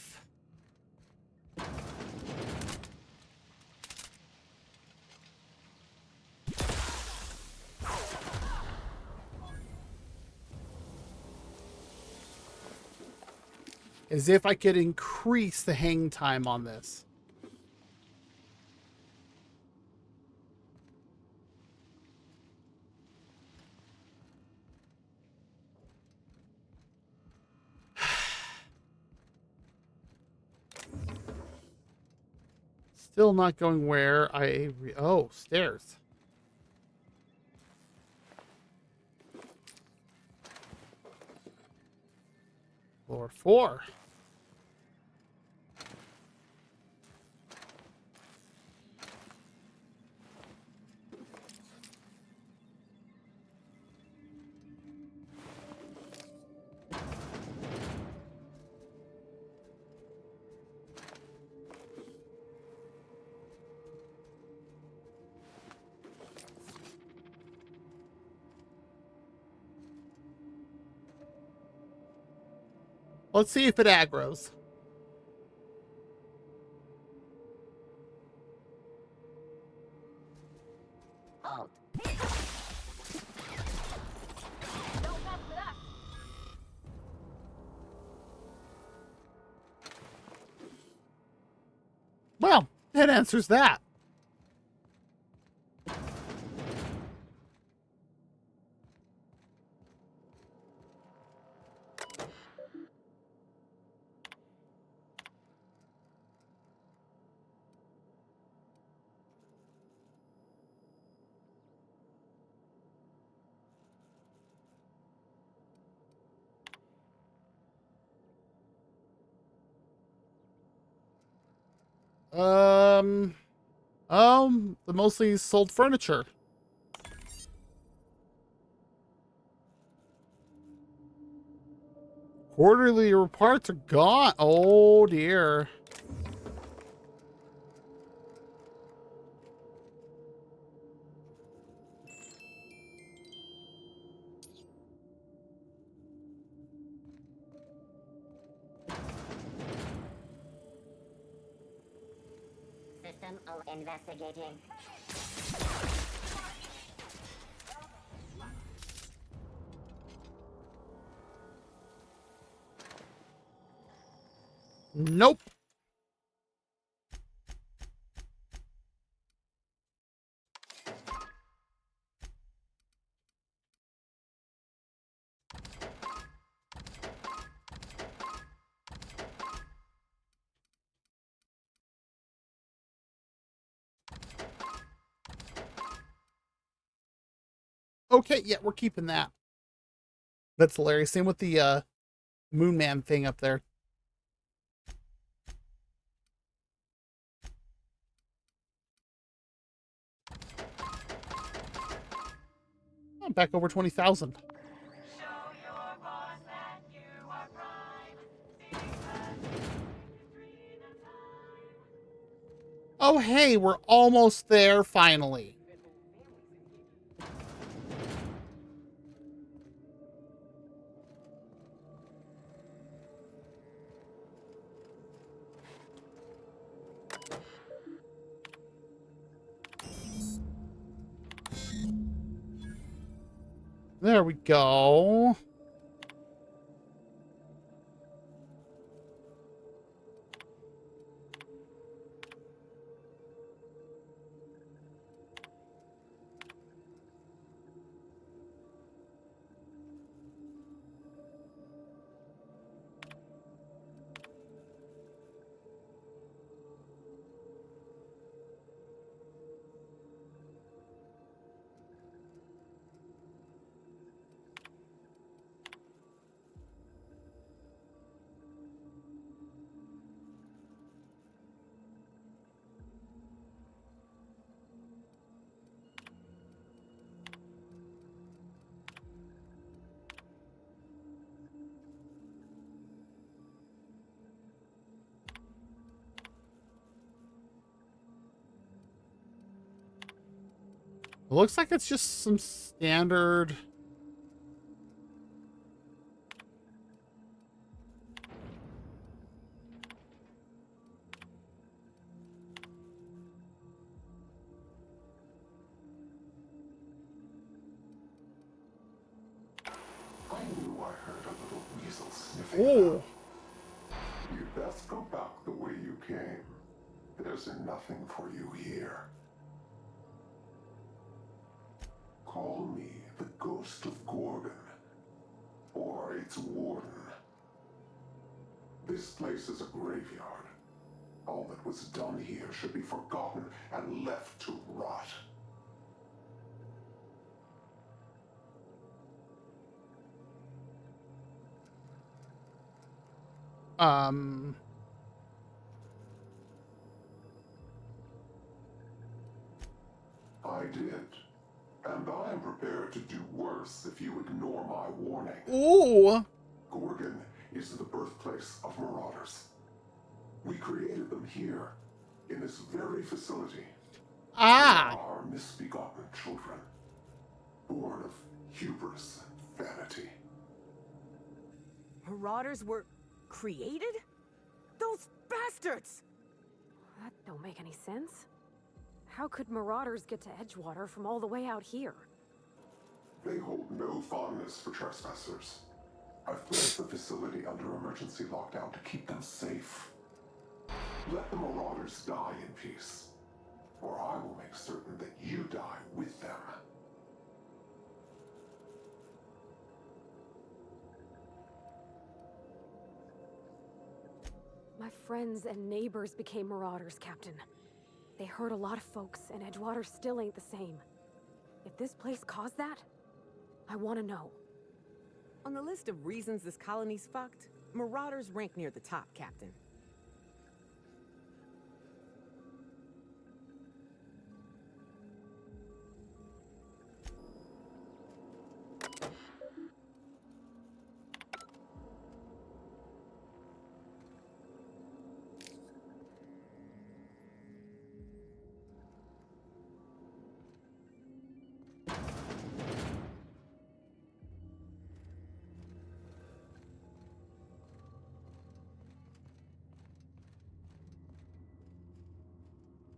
Speaker 1: As if I could increase the hang time on this. Still not going where I... Oh, stairs. Floor 4. Let's see if it aggroes.
Speaker 19: Halt.
Speaker 6: Don't mess with us.
Speaker 1: Well, that answers that. The mostly sold furniture. Quarterly reports are gone. Oh dear.
Speaker 19: System investigating.
Speaker 1: Nope. Okay, yeah, we're keeping that. That's hilarious. Same with the Moon Man thing up there. Oh, back over 20,000. Oh, hey, we're almost there finally. There we go. It looks like it's just some standard.
Speaker 12: I knew I heard a little weasel sniffing.
Speaker 1: Oh.
Speaker 12: You'd best go back the way you came. There's nothing for you here. Call me the Ghost of Gorgon, or its warden. This place is a graveyard. All that was done here should be forgotten and left to rot. I did. And I am prepared to do worse if you ignore my warning.
Speaker 1: Ooh.
Speaker 12: Gorgon is the birthplace of marauders. We created them here, in this very facility.
Speaker 1: Ah.
Speaker 12: They are misbegotten children, born of hubris and vanity.
Speaker 4: Marauders were created? Those bastards!
Speaker 6: That don't make any sense. How could marauders get to Edgewater from all the way out here?
Speaker 12: They hold no fondness for trespassers. I've placed the facility under emergency lockdown to keep them safe. Let the marauders die in peace, or I will make certain that you die with them.
Speaker 6: My friends and neighbors became marauders, Captain. They hurt a lot of folks, and Edgewater still ain't the same. If this place caused that, I want to know.
Speaker 4: On the list of reasons this colony's fucked, marauders rank near the top, Captain.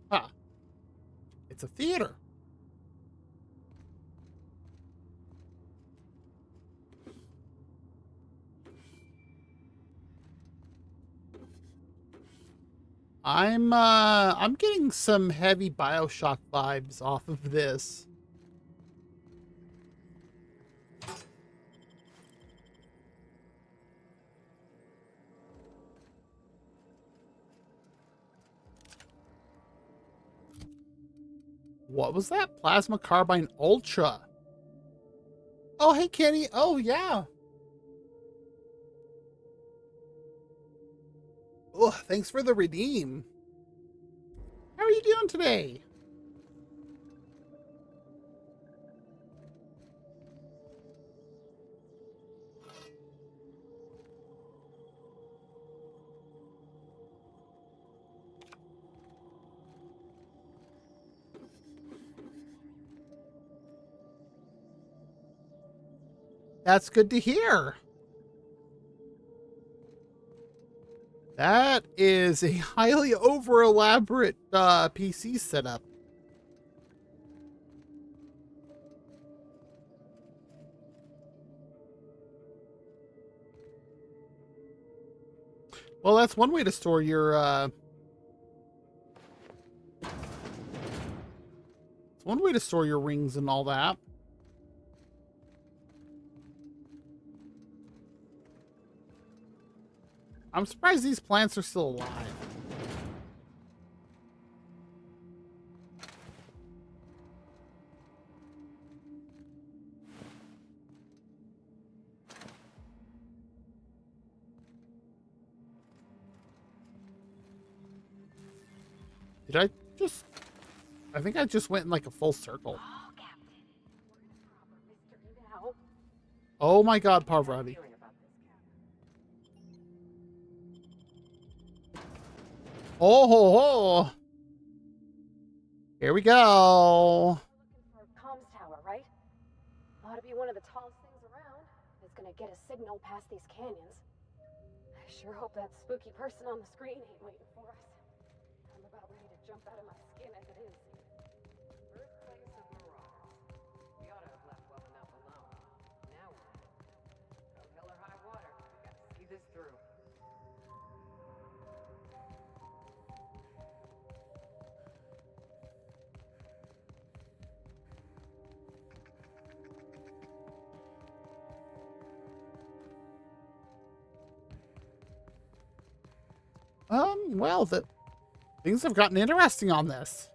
Speaker 1: Ah. It's a theater. I'm getting some heavy BioShock vibes off of this. What was that? Plasma Carbine Ultra. Oh, hey, Kenny. Oh, yeah. Oh, thanks for the redeem. How are you doing today? That's good to hear. That is a highly over elaborate PC setup. Well, that's one way to store your one way to store your rings and all that. I'm surprised these plants are still alive. Did I just... I think I just went in like a full circle. Oh my god, Parvati. Oh ho ho! Here we go.
Speaker 6: Comms tower, right? Ought to be one of the tallest things around. It's gonna get a signal past these canyons. I sure hope that spooky person on the screen ain't waiting for us. I'm about ready to jump out of my skin as it is.
Speaker 4: Birthplace of marauders. We ought to have left well enough alone. Now what? Come hell or high water, we gotta see this through.
Speaker 1: Well, things have gotten interesting on this.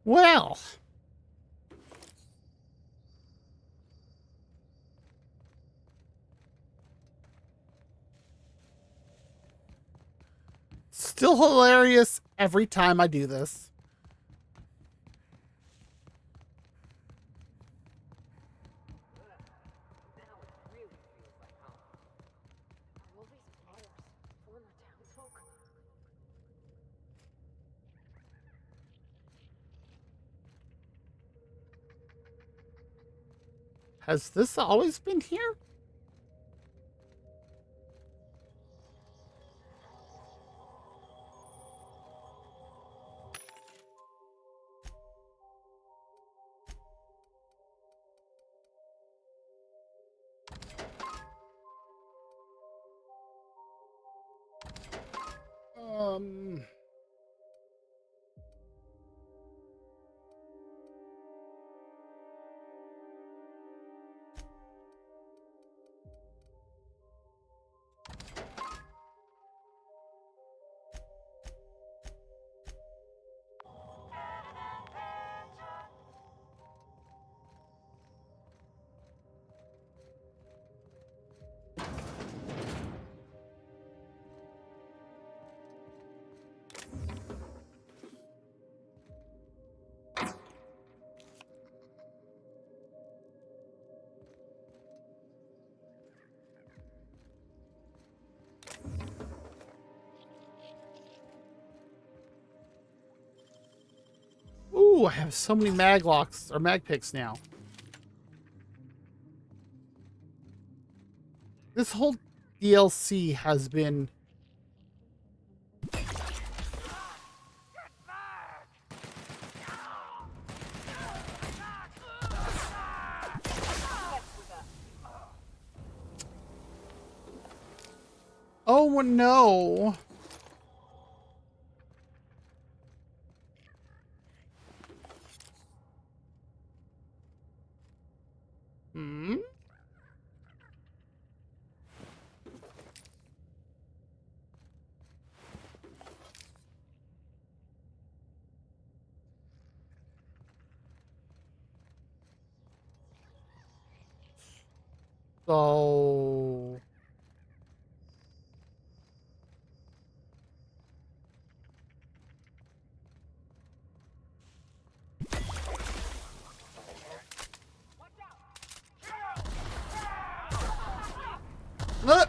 Speaker 1: Well, still hilarious every time I do this. Has this always been here? Um... Ooh, I have so many mag locks or mag picks now. This whole DLC has been oh no. Hmm? So... Look!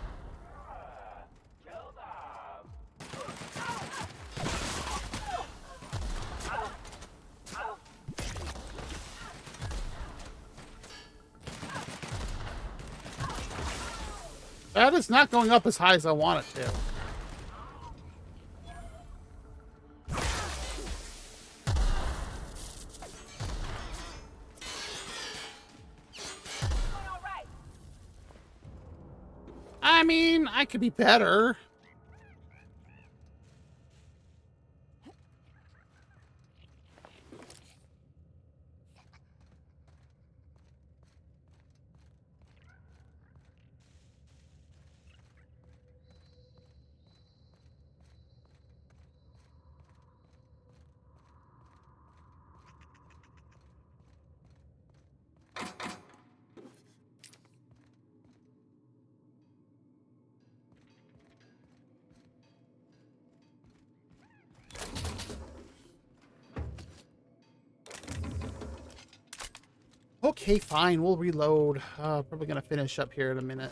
Speaker 1: That is not going up as high as I want it to. I mean, I could be better. Okay, fine. We'll reload. Probably gonna finish up here in a minute.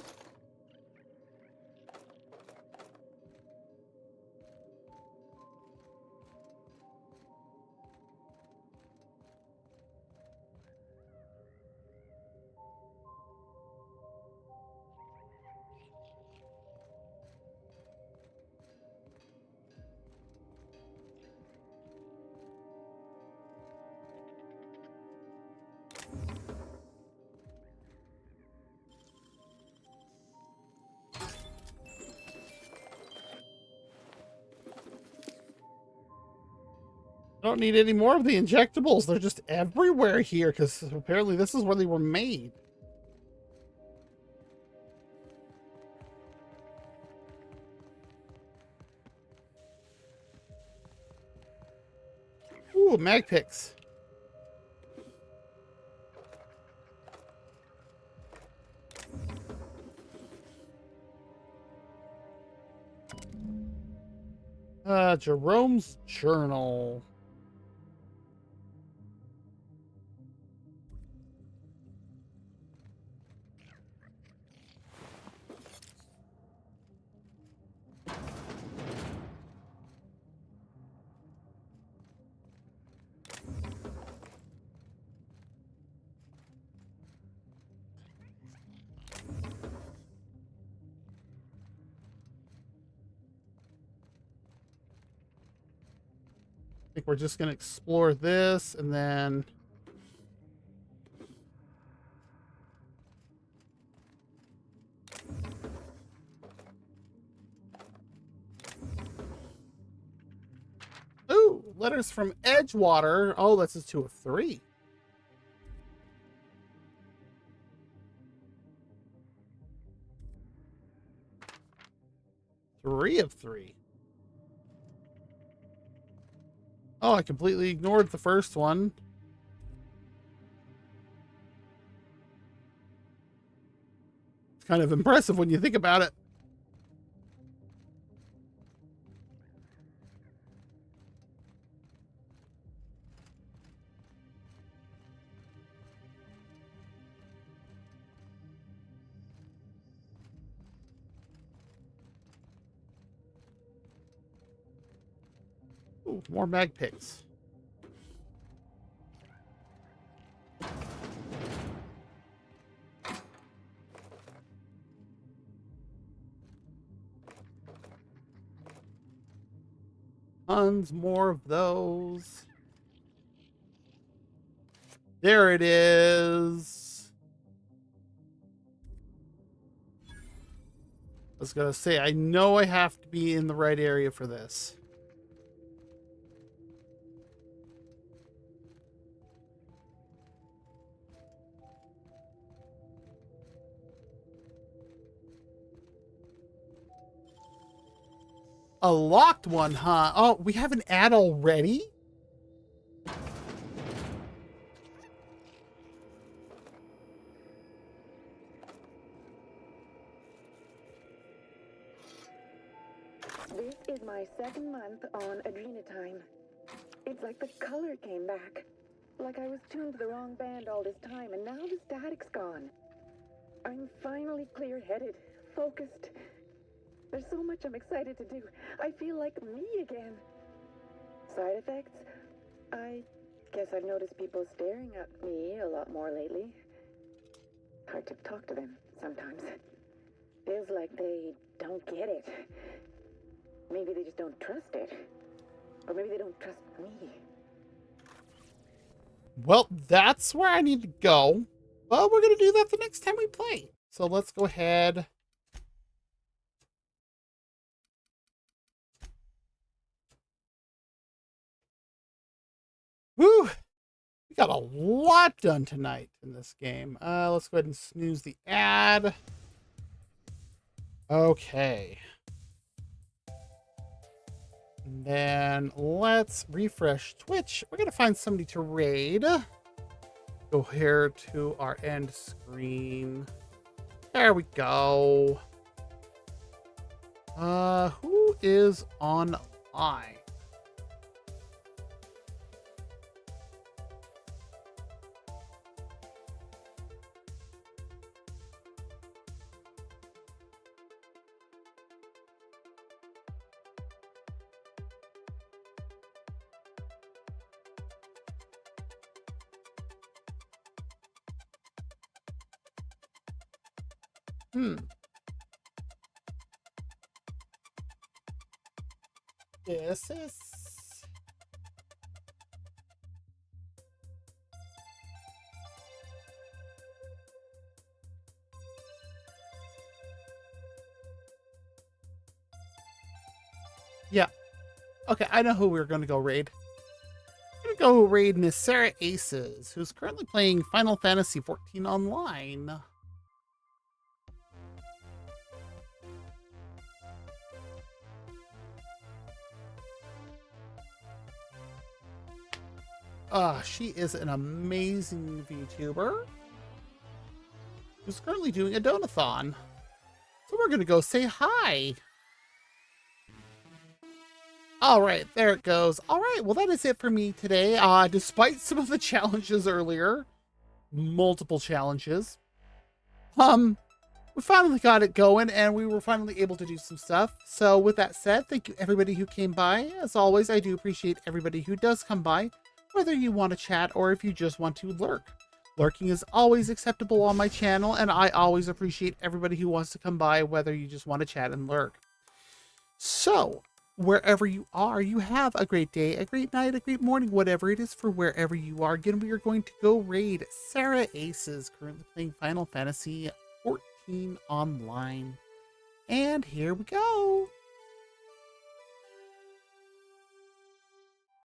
Speaker 1: I don't need any more of the injectables. They're just everywhere here because apparently this is where they were made. Ooh, mag picks. Jerome's journal. I think we're just going to explore this and then... Ooh, letters from Edgewater. Oh, that's a 2 of 3. Three of 3. Oh, I completely ignored the first one. It's kind of impressive when you think about it. Ooh, more mag picks. Tons more of those. There it is. I was gonna say, I know I have to be in the right area for this. A locked one, huh? Oh, we have an ad already?
Speaker 5: This is my second month on Adrenatime. It's like the color came back. Like I was tuned to the wrong band all this time, and now the static's gone. I'm finally clear-headed, focused. There's so much I'm excited to do. I feel like me again. Side effects? I guess I've noticed people staring at me a lot more lately. Hard to talk to them sometimes. Feels like they don't get it. Maybe they just don't trust it. Or maybe they don't trust me.
Speaker 1: Well, that's where I need to go. But we're going to do that the next time we play. So let's go ahead. Woo! We got a lot done tonight in this game. Let's go ahead and snooze the ad. Okay. And then let's refresh Twitch. We're going to find somebody to raid. Go here to our end screen. There we go. Who is online? This is... Yeah. Okay, I know who we're going to go raid. We're going to go raid Miss Sarah Aces, who's currently playing Final Fantasy XIV Online. She is an amazing VTuber who's currently doing a donathon. So we're going to go say hi. All right, there it goes. All right, well, that is it for me today. Despite some of the challenges earlier, multiple challenges, we finally got it going and we were finally able to do some stuff. So with that said, thank you everybody who came by. As always, I do appreciate everybody who does come by, whether you want to chat or if you just want to lurk. Lurking is always acceptable on my channel, and I always appreciate everybody who wants to come by, whether you just want to chat and lurk. So, wherever you are, you have a great day, a great night, a great morning, whatever it is for wherever you are. Again, we are going to go raid Sarah Aces, currently playing Final Fantasy XIV Online. And here we go.